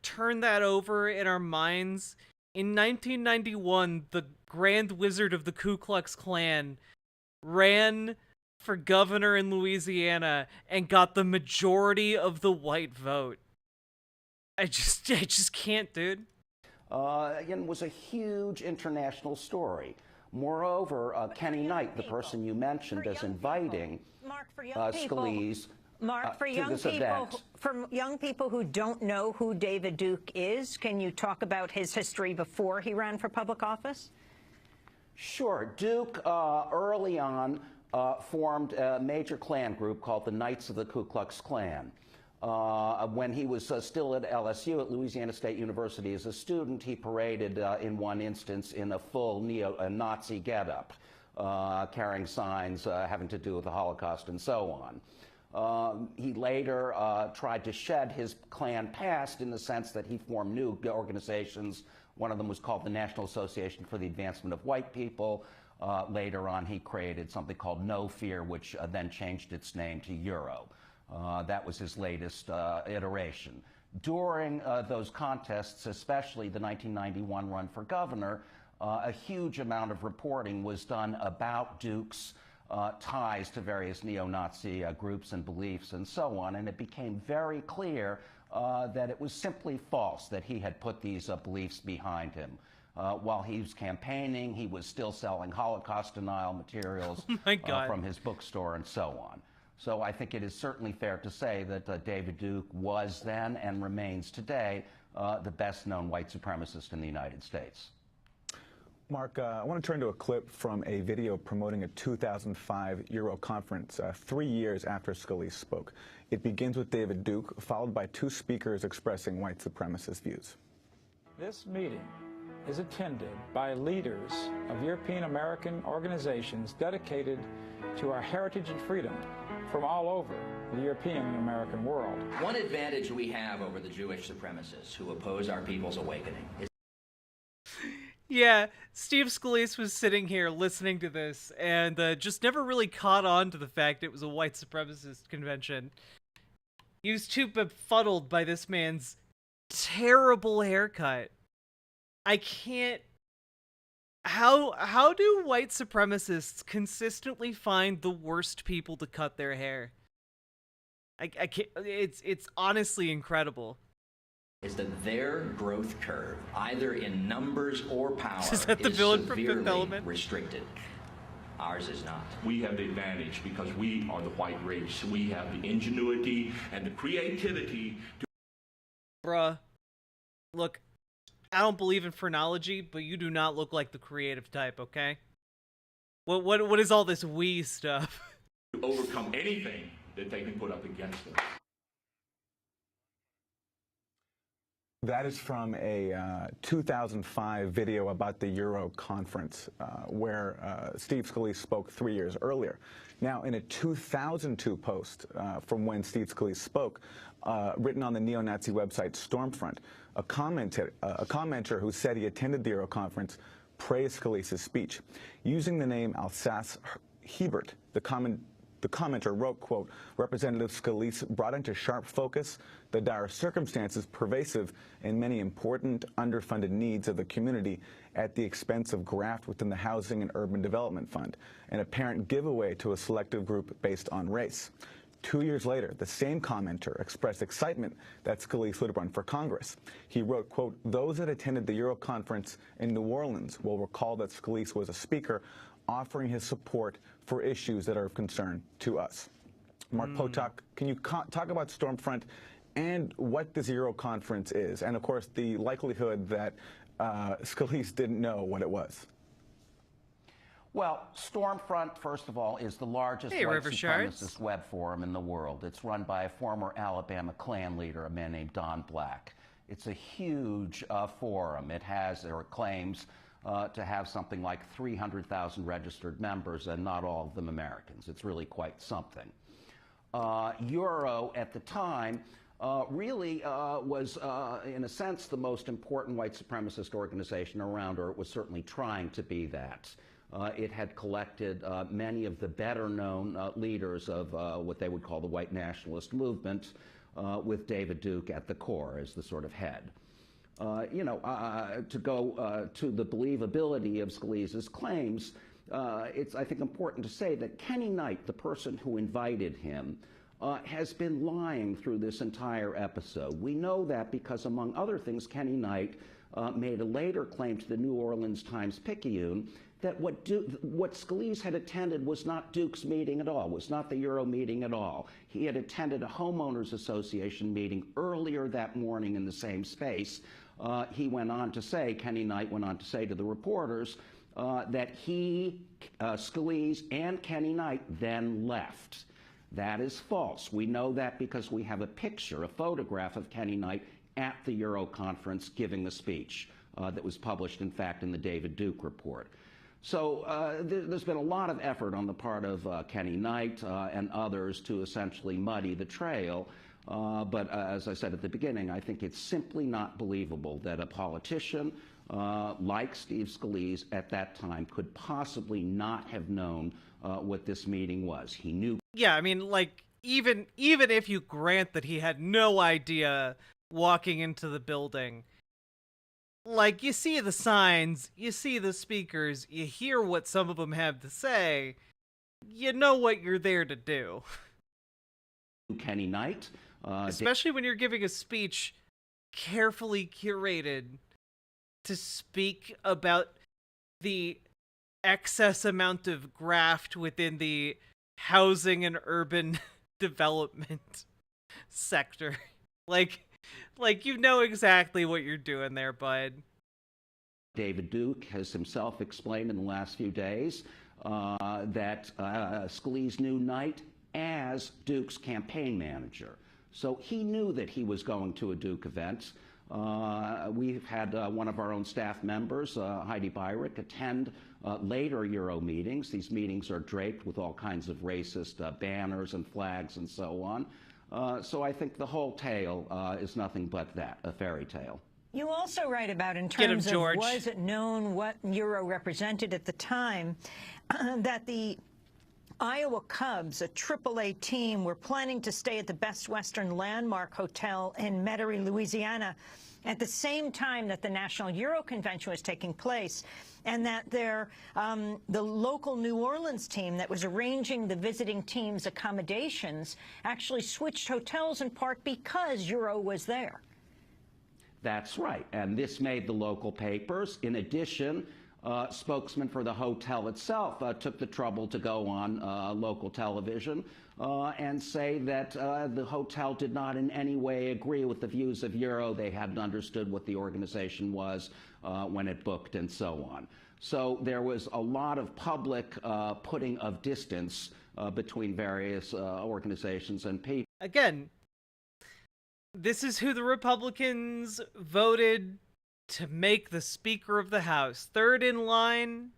turn that over in our minds? In 1991, the Grand Wizard of the Ku Klux Klan ran for governor in Louisiana and got the majority of the white vote. I just can't, dude. Again, was a huge international story. Moreover, Kenny Knight, the person you mentioned as inviting Scalise Mark, for young people who don't know who David Duke is, can you talk about his history before he ran for public office? Sure. Duke, early on, formed a major Klan group called the Knights of the Ku Klux Klan. When he was still at LSU, at Louisiana State University, as a student, he paraded in one instance in a full neo-Nazi getup, carrying signs having to do with the Holocaust and so on. He later tried to shed his Klan past in the sense that he formed new organizations. One of them was called the National Association for the Advancement of White People. Later on, he created something called No Fear, which then changed its name to Euro. That was his latest iteration. During those contests, especially the 1991 run for governor, a huge amount of reporting was done about Duke's ties to various neo-Nazi groups and beliefs and so on, and it became very clear that it was simply false that he had put these beliefs behind him. While he was campaigning, he was still selling Holocaust denial materials from his bookstore and so on. So I think it is certainly fair to say that David Duke was then and remains today the best-known white supremacist in the United States. Mark, I want to turn to a clip from a video promoting a 2005 Euro conference 3 years after Scalise spoke. It begins with David Duke, followed by two speakers expressing white supremacist views. This meeting is attended by leaders of European American organizations dedicated to our heritage and freedom from all over the European and American world. One advantage we have over the Jewish supremacists who oppose our people's awakening is Yeah, Steve Scalise was sitting here listening to this and just never really caught on to the fact it was a white supremacist convention. He was too befuddled by this man's terrible haircut. I can't... How do white supremacists consistently find the worst people to cut their hair? I can't. It's honestly incredible. Is that their growth curve, either in numbers or power, Is that the villain from Fifth severely Element? restricted. Ours is not. We have the advantage because we are the white race. We have the ingenuity and the creativity to... Bruh, look, I don't believe in phrenology, but you do not look like the creative type, okay? What is all this we stuff? to overcome anything that they can put up against us. That is from a 2005 video about the Euro conference where Steve Scalise spoke 3 years earlier. Now, in a 2002 post from when Steve Scalise spoke, written on the neo-Nazi website Stormfront, a commenter who said he attended the Euro conference praised Scalise's speech. Using the name Alsace Hebert, the commenter wrote, quote, Representative Scalise brought into sharp focus the dire circumstances pervasive in many important underfunded needs of the community at the expense of graft within the Housing and Urban Development Fund, an apparent giveaway to a selective group based on race. 2 years later, the same commenter expressed excitement that Scalise would run for Congress. He wrote, quote, those that attended the Euro conference in New Orleans will recall that Scalise was a speaker offering his support for issues that are of concern to us. Mark Potok, can you talk about Stormfront and what this Euro conference is, and of course the likelihood that Scalise didn't know what it was? Well, Stormfront, first of all, is the largest white supremacist web forum in the world. It's run by a former Alabama Klan leader, a man named Don Black. It's a huge forum. It has, or it claims, to have something like 300,000 registered members, and not all of them Americans. It's really quite something. Euro, at the time, really was, in a sense, the most important white supremacist organization around, or it was certainly trying to be that. It had collected many of the better-known leaders of what they would call the white nationalist movement, with David Duke at the core as the sort of head. To go to the believability of Scalise's claims, it's, I think, important to say that Kenny Knight, the person who invited him, has been lying through this entire episode. We know that because, among other things, Kenny Knight made a later claim to the New Orleans Times-Picayune that what Scalise had attended was not Duke's meeting at all, was not the Euro meeting at all. He had attended a homeowners association meeting earlier that morning in the same space. He went on to say, Kenny Knight went on to say to the reporters that he, Scalise, and Kenny Knight then left. That is false. We know that because we have a picture, a photograph of Kenny Knight at the Euro conference giving the speech that was published, in fact, in the David Duke report. So there's been a lot of effort on the part of Kenny Knight and others to essentially muddy the trail. But as I said at the beginning, I think it's simply not believable that a politician like Steve Scalise at that time could possibly not have known what this meeting was. He knew. Yeah, I mean, like, even if you grant that he had no idea walking into the building, like, you see the signs, you see the speakers, you hear what some of them have to say, you know what you're there to do. Kenny Knight. Especially when you're giving a speech carefully curated to speak about the excess amount of graft within the housing and urban development sector. Like you know exactly what you're doing there, bud. David Duke has himself explained in the last few days that Scalise knew Knight as Duke's campaign manager. So he knew that he was going to a Duke event. We've had one of our own staff members, Heidi Byrick, attend later Euro meetings. These meetings are draped with all kinds of racist banners and flags and so on. So I think the whole tale is nothing but that, a fairy tale. You also write about, in terms of was it known what Euro represented at the time, that the Iowa Cubs, a AAA team, were planning to stay at the Best Western Landmark Hotel in Metairie, Louisiana, at the same time that the National Euro Convention was taking place. and that the local New Orleans team that was arranging the visiting team's accommodations actually switched hotels in part because Euro was there. That's right, and this made the local papers. In addition, spokesman for the hotel itself took the trouble to go on local television and say that the hotel did not in any way agree with the views of Euro. They hadn't understood what the organization was when it booked and so on. So there was a lot of public putting of distance between various organizations and people. Again, this is who the Republicans voted to make the Speaker of the House, third in line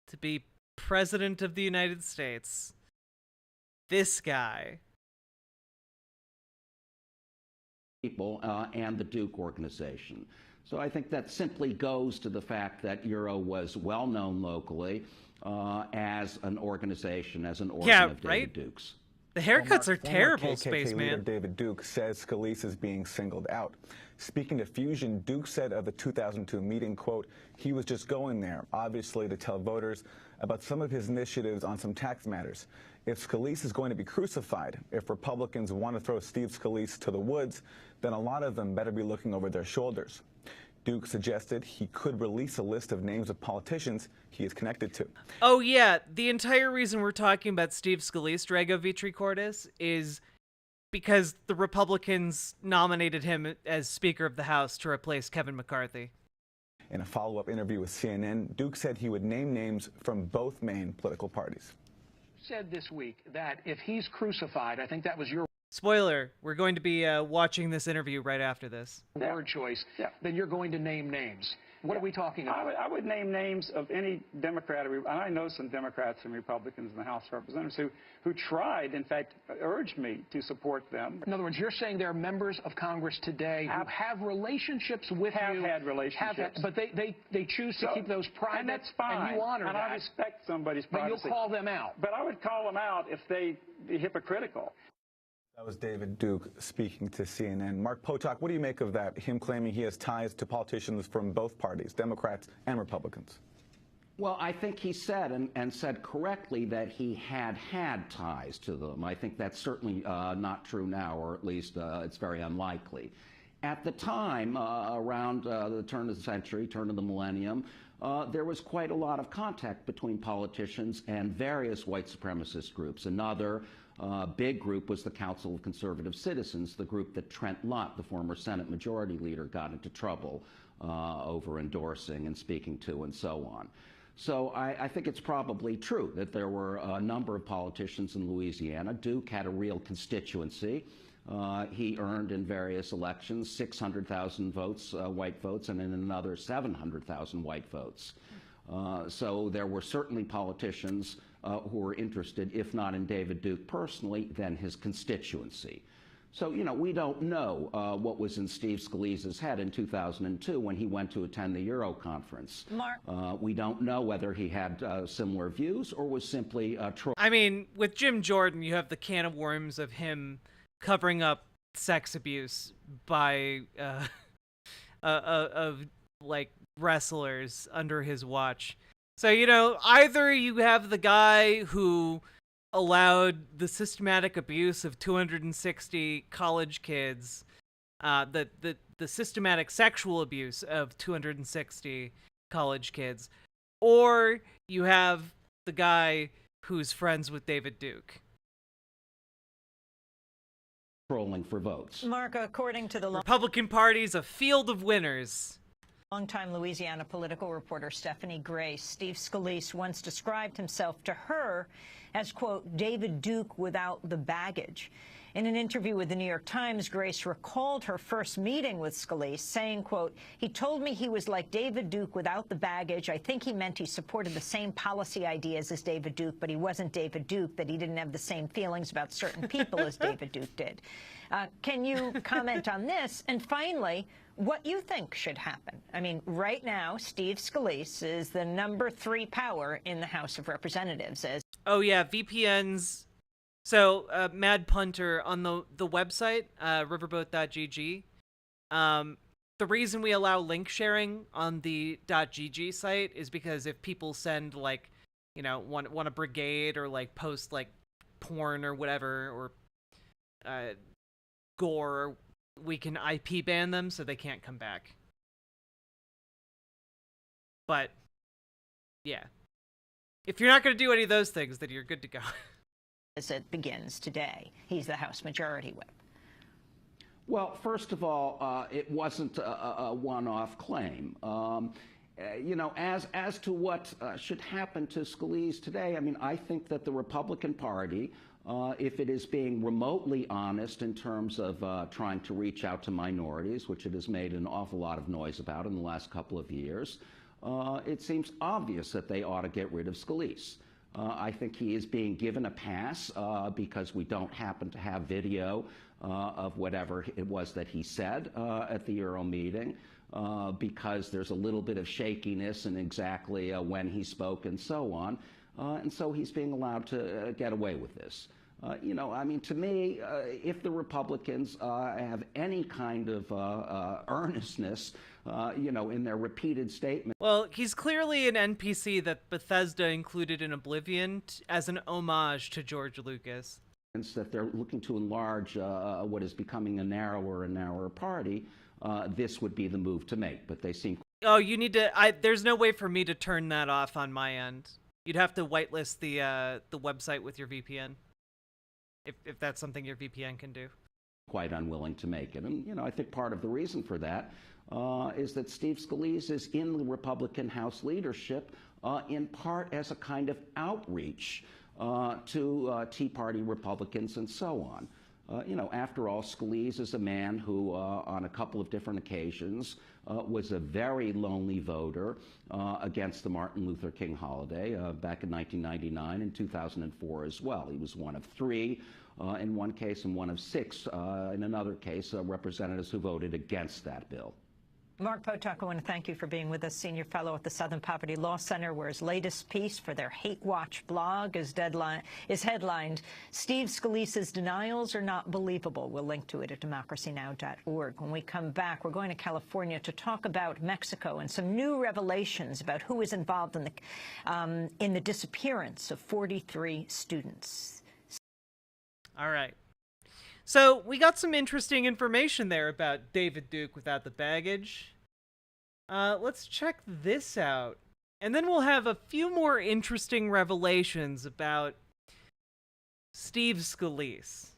to be President of the United States. This guy. People and the Duke organization. So I think that simply goes to the fact that Euro was well known locally as an organization, as an organ of David Duke's. The haircuts are terrible, KKK Spaceman. leader David Duke says Scalise is being singled out. Speaking to Fusion, Duke said of the 2002 meeting, quote, he was just going there, obviously to tell voters about some of his initiatives on some tax matters. If Scalise is going to be crucified, if Republicans want to throw Steve Scalise to the woods, then a lot of them better be looking over their shoulders. Duke suggested he could release a list of names of politicians he is connected to. Oh yeah, the entire reason we're talking about Steve Scalise, Drago Vitricortis, is because the Republicans nominated him as Speaker of the House to replace Kevin McCarthy. In a follow-up interview with CNN, Duke said he would name names from both main political parties. Said this week that if he's crucified, I think that was your Spoiler, we're going to be watching this interview right after this. word choice, then you're going to name names. What are we talking about? I would name names of any Democrat, and I know some Democrats and Republicans in the House of Representatives who tried, in fact, urged me to support them. In other words, you're saying there are members of Congress today who have relationships with you. Have had relationships. But they choose to keep those private, and that's fine. And you honor and that. I respect somebody's privacy. But you'll call them out. But I would call them out if they be hypocritical. That was David Duke speaking to CNN. Mark Potok, what do you make of that, him claiming he has ties to politicians from both parties, Democrats and Republicans? Well, I think he said, and said correctly, that he had ties to them. I think that's certainly not true now, or at least it's very unlikely. At the time, around the turn of the century, turn of the millennium, there was quite a lot of contact between politicians and various white supremacist groups. Another big group was the Council of Conservative Citizens, the group that Trent Lott, the former Senate Majority Leader, got into trouble over endorsing and speaking to and so on. So I think it's probably true that there were a number of politicians in Louisiana. Duke had a real constituency. He earned in various elections 600,000 votes, white votes, and in another 700,000 white votes. So there were certainly politicians who were interested, if not in David Duke personally, then his constituency. So, you know, we don't know what was in Steve Scalise's head in 2002 when he went to attend the Euro conference. Mark. We don't know whether he had similar views or was simply I mean, with Jim Jordan, you have the can of worms of him covering up sex abuse by of like wrestlers under his watch. So, you know, either you have the guy who allowed the systematic abuse of 260 college kids, the systematic sexual abuse of 260 college kids, or you have the guy who's friends with David Duke. trolling for votes. Mark, according to the Republican Party's a field of winners. Longtime Louisiana political reporter Stephanie Grace, Steve Scalise once described himself to her as, quote, David Duke without the baggage. In an interview with the New York Times, Grace recalled her first meeting with Scalise, saying, quote, he told me he was like David Duke without the baggage. I think he meant he supported the same policy ideas as David Duke, but he wasn't David Duke, that he didn't have the same feelings about certain people as David Duke did. Can you comment on this? And finally, what you think should happen? I mean, right now, Steve Scalise is the #3 power in the House of Representatives. Oh, yeah, VPNs. So, Mad Punter on the website, riverboat.gg, the reason we allow link sharing on the .gg site is because if people send, like, you know, want a brigade or, like, post, like, porn or whatever, or gore, we can IP ban them so they can't come back. But, yeah. If you're not going to do any of those things, then you're good to go. As it begins today. He's the House Majority Whip. Well, first of all, it wasn't a one-off claim. You know, as to what should happen to Scalise today, I mean, I think that the Republican Party, if it is being remotely honest in terms of trying to reach out to minorities, which it has made an awful lot of noise about in the last couple of years, it seems obvious that they ought to get rid of Scalise. I think he is being given a pass because we don't happen to have video of whatever it was that he said at the Euro meeting, because there's a little bit of shakiness in exactly when he spoke and so on. And so he's being allowed to get away with this. You know, I mean, to me, if the Republicans have any kind of earnestness, you know, in their repeated statements. Well, he's clearly an NPC that Bethesda included in Oblivion as an homage to George Lucas. That they're looking to enlarge what is becoming a narrower and narrower party, this would be the move to make. But they seem... Oh, you need to... there's no way for me to turn that off on my end. You'd have to whitelist the website with your VPN. If that's something your VPN can do. Quite unwilling to make it. And, you know, I think part of the reason for that is that Steve Scalise is in the Republican House leadership in part as a kind of outreach to Tea Party Republicans and so on. You know, after all, Scalise is a man who, on a couple of different occasions, was a very lonely voter against the Martin Luther King holiday back in 1999 and 2004 as well. He was one of 3 in one case and one of 6 in another case, representatives who voted against that bill. Mark Potok, I want to thank you for being with us, senior fellow at the Southern Poverty Law Center, where his latest piece for their Hate Watch blog is headlined, Steve Scalise's denials are not believable. We'll link to it at democracynow.org. When we come back, we're going to California to talk about Mexico and some new revelations about who is involved in the disappearance of 43 students. All right. So we got some interesting information there about David Duke without the baggage. Let's check this out. And then we'll have a few more interesting revelations about Steve Scalise.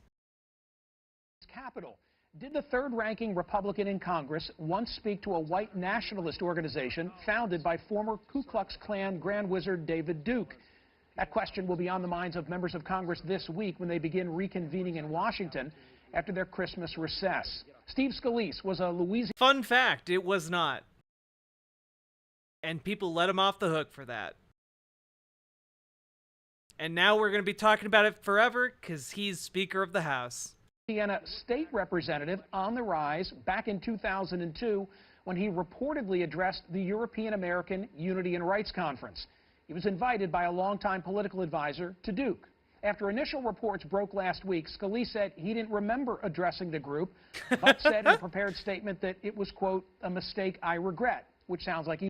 Capital. Did the third-ranking Republican in Congress once speak to a white nationalist organization founded by former Ku Klux Klan Grand Wizard David Duke? That question will be on the minds of members of Congress this week when they begin reconvening in Washington after their Christmas recess. Steve Scalise was a Louisiana... Fun fact, it was not. And people let him off the hook for that. And now we're going to be talking about it forever because he's Speaker of the House. Louisiana state representative on the rise back in 2002 when he reportedly addressed the European American Unity and Rights Conference. He was invited by a longtime political advisor to Duke. After initial reports broke last week, Scalise said he didn't remember addressing the group, but said in a prepared statement that it was, quote, a mistake I regret, which sounds like he...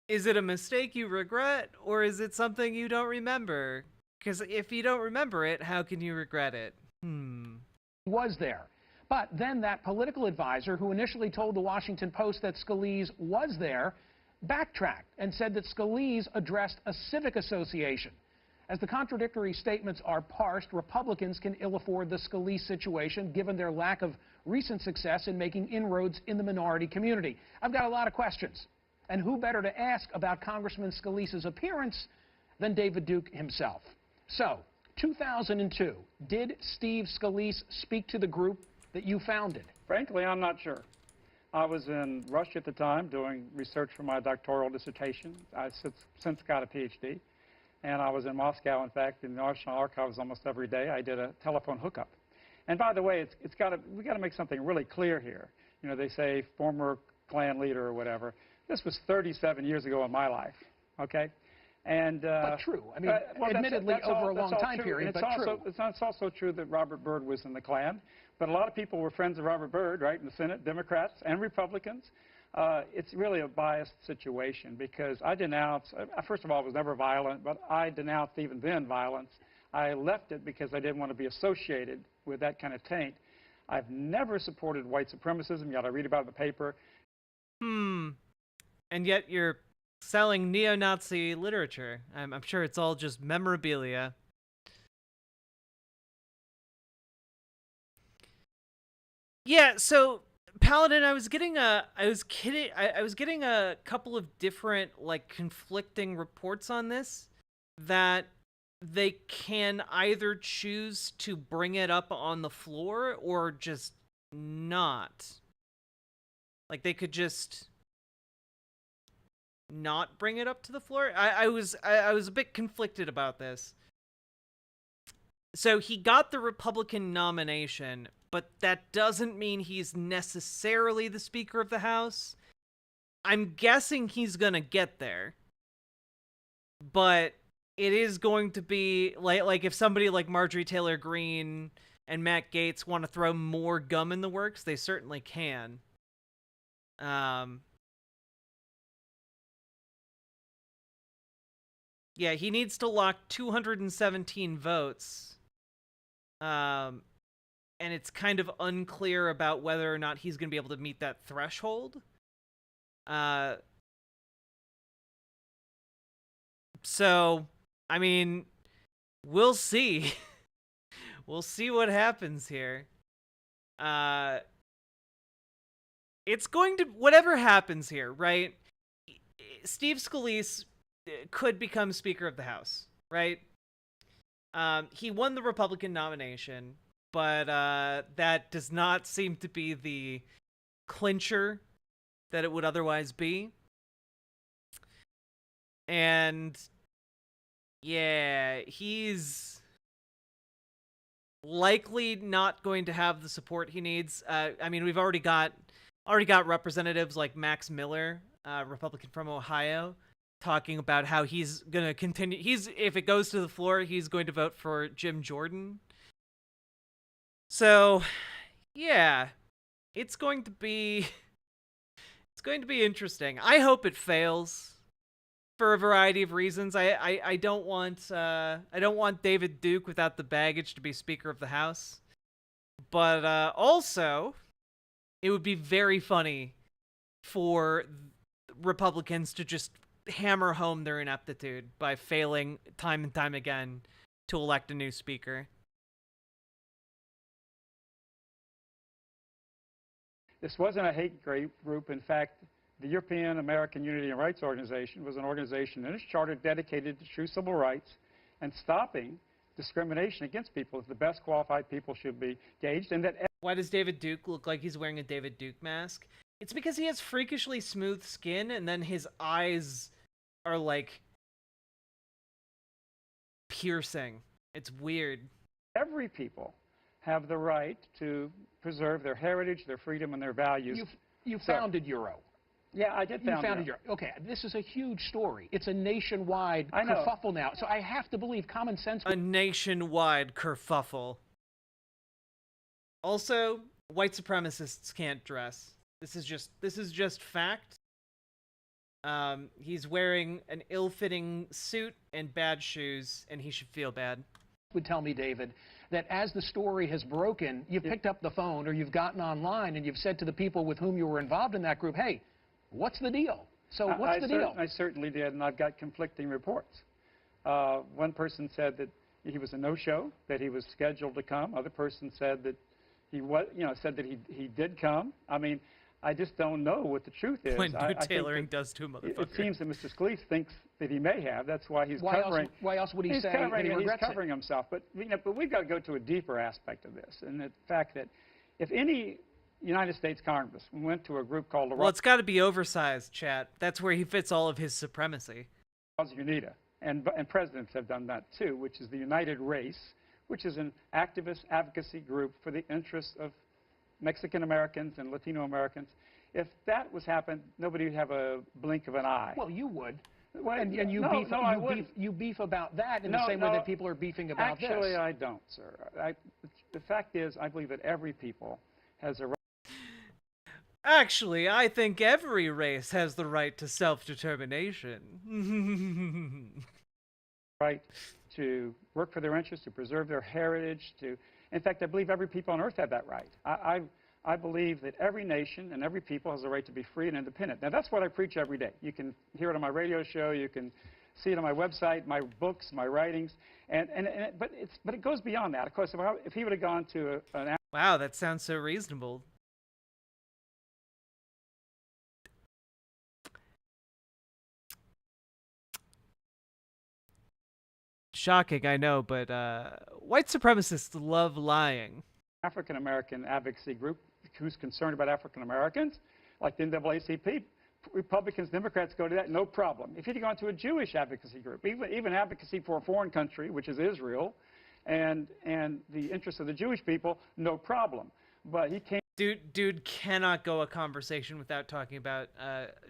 Is it a mistake you regret, or is it something you don't remember? Because if you don't remember it, how can you regret it? Was there. But then that political advisor who initially told the Washington Post that Scalise was there backtracked and said that Scalise addressed a civic association. As the contradictory statements are parsed, Republicans can ill afford the Scalise situation given their lack of recent success in making inroads in the minority community. I've got a lot of questions. And who better to ask about Congressman Scalise's appearance than David Duke himself? So, 2002, did Steve Scalise speak to the group that you founded? Frankly, I'm not sure. I was in Russia at the time doing research for my doctoral dissertation. I've since got a PhD. And I was in Moscow, in fact, in the National Archives almost every day. I did a telephone hookup. And by the way, we got to make something really clear here. You know, they say former Klan leader or whatever. This was 37 years ago in my life, okay? And, but true. I mean, admittedly, over a long time period, but true. It's also true that Robert Byrd was in the Klan, but a lot of people were friends of Robert Byrd, right, in the Senate, Democrats and Republicans. It's really a biased situation because I denounce, first of all, I was never violent, but I denounced even then violence. I left it because I didn't want to be associated with that kind of taint. I've never supported white supremacism. You got to read about it in the paper. And yet you're selling neo-Nazi literature. I'm sure it's all just memorabilia. Yeah, so Paladin, I was getting a couple of different like conflicting reports on this, that they can either choose to bring it up on the floor or just not. Like they could just not bring it up to the floor. I was a bit conflicted about this. So he got the Republican nomination, but that doesn't mean he's necessarily the Speaker of the House. I'm guessing he's gonna get there, but it is going to be like if somebody like Marjorie Taylor Greene and Matt Gaetz want to throw more gum in the works, they certainly can. Yeah, he needs to lock 217 votes. And it's kind of unclear about whether or not he's going to be able to meet that threshold. So, I mean, we'll see. We'll see what happens here. It's going to, whatever happens here, right? Steve Scalise could become Speaker of the House, right? He won the Republican nomination, but that does not seem to be the clincher that it would otherwise be. And yeah, he's likely not going to have the support he needs. I mean, we've already got representatives like Max Miller, Republican from Ohio, talking about how he's going to continue. If it goes to the floor, he's going to vote for Jim Jordan. So, yeah, it's going to be interesting. I hope it fails for a variety of reasons. I don't want David Duke without the baggage to be Speaker of the House. But also, it would be very funny for Republicans to just hammer home their ineptitude by failing time and time again to elect a new speaker. This wasn't a hate group. In fact, the European American Unity and Rights Organization was an organization in its charter dedicated to true civil rights and stopping discrimination against people as the best qualified people should be gauged. And that. Why does David Duke look like he's wearing a David Duke mask? It's because he has freakishly smooth skin, and then his eyes are like piercing. It's weird. Every people have the right to preserve their heritage, their freedom, and their values. You founded Euro. Yeah, I did found Euro. Okay, this is a huge story. It's a nationwide kerfuffle now. So I have to believe common sense. A nationwide kerfuffle. Also, white supremacists can't dress. This is just fact. He's wearing an ill-fitting suit and bad shoes, and he should feel bad. Would tell me, David, that as the story has broken, you've picked up the phone or you've gotten online and you've said to the people with whom you were involved in that group, hey, what's the deal? So what's the deal? I certainly did, and I've got conflicting reports. One person said that he was a no-show, that he was scheduled to come. Other person said that he was, said that he did come. I mean, I just don't know what the truth is. When tailoring does to a motherfucker. It seems that Mr. Scalise thinks that he may have. That's why he's covering. Why else would he say that he regrets He's covering himself. But we've got to go to a deeper aspect of this, and the fact that if any United States Congressman went to a group called the... Well, it's got to be oversized, chat. That's where he fits all of his supremacy. UNITA, and presidents have done that too, which is the United Race, which is an activist advocacy group for the interests of Mexican Americans and Latino Americans. If that was happened, nobody would have a blink of an eye. Well, you would. Well, and you No, beef, no, I wouldn't. you beef about that in No, the same way no, that people are beefing about this. Actually, I don't, sir. The fact is, I believe that every people has a Actually, I think every race has the right to self-determination. right to work for their interests, to preserve their heritage, in fact, I believe every people on earth have that right. I believe that every nation and every people has a right to be free and independent. Now, that's what I preach every day. You can hear it on my radio show. You can see it on my website, my books, my writings. But it goes beyond that. Of course, if he would have gone to an... Wow, that sounds so reasonable. Shocking, I know, but white supremacists love lying. African-American advocacy group who's concerned about African Americans, like the NAACP, Republicans, Democrats go to that, no problem. If he'd gone to a Jewish advocacy group, even advocacy for a foreign country, which is Israel, and the interests of the Jewish people, no problem. But he came... Dude cannot go a conversation without talking about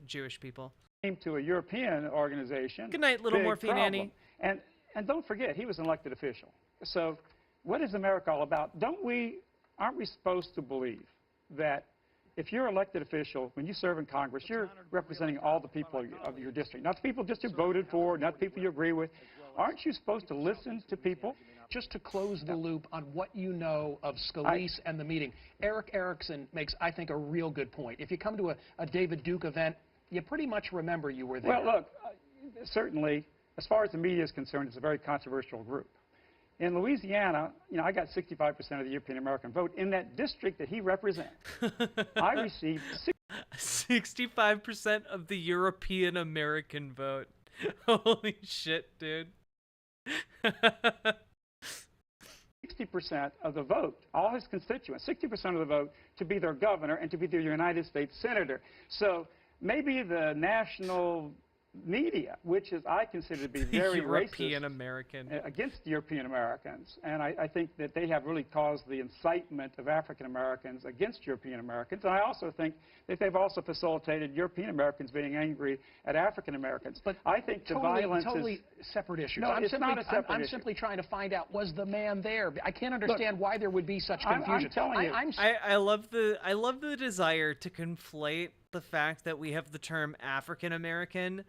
Jewish people. Came to a European organization. Good night, little big morphine problem. Annie. And don't forget, he was an elected official. So what is America all about? Aren't we supposed to believe that if you're an elected official, when you serve in Congress, you're representing all the people of your district, not the people just you voted for, not the people you agree with. Aren't you supposed to listen to people? Just to close the loop on what you know of Scalise and the meeting, Eric Erickson makes, I think, a real good point. If you come to a David Duke event, you pretty much remember you were there. Well, look, certainly, as far as the media is concerned, it's a very controversial group. In Louisiana, I got 65% of the European American vote. In that district that he represents, I received 65% of the European American vote. Holy shit, dude. 60% of the vote, all his constituents, 60% of the vote to be their governor and to be their United States senator. So maybe the national media, which is I consider to be very European racist American against European Americans, and I think that they have really caused the incitement of African Americans against European Americans, and I also think that they've also facilitated European Americans being angry at African Americans. But I think the violence totally separate issues. No, it's not a separate I'm issue. simply trying to find out, was the man there? I can't understand why there would be such confusion. I'm telling you. I love the desire to conflate the fact that we have the term African American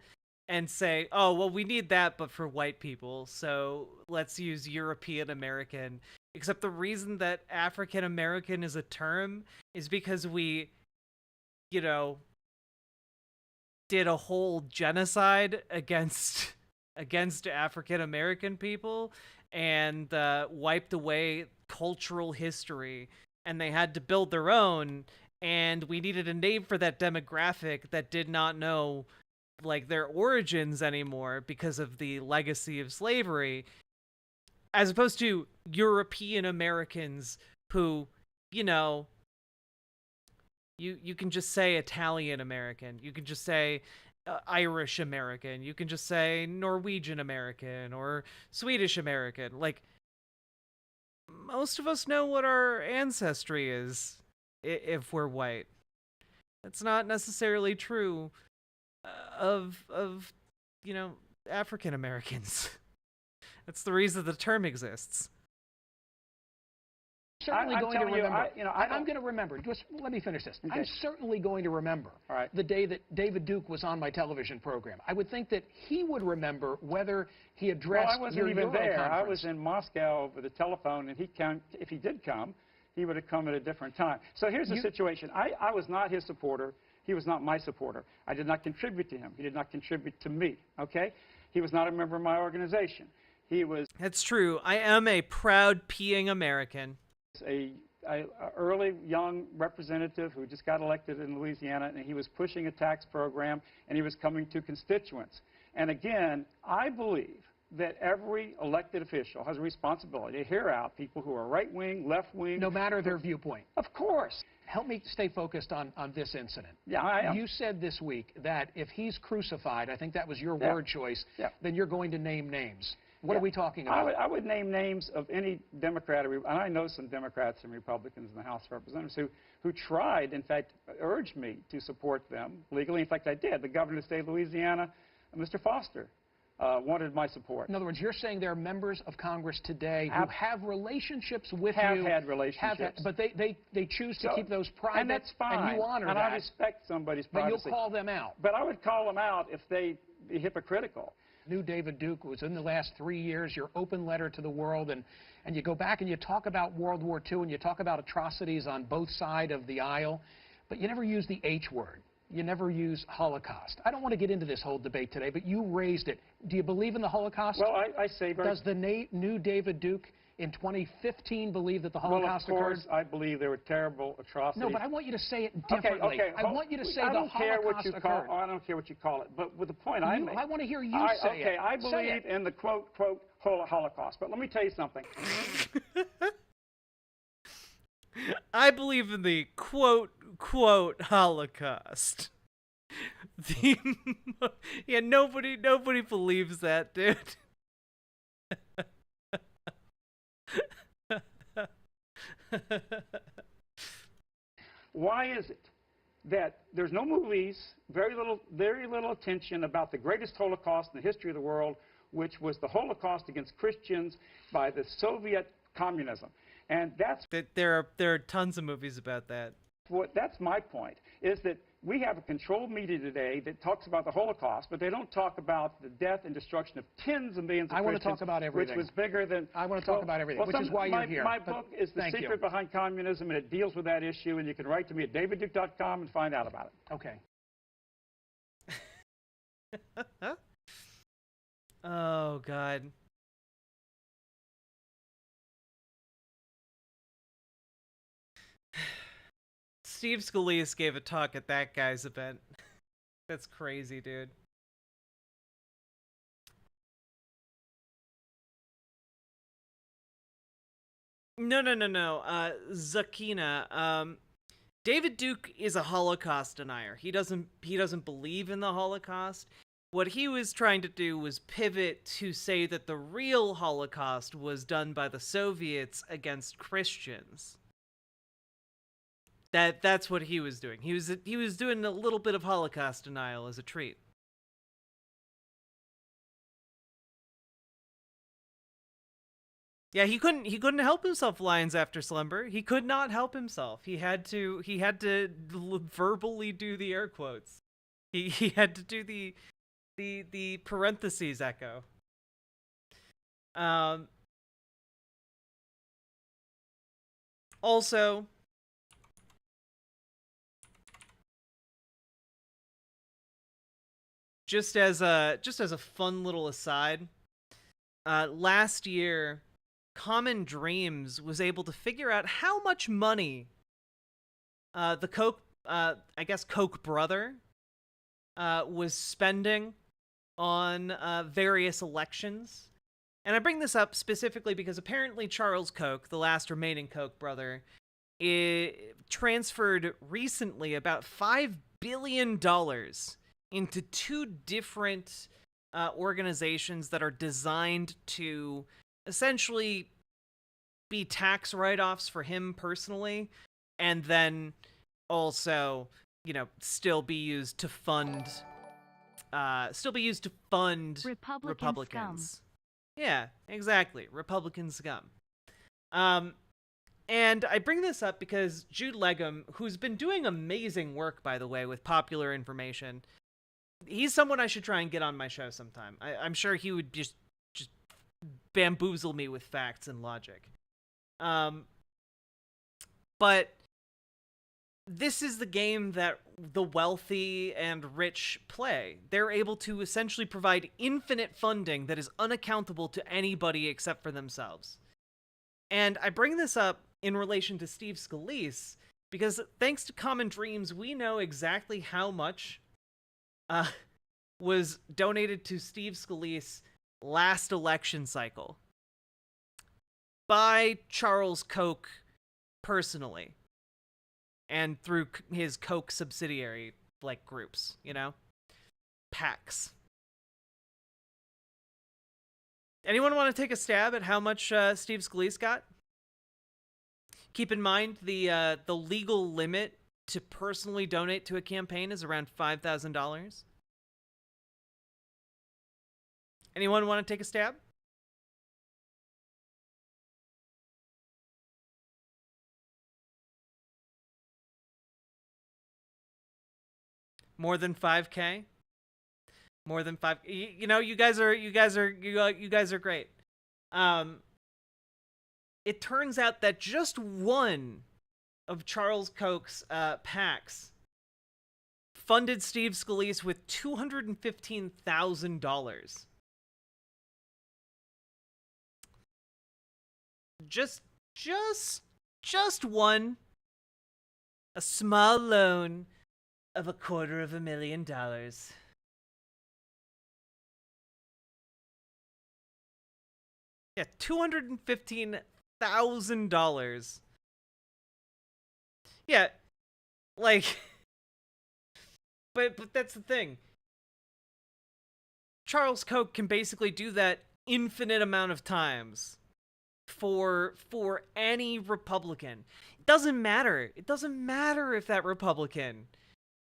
and say, oh, well, we need that, but for white people, so let's use European American. Except the reason that African American is a term is because we, did a whole genocide against African American people and wiped away cultural history, and they had to build their own, and we needed a name for that demographic that did not know their origins anymore because of the legacy of slavery, as opposed to European Americans who, you can just say Italian American, you can just say Irish American, you can just say Norwegian American or Swedish American. Most of us know what our ancestry is if we're white. That's not necessarily true of African Americans. That's the reason the term exists. Certainly I'm going to telling you, remember. I'm going to remember. Just let me finish this. Okay. I'm certainly going to remember the day that David Duke was on my television program. I would think that he would remember whether he addressed Well, I wasn't your even there. I conference. was in Moscow over the telephone, and if he did come, he would have come at a different time. So here's the situation. I was not his supporter. He was not my supporter. I did not contribute to him. He did not contribute to me, okay? He was not a member of my organization. He was... That's true. I am a proud peeing American. A early young representative who just got elected in Louisiana, and he was pushing a tax program, and he was coming to constituents. And again, I believe that every elected official has a responsibility to hear out people who are right-wing, left-wing. No matter their viewpoint. Of course. Help me stay focused on this incident. Yeah, I am. You said this week that if he's crucified, I think that was your word choice, then you're going to name names. What are we talking about? I would name names of any Democrat, and I know some Democrats and Republicans in the House of Representatives who tried, in fact, urged me to support them legally. In fact, I did. The governor of the state of Louisiana, Mr. Foster wanted my support. In other words, you're saying there are members of Congress today who have relationships with have you. had relationships. But they choose to keep those private. And that's fine. And you honor and that. I respect somebody's But privacy. you'll call them out. But I would call them out if they be hypocritical. New David Duke was in the last 3 years, your open letter to the world, and you go back and you talk about World War II and you talk about atrocities on both sides of the aisle, but you never use the H word. You never use Holocaust. I don't want to get into this whole debate today, but you raised it. Do you believe in the Holocaust? Well, I say... Does the new David Duke in 2015 believe that the Holocaust occurred? Well, of course, occurred? I believe there were terrible atrocities. No, but I want you to say it differently. Okay. I want you to say I the don't care what Holocaust you occurred. I don't care what you call it. But with the point I make... I want to hear you say it. Okay, I believe in the quote Holocaust. But let me tell you something. I believe in the quote Holocaust. Yeah, nobody believes that, dude. Why is it that there's no movies, very little attention about the greatest Holocaust in the history of the world, which was the Holocaust against Christians by the Soviet communism? And that's there are tons of movies about that. That's my point, is that we have a controlled media today that talks about the Holocaust, but they don't talk about the death and destruction of tens of millions of Christians. I want to talk about everything. Which was bigger than... I want to talk about everything, which is why you're here. My book is The Secret Behind Communism, and it deals with that issue, and you can write to me at davidduke.com and find out about it. Okay. Oh, God. Steve Scalise gave a talk at that guy's event. That's crazy, dude. No. Zakina. David Duke is a Holocaust denier. He doesn't believe in the Holocaust. What he was trying to do was pivot to say that the real Holocaust was done by the Soviets against Christians. That's what he was doing. He was doing a little bit of Holocaust denial as a treat. Yeah, he couldn't help himself, Lions After Slumber. He could not help himself. He had to verbally do the air quotes. He had to do the parentheses echo. Also, just as a fun little aside, last year, Common Dreams was able to figure out how much money the Koch brother was spending on various elections. And I bring this up specifically because apparently Charles Koch, the last remaining Koch brother, transferred recently about $5 billion into two different organizations that are designed to essentially be tax write-offs for him personally, and then also, still be used to fund Republicans. Yeah, exactly. Republican scum. And I bring this up because Jude Legum, who's been doing amazing work, by the way, with popular information, he's someone I should try and get on my show sometime. I'm sure he would just bamboozle me with facts and logic. But this is the game that the wealthy and rich play. They're able to essentially provide infinite funding that is unaccountable to anybody except for themselves. And I bring this up in relation to Steve Scalise because thanks to Common Dreams, we know exactly how much was donated to Steve Scalise last election cycle by Charles Koch personally and through his Koch subsidiary groups, PACs. Anyone want to take a stab at how much Steve Scalise got? Keep in mind the legal limit to personally donate to a campaign is around $5,000. Anyone want to take a stab? More than 5K? More than 5. You know, you guys are great. It turns out that just one of Charles Koch's PACs funded Steve Scalise with $215,000. Just one. A small loan of $250,000. Yeah, $215,000. Yeah, like, but that's the thing. Charles Koch can basically do that infinite amount of times for any Republican. It doesn't matter. It doesn't matter if that Republican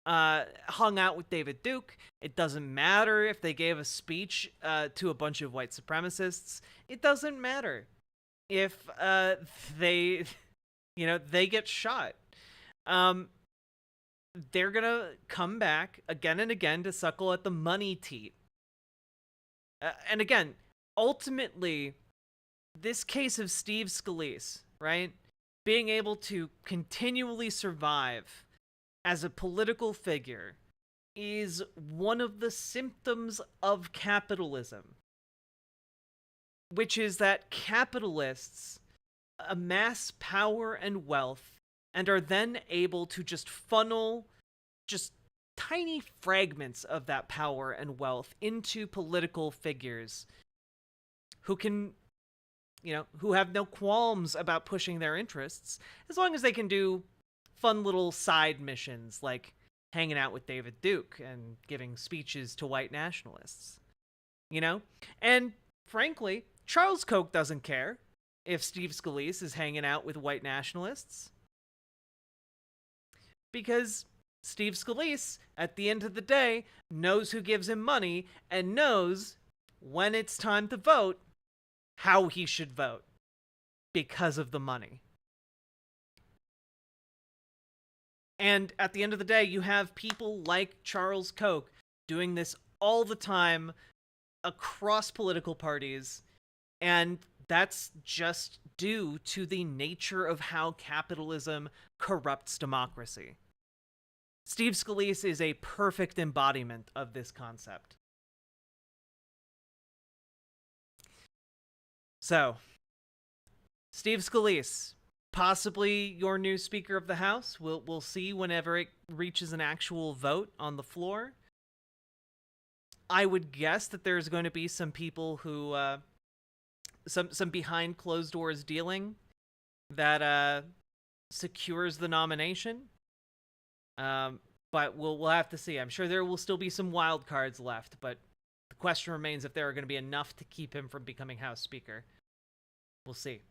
hung out with David Duke. It doesn't matter if they gave a speech to a bunch of white supremacists. It doesn't matter if they get shot. They're gonna come back again and again to suckle at the money teat. And again, ultimately, this case of Steve Scalise, right, being able to continually survive as a political figure is one of the symptoms of capitalism, which is that capitalists amass power and wealth and are then able to just funnel just tiny fragments of that power and wealth into political figures who can, who have no qualms about pushing their interests, as long as they can do fun little side missions like hanging out with David Duke and giving speeches to white nationalists. And frankly, Charles Koch doesn't care if Steve Scalise is hanging out with white nationalists, because Steve Scalise, at the end of the day, knows who gives him money and knows when it's time to vote how he should vote because of the money. And at the end of the day, you have people like Charles Koch doing this all the time across political parties, and that's just due to the nature of how capitalism corrupts democracy. Steve Scalise is a perfect embodiment of this concept. So, Steve Scalise, possibly your new Speaker of the House. We'll see whenever it reaches an actual vote on the floor. I would guess that there's going to be some people who, some behind closed doors dealing that secures the nomination. But we'll have to see. I'm sure there will still be some wild cards left, but the question remains if there are going to be enough to keep him from becoming House Speaker. We'll see.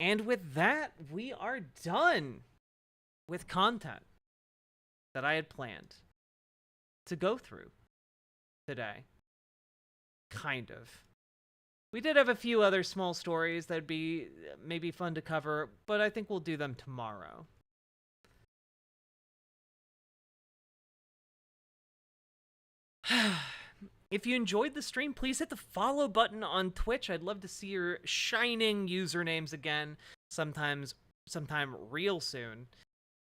And with that, we are done with content that I had planned to go through today. Kind of. We did have a few other small stories that'd be maybe fun to cover, but I think we'll do them tomorrow. If you enjoyed the stream, please hit the follow button on Twitch. I'd love to see your shining usernames again sometime real soon.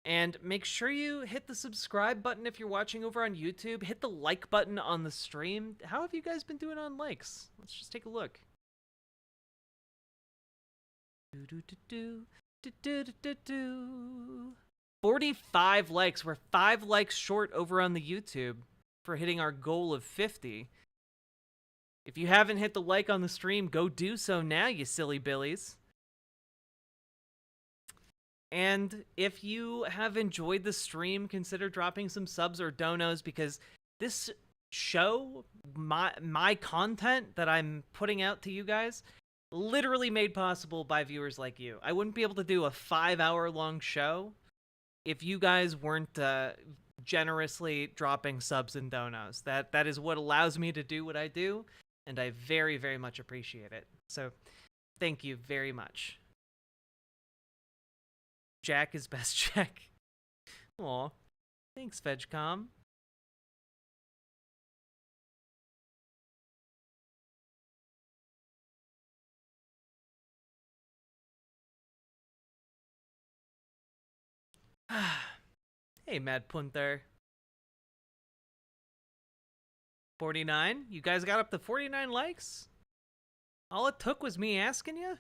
And make sure you hit the subscribe button if you're watching over on YouTube. Hit the like button on the stream. How have you guys been doing on likes? Let's just take a look. 45 likes. We're 5 likes short over on the YouTube for hitting our goal of 50. If you haven't hit the like on the stream, go do so now, you silly billies. And if you have enjoyed the stream, consider dropping some subs or donos, because this show, my content that I'm putting out to you guys, literally made possible by viewers like you. I wouldn't be able to do a 5-hour long show if you guys weren't generously dropping subs and donos. That is what allows me to do what I do, and I very, very much appreciate it. So thank you very much. Jack is best Jack. Aw, thanks, Vegcom. Hey, Mad Punter. 49? You guys got up to 49 likes? All it took was me asking you?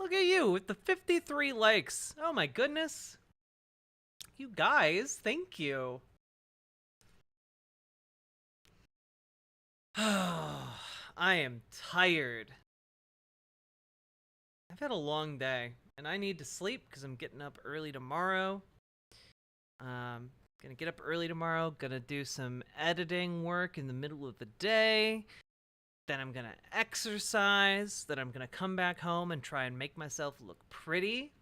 Look at you with the 53 likes. Oh my goodness. You guys, thank you. I am tired. I've had a long day, and I need to sleep because I'm getting up early tomorrow. Gonna get up early tomorrow, gonna do some editing work in the middle of the day. Then I'm gonna exercise. Then I'm gonna come back home and try and make myself look pretty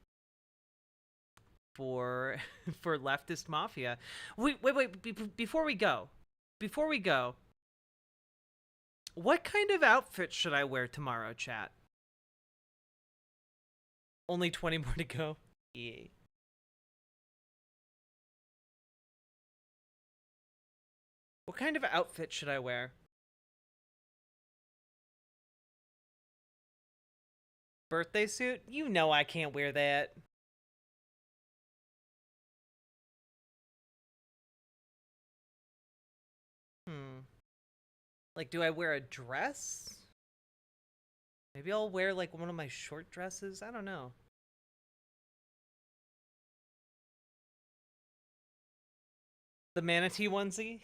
for leftist mafia. Wait, before we go, what kind of outfit should I wear tomorrow, chat? Only 20 more to go. Yeah. What kind of outfit should I wear? Birthday suit? You know I can't wear that. Like, do I wear a dress? Maybe I'll wear, like, one of my short dresses? I don't know. The manatee onesie?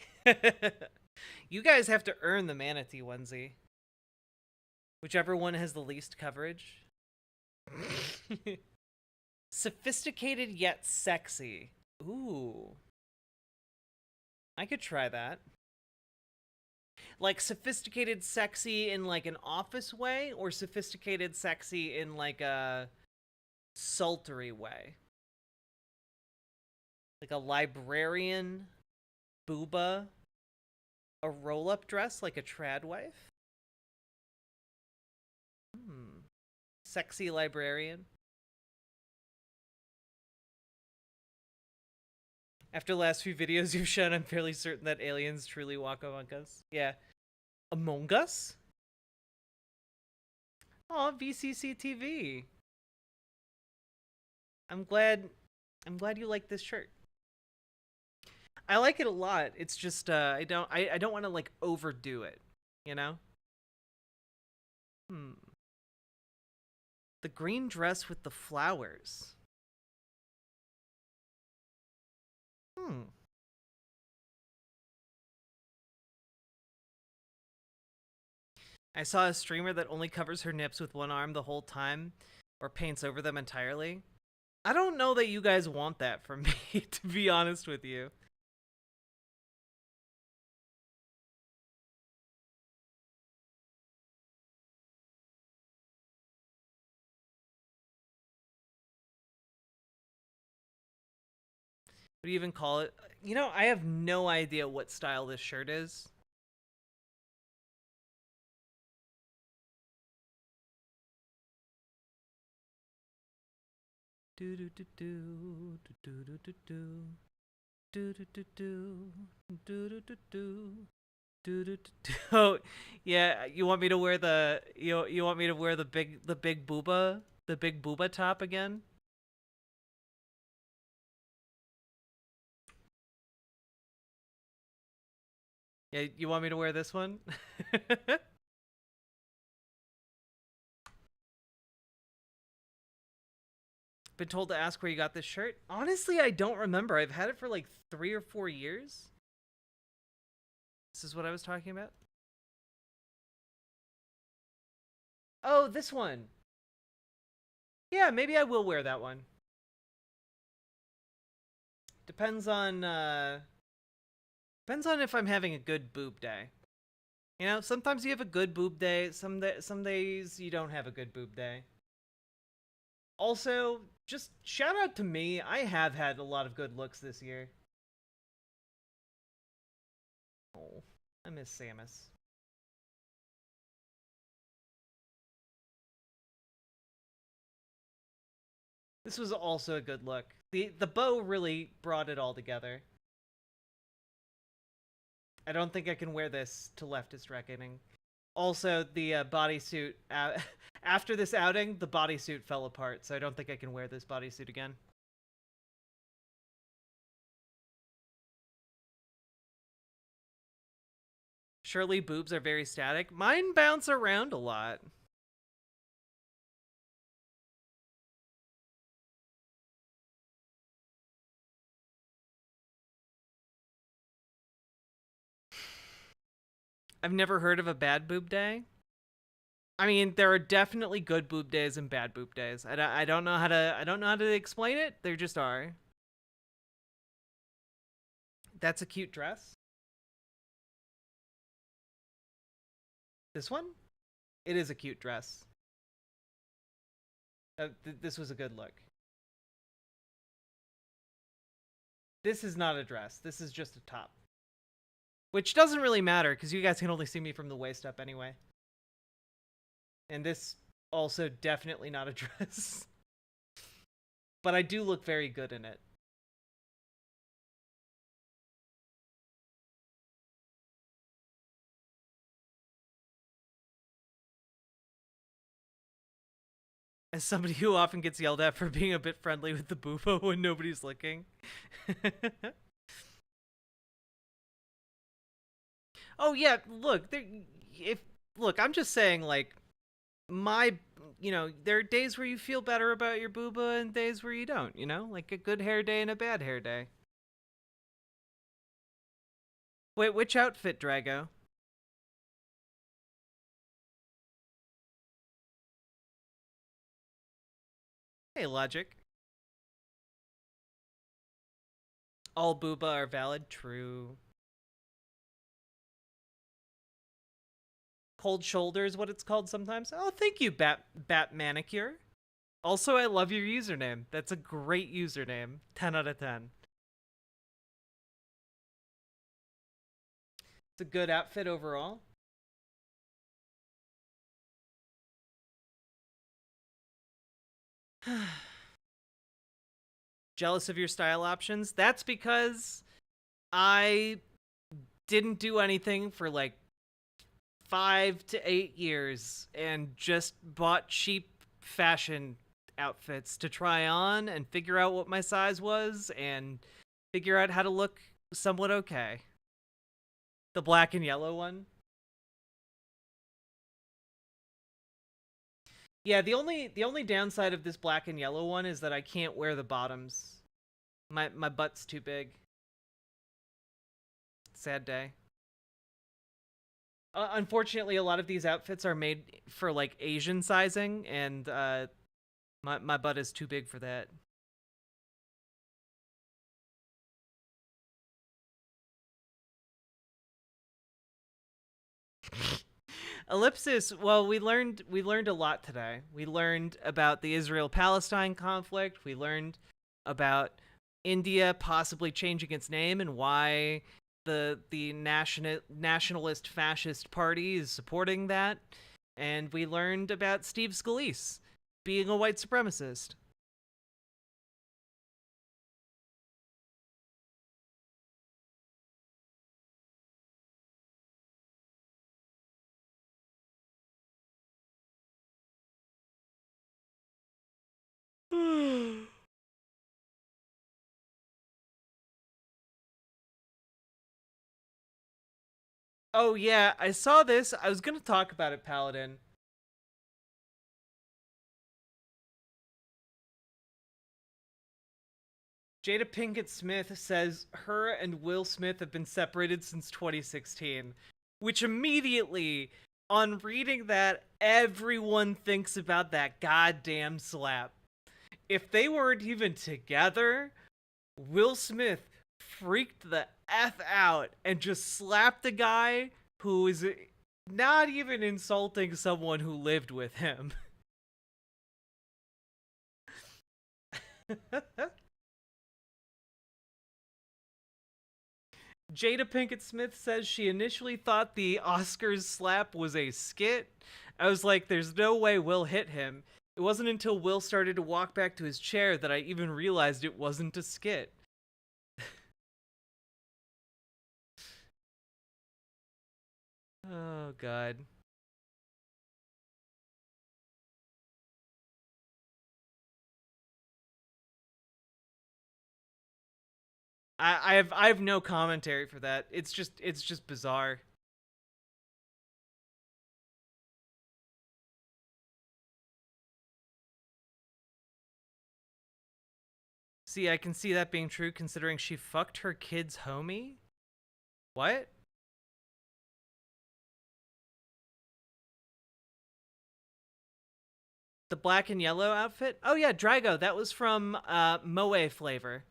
You guys have to earn the manatee onesie. Whichever one has the least coverage. Sophisticated yet sexy. Ooh. I could try that. Like, sophisticated sexy in, like, an office way, or sophisticated sexy in, like, a sultry way? Like a librarian, booba, a roll-up dress like a trad wife? Sexy librarian. After the last few videos you've shown, I'm fairly certain that aliens truly walk among us. Yeah. Among Us? Aw, VCC TV. I'm glad you like this shirt. I like it a lot. It's just I don't want to like overdo it, you know? The green dress with the flowers. I saw a streamer that only covers her nips with one arm the whole time, or paints over them entirely. I don't know that you guys want that from me, to be honest with you. What do you even call it? You know, I have no idea what style this shirt is. Do do do do do do do do do do do do do do do do. Oh, yeah. You want me to wear the you want me to wear the big booba top again? Yeah, you want me to wear this one? Been told to ask where you got this shirt. Honestly, I don't remember. I've had it for like 3 or 4 years. This is what I was talking about? Oh, this one. Yeah, maybe I will wear that one. Depends on if I'm having a good boob day. You know, sometimes you have a good boob day, some days you don't have a good boob day. Also, just shout out to me. I have had a lot of good looks this year. Oh, I miss Samus. This was also a good look. The bow really brought it all together. I don't think I can wear this to Leftist Reckoning. Also, the bodysuit, after this outing, the bodysuit fell apart, so I don't think I can wear this bodysuit again. Surely boobs are very static. Mine bounce around a lot. I've never heard of a bad boob day. I mean, there are definitely good boob days and bad boob days. I don't know how to explain it. There just are. That's a cute dress. This one? It is a cute dress. This was a good look. This is not a dress. This is just a top. Which doesn't really matter, because you guys can only see me from the waist up anyway. And this also definitely not a dress. But I do look very good in it. As somebody who often gets yelled at for being a bit friendly with the boobo when nobody's looking. Oh yeah, look, look, I'm just saying, like, there are days where you feel better about your booba and days where you don't, like a good hair day and a bad hair day. Wait, which outfit, Drago? Hey, Logic. All booba are valid, true. Cold shoulder is what it's called sometimes. Oh, thank you, Bat Manicure. Also, I love your username. That's a great username. 10 out of 10. It's a good outfit overall. Jealous of your style options? That's because I didn't do anything for like 5 to 8 years and just bought cheap fashion outfits to try on and figure out what my size was and figure out how to look somewhat okay. The black and yellow one. Yeah, the only downside of this black and yellow one is that I can't wear the bottoms. My butt's too big. Sad day. Unfortunately, a lot of these outfits are made for like Asian sizing, and my butt is too big for that. Ellipsis, well, we learned a lot today. We learned about the Israel-Palestine conflict. We learned about India possibly changing its name and why the nationalist fascist party is supporting that. And we learned about Steve Scalise being a white supremacist. Oh yeah, I saw this. I was gonna talk about it, Paladin. Jada Pinkett Smith says her and Will Smith have been separated since 2016, which immediately, on reading that, everyone thinks about that goddamn slap. If they weren't even together, Will Smith freaked the F out and just slapped a guy who is not even insulting someone who lived with him. Jada Pinkett Smith says she initially thought the Oscars slap was a skit. I was like, there's no way Will hit him. It wasn't until Will started to walk back to his chair that I even realized it wasn't a skit. Oh, God. I have no commentary for that. It's just bizarre. See, I can see that being true considering she fucked her kid's homie. What? The black and yellow outfit? Oh yeah, Drago. That was from Moe Flavor.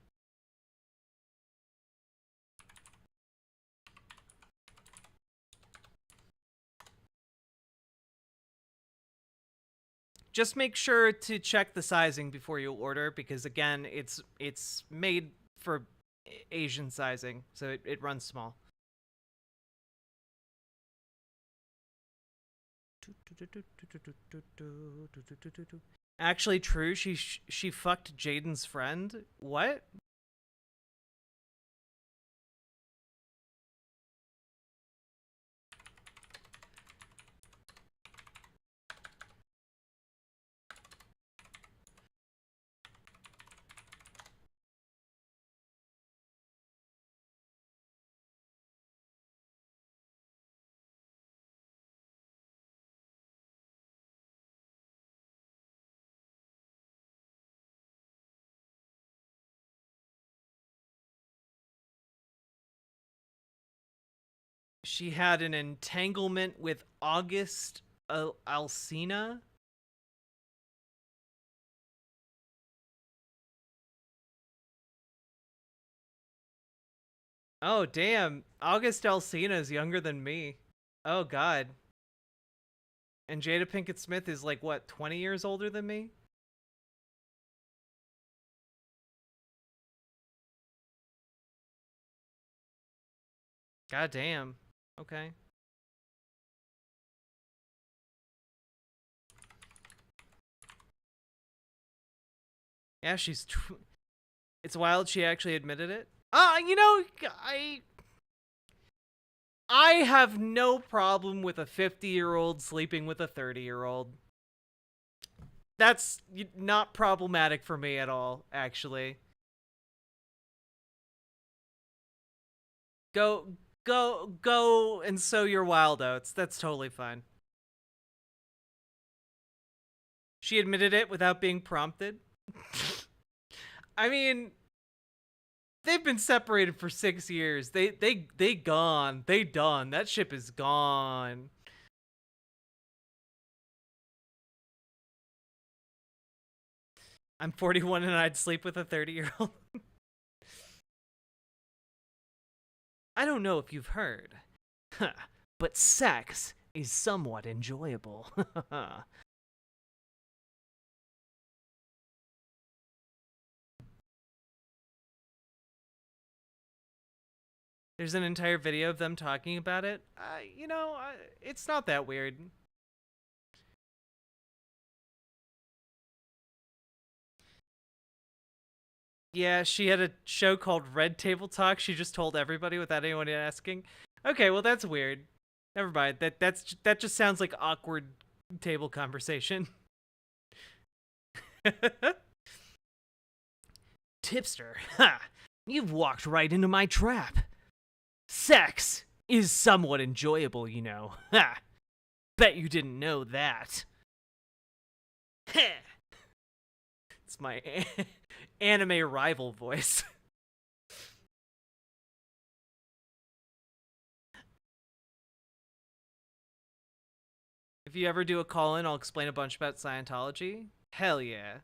Just make sure to check the sizing before you order because again, it's made for Asian sizing, so it runs small. Actually true, she fucked Jaden's friend? What? She had an entanglement with August Alsina. Oh, damn. August Alsina is younger than me. Oh, God. And Jada Pinkett Smith is like, what, 20 years older than me? God damn. Okay. Yeah, it's wild she actually admitted it. You know, I have no problem with a 50-year-old sleeping with a 30-year-old. That's not problematic for me at all, actually. Go and sow your wild oats. That's totally fine. She admitted it without being prompted. I mean, they've been separated for 6 years. They gone. They done. That ship is gone. I'm 41 and I'd sleep with a 30-year-old. I don't know if you've heard, but sex is somewhat enjoyable. There's an entire video of them talking about it. You know, it's not that weird. Yeah, she had a show called Red Table Talk. She just told everybody without anyone asking. Okay, well that's weird. Never mind. That just sounds like awkward table conversation. Tipster, ha! You've walked right into my trap. Sex is somewhat enjoyable, you know. Ha! Bet you didn't know that. It's my anime rival voice. If you ever do a call-in, I'll explain a bunch about Scientology. Hell yeah.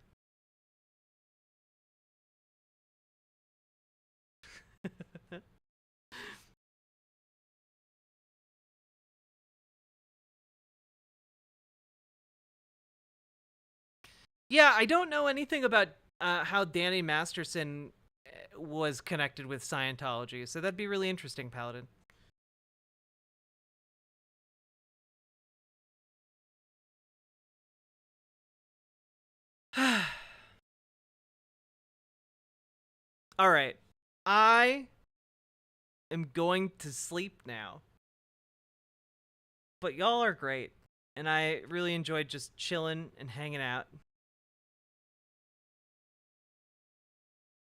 Yeah, I don't know anything about how Danny Masterson was connected with Scientology. So that'd be really interesting, Paladin. All right. I am going to sleep now. But y'all are great. And I really enjoyed just chilling and hanging out.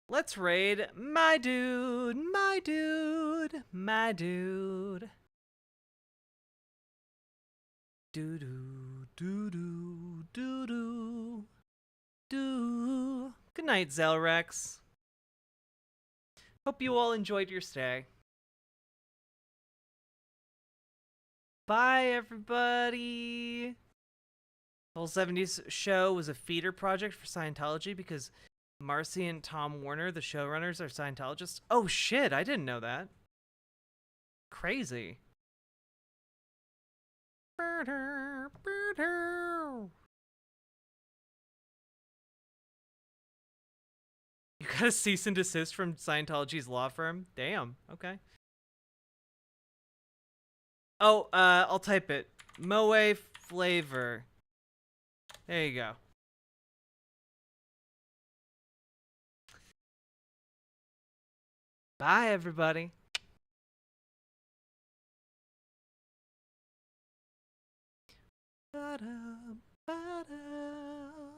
Let's raid my dude, my dude, my dude. Doo-doo, doo-doo, doo-doo, doo. Good night, Zelrex. Hope you all enjoyed your stay. Bye, everybody. The whole 70s show was a feeder project for Scientology because Marcy and Tom Warner, the showrunners, are Scientologists. Oh shit, I didn't know that. Crazy. You got a cease and desist from Scientology's law firm? Damn, okay. Oh, I'll type it. Moe flavor. There you go. Bye, everybody. Ba-da, ba-da.